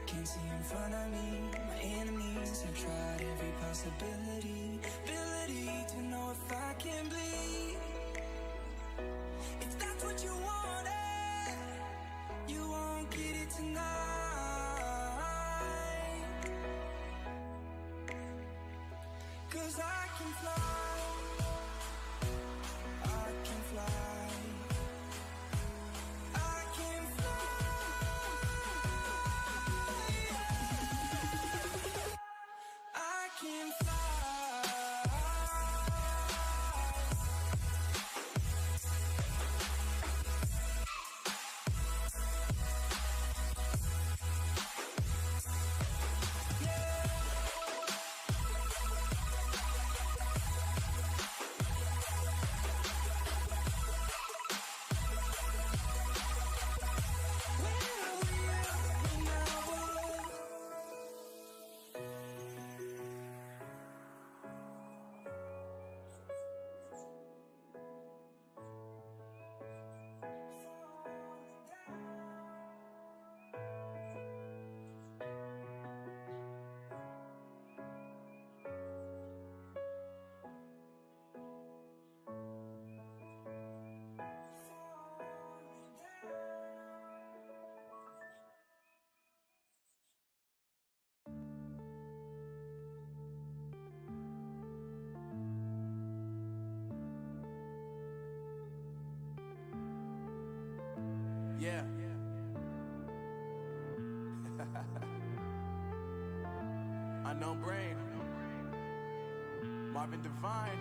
Can't see in front of me. My enemies have tried every possibility, ability to know if I can bleed. If that's what you wanted, you won't get it tonight. 'Cause I can fly, I can fly, I can fly, I can fly. Yeah. Unknown Brain. Marvin Devine.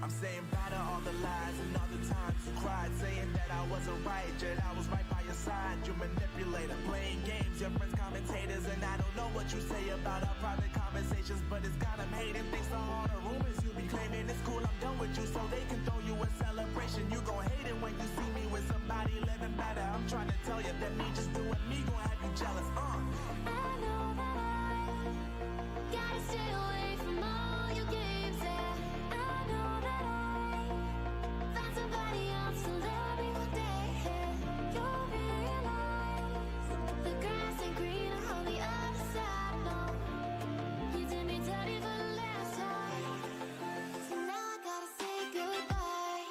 I'm saying bye to all the lies and all the times you cried, saying that I wasn't right, yet I was right by your side. You manipulator, playing games, your friends commentators, and I don't know what you say about our private conversations, but it's got them hating. Thanks to all the rumors you be claiming. It's cool, I'm done with you, so they can throw you a celebration. You gon' hate it when you see me with somebody living better. I'm trying to tell you that me just doing me gon' have you jealous. I know that I gotta stay away from all your games. Yeah, I know that I found somebody else to love me one day. You'll realize the grass ain't greener on the other side. No, you did me dirty for the last time, so now I gotta say goodbye.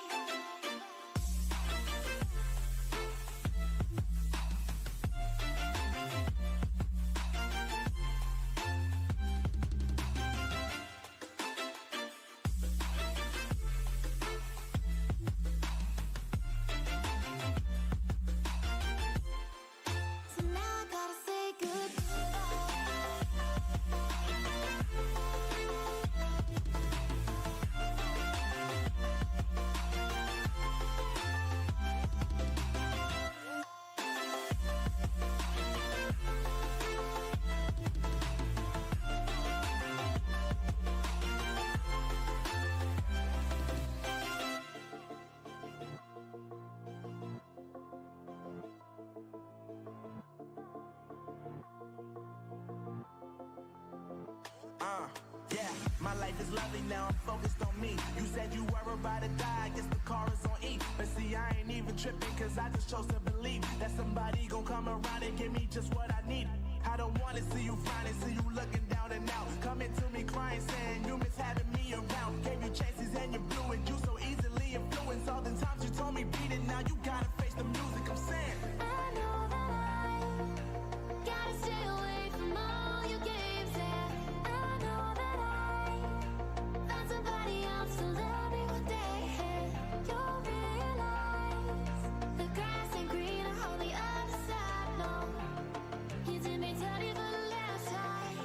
So now I gotta say Yeah, my life is lovely now, I'm focused on me. You said you were about to die, I guess the car is on E. But see, I ain't even tripping, cause I just chose to believe that somebody gon' come around and give me just what I need. I don't wanna see you finding, see you looking down and out, coming to me crying, saying you miss having me around. Gave you chances and you blew it, you so easily influenced. All the times you told me beat it, now you gotta face the music. I'm saying I know that I gotta stay away from all your games. Yeah, I know that I found somebody else to love me one day. You'll realize the grass ain't greener on the other side. No, you did me dirty for the last time,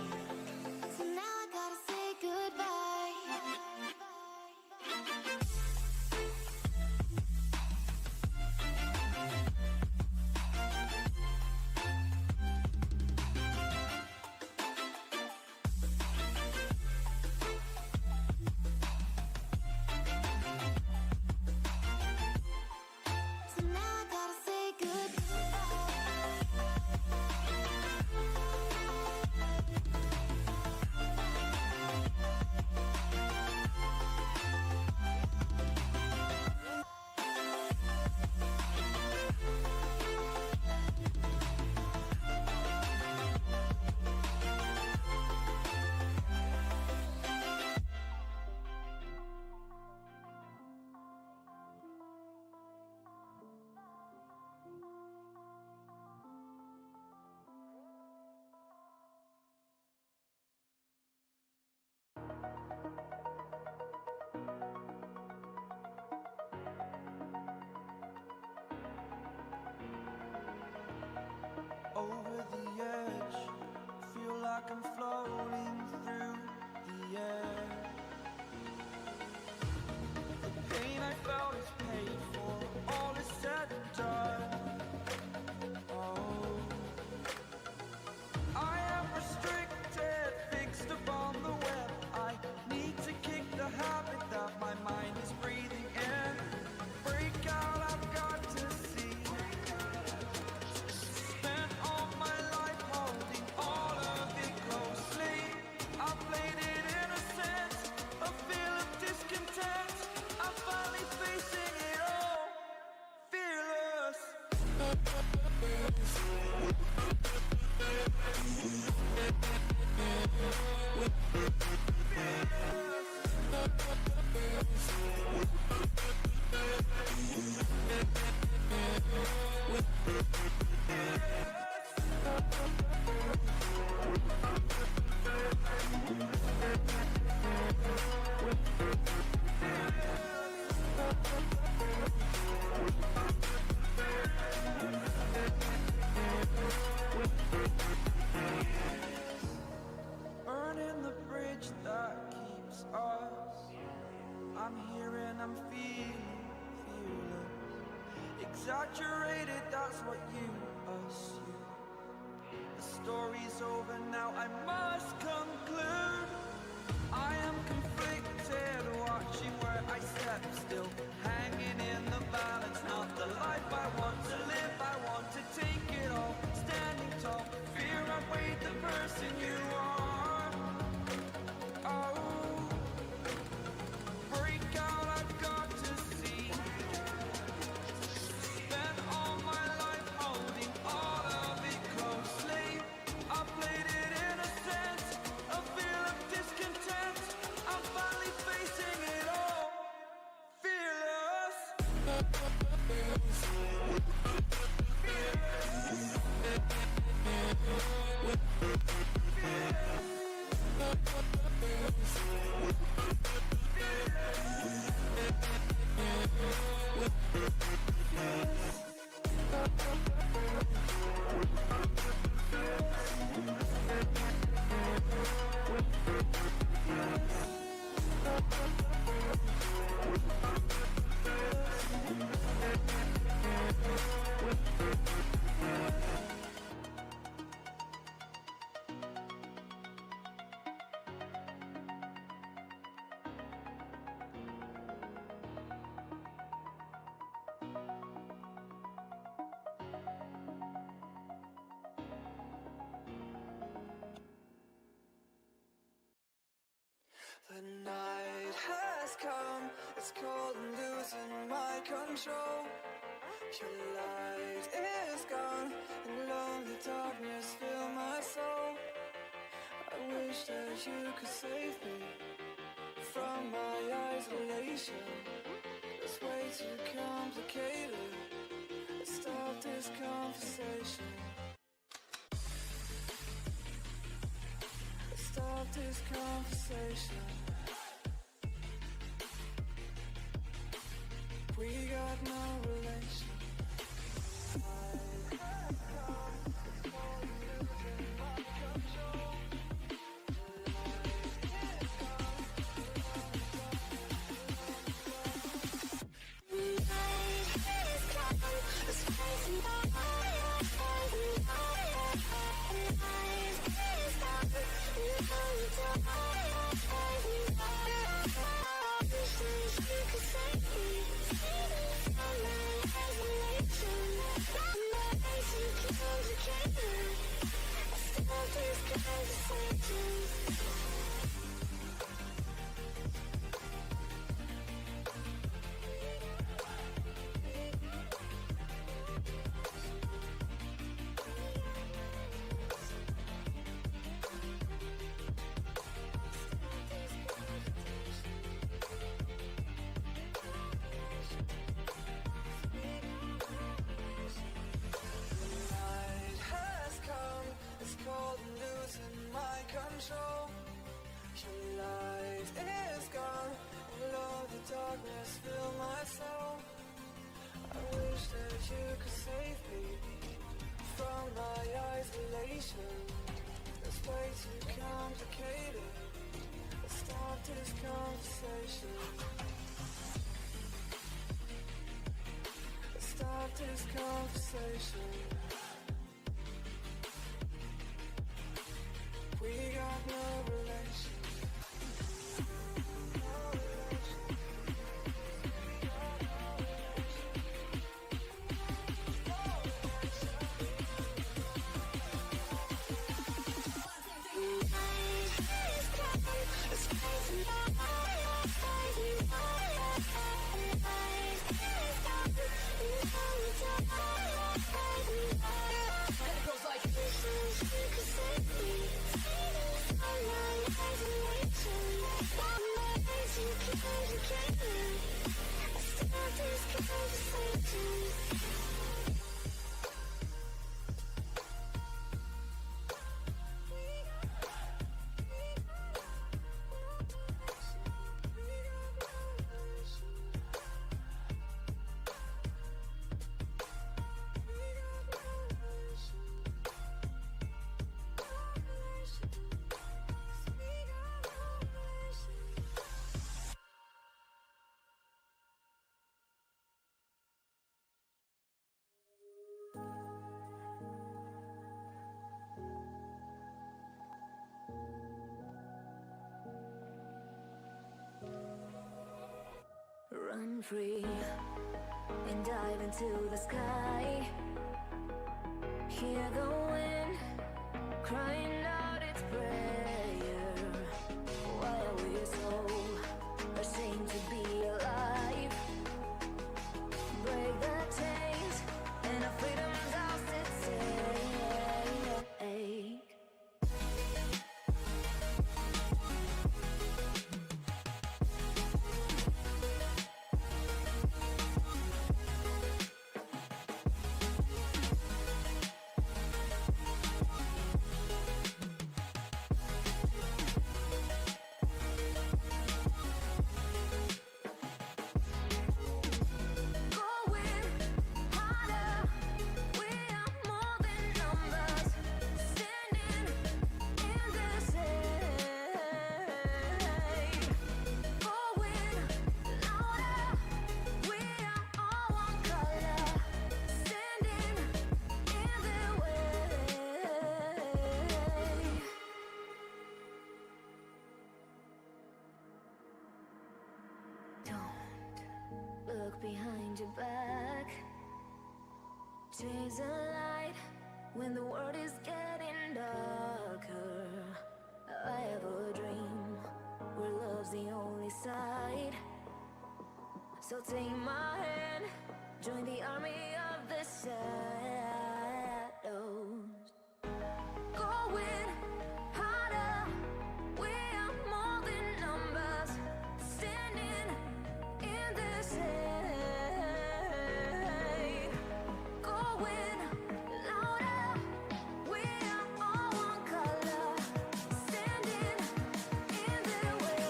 like I'm floating through the air. The pain I felt is paid for, all is said and done. Oh, I am restricted, fixed upon the web. I need to kick the habit that my mind is breathing in. Break out, I've got to see. Spent all my life holding all of it closely. I played it innocent, a feel of discontent. I'm finally facing it all, fearless. Burning the bridge that keeps us. I'm here and I'm feeling fearless. Exaggerated, that's what you assume. The story's over now, I must conclude. I am conflicted, watching where I step still, hanging in the balance. Not the life I want to live, I want to take it all. Standing tall, fear outweighed the person you are. Oh, break out, I've got to see. Spent all my life holding all of it closely. I played it innocent, a feel of discontent. I'm finally facing it all, fearless. The night has come, it's cold and losing my control. Your light is gone, and lonely darkness fill my soul. I wish that you could save me from my isolation. It's way too complicated. Let's stop this conversation. Let's stop this conversation. We got no relation. Darkness fill my soul. I wish that you could save me from my isolation. Let's way too complicated. Let's start this conversation. Let's start this conversation. We got no relation. Run free and dive into the sky. Hear the wind crying out its prayer. Why are we so ashamed to be alive? Break the chains and our freedom's ours to take. Look behind your back. Chase a light when the world is getting darker. I have a dream where love's the only side. So take my hand, join the army of the shadows. Going harder, we are more than numbers. Standing in this shade. Going louder, we are all one color. Standing in the way.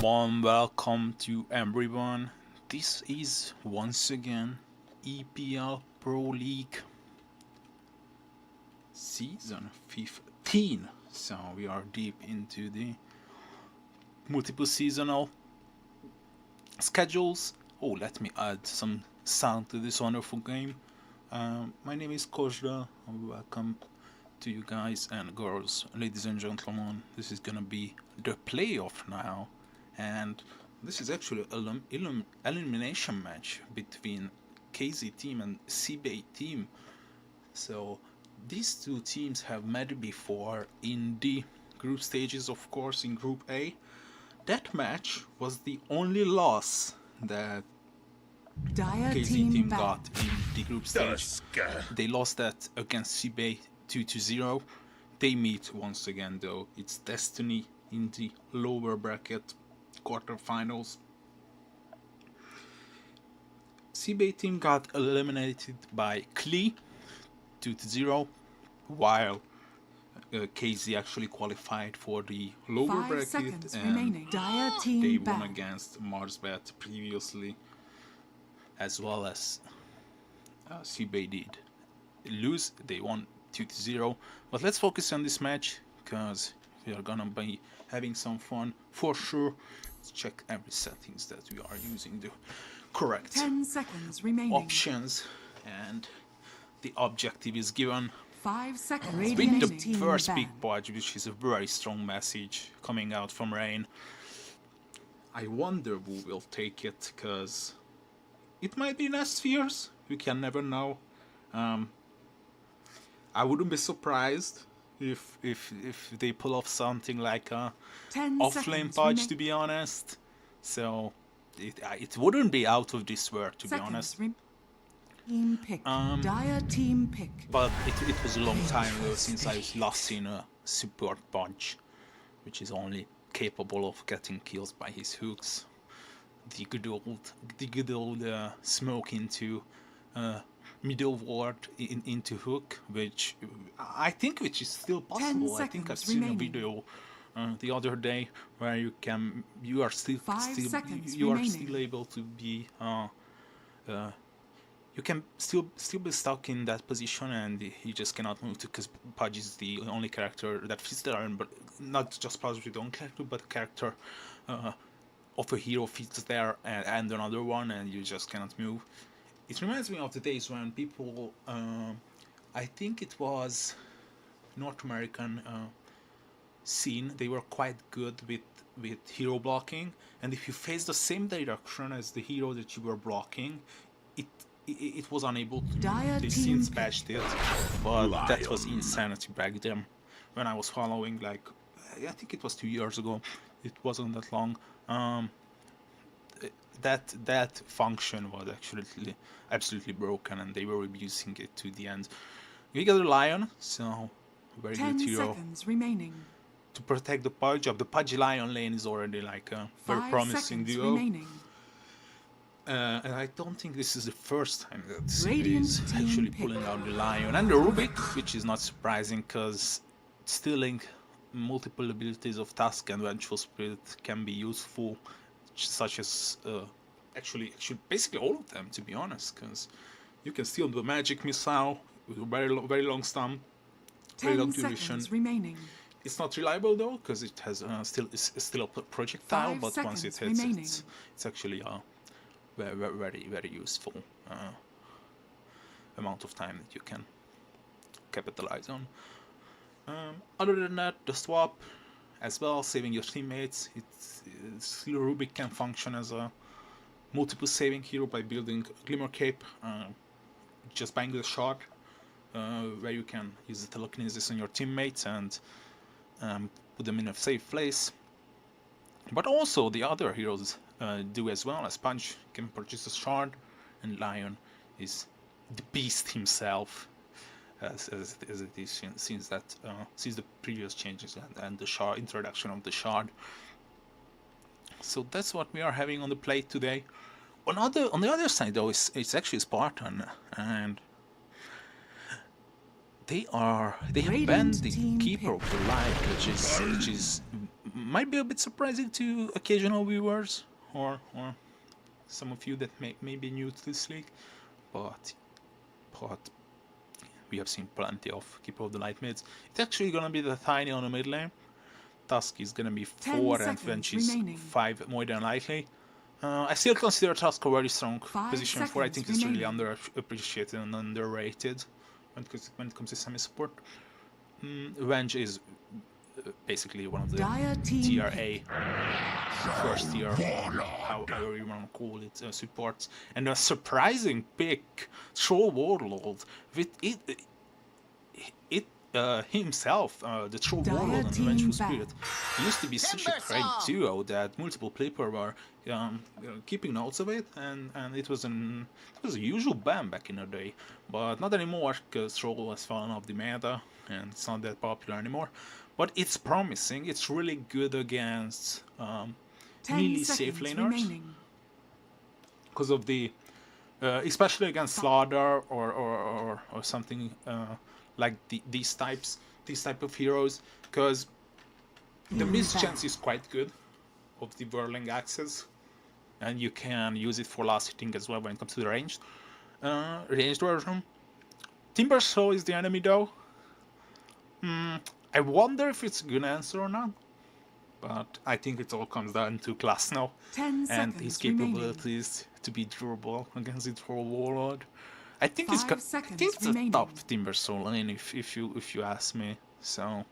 warm welcome to everyone. This is once again EPL Pro League season 15. So we are deep into the multiple seasonal schedules. Oh, let me add some sound to this wonderful game. My name is Kozra. Welcome to you guys and girls, ladies and gentlemen. This is gonna be the playoff now, and this is actually an elimination match between KZ team and SIBE team. So these two teams have met before in the group stages, of course, in Group A. That match was the only loss that Dire KZ team back. got in the group stage. They lost that against SIBE 2-0. They meet once again though. It's destiny in the lower bracket quarterfinals. SIBE team got eliminated by Klee 2-0, while KZ actually qualified for the lower 5 bracket, seconds and remaining. Dire team they back. won against Marsbet previously, as well as SIBE did lose. They won 2-0. But let's focus on this match because we are gonna be having some fun for sure. Let's check every settings that we are using the correct 10 seconds remaining. options, and the objective is given 5 seconds with remaining. the Team first back. big pudge, which is a very strong message coming out from Rain. I wonder who will take it, because it might be Nestspheres. We can never know. I wouldn't be surprised if they pull off something like a 10 off-lane seconds pudge, remaining. to be honest. So it wouldn't be out of this world, to be honest. Team pick. Dire team pick. But it was a long time ago since I've last seen a support punch, which is only capable of getting kills by his hooks. The good old smoke into middle ward into hook, which I think is still possible. I think I've seen remaining. a video the other day where you are still 5 seconds you are remaining. still able to be you can still be stuck in that position, and you just cannot move because Pudge is the only character that fits there, but not just Pudge with the only character, but character of a hero fits there and another one, and you just cannot move. It reminds me of the days when people, I think it was North American scene, they were quite good with hero blocking, and if you face the same direction as the hero that you were blocking, it was unable to Dire move. They team since patched it, but that was insanity back then when I was following, like, I think it was 2 years ago. It wasn't that long. That function was actually absolutely broken, and they were abusing it to the end. We got a Lion, so very 10 good hero seconds remaining. to protect the Pudge. The Pudge Lion lane is already like a very 5 promising seconds duo. remaining. And I don't think this is the first time that Radiant is team actually pick. pulling out the Lion and the Rubik, which is not surprising because stealing multiple abilities of Task and Vengeful Spirit can be useful, such as actually basically all of them, to be honest, because you can steal the Magic Missile with a very long stun, very 10 long duration. seconds remaining. It's not reliable though, because it has still a projectile, 5 but once it seconds hits, remaining. it's actually very useful amount of time that you can capitalize on. Other than that, the swap as well, saving your teammates. It's Rubik can function as a multiple saving hero by building Glimmer Cape, just buying the shard, where you can use the telekinesis on your teammates and put them in a safe place. But also the other heroes do as well, as Punch can purchase a shard, and Lion is the beast himself, as it is since the previous changes and the introduction of the shard. So that's what we are having on the plate today. On the other side though, it's actually Spartan, and they have banned the Keeper of the Light, which is might be a bit surprising to occasional viewers or some of you that may be new to this league, but we have seen plenty of Keeper of the Light mids. It's actually gonna be the Tiny on the mid lane. Tusk is gonna be 4 and Venge is 5 more than likely. I still consider Tusk a very strong position 4. I think it's really underappreciated and underrated when it comes to semi-support. Venge is basically one of the tier A, first tier, however you want to call it, supports. And a surprising pick, Troll Warlord, with himself, the Troll Warlord and the Vengeful Spirit, used to be such a great duo that multiple people were keeping notes of it, and it was a usual ban back in the day, but not anymore because Troll has fallen off the meta and it's not that popular anymore. But it's promising. It's really good against melee safe laners because of the especially against Slaughter or something like these type of heroes, because the miss chance is quite good of the whirling axes, and you can use it for last hitting as well when it comes to the ranged version. Timbersaw is the enemy though. I wonder if it's a good answer or not, but I think it all comes down to class now and his capabilities to be durable against the Troll Warlord. I think it's a top Timbersaw lane if you ask me. So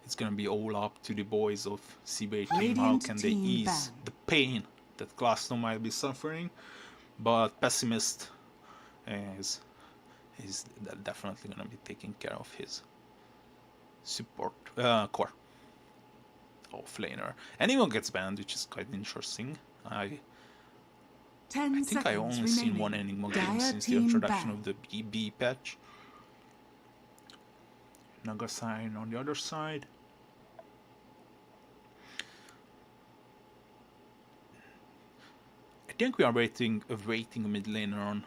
it's gonna be all up to the boys of SIBE team. How can they ease the pain that Glassno might be suffering? But Pessimist is definitely gonna be taking care of his support core offlaner. Anyone gets banned, which is quite interesting. I think I only seen one Enigma game since the introduction of the BB patch. Nagasine on the other side. I think we are waiting a mid laner on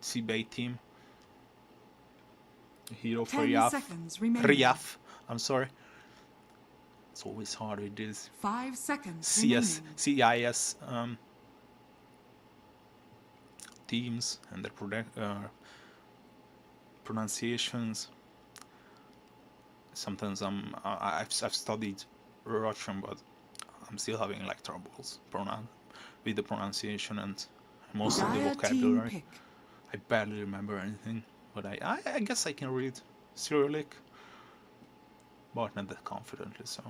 SIBE team. Hero for Riaf. I'm sorry. It's always hard with this. 5 seconds CIS teams and their pronunciations. Sometimes I've studied Russian, but I'm still having like troubles with the pronunciation and most of the vocabulary. I barely remember anything, but I guess I can read Cyrillic, but not that confidently. So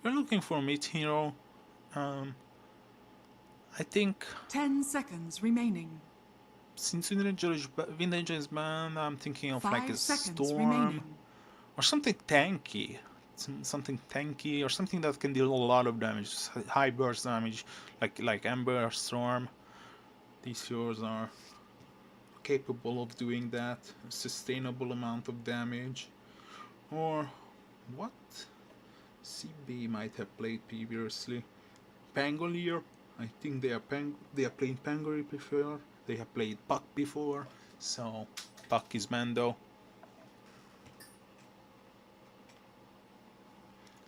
we're looking for a mid hero. I think 10 seconds remaining. Since Windanger is banned, I'm thinking of like a Storm or something tanky. Something tanky or something that can deal a lot of damage, high burst damage, like Ember or Storm. These heroes are capable of doing that, a sustainable amount of damage. Or what CB might have played previously? Pangolier. I think they are playing Pangolier before. They have played Puck before, so Puck is banned though.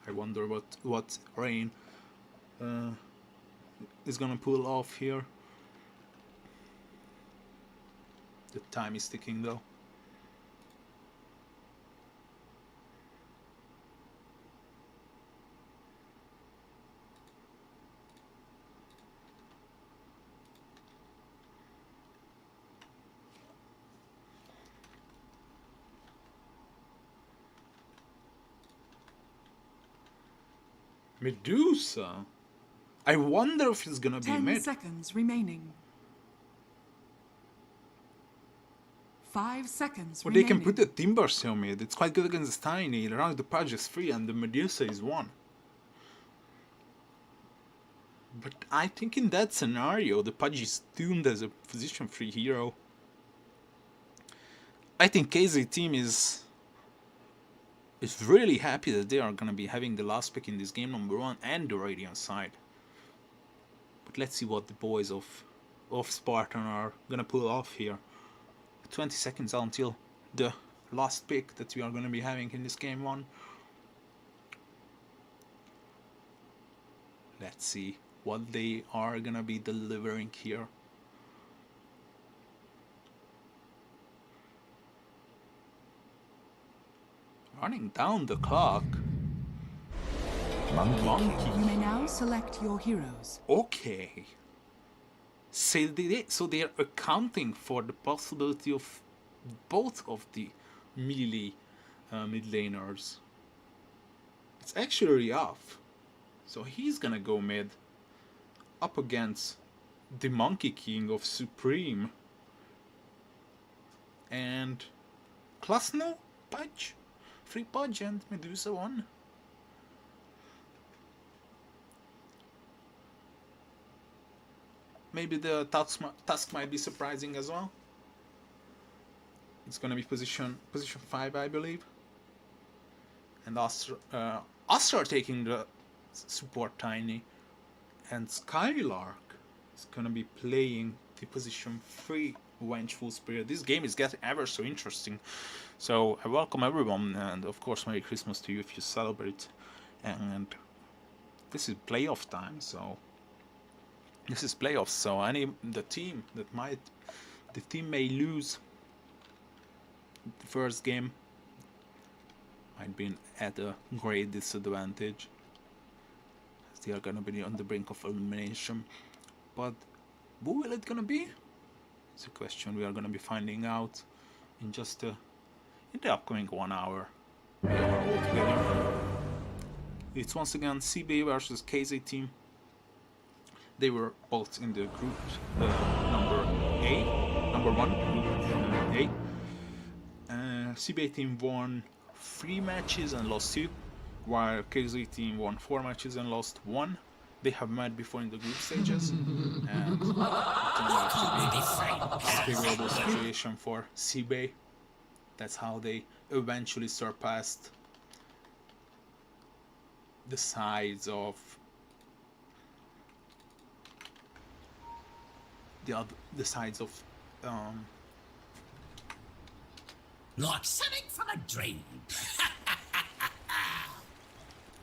I wonder what Rain is gonna pull off here. The time is ticking though. Medusa? I wonder if it's gonna be mid. 10 seconds remaining. 5 seconds Or remaining. they can put the Timbersaw mid. It's quite good against Tiny. Around the Pudge is 3 and the Medusa is 1. But I think in that scenario, the Pudge is doomed as a position 3 hero. I think KZ team is really happy that they are gonna be having the last pick in this game, number 1, and the Radiant side. But let's see what the boys of Spartan are gonna pull off here. 20 seconds until the last pick that we are gonna be having in this game 1. Let's see what they are gonna be delivering here. Running down the clock. Monkey. You may now select your heroes. Okay. So they are accounting for the possibility of both of the melee mid laners. It's actually off. So he's gonna go mid up against the Monkey King of Supreme and Klasno, Pudge, Free Pudge and Medusa 1. Maybe the task might be surprising as well. It's gonna be position 5, I believe. And Astra taking the support Tiny, and Skylark is gonna be playing the position 3 Vengeful Spirit. This game is getting ever so interesting. So I welcome everyone, and of course Merry Christmas to you if you celebrate. And this is playoff time, so this is playoffs. So the team may lose the first game, might be at a great disadvantage. They are gonna be on the brink of elimination, but who will it gonna be? It's a question we are gonna be finding out in just in the upcoming 1 hour. We are all together. It's once again SIBE versus KZ team. They were both in the group number 1, group A. SIBE team won 3 matches and lost 2. While KZ team won 4 matches and lost 1. They have met before in the group stages, and it turned out to be a favorable situation for SIBE. That's how they eventually surpassed the sides of the sides of like something from a dream.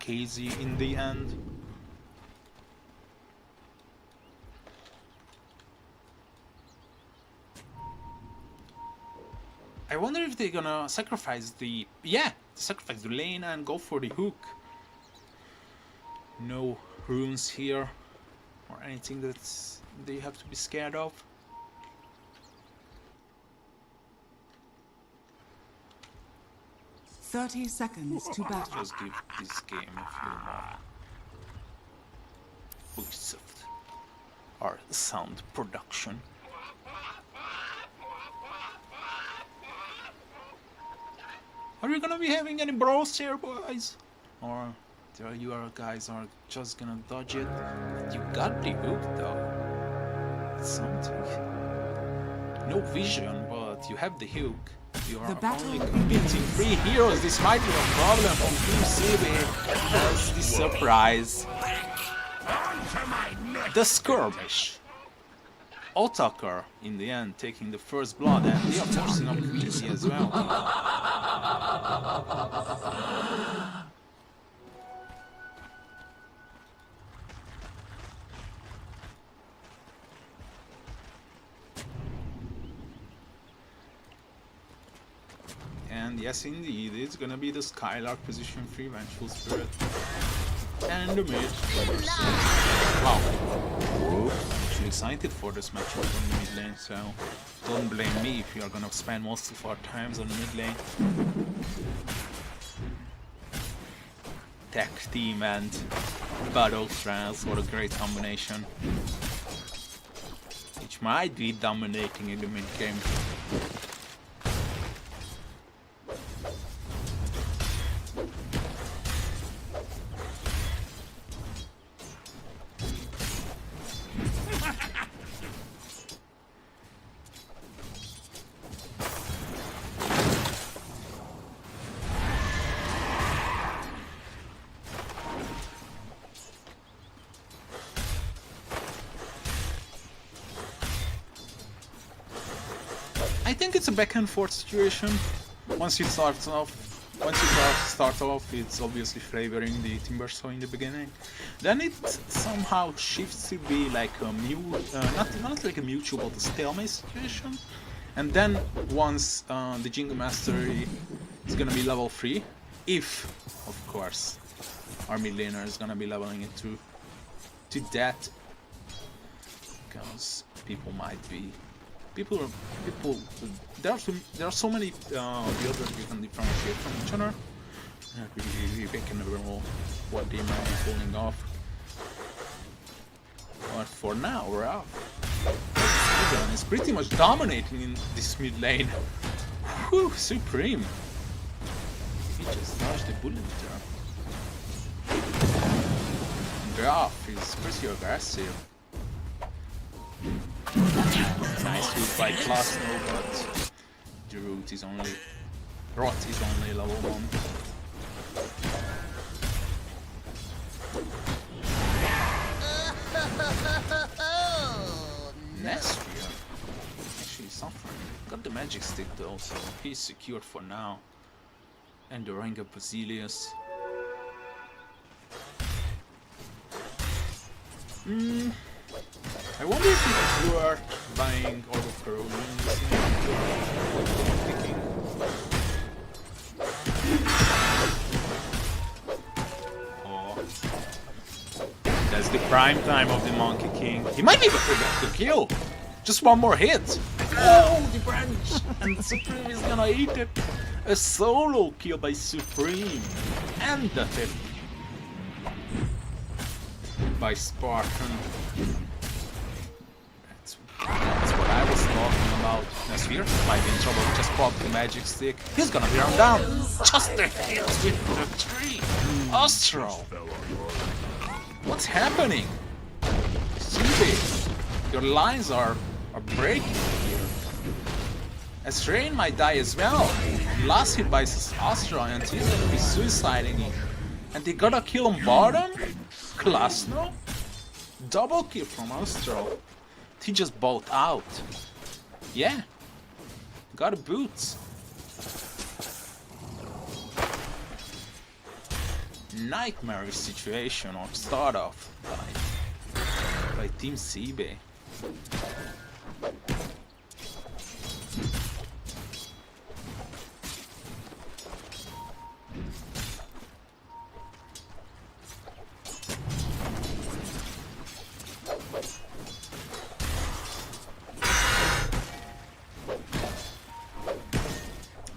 KZ in the end. I wonder if they're gonna sacrifice the lane and go for the hook. No runes here or anything that they have to be scared of. Thirty seconds to battle. Just give this game a few more boosts of our sound production. Are you gonna be having any brawls here, boys? Or you guys are just gonna dodge it? You got the hook though. It's something. No vision, but you have the hook. You are only competing 3 heroes. This might be a problem from Team SIBE as the surprise. The Skirmish. Otakar in the end taking the first blood, and they are forcing up Queasy as well. And yes, indeed, it's gonna be the Skylark position 3 Vengeful Spirit. And the mid. Wow. Actually excited for this matchup on the mid lane, so don't blame me if you are gonna spend most of our times on the mid lane. Tech team and battle trance, what a great combination. Which might be dominating in the mid game. think it's a back and forth situation. Once you start off, it's obviously favoring the Timbersaw in the beginning. Then it somehow shifts to be like a not like a mutual, but a stalemate situation. And then once the Jingle Mastery is gonna be level 3, if of course our mid laner is gonna be leveling it to that, because people might be there are so many builders we can differentiate from each other. We can never know what they might be pulling off. But for now, we're up. Roshan is pretty much dominating in this mid lane. Whew, Supreme. He just dodged the bullet there. Graf is pretty aggressive. Nice root by Klasno, but the root is only... Rot is only level 1. Nestria actually suffering. Got the magic stick though, so he's secured for now. And the Ranger Basilius. I wonder if it's worth buying all the corrosions Oh. That's the prime time of the Monkey King. He might be able to get the kill. Just one more hit. Oh, the branch. And Supreme is gonna eat it. A solo kill by Supreme. And the hit by Spartan. That's what I was talking about. Nasir might be in trouble. Just popped the magic stick. He's gonna be run down. Just the hit with the tree. Astral. What's happening? SIBE, your lines are breaking here. As Rain might die as well. Last hit by Astral and he's gonna be suiciding him. And they got a kill on bottom? Klasno? Double kill from Astral. He just bought out. Yeah. Got a boots. Nightmarish situation or start off by Team SIBE.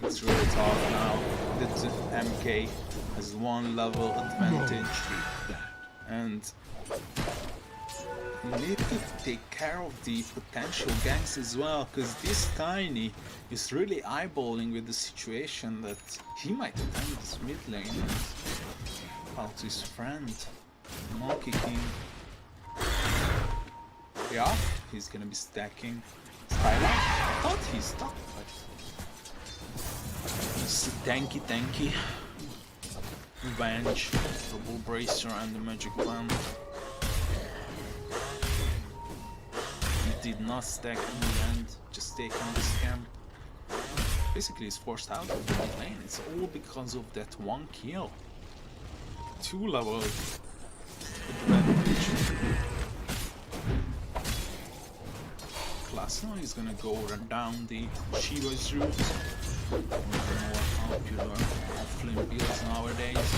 It's really tough now. The MK has 1 level advantage, and you need to take care of the potential ganks as well, because this Tiny is really eyeballing with the situation that he might attempt this mid lane and out his friend, Monkey King. Yeah, he's gonna be stacking Skyline. I thought he stopped, but it's tanky. Revenge, Double Bracer and the Magic Band. He did not stack in the end, just taking this camp. Basically he's forced out of the mid lane. It's all because of that 1 kill. 2 levels advantage. Klasno is gonna go down the Shiva's route. One of the more popular offlane builds nowadays.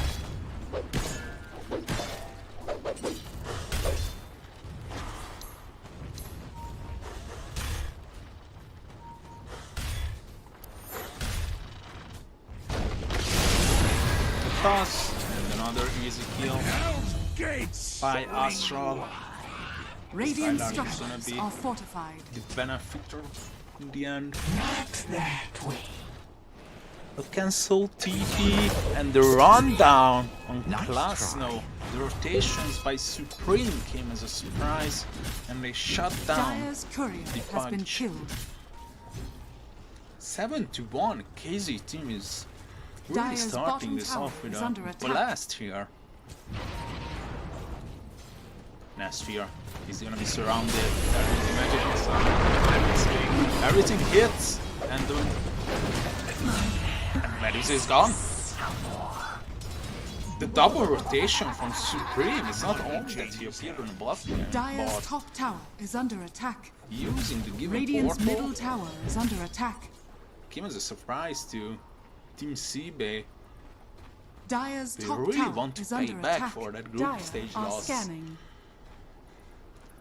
Toss and another easy kill by Astral. Radiant Skylark is gonna structures be are fortified. the benefactor in the end. Not that way. A cancel TP and the rundown on Klasno. The rotations by Supreme came as a surprise and they shut down Dire's courier the has been punch. killed. 7-1. KZ team is really Dire's starting bottom this tower off with is a under attack. blast here. Nastria, he's gonna be surrounded. Everything hits. And Medusa is gone. The double rotation from Supreme is not only that he appeared on the bluff game, Dire's but top tower is under attack. using the given Radiant's portal middle tower is under attack. came as a surprise to Team SIBE. Dire's They top really tower want to is pay under back attack. for that group Dire stage are loss. scanning.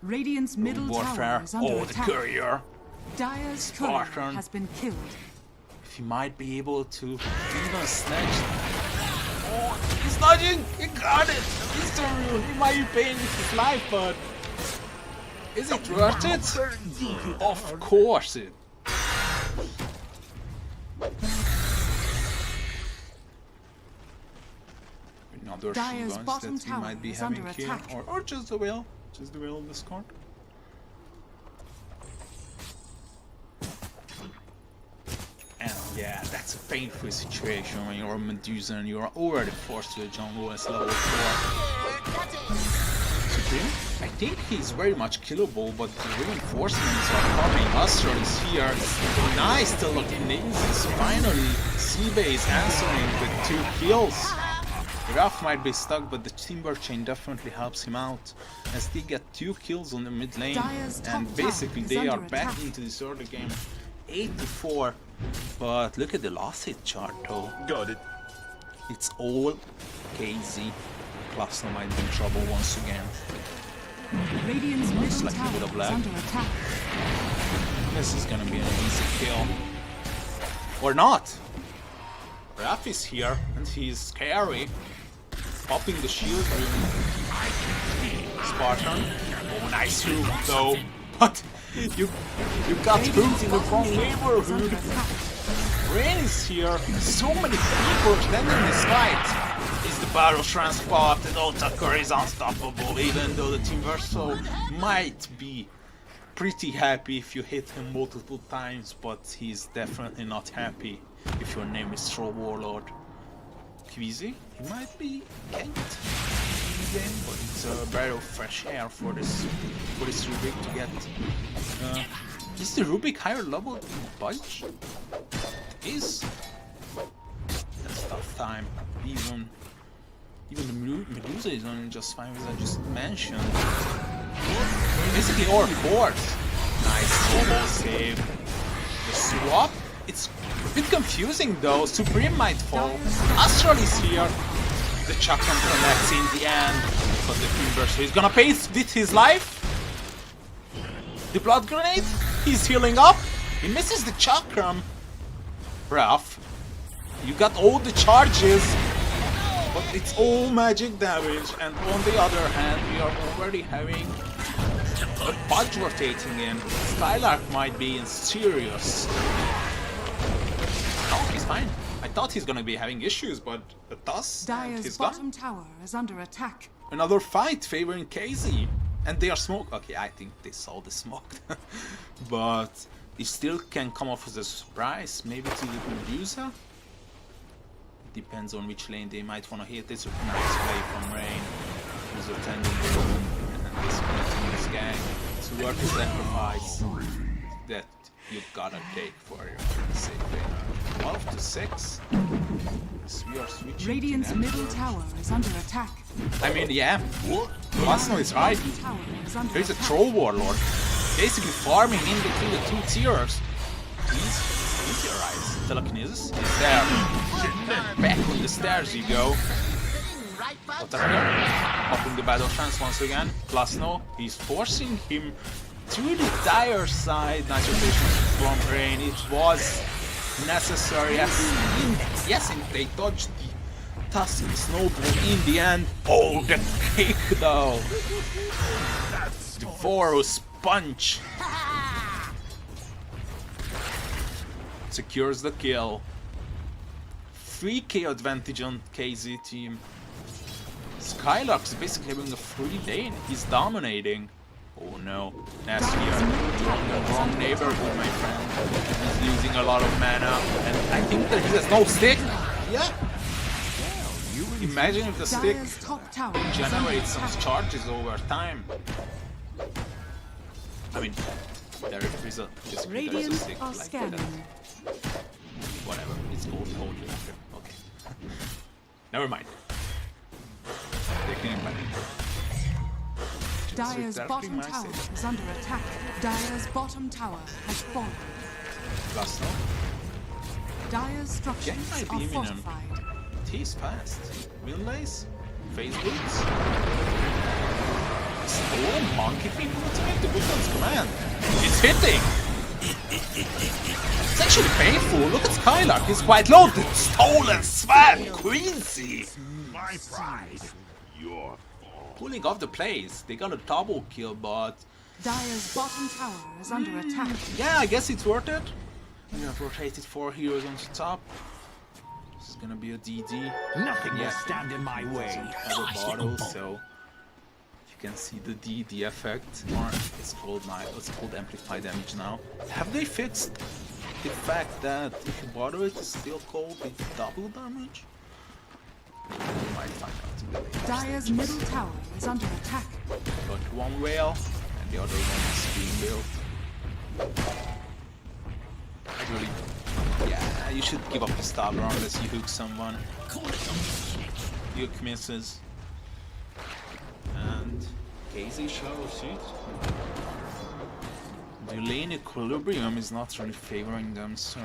Radiant's middle Warfare. tower is under Oh, the attack. courier. Dire's Spartan. courier has been killed. If he might be able to even snatch. Oh, he's dodging! He got it! Mystery! He might be paying with his life, but is it worth it? Of course it. Another Dire's Shivas bottom that he tower might be is having under here, attack. or just the whale of Discord. And yeah, that's a painful situation when you're a Medusa and you're already forced to the jungle as level 4. Supreme? I think he's very much killable, but the reinforcements are coming. Astral is here. Nice telekinesis. Finally, SIBE is answering with 2 kills. Raph might be stuck, but the Timber Chain definitely helps him out as they get 2 kills on the mid lane, Dire's top and basically tower is they are under back attack. into this early game 8-4. But look at the last hit chart though. Got it. It's all KZ. Plasma might be in trouble once again. Radiant's middle like a bit tower of is lag. under attack. This is gonna be an easy kill. Or not! Raph is here and he's scary. Popping the shield room. Spartan. Oh, nice room though. But you got hooked in the wrong neighborhood. Rain is here. So many people attending this fight. Is the battle transport? The Dota is unstoppable, even though the Team Verso might be pretty happy if you hit him multiple times, but he's definitely not happy if your name is Troll Warlord. Kvizi, he might be ganked in the game, but it's a breath of fresh air for this Rubik to get. Is the Rubik higher level than Budge? It is. That's tough time. Even the Medusa is only just 5, as I just mentioned. Basically all fours. Nice solo save. The swap? It's a bit confusing though. Supreme might fall. Astral is here. The Chakram connects in the end. But the Inverso is gonna pay with his life. The Blood Grenade? He's healing up. He misses the Chakram. Rough. You got all the charges. But it's all magic damage, and on the other hand, we are already having a Budge rotating in. Skylark might be in serious. No, he's fine. I thought he's gonna be having issues, but it does. And Dire's he's bottom gone. tower is under attack. Another fight favoring KZ. And they are smoked. Okay, I think they saw the smoke. But it still can come off as a surprise. Maybe to the Medusa? Depends on which lane they might want to hit. It's a nice play from Rain, who's attending the room and disconnecting this gang. It's worth the sacrifice that you gotta take for your safe lane. 12 to 6. We are switching. Radiant's to middle network. tower is under attack. I mean, yeah. Arsenal is right. Bottom tower is under There's a attack. Troll Warlord basically farming in between the 2 tiers. Please, use your eyes. Telekinesis is there. Back on the stairs you go. Dota here. Upping the battle chance once again. Plus no, he's forcing him to the dire side. Nice rotation from Rain. It was necessary. Yes, and they dodged the Tusk Snowball in the end. Oh, the kick though. The Vorus punch. Secures the kill. 3k advantage on KZ team. Skylark's basically having a free lane. He's dominating. Oh no. Nasty here. Wrong neighborhood, my friend. He's losing a lot of mana. And I think that he has no stick. Yeah. Imagine if the stick Dire's top tower is under generates some attack. charges over time. I mean, There is a just Radiant stick are like scanning. that. Whatever, it's called holy water. Okay. Never mind. Taking it back. Dire's Just bottom my tower save. is under attack. Dire's bottom tower has fallen. Plus no. Dire's structures Getting my are beam in him. fortified. He's fast. Relays, phase boots. Stolen monkey feet ultimate to Bushman's command. It's hitting! It's actually painful. Look at Skylark, he's quite loaded. Stolen swag, Quincy! My pride. Your Pulling off the plays. They got a double kill, but Dire's bottom tower is under attack. yeah, I guess it's worth it. We have rotated 4 heroes on the top. This is gonna be a DD. nothing will Yeah. stand in my way. Have a bottle, so you can see the DD effect, or it's called amplified damage now. Have they fixed the fact that if you bottle it, it's still called the double damage? We might find out in the later Dire's stages. middle tower is under attack. Got one whale, and the other one is being built. Really, yeah, you should give up the stabber unless you hook someone. Hook misses. And Casey shows it. The lane equilibrium is not really favoring them, so.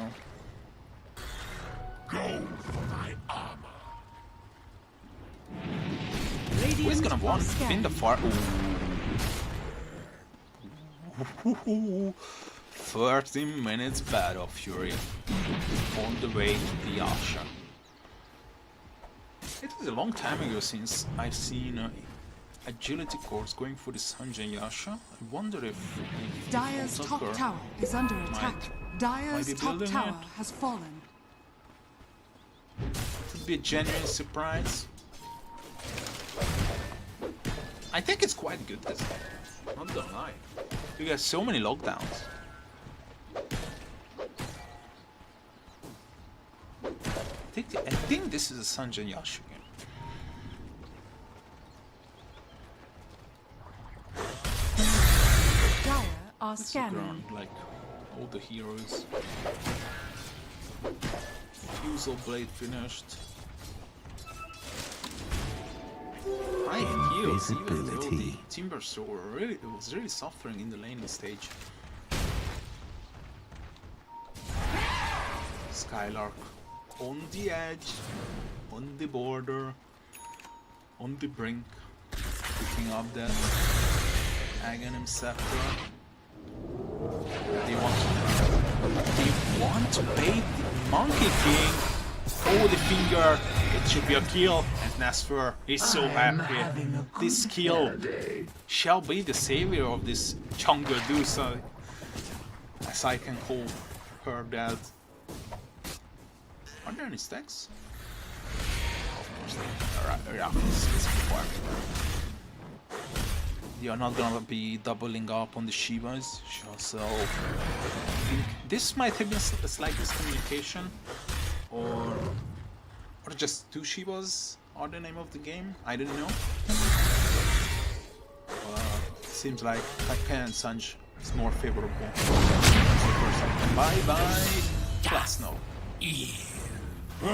Go for my armor. Who's gonna Radiant want are to pin scanning. the far? Ooh. 13 minutes battle fury on the way to the Asha. It was a long time ago since I've seen agility course going for the Sanjay Yasha. I wonder if Dire's top tower is under attack. Dire's be top building tower it. has fallen. Could be a genuine surprise. I think it's quite good this game. Not gonna lie. You got so many lockdowns. I think this is a Sanjay Yasha game. Dire are It's the scanning. ground, like all the heroes. Fusel blade finished. High heals, even though the Timber Sword was really suffering in the laning stage. Skylark on the edge, on the border, on the brink, picking up that Aghanim Scepter. They want to bait the Monkey King. Oh, the finger! It should be a kill. And Nasfer is so happy. This kill shall be the savior of this Chunga Dusa, as I can call her that. Are there any stacks? Of course there are. They are not gonna be doubling up on the Shivas, so I think this might have been a slight miscommunication, or just 2 Shivas are the name of the game. I don't know. Seems like Taika and Sanj is more favorable. Bye bye. Plus no. I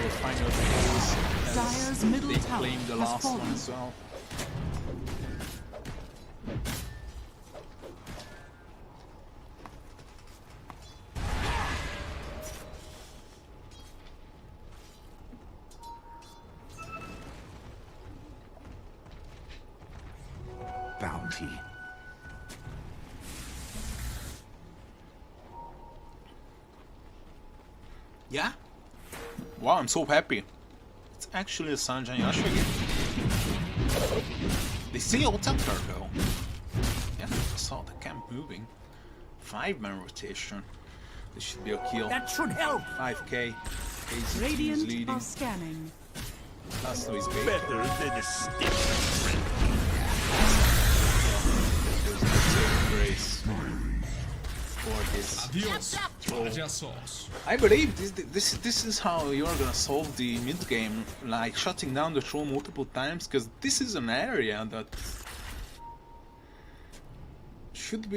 will find out the rules Dire's as middle they tower claim the has last fallen. one as well. Bounty. Yeah? Wow, I'm so happy. It's actually a Sanjay Yasha game. They say attack her though. Yeah, I saw the camp moving. 5-man rotation. This should be a kill. That should help. 5k. KZT is Radiant leading. are scanning. Lasso is bait. Better than a stick. There's no saving grace for this. I believe this is how you're gonna solve the mid game, like shutting down the troll multiple times, because this is an area that should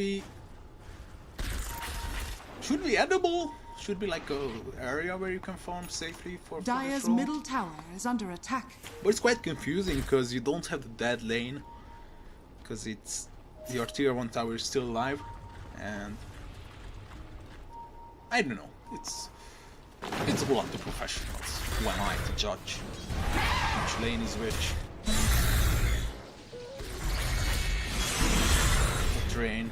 be edible. Should be like a area where you can farm safely for Dire's this role. middle tower is under attack. But it's quite confusing because you don't have the dead lane, because it's your tier 1 tower is still alive, and I don't know. It's all up to professionals. Who am I to judge which lane is which? Drain.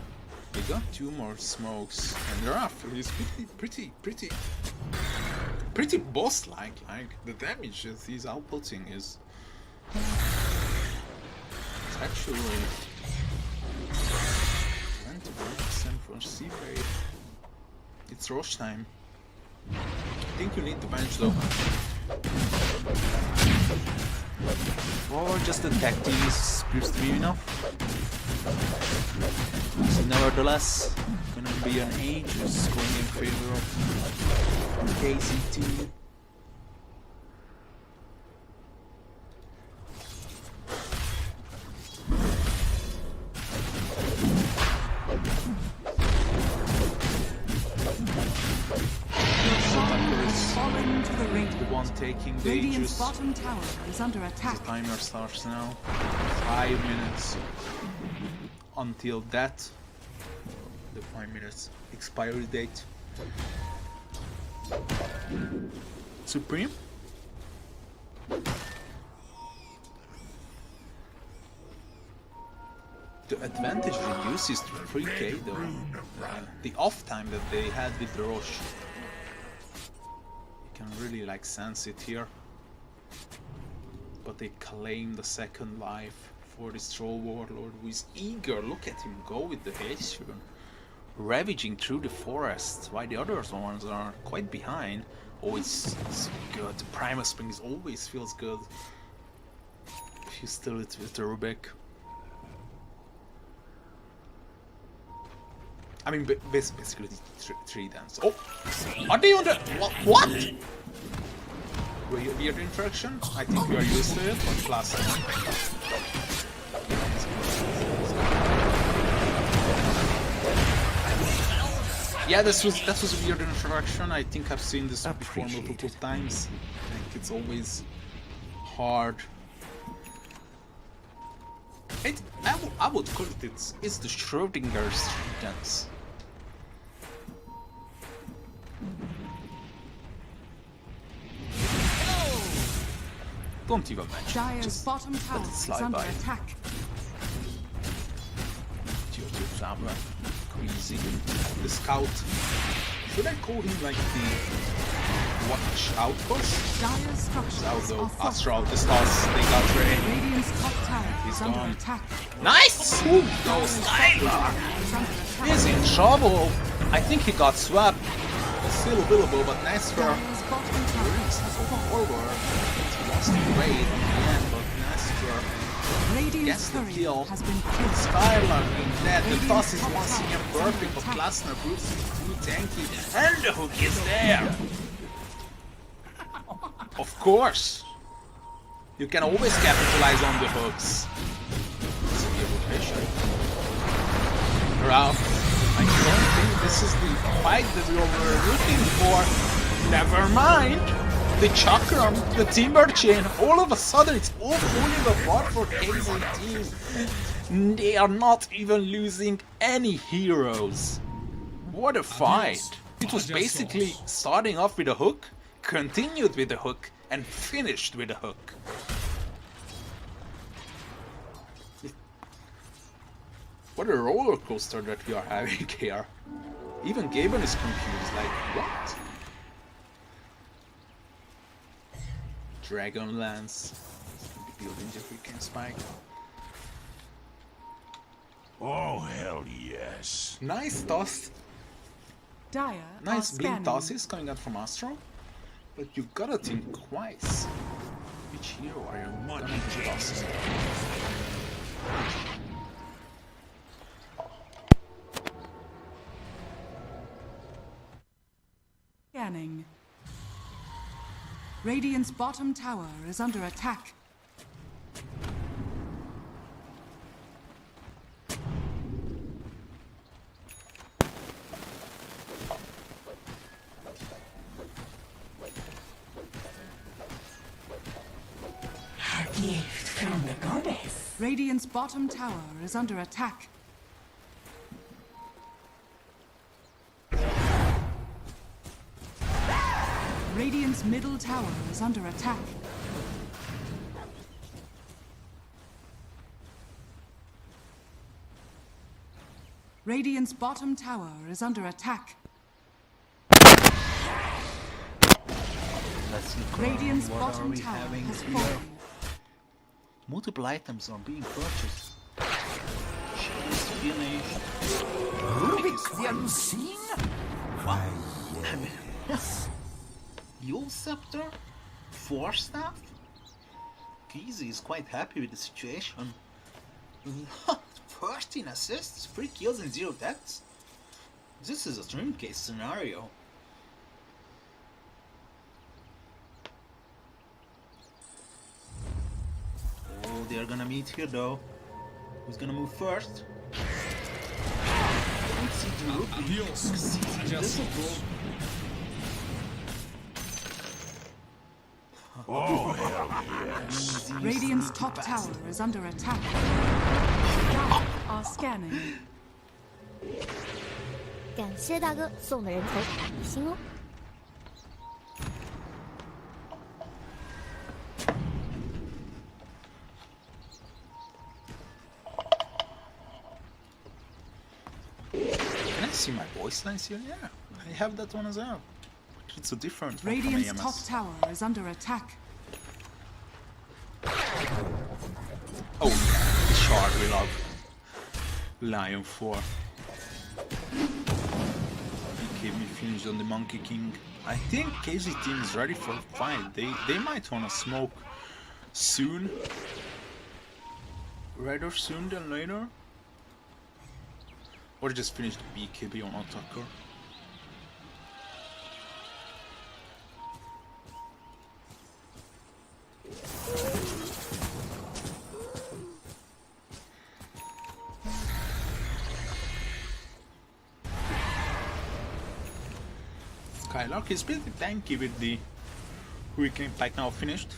We got 2 more smokes, and the Raph is pretty boss-like. Like the damage that he's outputting is it's actually 21% for SIBE. It's rush time. I think you need the bench though. Or just the tag team is to be enough. So nevertheless, gonna be an Aegis going in favor of KC2. Falling to the The Radiant. one taking the Radiant's Aegis. bottom tower is under The attack. timer starts now. 5 minutes until that. The 5 minutes expiry date. Supreme. The advantage reduces to 3k though. The off time that they had with the Rosh. You can really like sense it here. But they claim the second life for this Troll Warlord who is eager. Look at him go with the Haitian. Ravaging through the forest while the other ones are quite behind. Oh, it's good. The Primal Spring always feels good. If you steal it with the Rubik. I mean, basically three dance. Oh! Are they on the... What? Weird interaction? I think we are used to it, but classic. Yeah, that was a weird interaction. I think I've seen this before multiple times. I think it's always hard. I would call it it's the Schrodinger's dance. Don't even mention. Dire's Just bottom let tower it is slide under by. attack. Traveler, crazy. The scout. Should I call him like the watch outpost? Dire's structures Although are Astral, the stars, they got ready. Radiant's top tower He's is under gone. attack. Nice! Ooh, no Skylar! Is under attack. He's in trouble. I think he got swapped. Still available, but nice for Dire's bottom tower has fallen. forward. He lost the raid in the end, but nice for Radiant's gets the courier kill. has been killed. Skylar being dead. The toss is once again perfect, but Klasner proves too tanky. And the hook is there! Of course! You can always capitalize on the hooks. It's a reputation. Ralph, I don't think this is the fight that we were looking for. Never mind! The Chakram, the Timber Chain, all of a sudden it's all falling apart for KZ. They are not even losing any heroes. What a fight! It was basically starting off with a hook, continued with a hook, and finished with a hook. What a roller coaster that we are having here. Even Gaben is confused, like, what? Dragonlance. Building the freaking spike. Oh, hell yes. Nice toss. Dire Nice are blink scanning. tosses coming out from Astro. But you gotta think twice. Which hero are you gonna toss? Scanning. Radiant's bottom tower is under attack. gift from the goddess. Radiant's bottom tower is under attack. Radiant's middle tower is under attack. Radiant's bottom tower is under attack. Let's look Radiant's around. What are bottom we tower having has here? fallen. Multiple items are being purchased. She's finished. Rubik the Unseen? Why, yes. Yule Scepter? 4 staff? Geezy is quite happy with the situation. 13 assists, 3 kills and 0 deaths. This is a dream case scenario. Oh, they're gonna meet here though. Who's gonna move first? I don't see Drew. Oh, hell yes. Radiant's top tower is under attack. Are scanning. 感谢大哥送的人头5星哦。 Can I see my voice lines here? Yeah, I have that one as well. It's a different one from Radiant's AMS. top tower is under attack. Oh yeah, the shard we love. Lion 4. BKB finished on the Monkey King. I think KZ team is ready for a fight. They might wanna smoke soon. Rather soon than later. Or just finish the BKB on attacker. Skylark is pretty tanky with the Hurricane Pike now finished.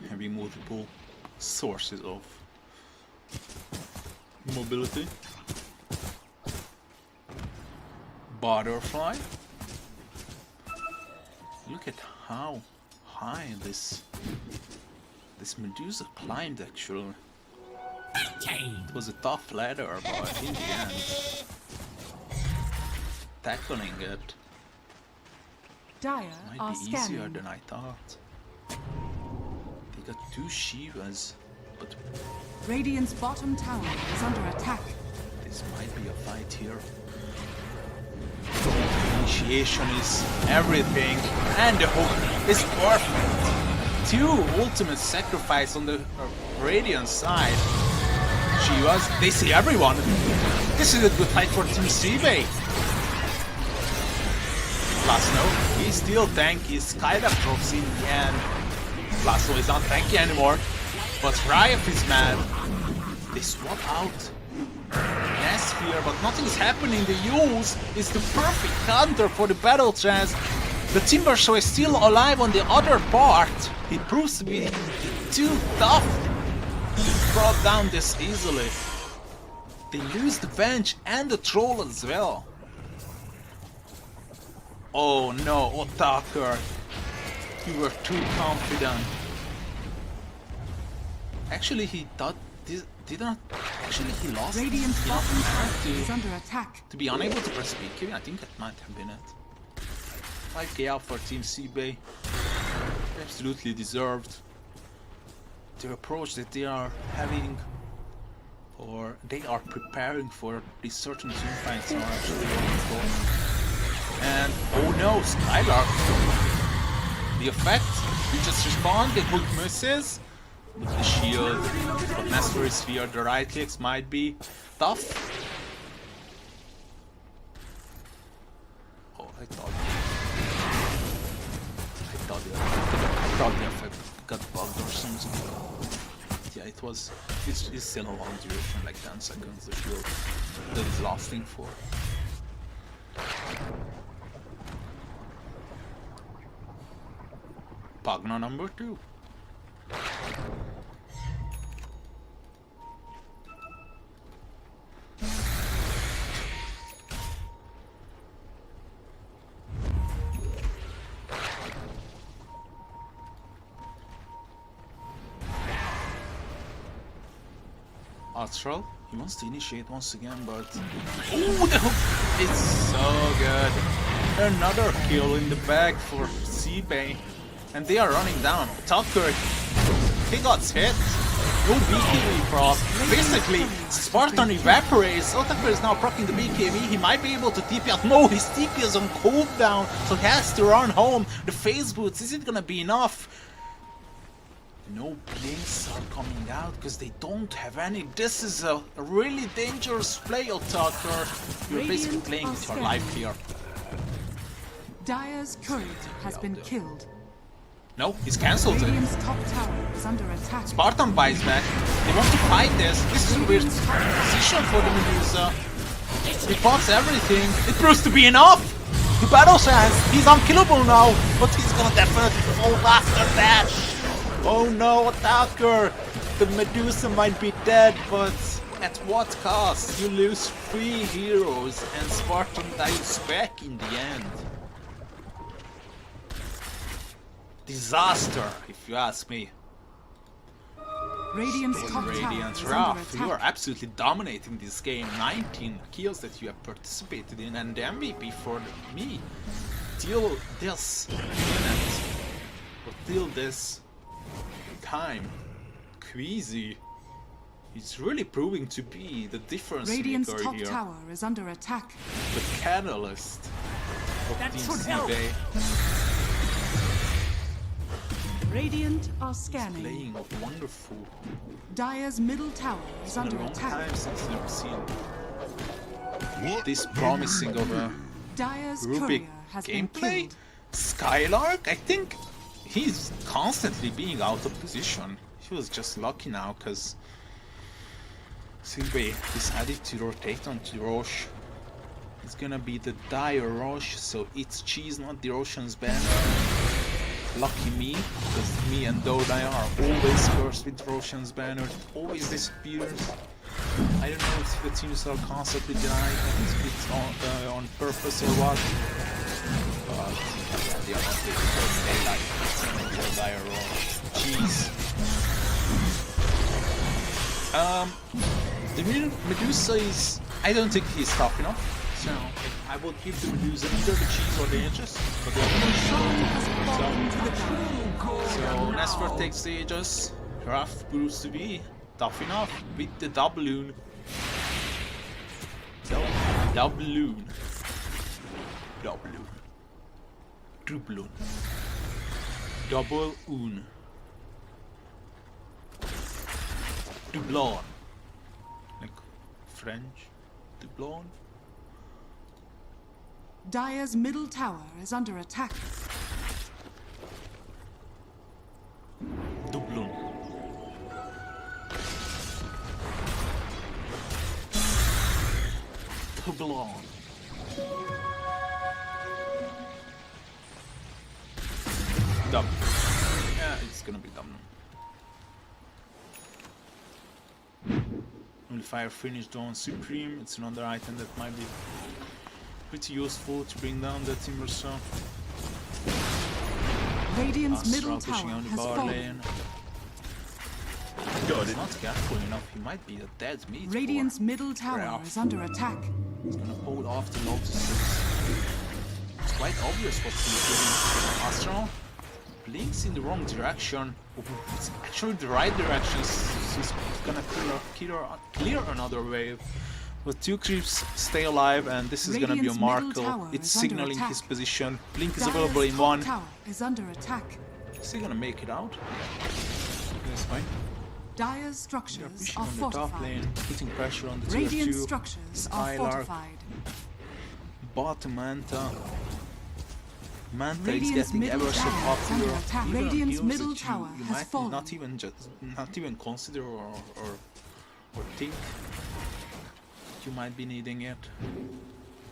Having multiple sources of mobility. Butterfly. Look at how high this Medusa climbed actually. It was a tough ladder, but in the end, tackling it Dire might are be easier scanning. than I thought. They got 2 Shivas, but Radiant's bottom tower is under attack. this might be a fight here. Initiation is everything, and the hook is perfect. 2 ultimate sacrifice on the Radiant side. Shivas, they see everyone. This is a good fight for Team SIBE. Plasno, he's still tanky. Skylark drops in the end. Plasno is not tanky anymore, but Ryef is mad. They swap out Sphere, but nothing is happening. The use is the perfect counter for the battle trance. The Timber Show is still alive on the other part. He proves to be too tough. He brought down this easily. They lose the bench and the troll as well. Oh no, attacker. You were too confident. Actually, he thought this did not. Actually, he lost. Radiant's He lost bottom the tower time is under attack. to be unable to press BKB. I think that might have been it. 5k out for Team SIBE. Absolutely deserved. The approach that they are having, or they are preparing for these certain team fights, are actually on point. And oh no, Skylark! The effect, you just respond, the hook misses with the shield, but Mastery Sphere, the right clicks might be tough. Oh, I thought the effect got bugged or something. Yeah, it's still a long duration, like 10 seconds, the shield that is lasting for. Pugna number 2. Astral, he wants to initiate once again, but... Oh, the hook! It's so good! Another kill in the bag for SIBE. And they are running down. Tucker, he got hit. No BKB proc. Basically, Spartan evaporates. Tucker is now proccing the BKB. He might be able to TP out. No, his TP is on cooldown, so he has to run home. The phase boots, is it gonna be enough? No blinks are coming out because they don't have any. This is a really dangerous play, Tucker. You're basically playing with your life here. Dire's courier has been killed. No, he's cancelled it. Radiant's top tower is under attack. Spartan buys back. They want to fight this. This is a weird position for the Medusa. He pops everything. It proves to be enough. The battle chance. He's unkillable now, but he's gonna definitely fall after that. Oh no, Tucker. The Medusa might be dead, but at what cost? You lose 3 heroes and Spartan dies back in the end. Disaster, if you ask me. Radiant's top Radiant tower Rough, is you under are attack. absolutely dominating this game. 19 kills that you have participated in, and the MVP for me. Till this minute, or till this time, Queasy is really proving to be the difference Radiant's maker top here. tower is under attack. The catalyst of this day. Radiant are scanning. Playing wonderful. Dire's middle tower is It's been under a long attack. time since I've seen this promising of a Dire's Rubik courier has been gameplay. killed. Skylark, I think he's constantly being out of position. He was just lucky now because SIBE decided to rotate onto Rosh. It's gonna be the Dire Rosh, so it's cheese, not the Roshan's banner. Lucky me, because me and Dota are always cursed with Roshan's banner. It always disappears. I don't know if the teams are constantly denying if it's on purpose or what. But yeah, they are not taking first daylight. It's Dire Rosh. Jeez. The Medusa is... I don't think he's tough enough. So I would give the Medusa either the cheese or the Aegis. But so Nesfer takes the Aegis. Rough proves to be tough enough with the doubloon. So doubloon. Doubloon. Doubloon. Double-oon. Doublon. Like French. Doublon. Dire's middle tower is under attack. Doublon. Doublon. Double. Yeah, it's gonna be double. Fire finished on Supreme. It's another item that might be pretty useful to bring down the Timbersaw. Radiant's Astral middle pushing tower on the has bar fallen. lane. He's not careful enough. He might be a dead meat. Radiant's for middle tower Ralph. is under attack. He's gonna hold off the Lotuses. It's quite obvious what he's doing. Astral blinks in the wrong direction. It's actually the right direction. He's gonna clear another wave. But 2 creeps stay alive, and this is gonna be a Radiant's middle Markle. tower It's is under signaling attack. his position. Blink is Dire's available in top 1. tower is under attack. Is he gonna make it out? That's fine. Dire's They're structures pushing are on the top fortified. lane, putting pressure on the tier Radiant 2. structures are Skylark. fortified. Bottom Manta. Manta is Radiant's getting middle ever so tower is under popular. attack. Even on Radiant's heroes middle that tower you has might fallen. not even consider or think you might be needing it.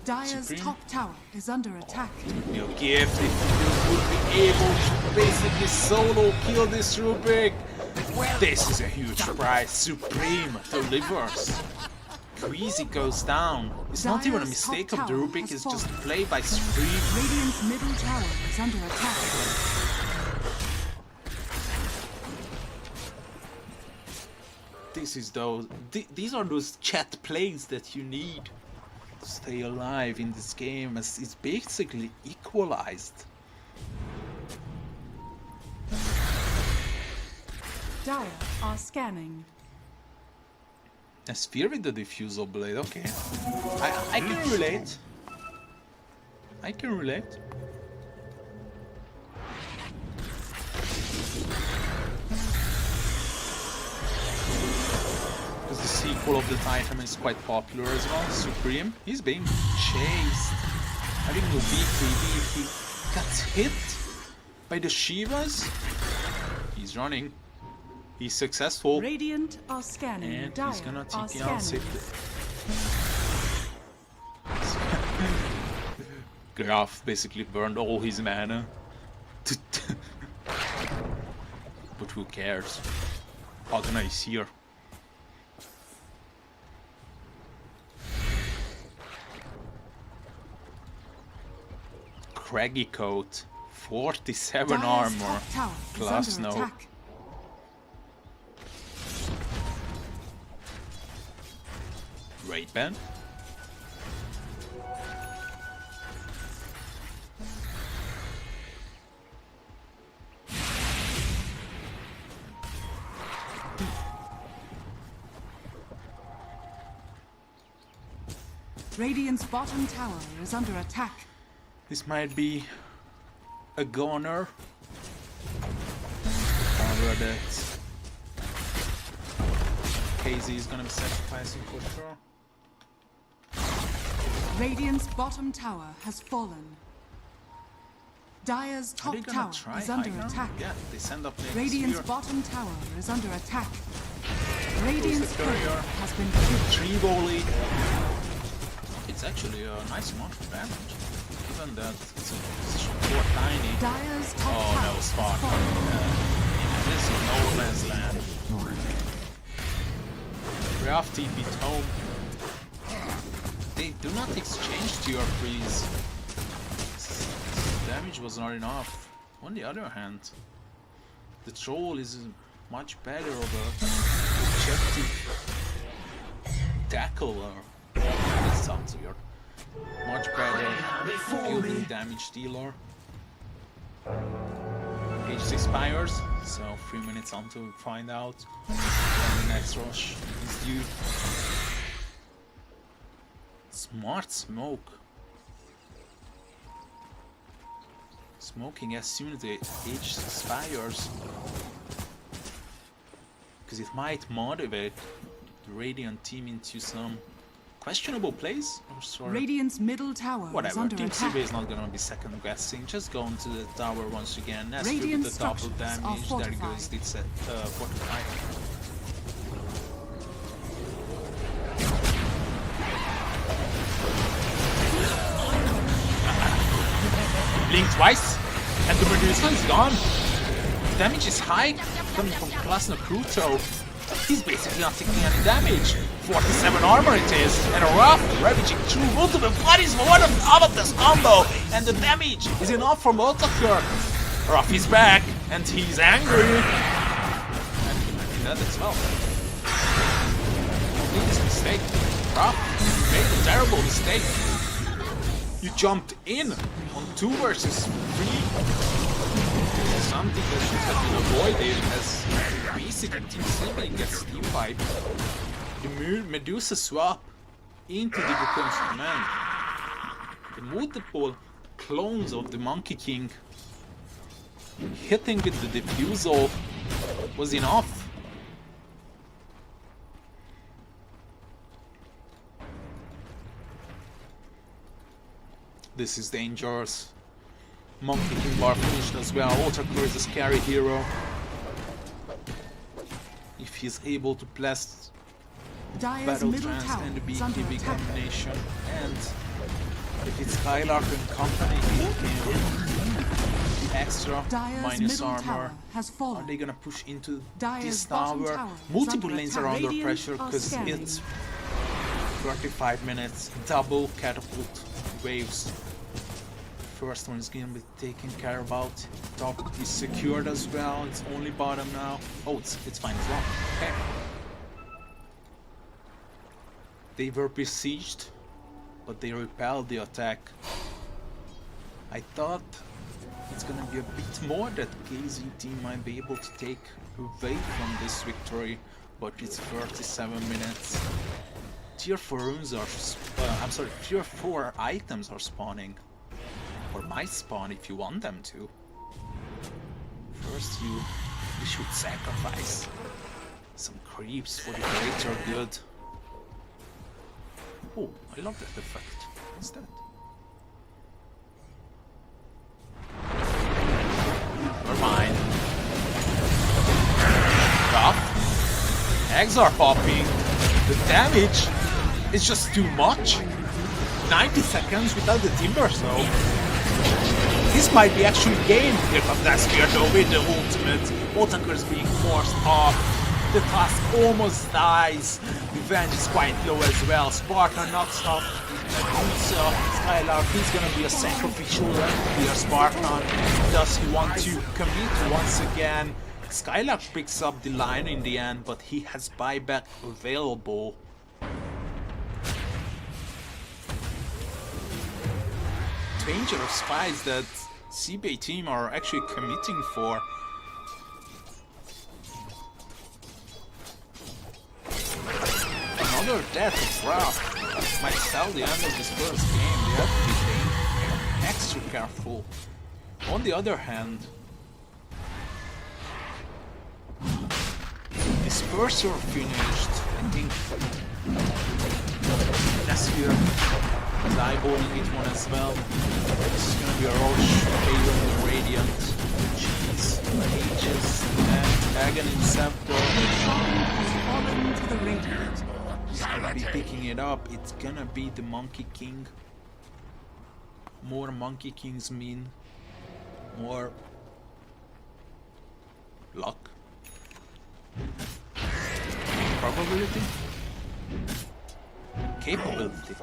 Dire's Supreme. top tower is under attack. Your gift if you would be able to basically solo kill this Rubik. This is a huge prize. Supreme delivers. Queasy goes down. It's not even a Dire's mistake top of the tower Rubik, has it's just fallen. played by Supreme. Radiant's middle tower is under attack. This is those. These are those chat plays that you need to stay alive in this game, as it's basically equalized. Dire are scanning. A spear with the diffusal blade, okay. I can relate. I can relate. Because the sequel of that item is quite popular as well, Supreme. He's being chased. Having no B3B, if he gets hit by the Shivas, he's running. He's successful. Radiant are scanning. And Dire he's gonna are TP scanning. out safely. Graf basically burned all his mana. But who cares? Agna is here. Craggy coat, 47 Dire's armor, top tower is class under no. attack. Raid ban. Radiant's bottom tower is under attack. This might be a goner. However, that KZ is gonna be sacrificing for sure. Radiant's bottom tower has fallen. Dire's Are they top gonna tower try is under high attack. Yeah, they send up next Radiant's spear. bottom tower is under attack. Radiant's courier. courier has been killed. Tree volley. It's actually a nice amount of damage. Given that it's short tiny. Dire's top Oh tower no, has Spark. fallen. This is no man's land. Graf TP'd home. They do not exchange tier freeze. Damage was not enough. On the other hand, the troll is much better of a objective tackler. That sounds weird. Much better building damage dealer. Age expires, so 3 minutes until we find out when the next rush is due. Smart smoke. Smoking as soon as the age expires. Because it might motivate the Radiant team into some questionable plays or sort of Radiant's middle tower is whatever. under Team attack. SIBE is not gonna be second guessing. Just go into the tower once again. That's with Radiant the double structures are damage. There fortified. goes the set fortified. Blink twice, and the Medusa is gone. Damage is high, coming from Klasna Kruto. He's basically not taking any damage. 47 armor it is, and a Ruff ravaging through multiple bodies for one of all of this combo, and the damage is enough for Multicure. Ruff is back, and he's angry. And he might be dead as well. He made this mistake. Ruff made a terrible mistake. You jumped in on 2 versus 3. Something that should have been avoided, as basically Team SIBE gets team fight. The Medusa swap into the Dracon's command. The multiple clones of the Monkey King hitting with the diffusal was enough. This is dangerous. Monkey King bar finished as well. Ultracure is a scary hero. If he's able to blast Dire's Battle middle Trance tower and the is under BKB attack. combination, and if it's Skylark and company, the extra Dire's minus middle armor. tower has Are fallen. they gonna push into Dire's this bottom tower? tower is Multiple under lanes are attack. under Radiant pressure are because scanning. it's 35 minutes, double catapult waves. First one is gonna be taken care about. Top is secured as well. It's only bottom now. Oh, it's fine as well. Okay. They were besieged, but they repelled the attack. I thought it's gonna be a bit more that KZ team might be able to take away from this victory, but it's 37 minutes. Tier 4 runes are, Tier 4 items are spawning. Or might spawn if you want them to. First you should sacrifice some creeps for the greater good. Oh, I love that effect. What's that? Never mind. Tough. Eggs are popping. The damage is just too much. 90 seconds without the timber, so this might be actually game. Here comes that spear though with the ultimate. Otaker's being forced off. The task almost dies. Revenge is quite low as well. Spartan knocks off Skylark. He's gonna be a sacrificial lamb here. Spartan. Does he want to commit once again? Skylark picks up the line in the end, but he has buyback available. Dangerous spies that SIBE team are actually committing for. Another death of Wrath might spell the end of this first game. They have to be extra careful. On the other hand, disperser finished. I think Nasphere is eyeballing it one as well. This is gonna be a Roche, Baron, Radiant, Cheese, Aegis, and Aghanim Scepter. Fallen to the Radiant. He's gonna be picking it up. It's gonna be the Monkey King. More Monkey Kings mean more luck. Probability? Capability.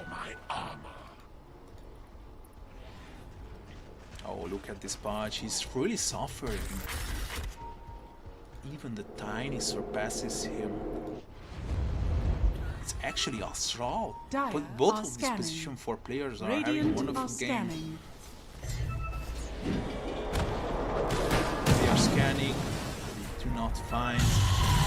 Oh, look at this patch. He's really suffering. Even the tiny surpasses him. It's actually Astral. Dire But both are of these scanning. position 4 players are having Radiant wonderful are games. scanning. They are scanning. They do not find.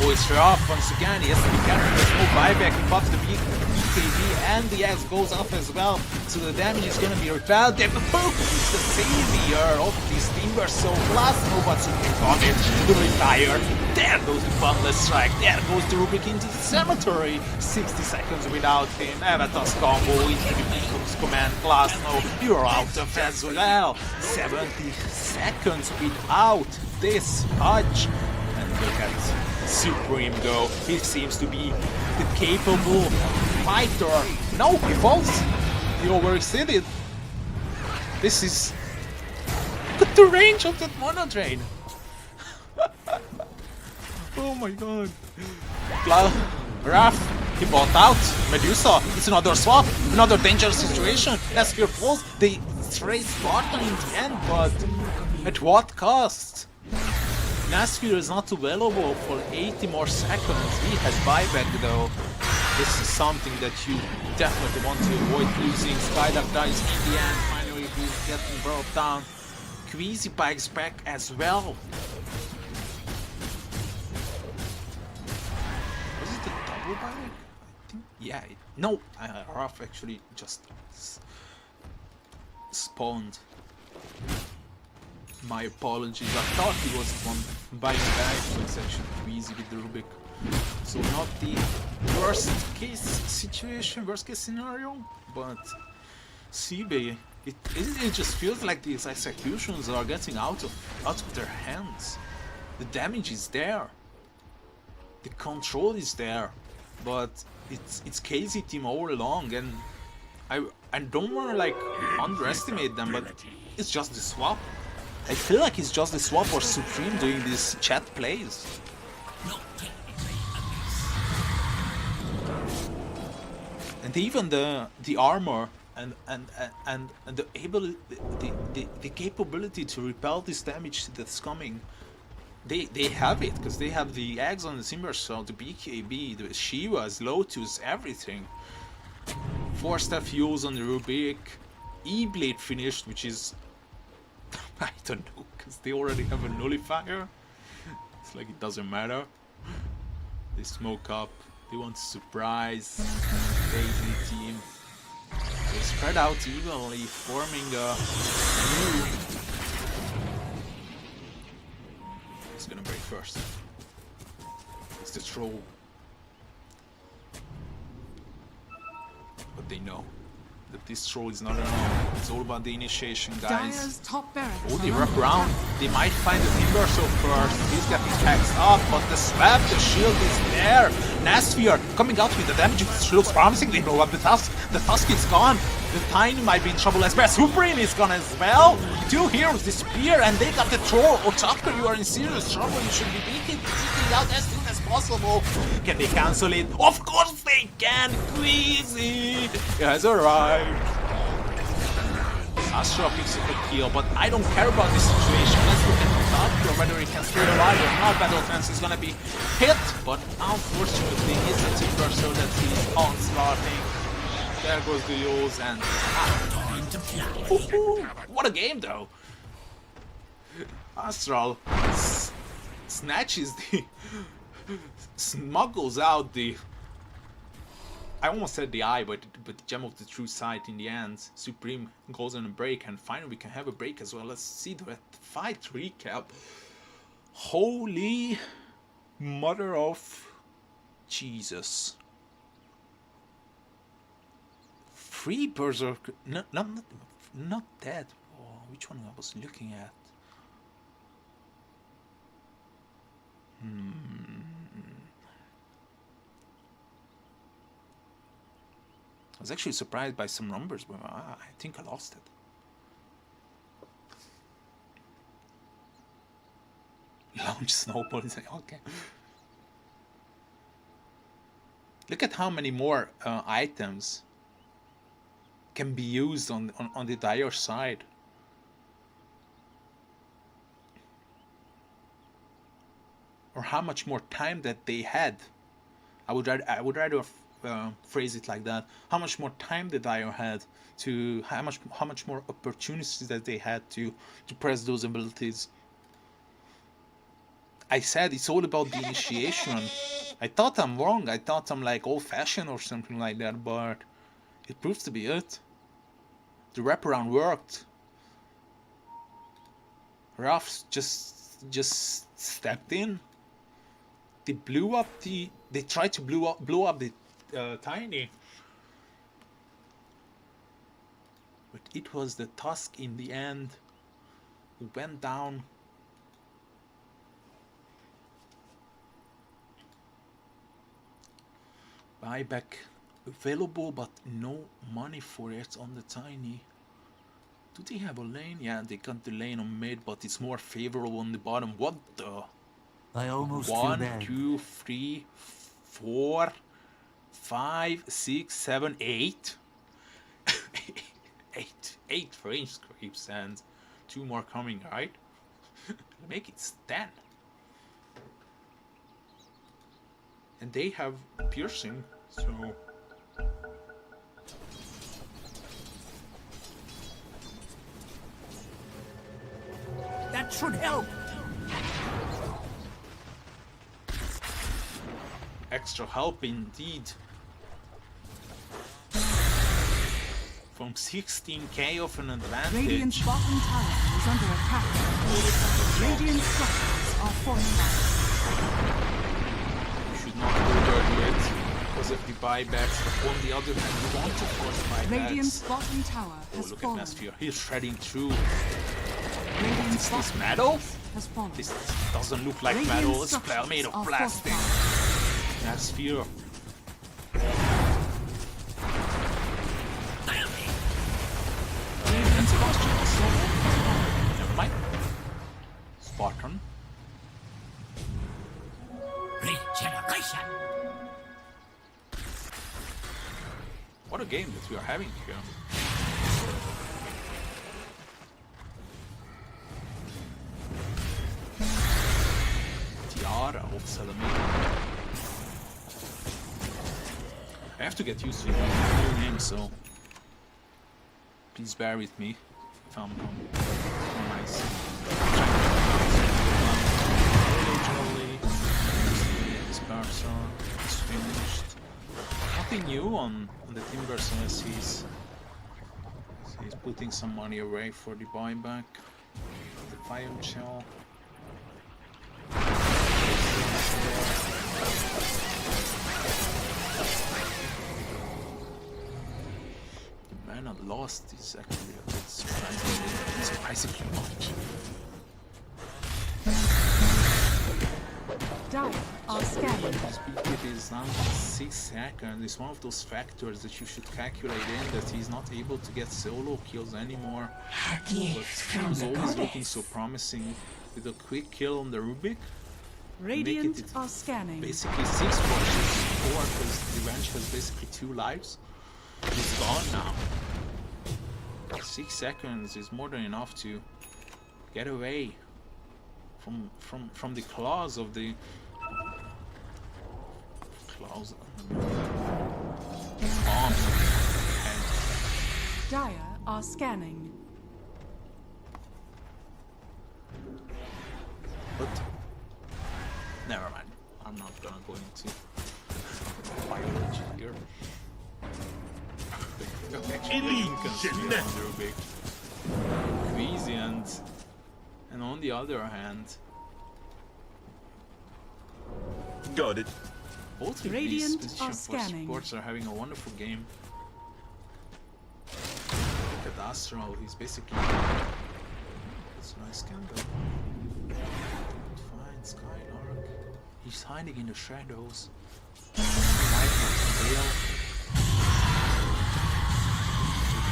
Oh, it's rough once again. He has to be careful. There's no buyback. He pops the BKB and the X goes off as well. So the damage is going to be repelled. Then the poke is the savior of these timbers. So plus nobody's on it. The retire. There goes the Bundless Strike. There goes the Rubik into the cemetery. 60 seconds without him. Avatar's combo into the Beacon's command. Plus no, you're out of as well. 70 seconds without this touch. And look at Supreme go. He seems to be the capable fighter. No, he falls. He overextended. This is... Look at the range of that mana drain. Oh my god. Raph, he bought out. Medusa, it's another swap. Another dangerous situation. Nasphere falls. They stray Spartan in the end, but at what cost? Nasphere is not available for 80 more seconds. He has buyback though. This is something that you definitely want to avoid losing. Skylark dies in the end. Finally, he's getting brought down. Queasy bikes back as well. Was it a double buyback? I think, yeah. No, Raph actually just spawned. My apologies, I thought he was one buying back, so it's actually too easy with the Rubik. So not the worst case situation, worst case scenario, but SIBE, it just feels like these executions are getting out of their hands. The damage is there, the control is there, but it's KZ team all along, and I don't want to like underestimate them, but it's just the swap. I feel like it's just the swap or Supreme doing these chat plays. And even the armor and the capability to repel this damage that's coming, they have it because they have the eggs on the Timber, so the BKB, the Shivas, Lotus, everything. 4-step fuse on the Rubik. E-blade finished, which is I don't know, because they already have a nullifier. It's like it doesn't matter. They smoke up. They want to surprise the Daisy team. They spread out evenly, forming a new. It's gonna break first. It's the troll. But they know that this troll is not enough. It's all about the initiation, guys. Dire's top barracks. Oh, they wrap around. They might find the Timbersaw first. He's getting taxed up, but the swap, the shield is there. Nasphere coming out with the damage. It looks promising. They blow up the Tusk. The Tusk is gone. The Tiny might be in trouble as well. Supreme is gone as well. 2 heroes disappear, and they got the troll. Otaka, you are in serious trouble. You should be beating out as soon as possible. Can they cancel it? Of course they can. Queasy has arrived. Astra picks up a kill, but I don't care about this situation. Let's look at the doctor, whether he can stay alive or not. Battle Trance is gonna be hit, but unfortunately it's a Timber so that he's onslaughting. There goes the Yos and what a game though! Astral snatches the smuggles out the I almost said the eye, but the gem of the true sight in the end. Supreme goes on a break, and finally we can have a break as well. Let's see the fight recap. Holy mother of Jesus. 3 Berserker, not that. Oh, which one I was looking at? I was actually surprised by some numbers, but I think I lost it. Launch snowball is like, okay. Look at how many more items can be used on the Dire side. Or how much more time that they had. I would rather phrase it like that. How much more time the Dire had to how much more opportunities that they had to press those abilities. I said it's all about the initiation. I thought I'm wrong. I thought I'm like old-fashioned or something like that, but it proves to be it. The wraparound worked. Ruffs just stepped in. They blew up the. They tried to blow up the Tiny, but it was the Tusk in the end who went down. Buyback available, but no money for it on the Tiny. Do they have a lane? Yeah, they got the lane on mid, but it's more favorable on the bottom. What the? I almost 1, feel bad. 2, 3, 4, 5, 6, 7, 8. 8 range creeps and 2 more coming, right? Make it 10. And they have piercing, so That should help. extra help indeed. From 16k of an advantage. Radiant's bottom tower is under attack. Radiant structures are fortified. You should not go there yet because of the buybacks, but on the other hand, you want to force buybacks. Radiant's bottom tower has look fallen. at Nasphere. He's shredding through. Radiant's Is this bottom metal? has fallen. This doesn't look like Radiant metal. It's structures made of are plastic. fortified. Nasphere. Never mind. Spartan. Regeneration. What a game that we are having here. Tiara of Salamina. I have to get used to it. New name, so please bear with me if I'm nice. This person is finished. Nothing new on the Timber, as he's putting some money away for the buyback. The fire shell. The man at lost is actually a bit surprisingly much. Dire are scanning. Speed is now 6 seconds. It's one of those factors that you should calculate in, that he's not able to get solo kills anymore. But he's always looking so promising with a quick kill on the Rubik. Radiant are scanning. Basically 6 watches, 4 because the Revenge has basically 2 lives. He's gone now. 6 seconds is more than enough to get away from the claws of the bombs. Dire are scanning. But never mind. I'm not gonna go into biology here. Queasy and on the other hand, got it. Both of these position sports are having a wonderful game. Look at Astral, he's basically... That's a nice candle. Fine, Skylark. He's hiding in the shadows.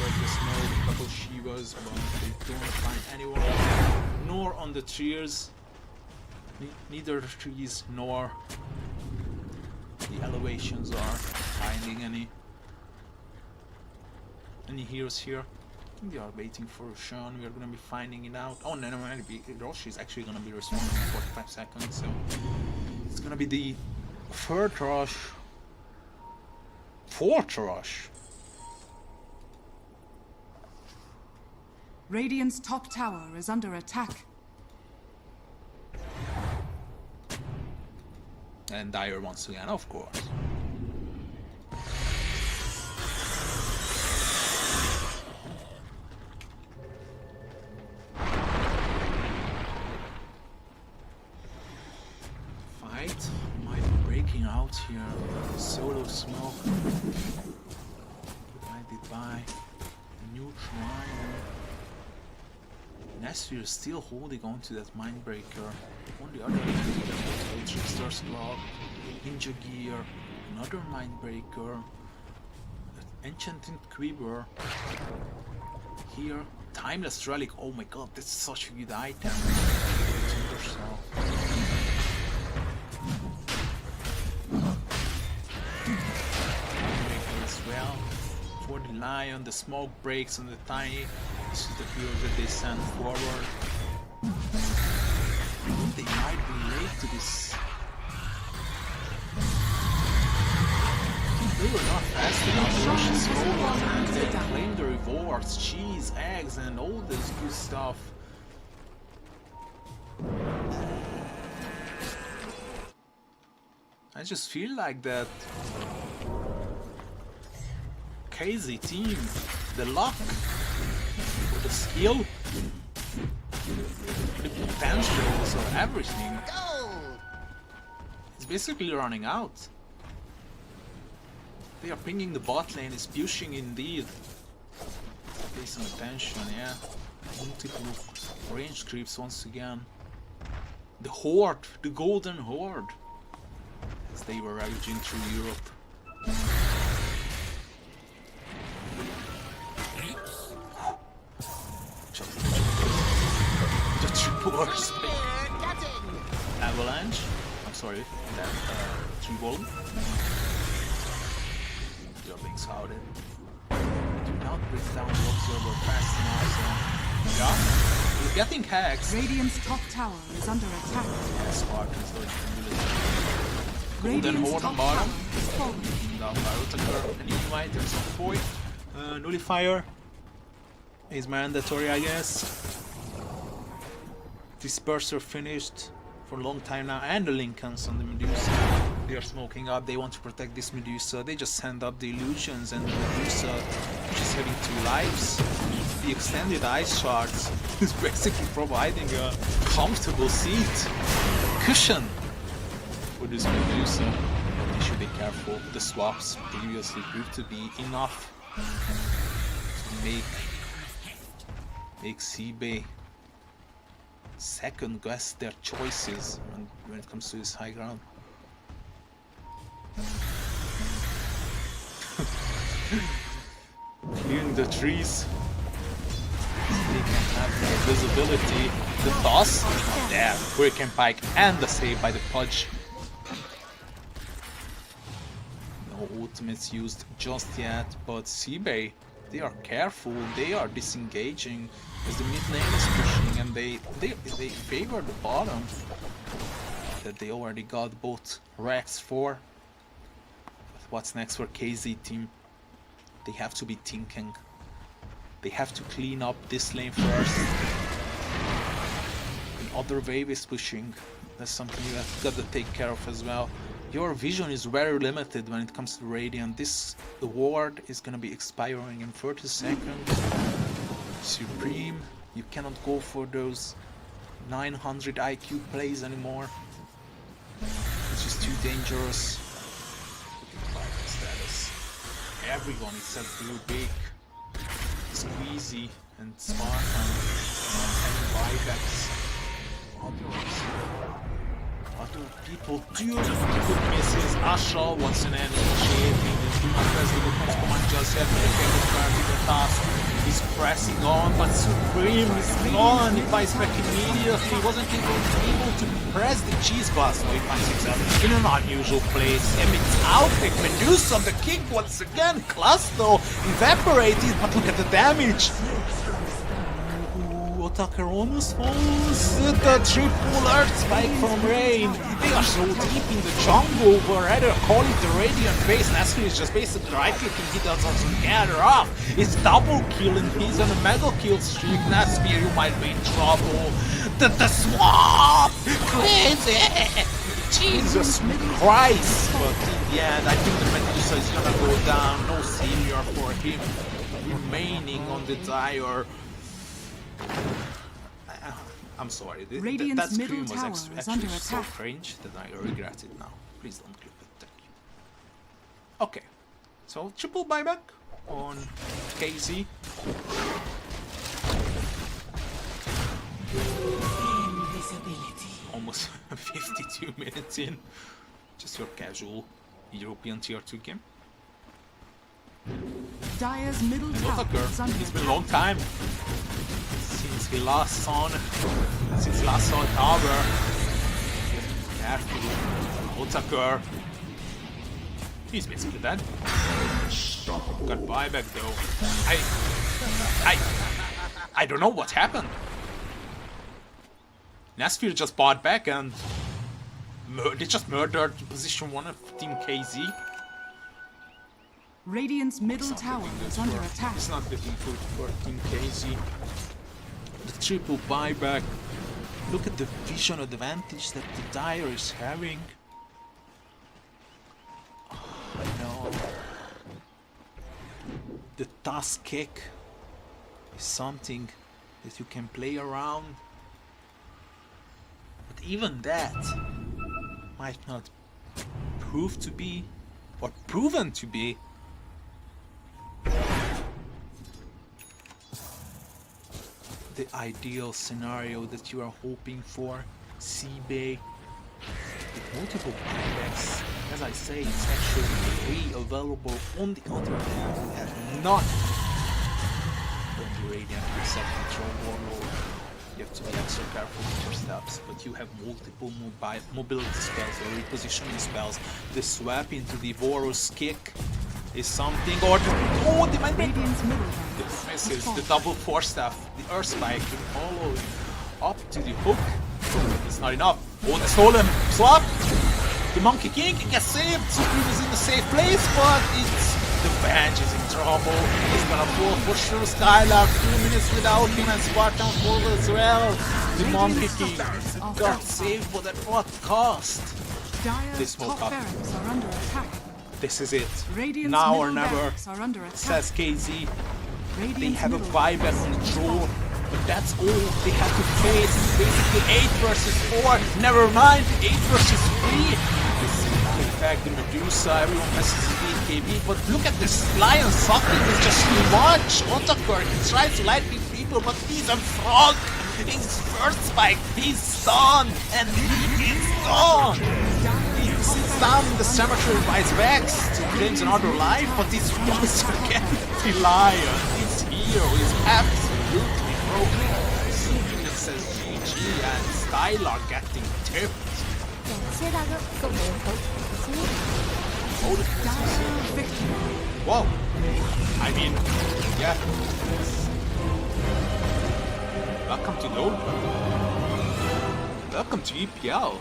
The snow, a couple Shivas, but they don't find anyone. Nor on the trees. Neither the trees nor the elevations are finding any heroes here. I think they are waiting for Roshan. We are gonna be finding it out. Oh no, Roshan is actually gonna be responding in 45 seconds, so it's gonna be the third rush. Fourth rush. Radiant's top tower is under attack. And Dire once again, of course. Fight might be breaking out here. Solo smoke. Divided by a new shrine. Nesphir is still holding on to that Mindbreaker. On the other hand, Trickster's Club, Ninja Gear, another Mindbreaker, Enchanted Quiver. Here, Timeless Relic. Oh my god, that's such a good item. Mindbreaker as well. For the Lion, the smoke breaks on the tiny. This is the hero that they send forward. I think they might be late to this. They were not fast enough. They claimed the rewards, cheese, eggs, and all this good stuff. I just feel like that KZ team, the luck, the skill, the potential, so everything is basically running out. They are pinging the bot lane, is pushing indeed. Pay some attention, yeah. Multiple range creeps once again. The Horde, the Golden Horde, as they were ravaging through Europe. Force. Avalanche. I'm sorry. Tree wall. You're being scouted. Do not break down the observer fast enough. So. Yeah. He's getting hacks. Radiant's top tower is under attack. Yeah, Spartans. Radiant's top tower is falling. down by Otakar and Invite and Boy. Nullifier is mandatory, I guess. Disperser finished for a long time now, and the Lincolns on the Medusa. They are smoking up, they want to protect this Medusa. They just send up the illusions, and the Medusa, which is having 2 lives. The extended ice shards is basically providing a comfortable seat cushion for this Medusa. But they should be careful. The swaps previously proved to be enough to make SIBE second guess their choices when it comes to this high ground. Clearing the trees. They can have more visibility. The toss, not there. Hurricane Pike and the save by the Pudge. No ultimates used just yet, but SIBE, they are careful, they are disengaging as the mid lane is pushing, and they favor the bottom that they already got both Rex for. But what's next for KZ team? They have to be thinking. They have to clean up this lane first. Another wave is pushing. That's something you have got to take care of as well. Your vision is very limited when it comes to Radiant. This award is gonna be expiring in 30 seconds. Supreme, you cannot go for those 900 IQ plays anymore. It's just too dangerous. Status. Everyone except Blue Big, Squeezy, and Spartan having buybacks. Other people do good misses. Ashal wants an end shaping. Do not press the good command just yet. The task. He's pressing on, but Supreme is gone. He fights back immediately. Wasn't able to press the cheese bus. No, he finds himself in an unusual place. Emits outpick. Medusa on the kick once again. Cluster evaporated, but look at the damage. Otakar almost falls. The triple earth spike from Rain. They are so deep in the jungle, or rather call it the Radiant base. Nasty is just basically right clicking. He does also gather up. It's double kill, and he's on a mega kill streak. Nasty, you might be in trouble. The swap! Crazy! Jesus Christ! But in the end, I think the Medusa is gonna go down. No savior for him remaining on the dire. I'm sorry, that scream was actually so cringe that I regret it now. Please don't clip it, thank you. Okay, so triple buyback on KZ. Almost 52 minutes in. Just your casual European tier 2 game. Dire's middle tower is under It's been a long time since he last saw tower. Careful, Otakar. He's basically dead. Got buyback though. I don't know what happened. Nasfir just bought back and they just murdered position 1 of Team KZ. Radiant's middle tower is under attack. It's not looking good for Team KZ. The triple buyback. Look at the vision advantage that the Dire is having. Oh, no. The task kick is something that you can play around. But even that might not prove to be, or proven to be, the ideal scenario that you are hoping for. SIBE with multiple buybacks. As I say, it's actually free available. On the other hand, we have not done the Radiant except control warlord. You have to be extra careful with your steps, but you have multiple mobility spells or repositioning spells. The swap into the Vorus kick is something, or the mind break. The misses, the double force staff, the earth spike, following up to the hook. It's not enough. Oh, the stolen swap! The Monkey King gets saved. Supreme is in a safe place, but it's the bench is in trouble. He's gonna pull for sure. Skylar 2 minutes without him and Spartan fall as well. The Monkey King got saved, but at what cost? Dire's woke top up. barracks are under attack. This is it. Radiant's Now or middle never, barracks are under attack. says KZ. They Radiant's have a middle buyback control, but that's all they have to face. Basically 8 versus 4. Never mind, 8 versus 3. In fact, the Medusa, everyone messes with KB, but look at this Lion sucking is just too much. Otakar, he tries to light these people, but he's a frog. His first spike, he's done, and he is gone. He sits down in the cemetery by his Vex to claim another life, but he's once again the Lion. His hero is absolutely broken. It says GG and Stylar getting tipped. Whoa! I mean, yeah. Welcome to DOTA. Welcome to EPL.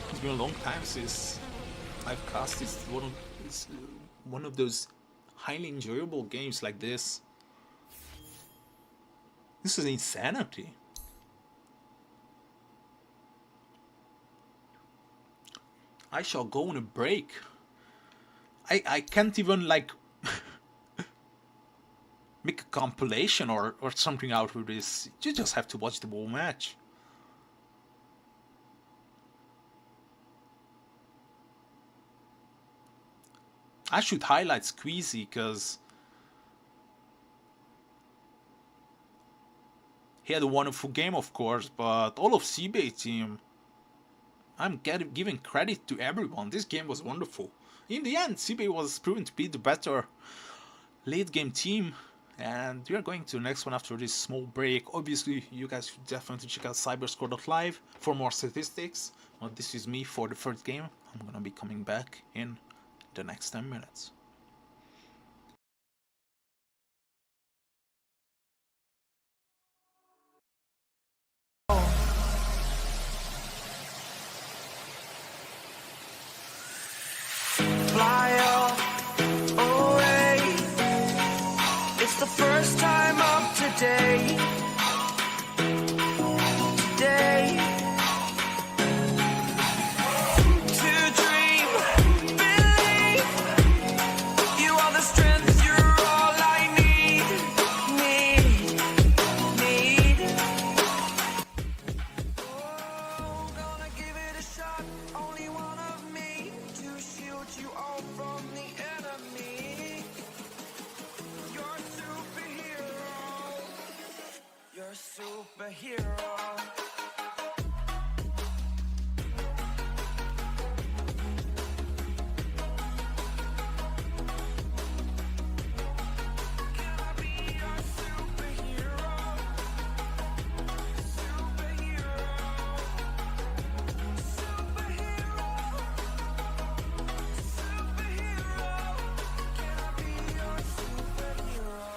It's been a long time since I've cast one of those highly enjoyable games like this. This is insanity. I shall go on a break. I can't even like make a compilation or something out of this. You just have to watch the whole match. I should highlight Squeezy because he had a wonderful game, of course, but all of SIBE team, I'm giving credit to everyone. This game was wonderful. In the end, SIBE was proven to be the better late game team. And we are going to the next one after this small break. Obviously, you guys should definitely check out cyberscore.live for more statistics. But this is me for the first game. I'm gonna be coming back in the next 10 minutes. Fly away. It's the first time of today. Today. To dream, believe. You are the strength, you're all I need. Oh, gonna give it a shot. Only one of me to shield you all from the enemy. You're a superhero. You're a superhero. Can I be your superhero? Superhero. Superhero. Superhero. Can I be your superhero?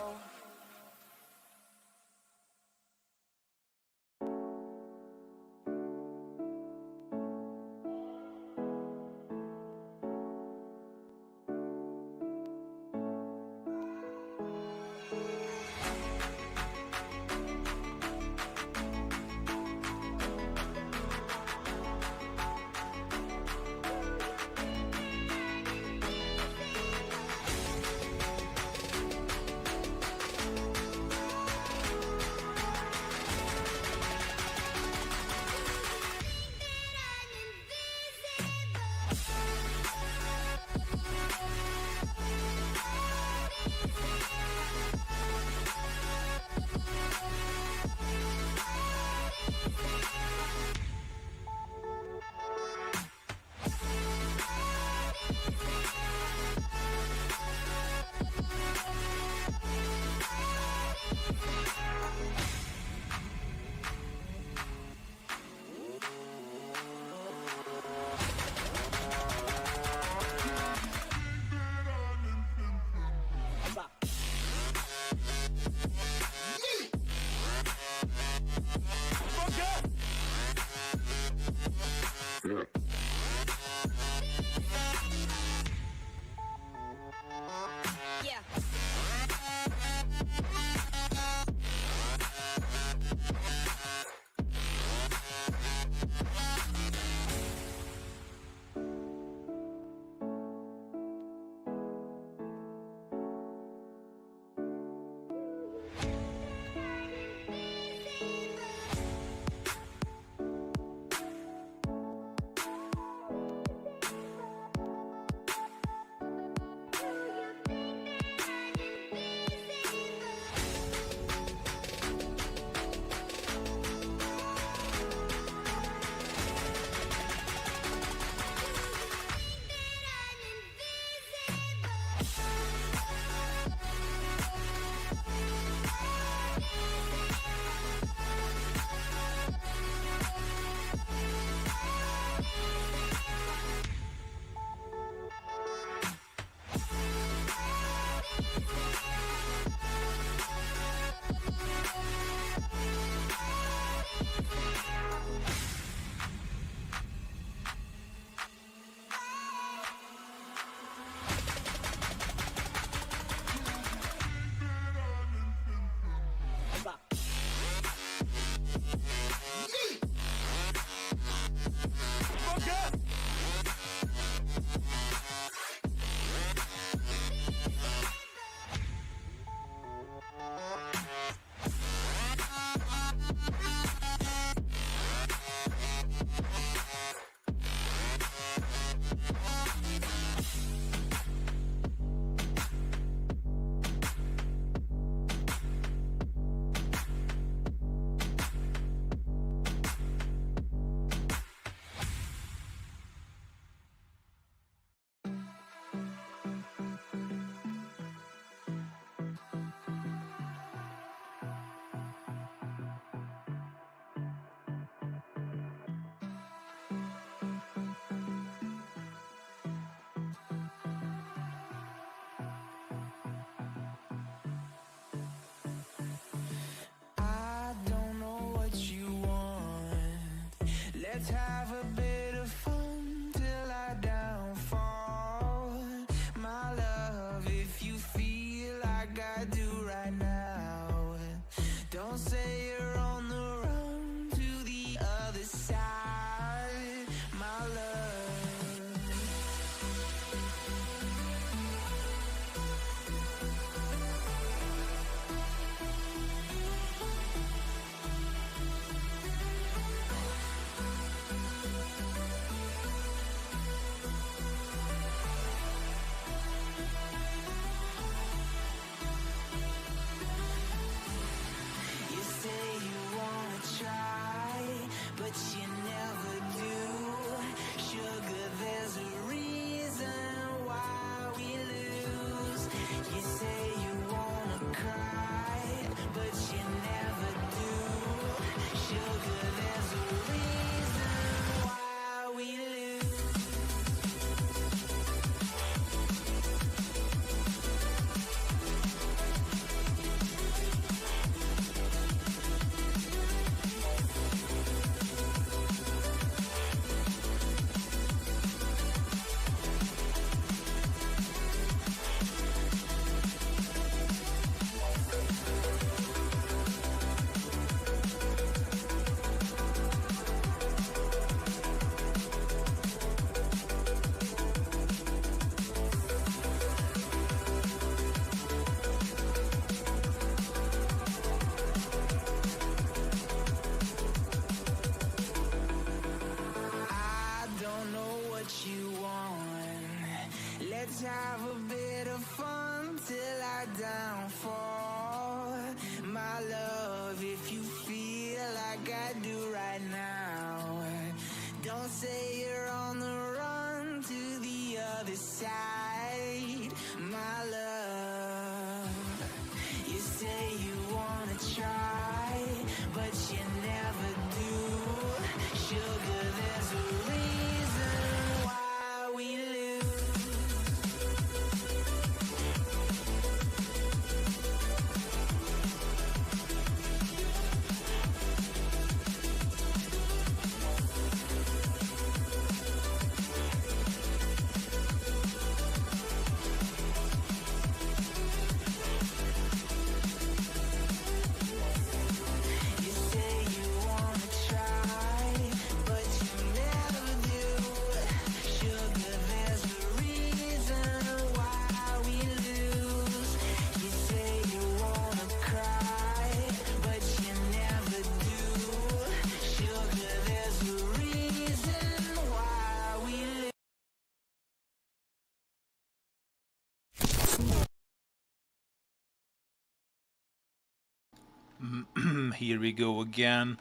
Here we go again.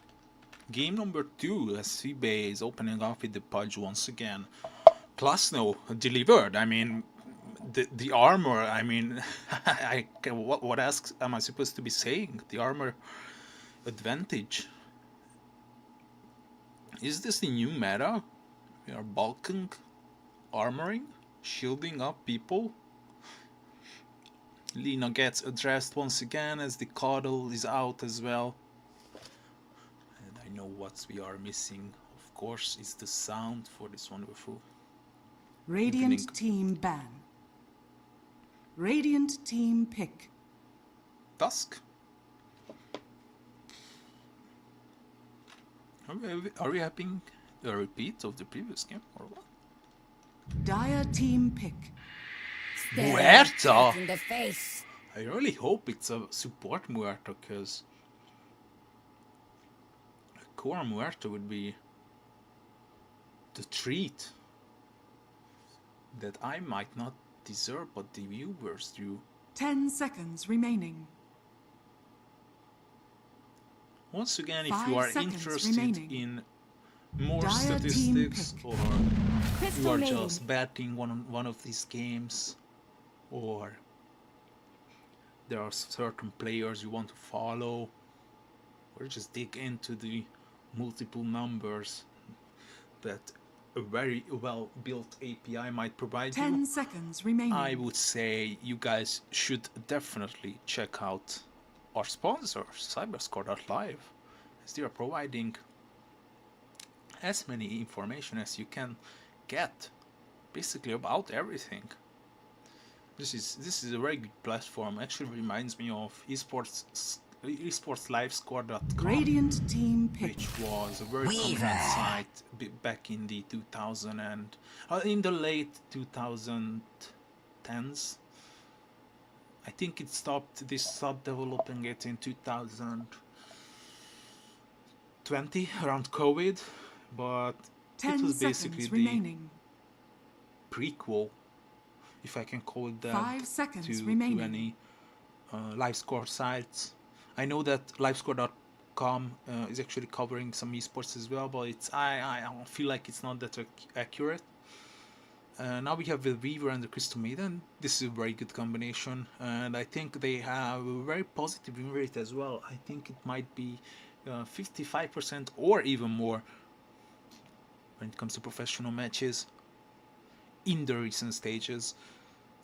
Game number 2 as SIBE is opening off with the Pudge once again. Klasno delivered. I mean, the armor. I mean, what else am I supposed to be saying? The armor advantage. Is this the new meta? We are bulking, armoring, shielding up people. Lina gets addressed once again as the Coddle is out as well. And I know what we are missing, of course, is the sound for this wonderful Radiant evening. team ban. Radiant team pick. Dusk. Are we having a repeat of the previous game or what? Dire team pick. Muerta! In the face. I really hope it's a support Muerta, because a core Muerta would be the treat that I might not deserve, but the viewers do. 10 seconds remaining. Once again, if 5 you are seconds interested remaining. in more Dire statistics, team or Crystal you are Maiden. just betting one of these games, or there are certain players you want to follow, or just dig into the multiple numbers that a very well built API might provide 10 you, seconds remaining. I would say you guys should definitely check out our sponsor, Cyberscore.live, as they are providing as many information as you can get, basically about everything. This is a very good platform. Actually reminds me of esportslivescore.com, Radiant team pick. which was a very prominent site back in the 2000 and in the late 2010s. I think it stopped. They stopped developing it in 2020 around COVID, but 10 it was seconds basically the remaining. prequel, if I can call it that, 5 seconds to remaining. any LiveScore sites. I know that LiveScore.com is actually covering some esports as well, but I feel like it's not that accurate. Now we have the Weaver and the Crystal Maiden. This is a very good combination, and I think they have a very positive win rate as well. I think it might be 55% or even more when it comes to professional matches in the recent stages.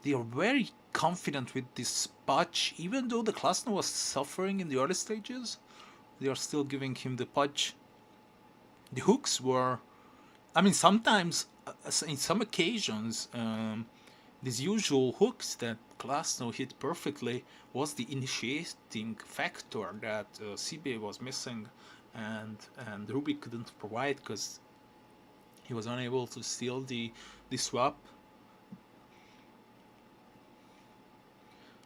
They are very confident with this Pudge, even though the Klasno was suffering in the early stages. They are still giving him the Pudge. The hooks were, I mean, sometimes in some occasions, these usual hooks that Klasno hit perfectly was the initiating factor that SIBE was missing, and Ruby couldn't provide because he was unable to steal the swap.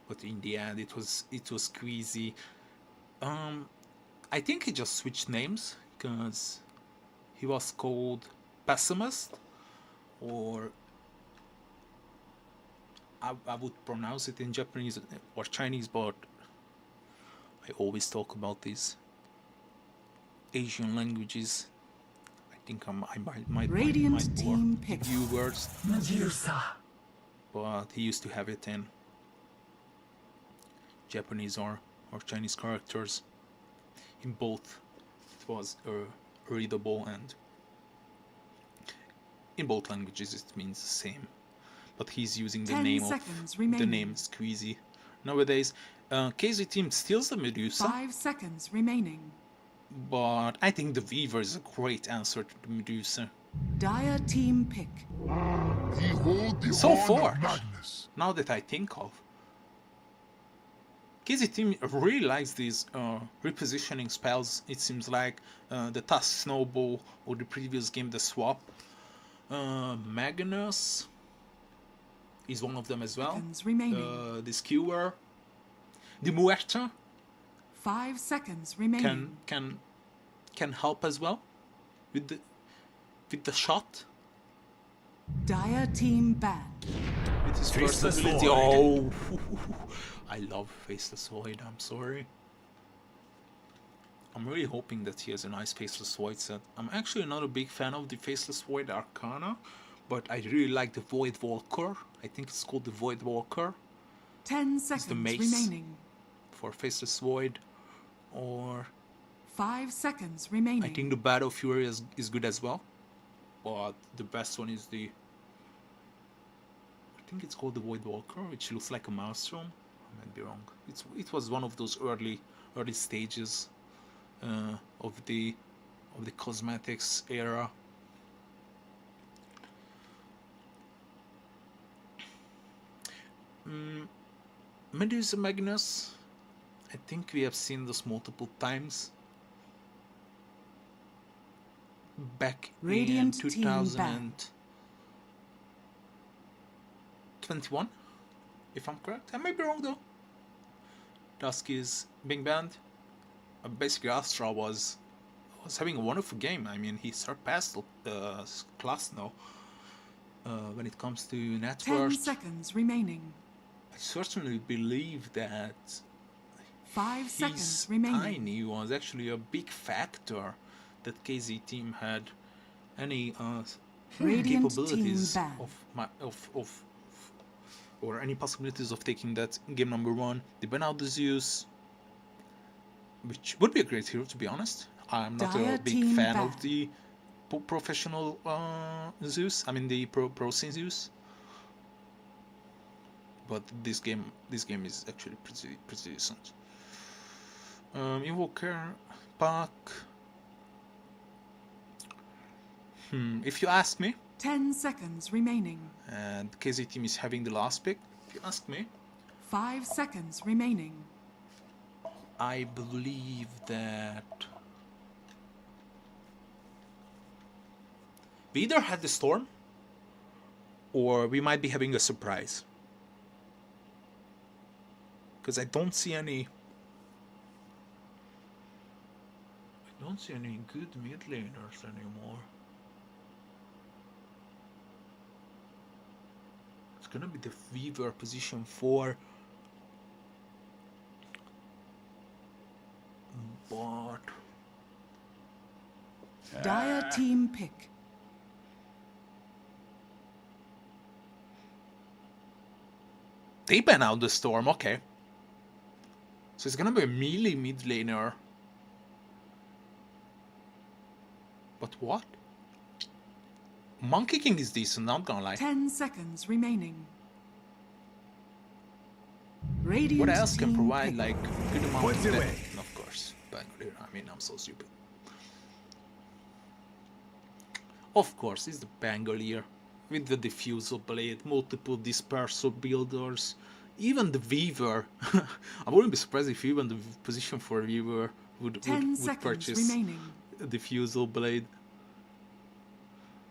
But in the end, it was squeezy. I think he just switched names because he was called Pessimist, or I would pronounce it in Japanese or Chinese, but I always talk about these Asian languages. I think I might Radiant bore team the pick. viewers, but he used to have it in Japanese or Chinese characters. In both, it was readable, and in both languages it means the same. But he's using the 10 name seconds of remaining. the name Squeezy. Nowadays, KZ team steals the Medusa, 5 seconds remaining. but I think the Weaver is a great answer to the Medusa. Dire team pick. Behold the So horn far, of madness. now that I think of, KZ team really likes these repositioning spells. It seems like the Tusk Snowball, or the previous game the Swap. Magnus is one of them as well. Seconds remaining. The Skewer, the Muerta 5 seconds remaining. can help as well with the shot. Dire team ban. With his first Faceless ability. Void. Oh, I love Faceless Void. I'm sorry. I'm really hoping that he has a nice Faceless Void set. I'm actually not a big fan of the Faceless Void Arcana, but I really like the Void Walker. I think it's called the Void Walker. 10 It's seconds the mace remaining. for Faceless Void. Or 5 seconds remaining. I think the Battle Fury is good as well. But the best one is the... I think it's called the Void Walker, which looks like a Maelstrom. I might be wrong. It was one of those early stages of the cosmetics era. Medusa Magnus, I think we have seen this multiple times. Back Radiant in team 2021, if I'm correct. I might be wrong though. Dusk is being banned. Basically, Astra was having a wonderful game. I mean, he surpassed the class now when it comes to net 10 worth. seconds remaining. I certainly believe that 5 seconds his remaining. tiny was actually a big factor that KZ team had any Radiant capabilities team ban. or any possibilities of taking that game number 1. They ban out the Zeus, which would be a great hero, to be honest. I'm not Dire a big team fan ban. of the professional Zeus. I mean the pro scene Zeus. But this game is actually pretty decent. Invoker pack. If you ask me, 10 seconds remaining. and KZ team is having the last pick. If you ask me, 5 seconds remaining. I believe that we either had the Storm, or we might be having a surprise. Because I don't see any good mid laners anymore. It's gonna be the Weaver position 4. But Dire team pick. they ban out the Storm, okay. So it's gonna be a melee mid laner. But what? Monkey King is decent, not gonna lie. 10 seconds remaining. Radiant What else can team provide pick. like good amount What's of the damage? way? Of course, Bangalore. I mean, I'm so stupid. Of course, it's the Bangalore with the diffusal blade, multiple dispersal builders, even the Weaver. I wouldn't be surprised if even the position for Weaver would 10 seconds purchase remaining. a diffusal blade.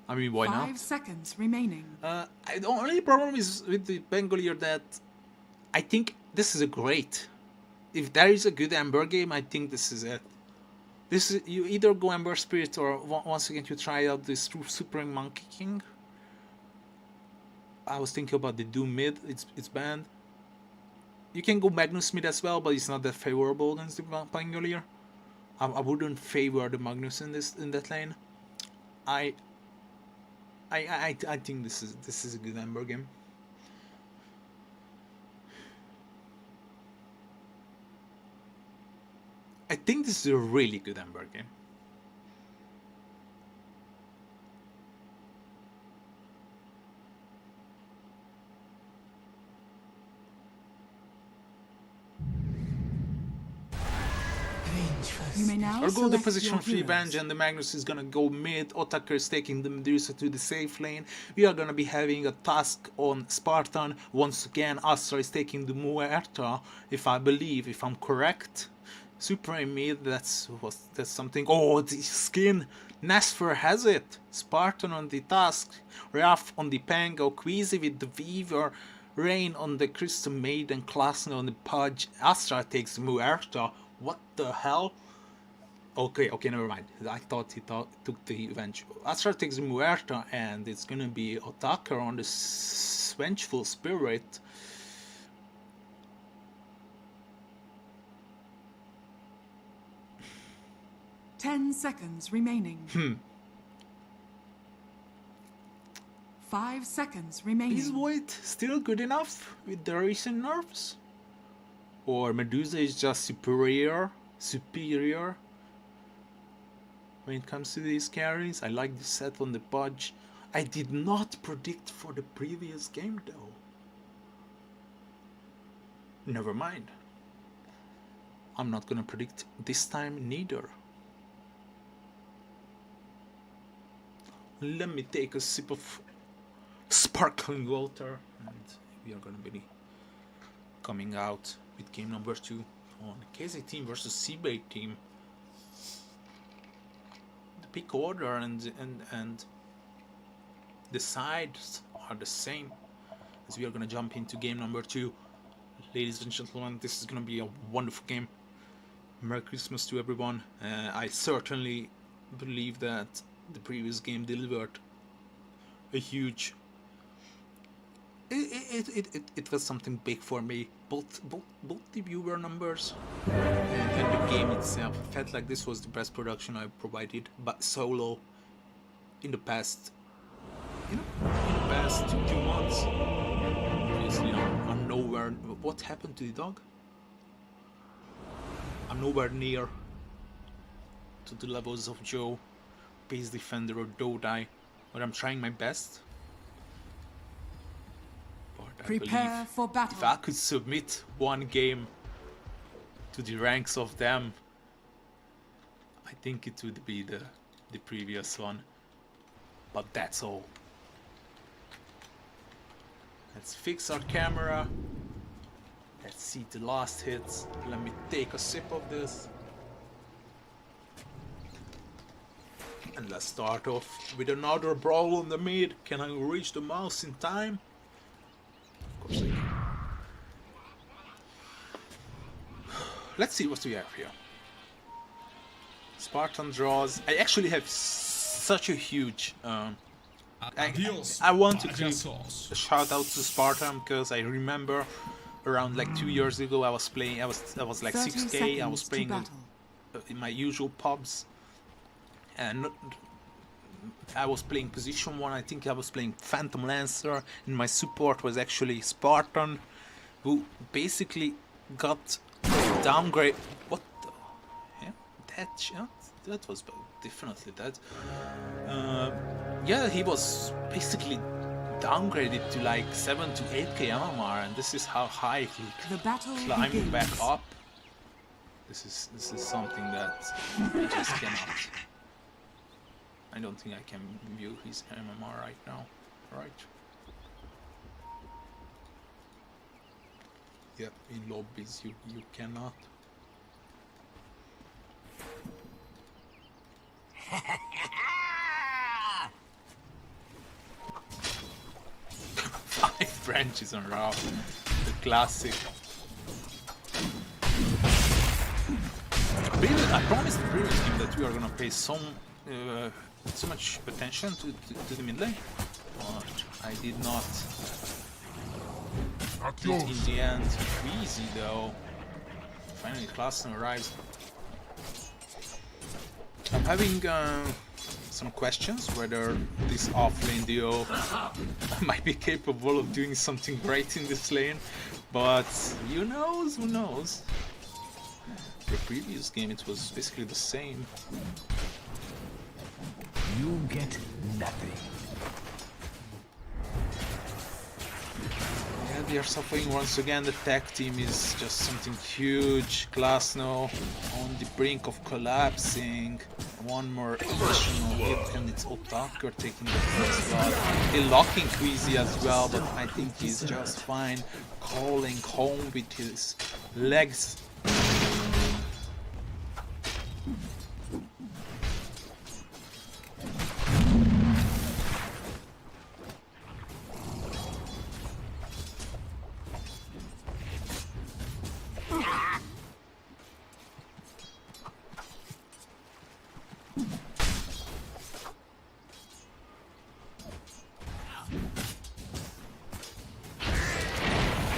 I mean, why 5 not? seconds remaining. The only problem is with the Bangalore that I think this is a great. If there is a good Ember game, I think this is it. This is, you either go Ember Spirit or once again you try out this Supreme Monkey King. I was thinking about the Doom mid. It's banned. You can go Magnus mid as well, but it's not that favorable against the Bangalore. I wouldn't favor the Magnus in that lane. I think this is a good Ember game. I think this is a really good Ember game. You may now I'll go the select position your 3 heroes. Venge and the Magnus is gonna go mid. Otaker is taking the Medusa to the safe lane. We are gonna be having a task on Spartan. Once again, Astra is taking the Muerta, if I'm correct. Supreme mid, that's something. Oh, the skin! Nasfer has it! Spartan on the task, Raf on the Pango, Queasy with the Weaver, Rain on the Crystal Maiden, Klassen on the Pudge, Astra takes the Muerta. What the hell? Okay, never mind. I thought he took the Venge. Astra takes the Muerta, and it's gonna be Otaker on the Vengeful Spirit. 10 seconds remaining. 5 seconds remaining. Is Void still good enough with the recent nerfs? Or Medusa is just superior when it comes to these carries? I like the set on the Budge. I did not predict for the previous game though. Never mind. I'm not gonna predict this time neither. Let me take a sip of sparkling water and we are gonna be coming out with game number 2 on KZ team versus SIBE team. The pick order and the sides are the same as we are gonna jump into game number 2. Ladies and gentlemen, this is gonna be a wonderful game. Merry Christmas to everyone. I certainly believe that the previous game delivered a huge. It was something big for me. Both the viewer numbers and the game itself. I felt like this was the best production I provided, but solo in the past, in the past 2 months. Obviously, I'm nowhere. What happened to the dog? I'm nowhere near to the levels of Joe, Base Defender, or Dodai, but I'm trying my best. But I Prepare for battle. if I could submit one game to the ranks of them, I think it would be the previous one. But that's all. Let's fix our camera. Let's see the last hits. Let me take a sip of this. And let's start off with another brawl on the mid. Can I reach the mouse in time? Of course I can. Let's see what we have here. Spartan draws. I actually have such a huge... I want to give a shout out to Spartan because I remember around like 2 years ago I was playing. I was like 6K. I was playing in my usual pubs, and I was playing position 1. I think I was playing Phantom Lancer, and my support was actually Spartan, who basically got downgrade. What the? Yeah, that shot. That was definitely that. Yeah, he was basically downgraded to like 7 to 8k MMR, and this is how high he climbed back up. This is something that I just cannot. I don't think I can view his MMR right now. Right? Yeah, in lobbies you cannot. Five branches on row, the classic. I promised the previous game that we are gonna pay so much attention to the mid lane, but I did not. In the end, easy though. Finally, Klassen arrives. I'm having some questions whether this offlane duo might be capable of doing something great in this lane, but who knows? The previous game it was basically the same. You get nothing. Yeah, they are suffering once again. The tag team is just something huge. Glasnow on the brink of collapsing. One more additional hit and it's Otaker taking the first blood. They're locking Queasy as well, but I think he's just fine. Calling home with his legs.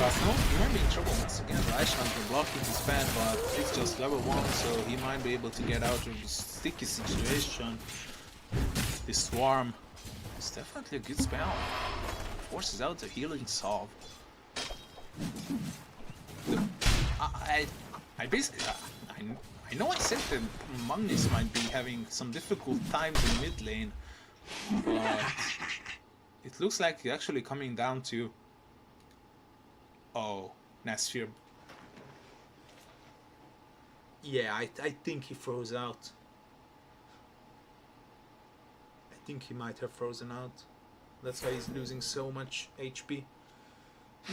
Plus, no, he might be in trouble once again. Roshan can block his fan, but it's just level 1, so he might be able to get out of this sticky situation. This Swarm is definitely a good spell. Forces out the healing salve. I basically, I know I said that Magnus might be having some difficult times in mid lane, but it looks like it's actually coming down to... Oh, Nasfir. Yeah, I think he froze out. I think he might have frozen out. That's why he's losing so much HP. I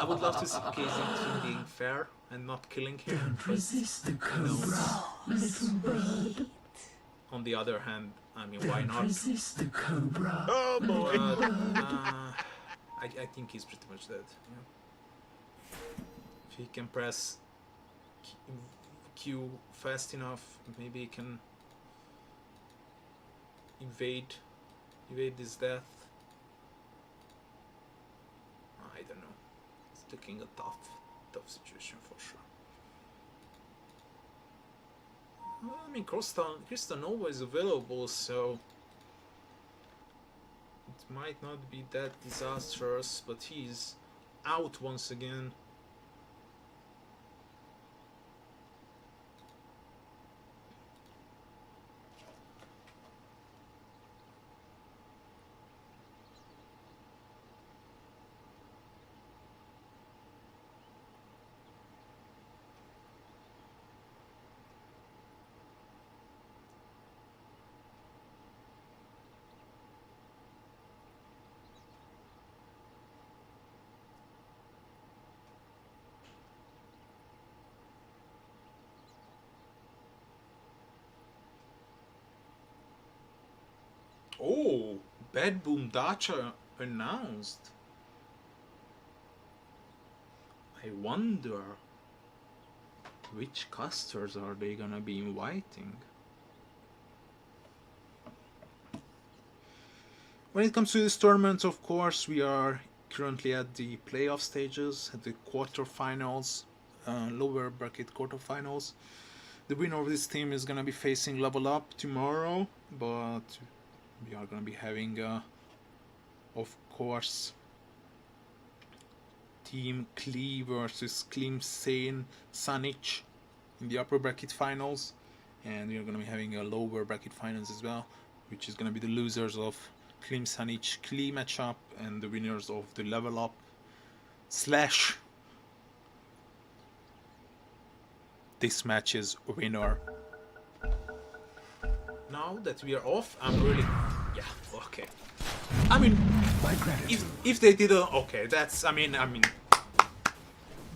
would love to see KZ team being fair and not killing him. Don't resist the cobra, little bird. On the other hand, I mean, why Don't not? resist the cobra. Oh boy! I think he's pretty much dead. Yeah. If he can press Q fast enough, maybe he can evade this death. I don't know. It's looking a tough situation for sure. I mean, Crystal Nova is available, so it might not be that disastrous, but he's out once again. Oh, Bad Boom Dacha announced. I wonder which casters are they gonna be inviting? When it comes to this tournament, of course, we are currently at the playoff stages, at the quarterfinals, lower bracket quarterfinals. The winner of this team is gonna be facing Level Up tomorrow, but we are gonna be having, of course, Team Klee versus Klim Sane Sanich in the upper bracket finals, and we are gonna be having a lower bracket finals as well, which is gonna be the losers of Klim Sanich Klee matchup and the winners of the Level Up / this match's winner. Now that we are off, I'm really... Yeah, okay. I mean, if they didn't... Okay, that's... I mean...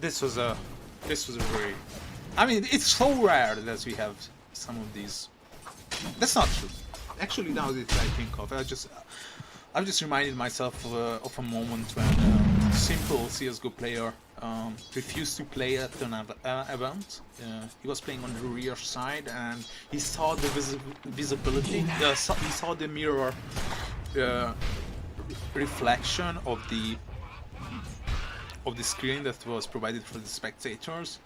This was a very... I mean, it's so rare that we have some of these... That's not true. Actually, now that I think of it, I've just reminded myself of a moment when a simple CSGO player refused to play at an event. He was playing on the rear side and he saw the visibility, he saw the mirror reflection of the screen that was provided for the spectators,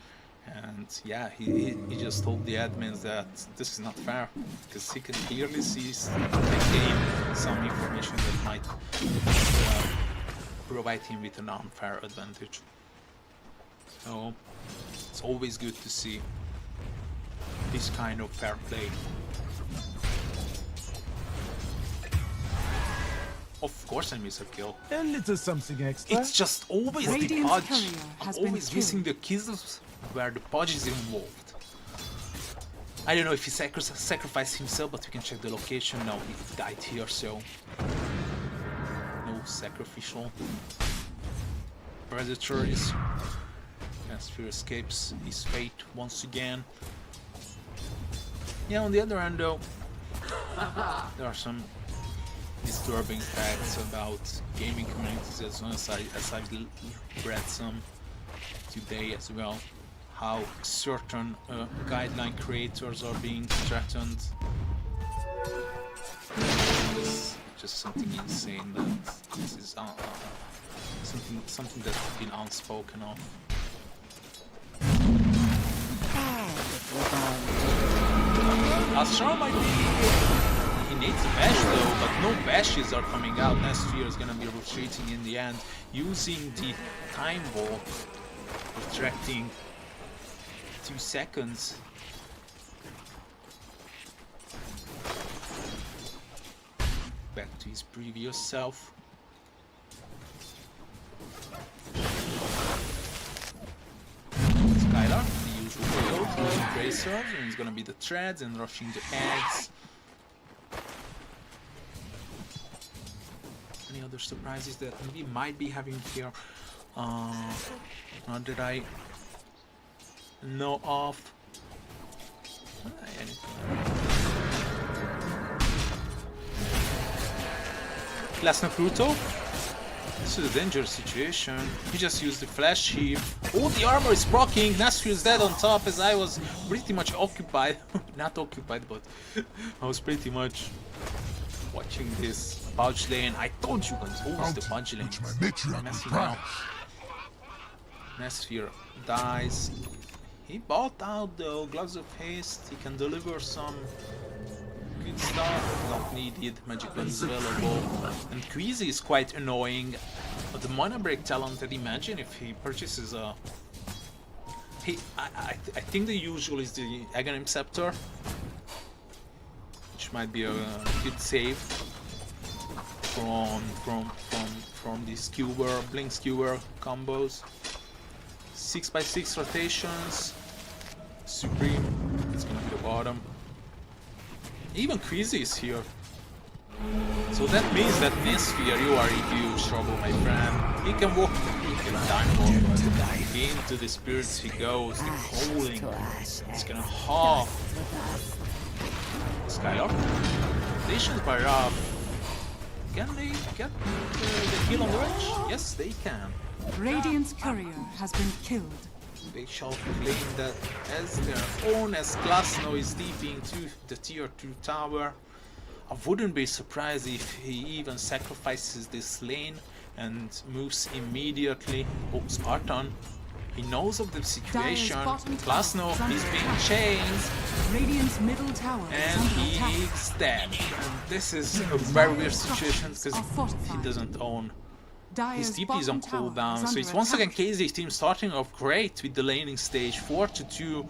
and yeah, he just told the admins that this is not fair because he can clearly see the game some information that might provide him with an unfair advantage. So it's always good to see this kind of fair play. Of course I miss a kill. A little something extra. It's just always the Radiant's podge. courier I'm has been always missing the kills where the podge is involved. I don't know if he sacrificed himself, but we can check the location. No, he died here, so no sacrificial. Predator is... Sphere escapes his fate once again. Yeah, on the other hand though, there are some disturbing facts about gaming communities as well, as I've read some today as well. How certain guideline creators are being threatened. This just something insane that this is something that's been unspoken of. Astral might be... He needs a bash though, but no bashes are coming out. Nesphere is gonna be retreating in the end, using the time wall, retracting 2 seconds. Back to his previous self. Skylar, the usual build, using bracers, and it's gonna be the treads and rushing the eggs. Any other surprises that we might be having here? Not that I know of. Last Naruto. This is a dangerous situation. He just used the flash heap. Oh, the armor is proccing. Nesphere is dead on top as I was pretty much occupied. Not occupied, but I was pretty much watching this pouch lane. I told you guys, always the pouch lane. Messing up. Nesphere dies. He bought out the Gloves of Haste. He can deliver some good stuff. Not needed. Magic Gun is available. And Queasy is quite annoying. But the Mana Break talent, I'd imagine if he purchases a... I think the usual is the Aghanim Scepter, which might be a good save from the skewer, blink skewer combos. 6x6 rotations. Supreme, it's gonna be the bottom. Even Queasy is here. So that means that Nesphere, you are in huge trouble, my friend. He can walk, he can time walk, but into the spirits he goes, the calling. It's gonna half. Skylar. Rotations by Rav. Can they get the kill on the edge? Yes, they can. Radiant's courier has been killed. They shall claim that as their own, as Glasnow is deep into the tier 2 tower. I wouldn't be surprised if he even sacrifices this lane and moves immediately. Oh, Spartan. He knows of the situation. Glasnow is being chased. Radiant's middle tower and he is dead. And this is a very weird situation because he doesn't own. His TP is on cooldown, so it's once again KZ's team starting off great with the laning stage 4-2.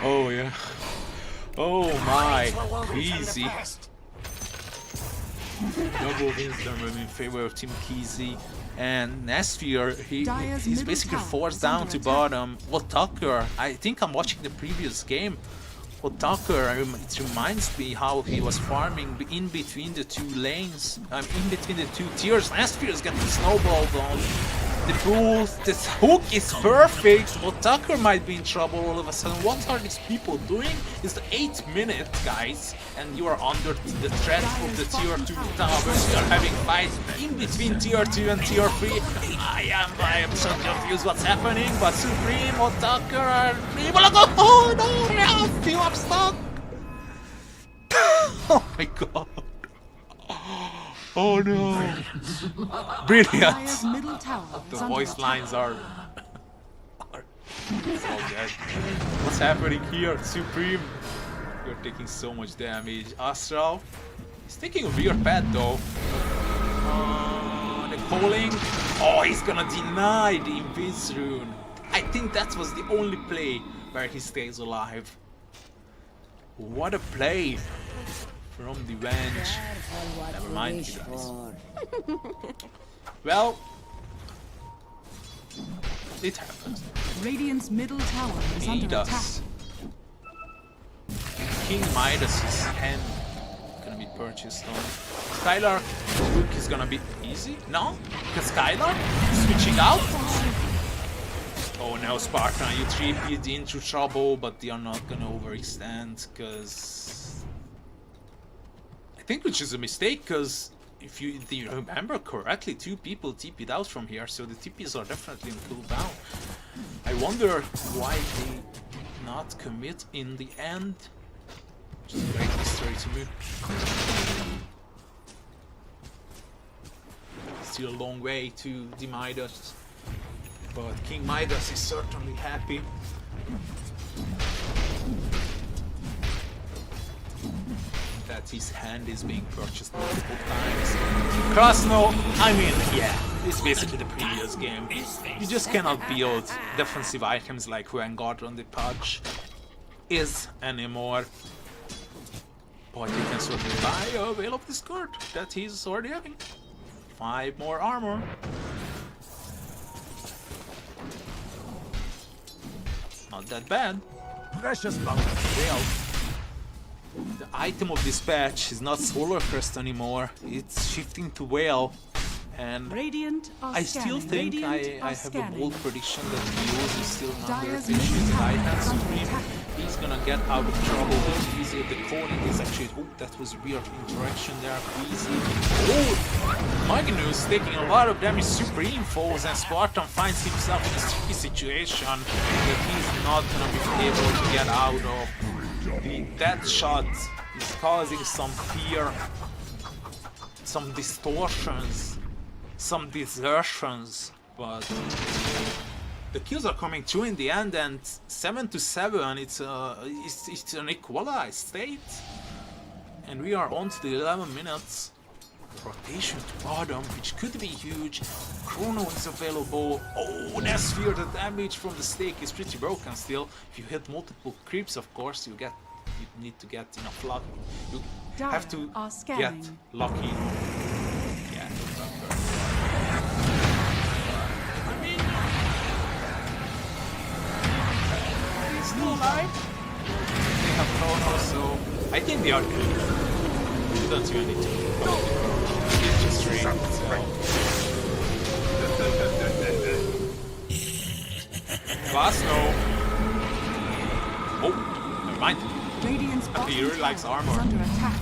Oh yeah. Oh my, easy. Double wins in favor of Team Keezy. And Nesphere, he's basically forced down to bottom. Well, Tucker, I think I'm watching the previous game. Well, Tucker, it reminds me how he was farming in between the 2 lanes, in between the 2 tiers. Nesphere's getting snowballed on. The pool, this hook is perfect. Well, Tucker might be in trouble all of a sudden. What are these people doing? It's the 8th minute, guys, and you are under the threat of the tier 2 towers. You are having fights in between tier 2 and tier 3. I am so confused what's happening, but Supreme or Tucker are able to go. Oh no, you are stuck. Oh my god. Oh no! Brilliant! The voice lines are so dead. What's happening here? Supreme, you're taking so much damage. Astral, he's taking a weird pad though. The calling. Oh, he's gonna deny the Invis rune. I think that was the only play where he stays alive. What a play! From the bench. Never mind, you guys. Well, it happens. Radiant's middle tower is under attack. King Midas's hand gonna be purchased on. Skylar, Luke is gonna be easy. No? Because Skylar switching out. Oh no, Spartan, you 3P'd into trouble, but they are not gonna overextend because. I think which is a mistake, because if you remember correctly, 2 people TP'd out from here, so the TPs are definitely on cooldown. I wonder why they did not commit in the end. Which is a great history to me. Still a long way to the Midas, but King Midas is certainly happy. That his hand is being purchased multiple times. Krasno, I mean, yeah, it's basically the previous game. You just cannot build defensive items like Vanguard on the patch is anymore. But you can certainly buy a Veil of Discord that he's already having. 5 more armor. Not that bad. Precious bounty. Veil. The item of dispatch is not Solar Crest anymore, it's shifting to Whale, and Radiant are I still scanning. think Radiant I are have scanning. a bold prediction that Muse is still an Dyer's underappreciated middle item. tower is under Supreme, attack. he's gonna get out of trouble with easy. The coding is actually, oh, that was a weird interaction there, Queasy. Oh, Magnus taking a lot of damage. Supreme falls, and Spartan finds himself in a tricky situation that he's not gonna be able to get out of. That shot is causing some fear, some distortions, some desertions, but the kills are coming through in the end, and 7-7, it's an equalized state, and we are on to the 11 minutes. Rotation to bottom, which could be huge. Chrono is available. Oh, that sphere, the damage from the stake is pretty broken still. If you hit multiple creeps, of course, you need to get enough luck. You have to are get scanning. lucky. Yeah. I mean, he's still alive. They have Chrono, so I think they are good. You don't really need to. Glassno. Oh, never mind. Radiant's He really likes tower armor. is under attack.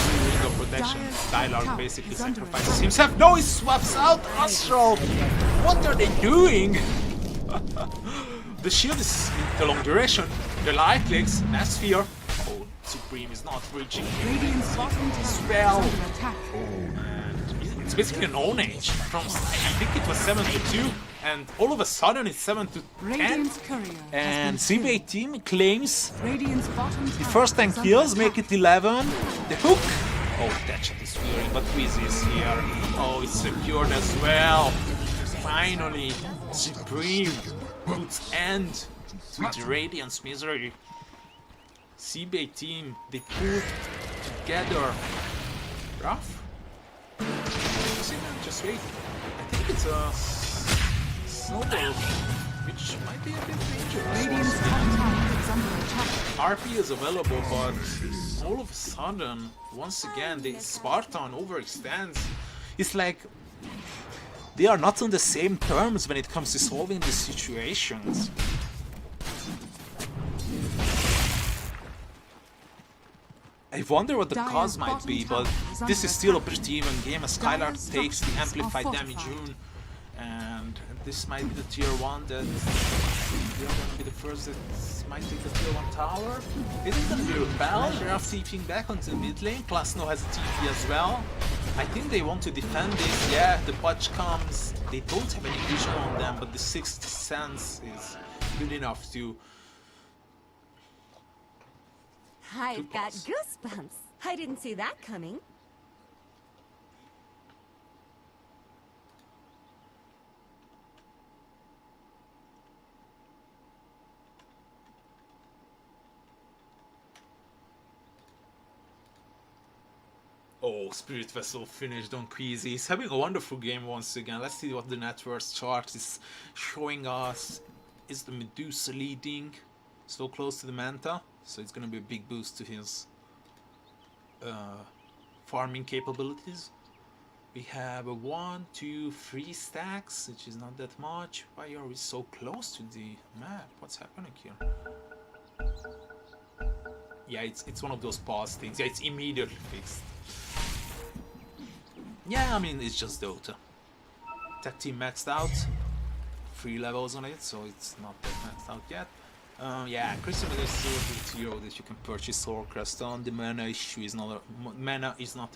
Ring of protection. Dyer's Dialogue tower basically is under sacrifices attack. himself. No, he swaps out Astral. What are they doing? The shield is the long duration. The light clicks. Sphere. Oh, Supreme is not reaching. Radiant's bottom tower Spell. is under attack. And it's basically an own age. From I think it was 7-2, and all of a sudden it's 7-10. Radiant's courier And has been SIBE team claims Radiant's bottom the tower first 10 is under kills, attack. make it 11. The hook. Oh, that shot is weird, but Queasy is here. Oh, it's secured as well. Finally, Supreme puts end to the Radiant's misery. SIBE team, they put together. Rough? Just wait. I think it's a snowball, which might be a bit dangerous. Radiant's top tower is under attack. RP is available, but all of a sudden, once again, the Spartan overextends. It's like they are not on the same terms when it comes to solving these situations. I wonder what the cause might be, but this is still a pretty even game as Skylar takes the amplified damage rune, and this might be the tier 1 that they are going to be the first that might take the tier 1 tower. Is it going to be Repel? They are TPing back onto the mid lane. Klasno has a TP as well. I think they want to defend this. Yeah, the patch comes. They don't have any vision on them, but the sixth sense is good enough to. I've got goosebumps. I didn't see that coming. Oh, Spirit Vessel finished on Queasy. He's having a wonderful game once again. Let's see what the network chart is showing us. Is the Medusa leading? So close to the Manta. So it's gonna be a big boost to his farming capabilities. We have a 1, 2, 3 stacks, which is not that much. Why are we so close to the map? What's happening here? Yeah, it's one of those pause things. Yeah, it's immediately fixed. Yeah, I mean, it's just Dota. Tech team maxed out. 3 levels on it, so it's not that maxed out yet. Yeah, Crystal Mega's Sword hero that you can purchase Sword Crest on. The mana issue is not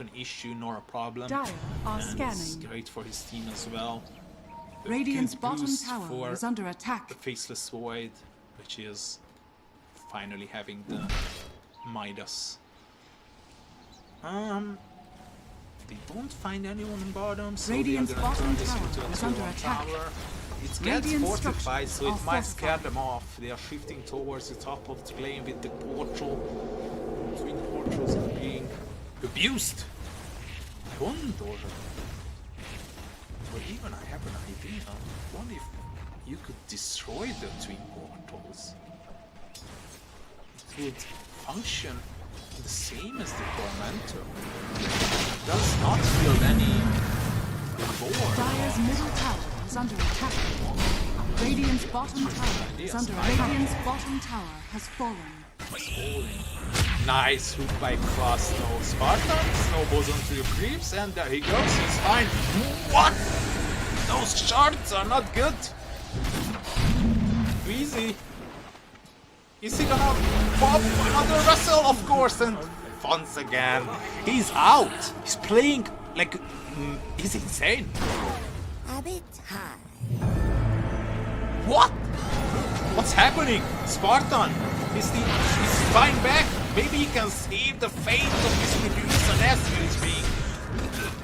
an issue nor a problem. Dire are And scanning. it's great for his team as well. Radiant's Good bottom boost tower for is under attack. the Faceless Void, which is finally having the Midas. They don't find anyone in bottom, so Radiant's they are gonna bottom turn this tower into a is under 2-1 attack. tower. It gets Radiant fortified, so structures it are might scare fortified. them off. They are shifting towards the top of the lane with the portal. Twin portals are being abused. I wonder, or even I have an idea. What if you could destroy the twin portals? It would function the same as the Tormentor. It does not build any reward. Dire's middle tower is under attack. Radiant's bottom tower is under attack. Radiant's bottom tower has fallen. Nice hook by Cross. No Spartan, snowballs onto the creeps, and there he goes, he's fine. What? Those shards are not good. Easy. Is he gonna pop another wrestle? Of course, and once again, he's out. He's playing like he's insane. A bit high. What? What's happening? Spartan, is fine back? Maybe he can save the fate of his producer as he is being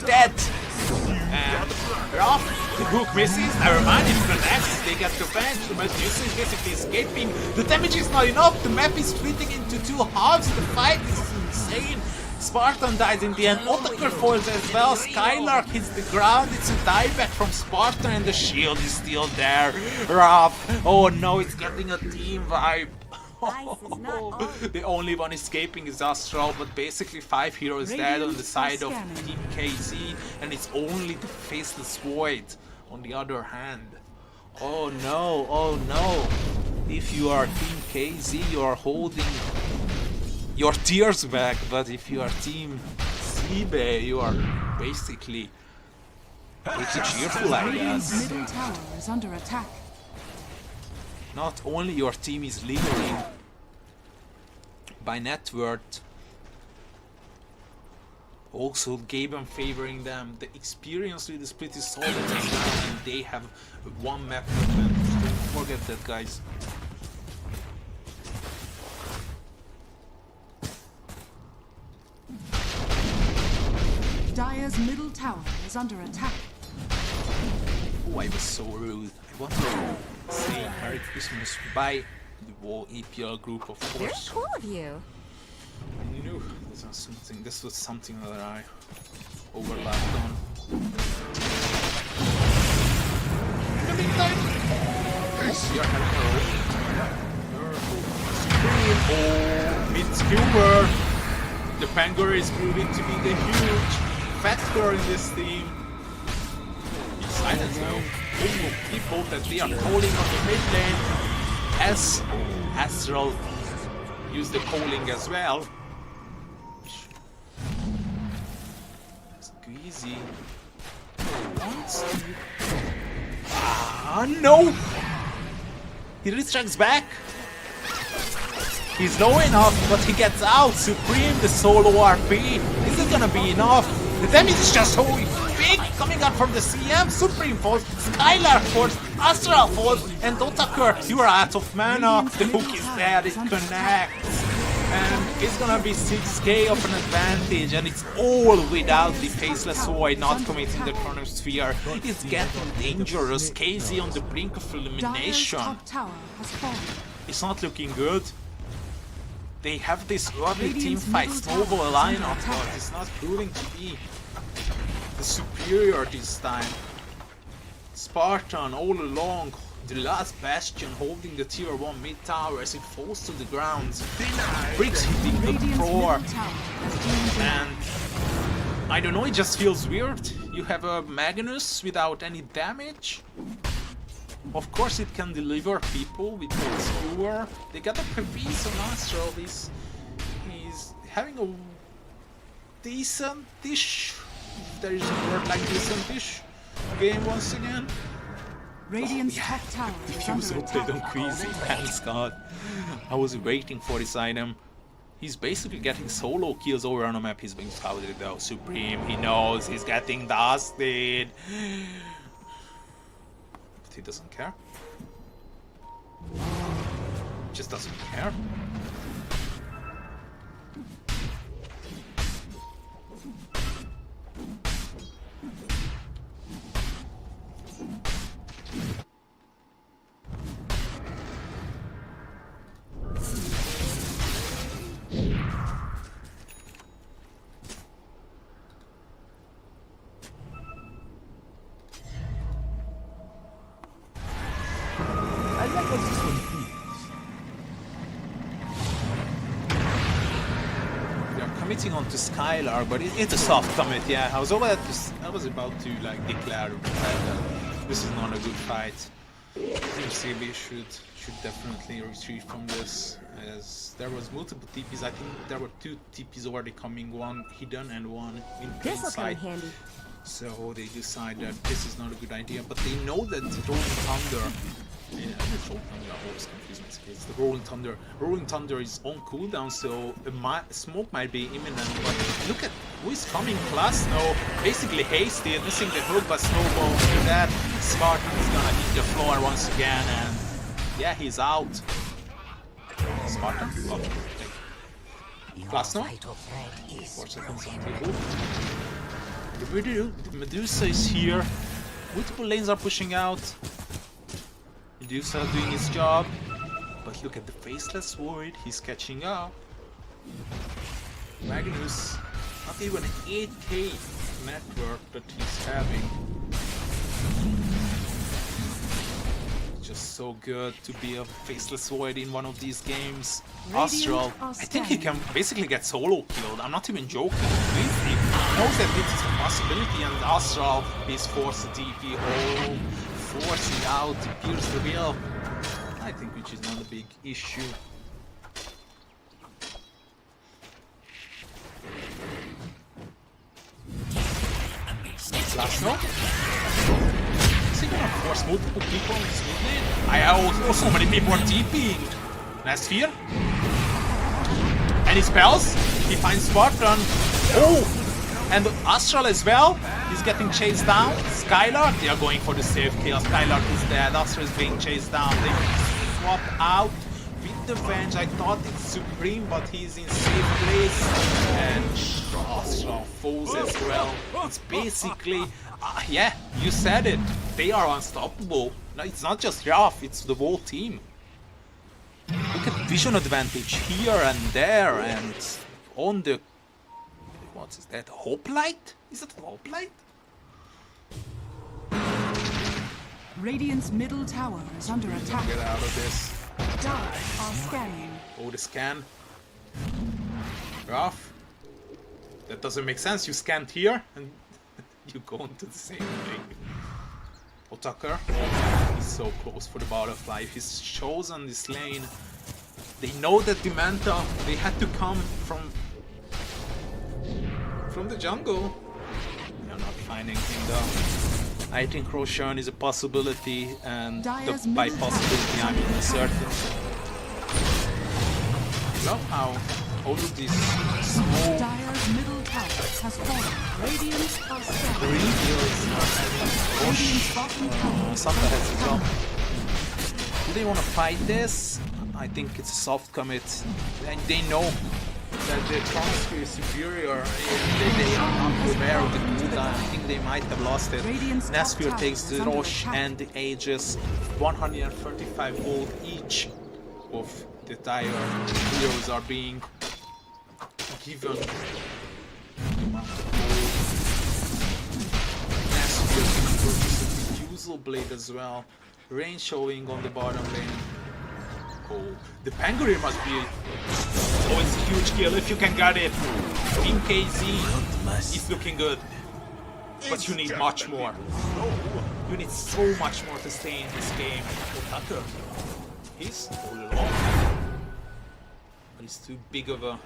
dead. And Rough, the hook misses. Never mind, it connects. They get revenge. The Medusa is basically escaping. The damage is not enough. The map is splitting into two halves. The fight is insane. Spartan dies in the end. Otakar falls as well. Skylark hits the ground. It's a dieback from Spartan and the shield is still there. Rough. Oh no, it's getting a team vibe. The only one escaping is Astral, but basically 5 heroes dead on the side of Team KZ, and it's only the Faceless Void on the other hand. Oh no, oh no. If you are Team KZ, you are holding your tears back, but if you are Team SIBE, you are basically pretty cheerful, I guess. Middle tower is under attack. Not only your team is leading by net worth, also Gaben favoring them. The experience with the split is solid as well, and they have one map advantage. Don't forget that, guys. Dire's middle tower is under attack. Oh, I was so rude. I wanted to say Merry Christmas by the whole EPL group, of Very course. cool of you. No, this was something that I overlapped on. In the meantime, yes, you're having a roll. Oh, mid-skewer. The Pangor is proving to be the huge factor in this team. He's silent though. Oh, people that we are calling on the mid lane. As Astral use the calling as well. Squeezy wants to... Ah, no! He restricts back. He's low enough, but he gets out. Supreme, the solo RP. Is it gonna be enough? The damage is just so big coming out from the CM. Supreme falls, Skylark falls, Astral falls, and Otakar, you are out of mana. The hook is there, it connects. And it's gonna be 6k of an advantage, and it's all without the Faceless Void not committing the Chronosphere. It's getting dangerous. KZ on the brink of elimination. Top tower has fallen. It's not looking good. They have this early team fight snowball lineup, but it's not proving to be the superior this time. Spartan all along, the last bastion holding the tier 1 mid tower as it falls to the ground. Bricks hitting the floor. And I don't know, it just feels weird. You have a Magnus without any damage. Of course it can deliver people with its skewer. They got a Previs on Astral. He's having a decent-ish, if there is a word like decent-ish, game once again. 6 kills, 2 assists, 1 assist. He's doing a good job. He's getting the job done. And he's gonna be 6k of an advantage, and it's all without the Faceless Void not committing the Chronosphere. It's not looking good. They have this early team fight snowball lineup, but it's not proving to be the superior this time. Spartan all along, the last bastion holding the tier 1 mid tower as it falls to the ground. Bricks hitting the floor. And it's gonna be 6k of an advantage. Radiant's top tower is under Diffusal attack. played on Queasy, thanks God. I was waiting for this item. He's basically getting solo kills over on a map. He's being scouted though. Supreme, he knows he's getting dusted. But he doesn't care. Just doesn't care. Committing onto Skylar, but it's a soft commit. Yeah, I was about to like declare that this is not a good fight. I think SIBE should definitely retreat from this, as there was multiple TPs. I think there were 2 TPs already coming, one hidden and one in plain This'll come in sight. handy. So they decide that this is not a good idea, but they know that the Rolling Thunder, I always confuse myself. It's the Rolling Thunder is on cooldown, so a smoke might be imminent. But look at who is coming. Plus, no, basically hasty, missing the hook, but snowball to that. Spartan is gonna hit the floor once again, and yeah, he's out. Spartan, plus no. 4 seconds on the hook. The Medusa is here. Multiple lanes are pushing out. Medusa doing his job. But look at the Faceless Void, he's catching up. Magnus, not even an 8k network that he's having. Just so good to be a Faceless Void in one of these games. Astral, I think he can basically get solo killed. I'm not even joking. He knows that this is a possibility, and Astral is forced to TP home, forcing out to pierce the wheel. I think which is not a big issue. Last no? Is he gonna force multiple people in this mid lane? Oh, so many people are TPing. Last fear. Any spells? He finds Spartan. Oh! And Astral as well. He's getting chased down. Skylar, they are going for the safe kill. Skylar is dead. Astral is being chased down. They swap out with the Venge. I thought it's Supreme, but he's in safe place. And Astral falls as well. It's basically, yeah, you said it. They are unstoppable. No, it's not just Raf, it's the whole team. Look at vision advantage here and there, and on the... What is that? Hoplite? Is it Hoplite? Radiant's middle tower is under attack. Get out of this. Dark are scanning. Oh, the scan. Rough. That doesn't make sense. You scanned here and you go into the same thing. Otakar. Oh, he's so close for the butterfly. If he's chosen this lane, they know that the Manta, they had to come from the jungle. They're not finding him though. I think Roshan is a possibility, and by possibility I mean certain. Love how all of these small Dire's middle tower has fallen. Radiant are scanning. reveals are having Radiant's bottom tower Santa has a job. Do they want to fight this? I think it's a soft commit. And they know that the Chronosphere is superior. They are not aware of the cooldown. I think they might have lost it. Nasphere takes the Rosh and the Aegis. 135 gold each of the Dire heroes are being given. Nasphere can produce a diffusal blade as well. Rain showing on the bottom lane. Oh, the Pangorir must be... Oh, it's a huge kill if you can get it. In KZ, it's looking good. But you need much more. You need so much more to stay in this game. Tucker, he's all alone. But it's too big of a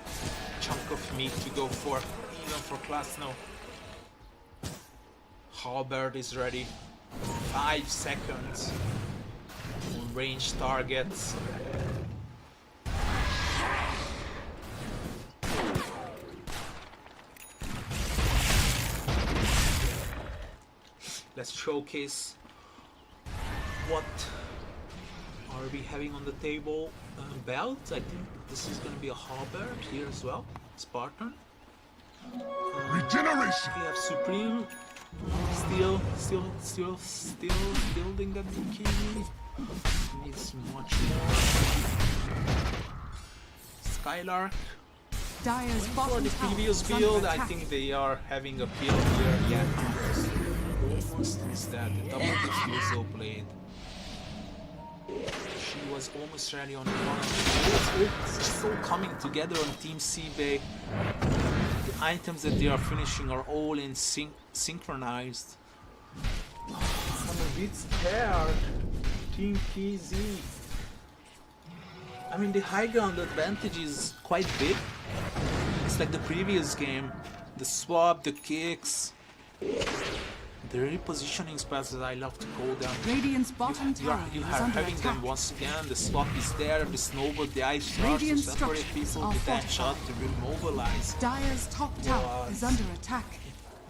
chunk of meat to go for, even for class now. Halberd is ready. 5 seconds on range targets. Let's showcase what are we having on the table. Belt, I think this is going to be a halberd here as well. Spartan. Regeneration. We have Supreme. Still building that bikini. Needs much more. Skylark. Dire's For bottom the tower previous is under build, I attack. think they are having a build here. Yeah, almost is that the double diffusal blade. She was almost ready on the one. It's all coming together on Team SIBE. The items that they are finishing are all in synchronized. I'm a bit scared. Team KZ. I mean, the high ground advantage is quite big. It's like the previous game. The swap, the kicks, the repositioning spots that I love to call them. Radiant's bottom You tower are is under having attack. them once again. The swap is there, the snowball, the ice shards to Radiant separate structures people, are the dash fortified. shot to remobilize. Dire's top tower is under attack.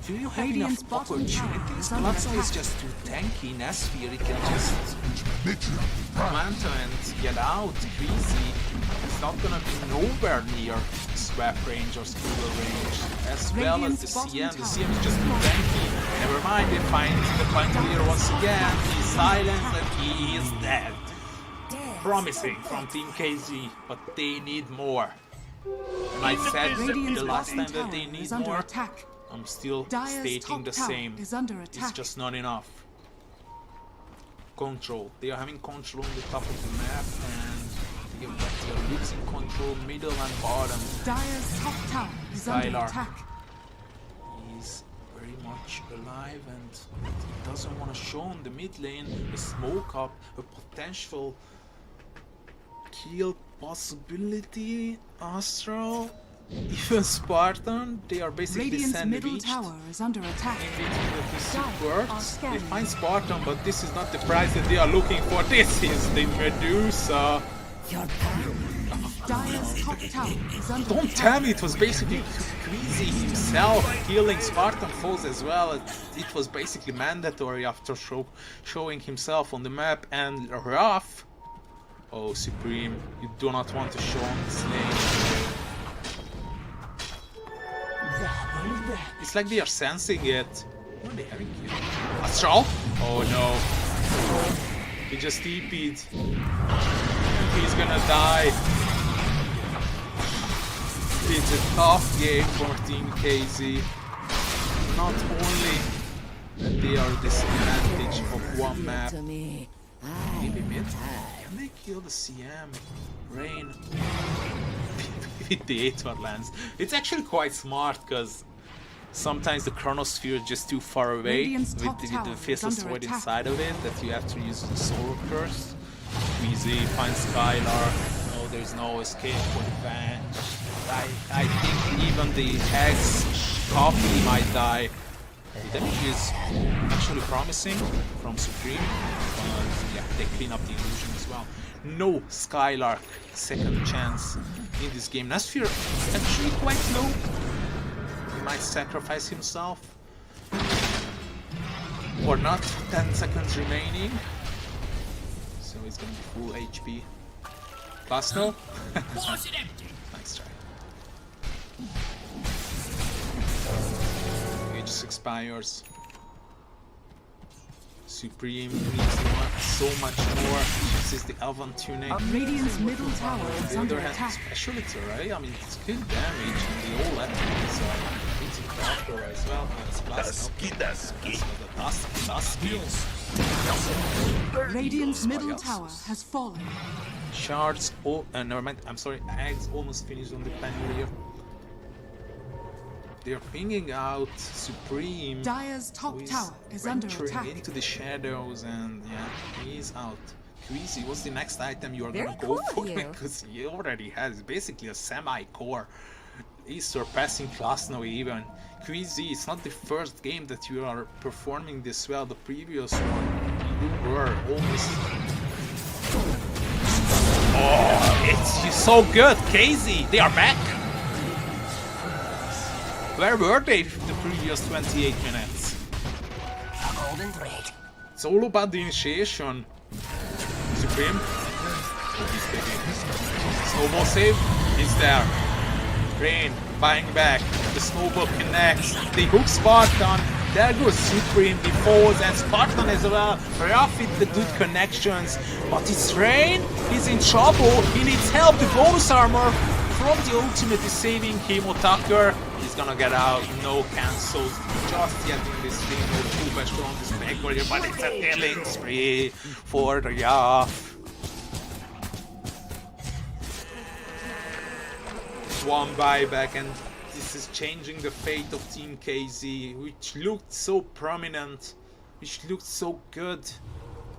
Do you have Radiant's enough bottom tower opportunities? is under Bloodstone is attack. just too tanky. Nasphere, he can just plant and get out. Crazy. It's not gonna be nowhere near Swap range or Scuba range. As well as the Radiant's bottom CM. The tower CM is just too tanky. Never mind, they find the point clear once again. He's silenced and he is dead. Promising from Team KZ, but they need more. And I said Radiant's the last bottom time that tower they need is under more. attack. I'm still Dire's stating top the tower same. is under It's attack. just not enough. Control. They are having control on the top of the map and they are losing control middle and bottom. Dire's top tower is under Skylark. attack. He's very much alive and he doesn't want to show on the mid lane a smoke up, a potential kill possibility. Astral, even Spartan, they are basically Radiant's middle sandwiched tower is under attack. in between the two Dire are supports. They scanning. find Spartan, but this is not the prize that they are looking for. This is the Medusa. Dire's top tower is under Don't attack. tell me it was basically Queasy himself killing Spartan foes as well. It was basically mandatory after showing himself on the map. And Ruff. Oh, Supreme, you do not want to show on this lane. It's like they are sensing it. What are they having here? Astral? Oh no. He just TP'd. He's gonna die. It's a tough game for Team KZ. Not only that they are disadvantaged of one map. Maybe mid? Can they kill the CM? Rain. With the Aether lands. It's actually quite smart because sometimes the Chronosphere is just too far away Radiant's with top the tower is Faceless under Void attack. inside of it that you have to use the Soul Curse. Easy, find Skylar. No, there's no escape for the Venge. I think even the X copy might die. The damage is actually promising from Supreme, but yeah, they clean up the illusion as well. No Skylark second chance in this game. Nasphere actually quite low. He might sacrifice himself. Or not. 10 seconds remaining. So he's gonna be full HP. Last no? Nice try. Age expires. Supreme needs so much more. This is the Elven tunic. Radiant's middle tower On is the under other hand, attack. specialty, right? I mean, it's good damage and they all have so it's a doctor as well. It's plus Radiant's middle tower has fallen. Shards, oh, never mind, I'm sorry, eggs almost finished on the Panelier. They're pinging out Supreme. Dire's top who is tower is under venturing attack. into the shadows, and yeah, he's out. Queasy, what's the next item you are Very gonna cool go of for? you. Because he already has basically a semi-core He's surpassing Klasno even. Queasy, it's not the first game that you are performing this well. The previous one, you were almost... Oh, it's so good, Casey. They are back. Where were they the previous 28 minutes? A golden thread. It's all about the initiation. Supreme. Snowball save. He's there. Rain. Buying back. The snowball connects. The hook Spartan. There goes Supreme. The falls and Spartan as well. Rough with the good connections. But it's Rain. He's in trouble. He needs help. The bonus armor from the ultimate is saving him. Tucker. He's gonna get out. No cancels. Just yet in this game. No too much on this backwarrior, but it's a killing spree for the Yaff. One buyback, and this is changing the fate of Team KZ, which looked so prominent, which looked so good,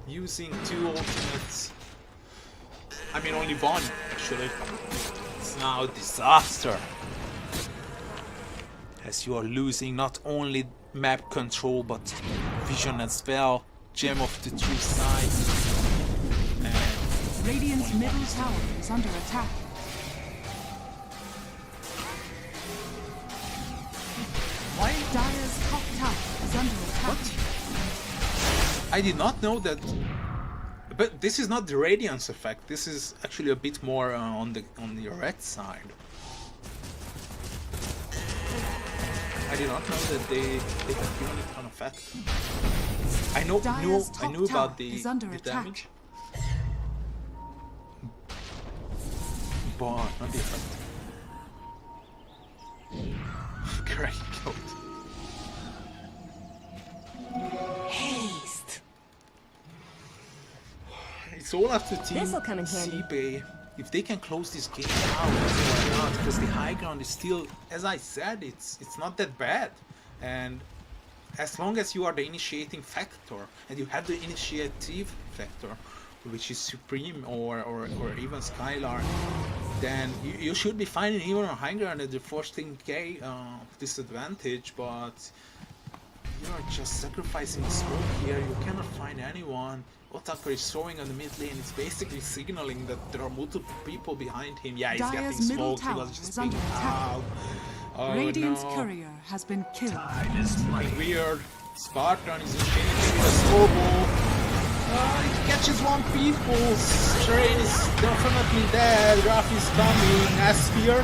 using 2 ultimates. I mean, only one, actually. It's now a disaster. As you are losing not only map control, but vision as well. Gem of the two sides. And Radiant's middle tower is under attack. Dire's top tower is under attack. What? I did not know that. But this is not the radiance effect. This is actually a bit more on the red side. I did not know that they have given it an effect. I knew about the damage, but not the effect. Great goat. Haste. It's all up to Team This'll come in handy. SIBE. If they can close this game out, why not? Because the high ground is still, as I said, it's not that bad. And as long as you are the initiating factor and you have the initiative factor, which is Supreme or even Skylar, then you should be finding even on high ground at the 14k disadvantage, but you are just sacrificing the smoke here. You cannot find anyone. Otaku is throwing on the mid lane. It's basically signaling that there are multiple people behind him. Yeah, he's getting smoked. He was just being out. Oh, Radiant's no. courier has been killed. Something weird. Spartan is infinity with a snowball. He catches one people. Strain is definitely dead. Raph is coming. Asphere.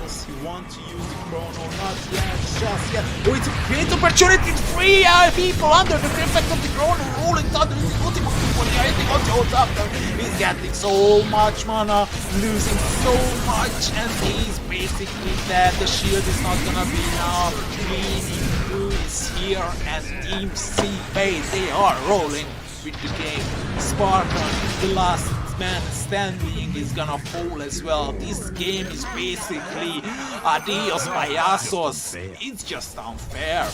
Does he want to use the chrono? Not yet. Just yet. Oh, it's a great opportunity. 3 people under the effect of the chrono. Rolling thunder. He's putting on people. Hitting on the Otaku. He's getting so much mana. Losing so much. And he's basically dead. The shield is not gonna be enough. Cleaning Blue is here. And Team SIBE, they are rolling with the game. Spartan, the last man standing, is gonna fall as well. This game is basically adios payasos. It's just unfair.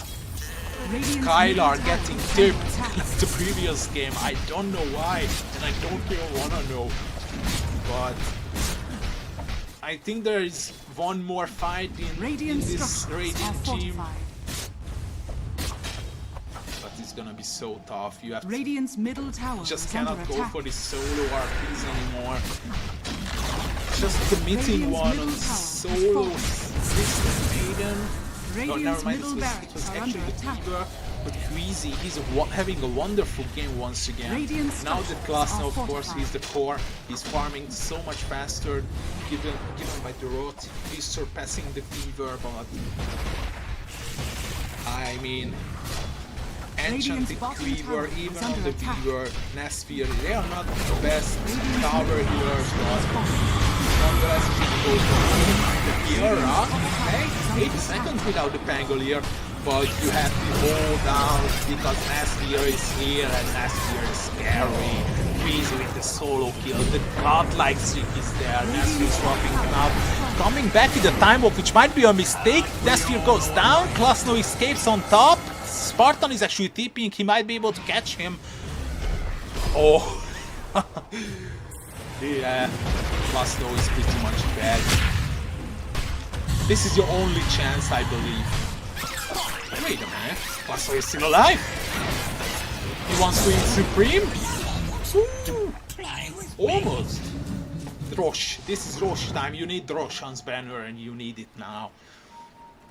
Skylar getting tipped like the previous game. I don't know why, and I don't even wanna know. But I think there is one more fight in this Radiant team. But it's gonna be so tough. You have to Radiant's middle tower just is cannot under go attack. for the solo RPs anymore. Just committing one on solo System Maiden. Oh, never mind, it was actually the Tiger. But Queasy, he's having a wonderful game once again. Now that Klasno, of course, he's the core. He's farming so much faster, given by the rot. He's surpassing the Fever, but I mean, Enchanted Cleaver, even on the Beaver, Nasphere, they are not the best tower healers, but nonetheless he can go for the Kiara. Okay, 8 seconds without the Pangolier, but you have to hold down because Nasphere is here and Nasphere is scary. Freeze with the solo kill, the godlike streak is there, Nasphere is dropping him out. Coming back in the time of which might be a mistake, Nasphere goes down, Klasno escapes on top. Spartan is actually TPing, he might be able to catch him. Oh. Yeah, Klasno is pretty much dead. This is your only chance, I believe. Wait a minute. Plasto is still alive. He wants to eat Supreme? Ooh, almost. Rosh. This is Rosh time. You need Roshan's banner and you need it now.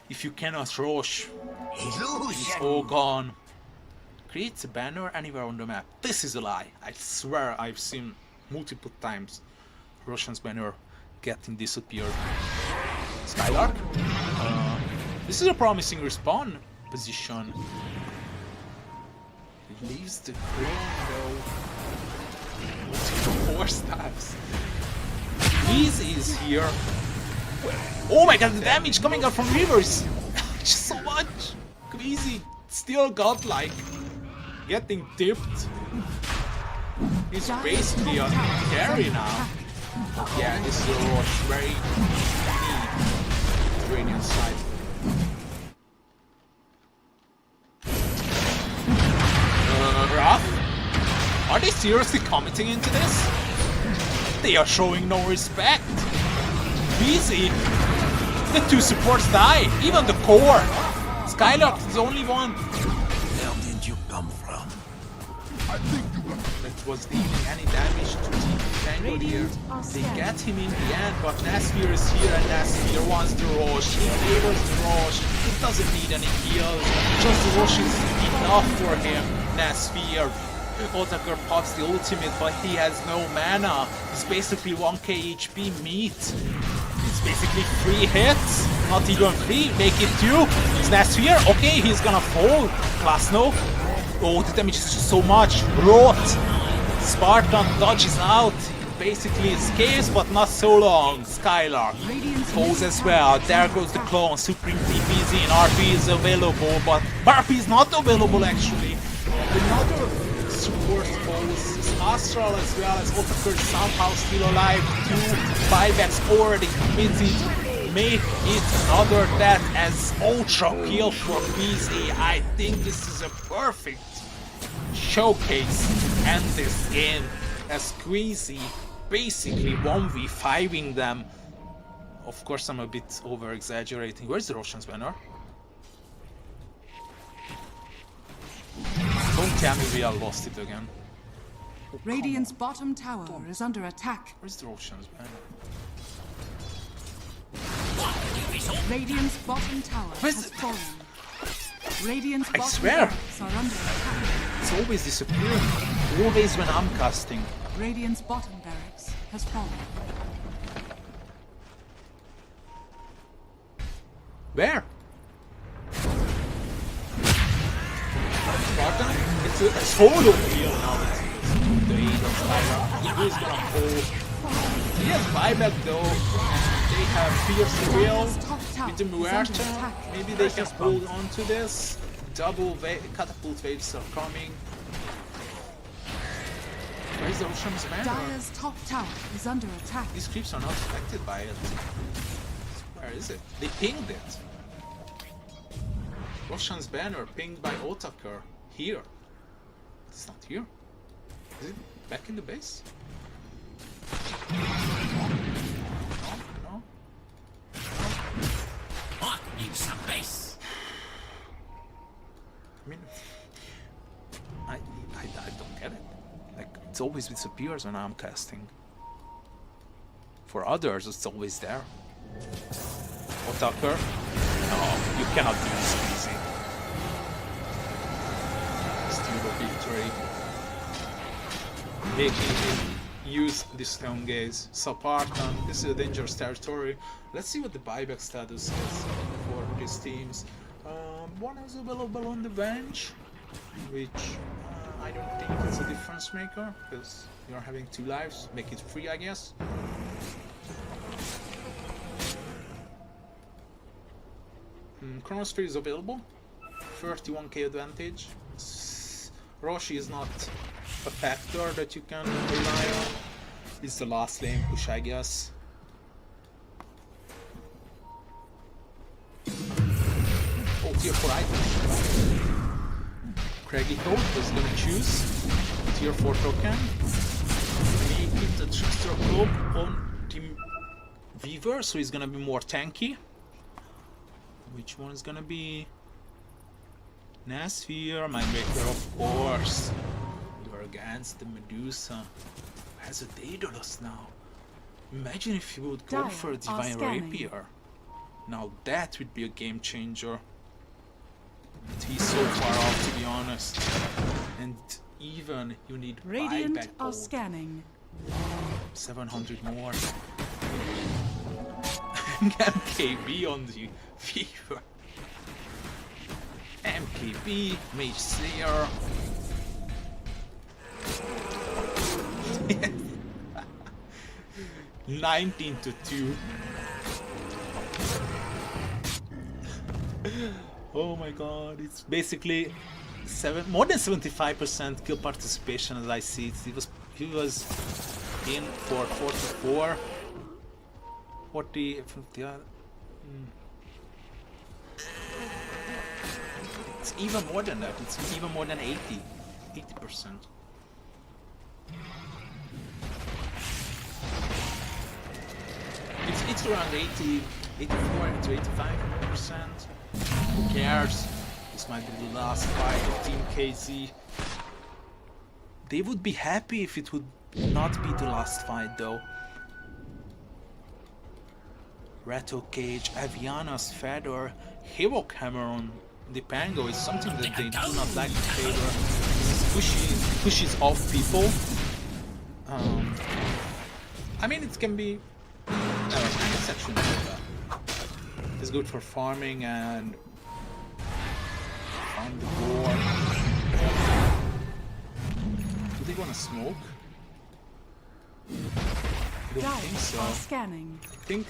If you cannot Rosh, it's all gone. Creates a banner anywhere on the map. This is a lie. I swear I've seen multiple times Roshan's banner getting disappeared. Skylark. This is a promising respawn position. It leaves the ground though. 4 stabs. Easy is here. Oh my god, the damage coming out from Rivers! Just so much! Crazy. Still godlike. Getting tipped. He's basically on carry now. Yeah, this is a Rosh. Very neat Iranian side. Wrath? Are they seriously commenting into this? They are showing no respect. Easy. The 2 supports die. Even the core. Skylark is the only one. Where did you come from? That was dealing any damage to Team Tango here. They get him in the end, but Nasfir is here and Nasfir wants the Rosh. He favors the Rosh. He doesn't need any heals. Just the Rosh is enough for him. Nasfir. Otakar pops the ultimate, but he has no mana. It's basically 1k HP meat. It's basically 3 hits. Not even 3, make it 2. It's Nasfir. Okay, he's gonna fall. Klasno. Oh, the damage is just so much. Rot. Spartan dodges out. Basically escapes, but not so long. Skylark falls as well. There goes the clone. Supreme TPZ and RP is available, but RP is not available actually. Another support falls. Astral as well as Otakar somehow still alive. 2 buybacks already committed. Make it another death as ultra kill for BZ. I think this is a perfect showcase to end this game as Squeezy basically 1v5ing them. Of course I'm a bit over exaggerating. Where's the Roshan's banner? Don't tell me we all lost it again. Oh, Radiant's bottom tower is under attack. where's the Roshan's banner? Radiant's bottom tower has fallen. Radiant's I bottom swear. barracks are under attack. It's always disappearing. Always when I'm casting. Radiant's bottom barracks has fallen. Where? Spartan? It's full of here now. The Eagle Spider. Who's gonna fall? He has buyback though. They have Fierce Will with the Muerta. Maybe they can hold on to this. Double catapult waves are coming. Where's the Roshan's banner? Dire's top tower is under attack. These creeps are not affected by it. Where is it? They pinged it. Roshan's banner pinged by Otakar. Here. It's not here. Is it back in the base? No? What needs some base? I mean, I don't get it. Like, it's always disappears when I'm casting. For others, it's always there. Otakar? No, you cannot do this easy. Steal the victory. Making him use the stone gaze. Spartan, this is a dangerous territory. Let's see what the buyback status is for these teams. One is available on the bench, which I don't think it's a difference maker, because you're having 2 lives, make it 3 I guess. Chronosphere is available, 31k advantage. Roshi is not a factor that you can rely on. It's the last lane push I guess. Oh, tier 4 items. Craggy Coat is gonna choose tier 4 token. Make it a trickster cloak on Team Weaver, so he's gonna be more tanky. Which one is gonna be? Nasphere, Mindbreaker, of course. You're against the Medusa. Has a Daedalus now. Imagine if you would go Dire for a are Divine scanning. Rapier. Now that would be a game changer. But he's so far off, to be honest. And even you need Radiant buyback are gold. scanning. 700 more. MKB on the Fever. MKB, Mage Slayer. 19 to 2. Oh my god, it's basically more than 75% kill participation as I see it. He was in for 44. 40, 50. It's even more than that. It's even more than 80%. It's around 84 to 85%. Who cares? This might be the last fight of Team KZ. They would be happy if it would not be the last fight though. Rattle Cage, Aviana's Feather, Havoc Hammer on the Pango is something that they do not like to favor. This pushes off people. I mean, it can be. It's actually not bad. It's good for farming and on the board. Do they want to smoke? I don't think so. Are scanning. I think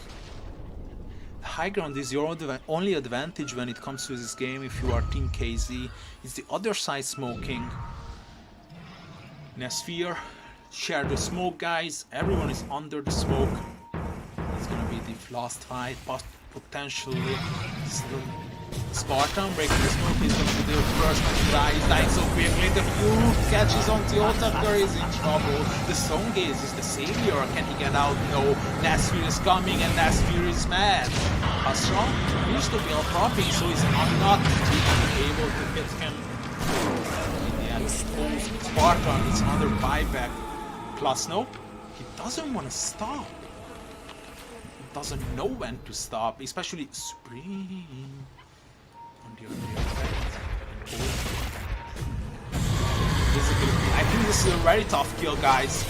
the high ground is your only advantage when it comes to this game if you are Team KZ. It's the other side smoking. Nasphere, share the smoke, guys. Everyone is under the smoke. It's gonna be the last fight, potentially. Spartan breaking the smoke. He's going to do the first one to die. He's dying so quickly. The few catches on the attacker is in trouble. The Songgaze is the savior. Can he get out? No. Nasphere is coming and Nasphere is mad. Astra used to be propping, so he's not able to hit him. In the end, Spartan is another buyback. Plus, no, he doesn't want to stop. He doesn't know when to stop, especially Supreme. I think this is a very tough kill, guys.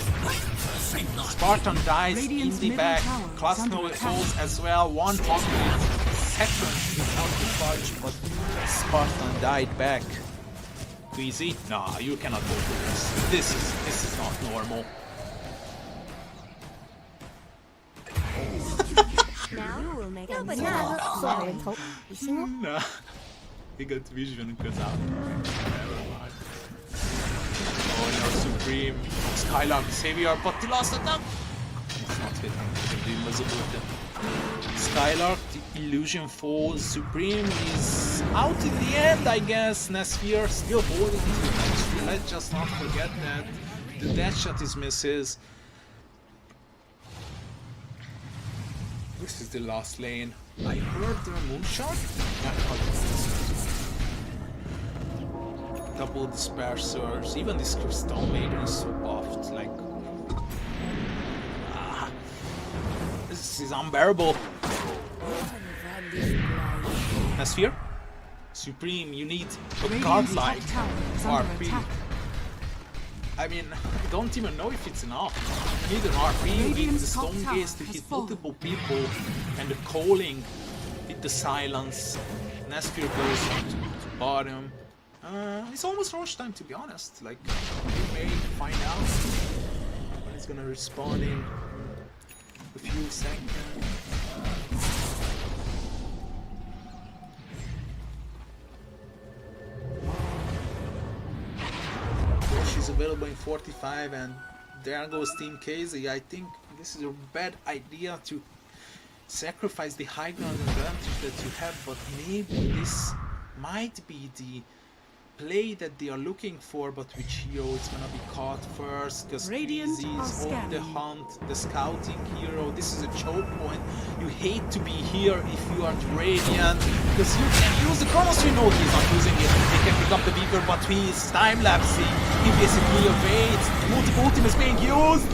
Spartan dies in the back. Klasno falls as well. 100 seconds before the fudge, but Spartan died back. Easy? Nah, you cannot go through this. This is not normal. Now you will make No, a but new now- song. Nah. He got vision because out. Oh no, Supreme. Skylark savior, but the last attack. It's not hitting. The invisibility. Skylark, the illusion falls. Supreme is out in the end, I guess. Nasphere still holding to the match. Let's just not forget that. The death shot is misses. This is the last lane. I heard the moonshot. Double dispersers. Even this Crystal Maiden is so buffed. Like, this is unbearable. Nasphere, Supreme, you need a godlike RP. I mean, I don't even know if it's enough. You need an RP with the Stonegate to hit multiple people and the calling with the silence. Nasphere goes to bottom. It's almost rush time, to be honest. Like, we may find out when it's gonna respawn in a few seconds. She's available in 45, and there goes Team KZ. I think this is a bad idea to sacrifice the high ground advantage that you have, but maybe this might be the play that they are looking for, but which hero is gonna be caught first, because Radiant Easy are is on the scanning. hunt, the scouting hero. This is a choke point. You hate to be here if you are Radiant, because you can use the Chronos. You know he's not using it. He can pick up the beaker, but he is time-lapsing. He basically awaits. Multiple ultimates being used.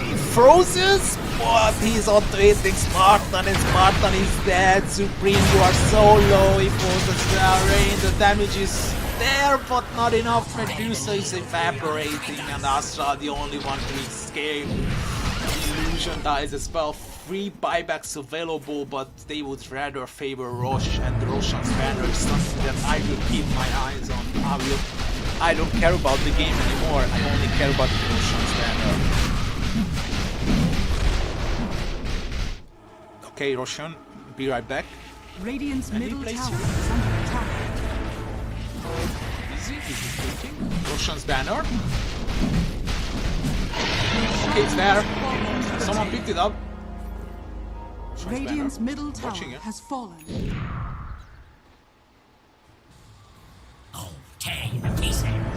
He freezes, but he's outwaiting Spartan, and Spartan is dead. Supreme, you are so low. He falls as well. Rain, the damage is there, but not enough. Medusa is evaporating, and Astra the only one to escape. Illusion dies as well. 3 buybacks available, but they would rather favor Rosh, and Roshan's banner is something that I will keep my eyes on. I don't care about the game anymore. I only care about Roshan's banner. Okay, Roshan, be right back. Radiant's Any middle place tower here? is under attack. Easy taking. Roshan's banner. Okay, it's there. Someone picked it up. Roshan's Radiant's banner. middle tower Watching it. has fallen.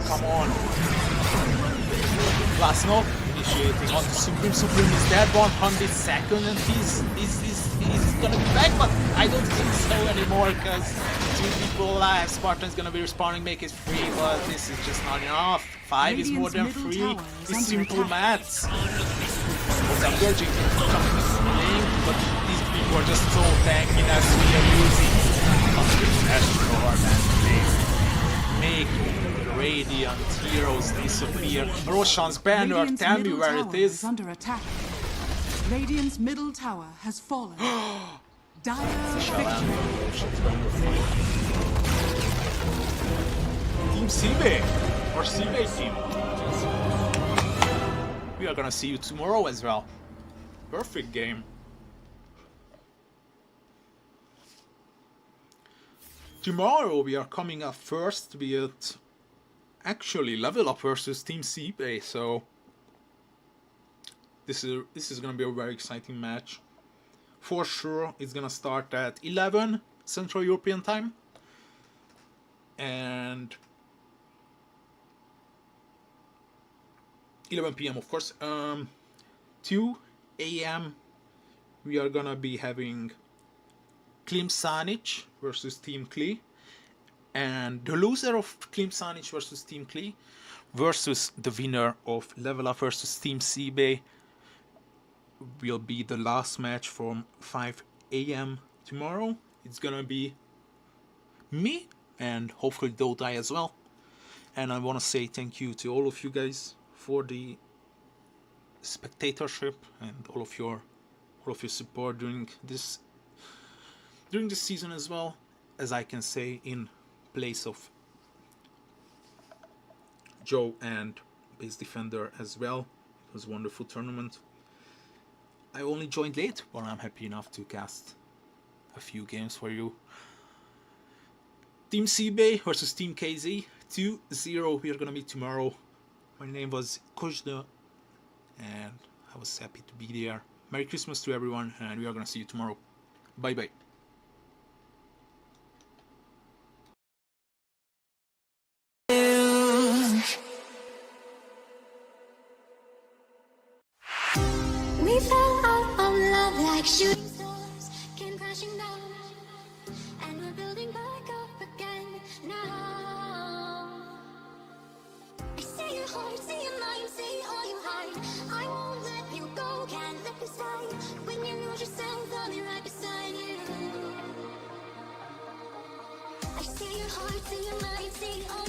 Come on. Last note, initiating on the Supreme. Supreme is dead 100 seconds, and he's gonna be back, but I don't think so anymore, because 2 people alive. Spartan's gonna be respawning, make it free, but this is just not enough. 5 is more than 3. It's simple maths. I'm urging playing, but these people are just so tanky that we are using make Radiant heroes disappear. Roshan's banner, Radiant's tell me middle where tower it is. under attack. Radiant's middle tower has fallen. Dire victory. Team SIBE, or SIBE team. We are gonna see you tomorrow as well. Perfect game. Tomorrow we are coming up first with actually Level Up versus Team SIBE, so this is gonna be a very exciting match. For sure, it's gonna start at 11 Central European time, and 11 p.m. of course. 2 a.m. we are gonna be having Klim Sanic versus Team Klee, and the loser of Klim Sanic versus Team Klee versus the winner of Level Up versus Team SIBE will be the last match from 5 a.m. tomorrow. It's gonna be me and hopefully Dota as well. And I want to say thank you to all of you guys for the spectatorship and all of your support during this season as well. As I can say, in place of Joe and Base Defender as well. It was a wonderful tournament. I only joined late, but I'm happy enough to cast a few games for you. Team SIBE versus Team KZ 2-0. We are gonna meet tomorrow. My name was Kojda, and I was happy to be there. Merry Christmas to everyone, and we are gonna see you tomorrow. Bye bye. We fell out of love like shooting stars, came crashing down, and we're building back up again now. I see your heart, see your mind, see all you hide. I won't let you go, can't let you slide. When you lose yourself, I'll be right beside you. I see your heart, see your mind, see all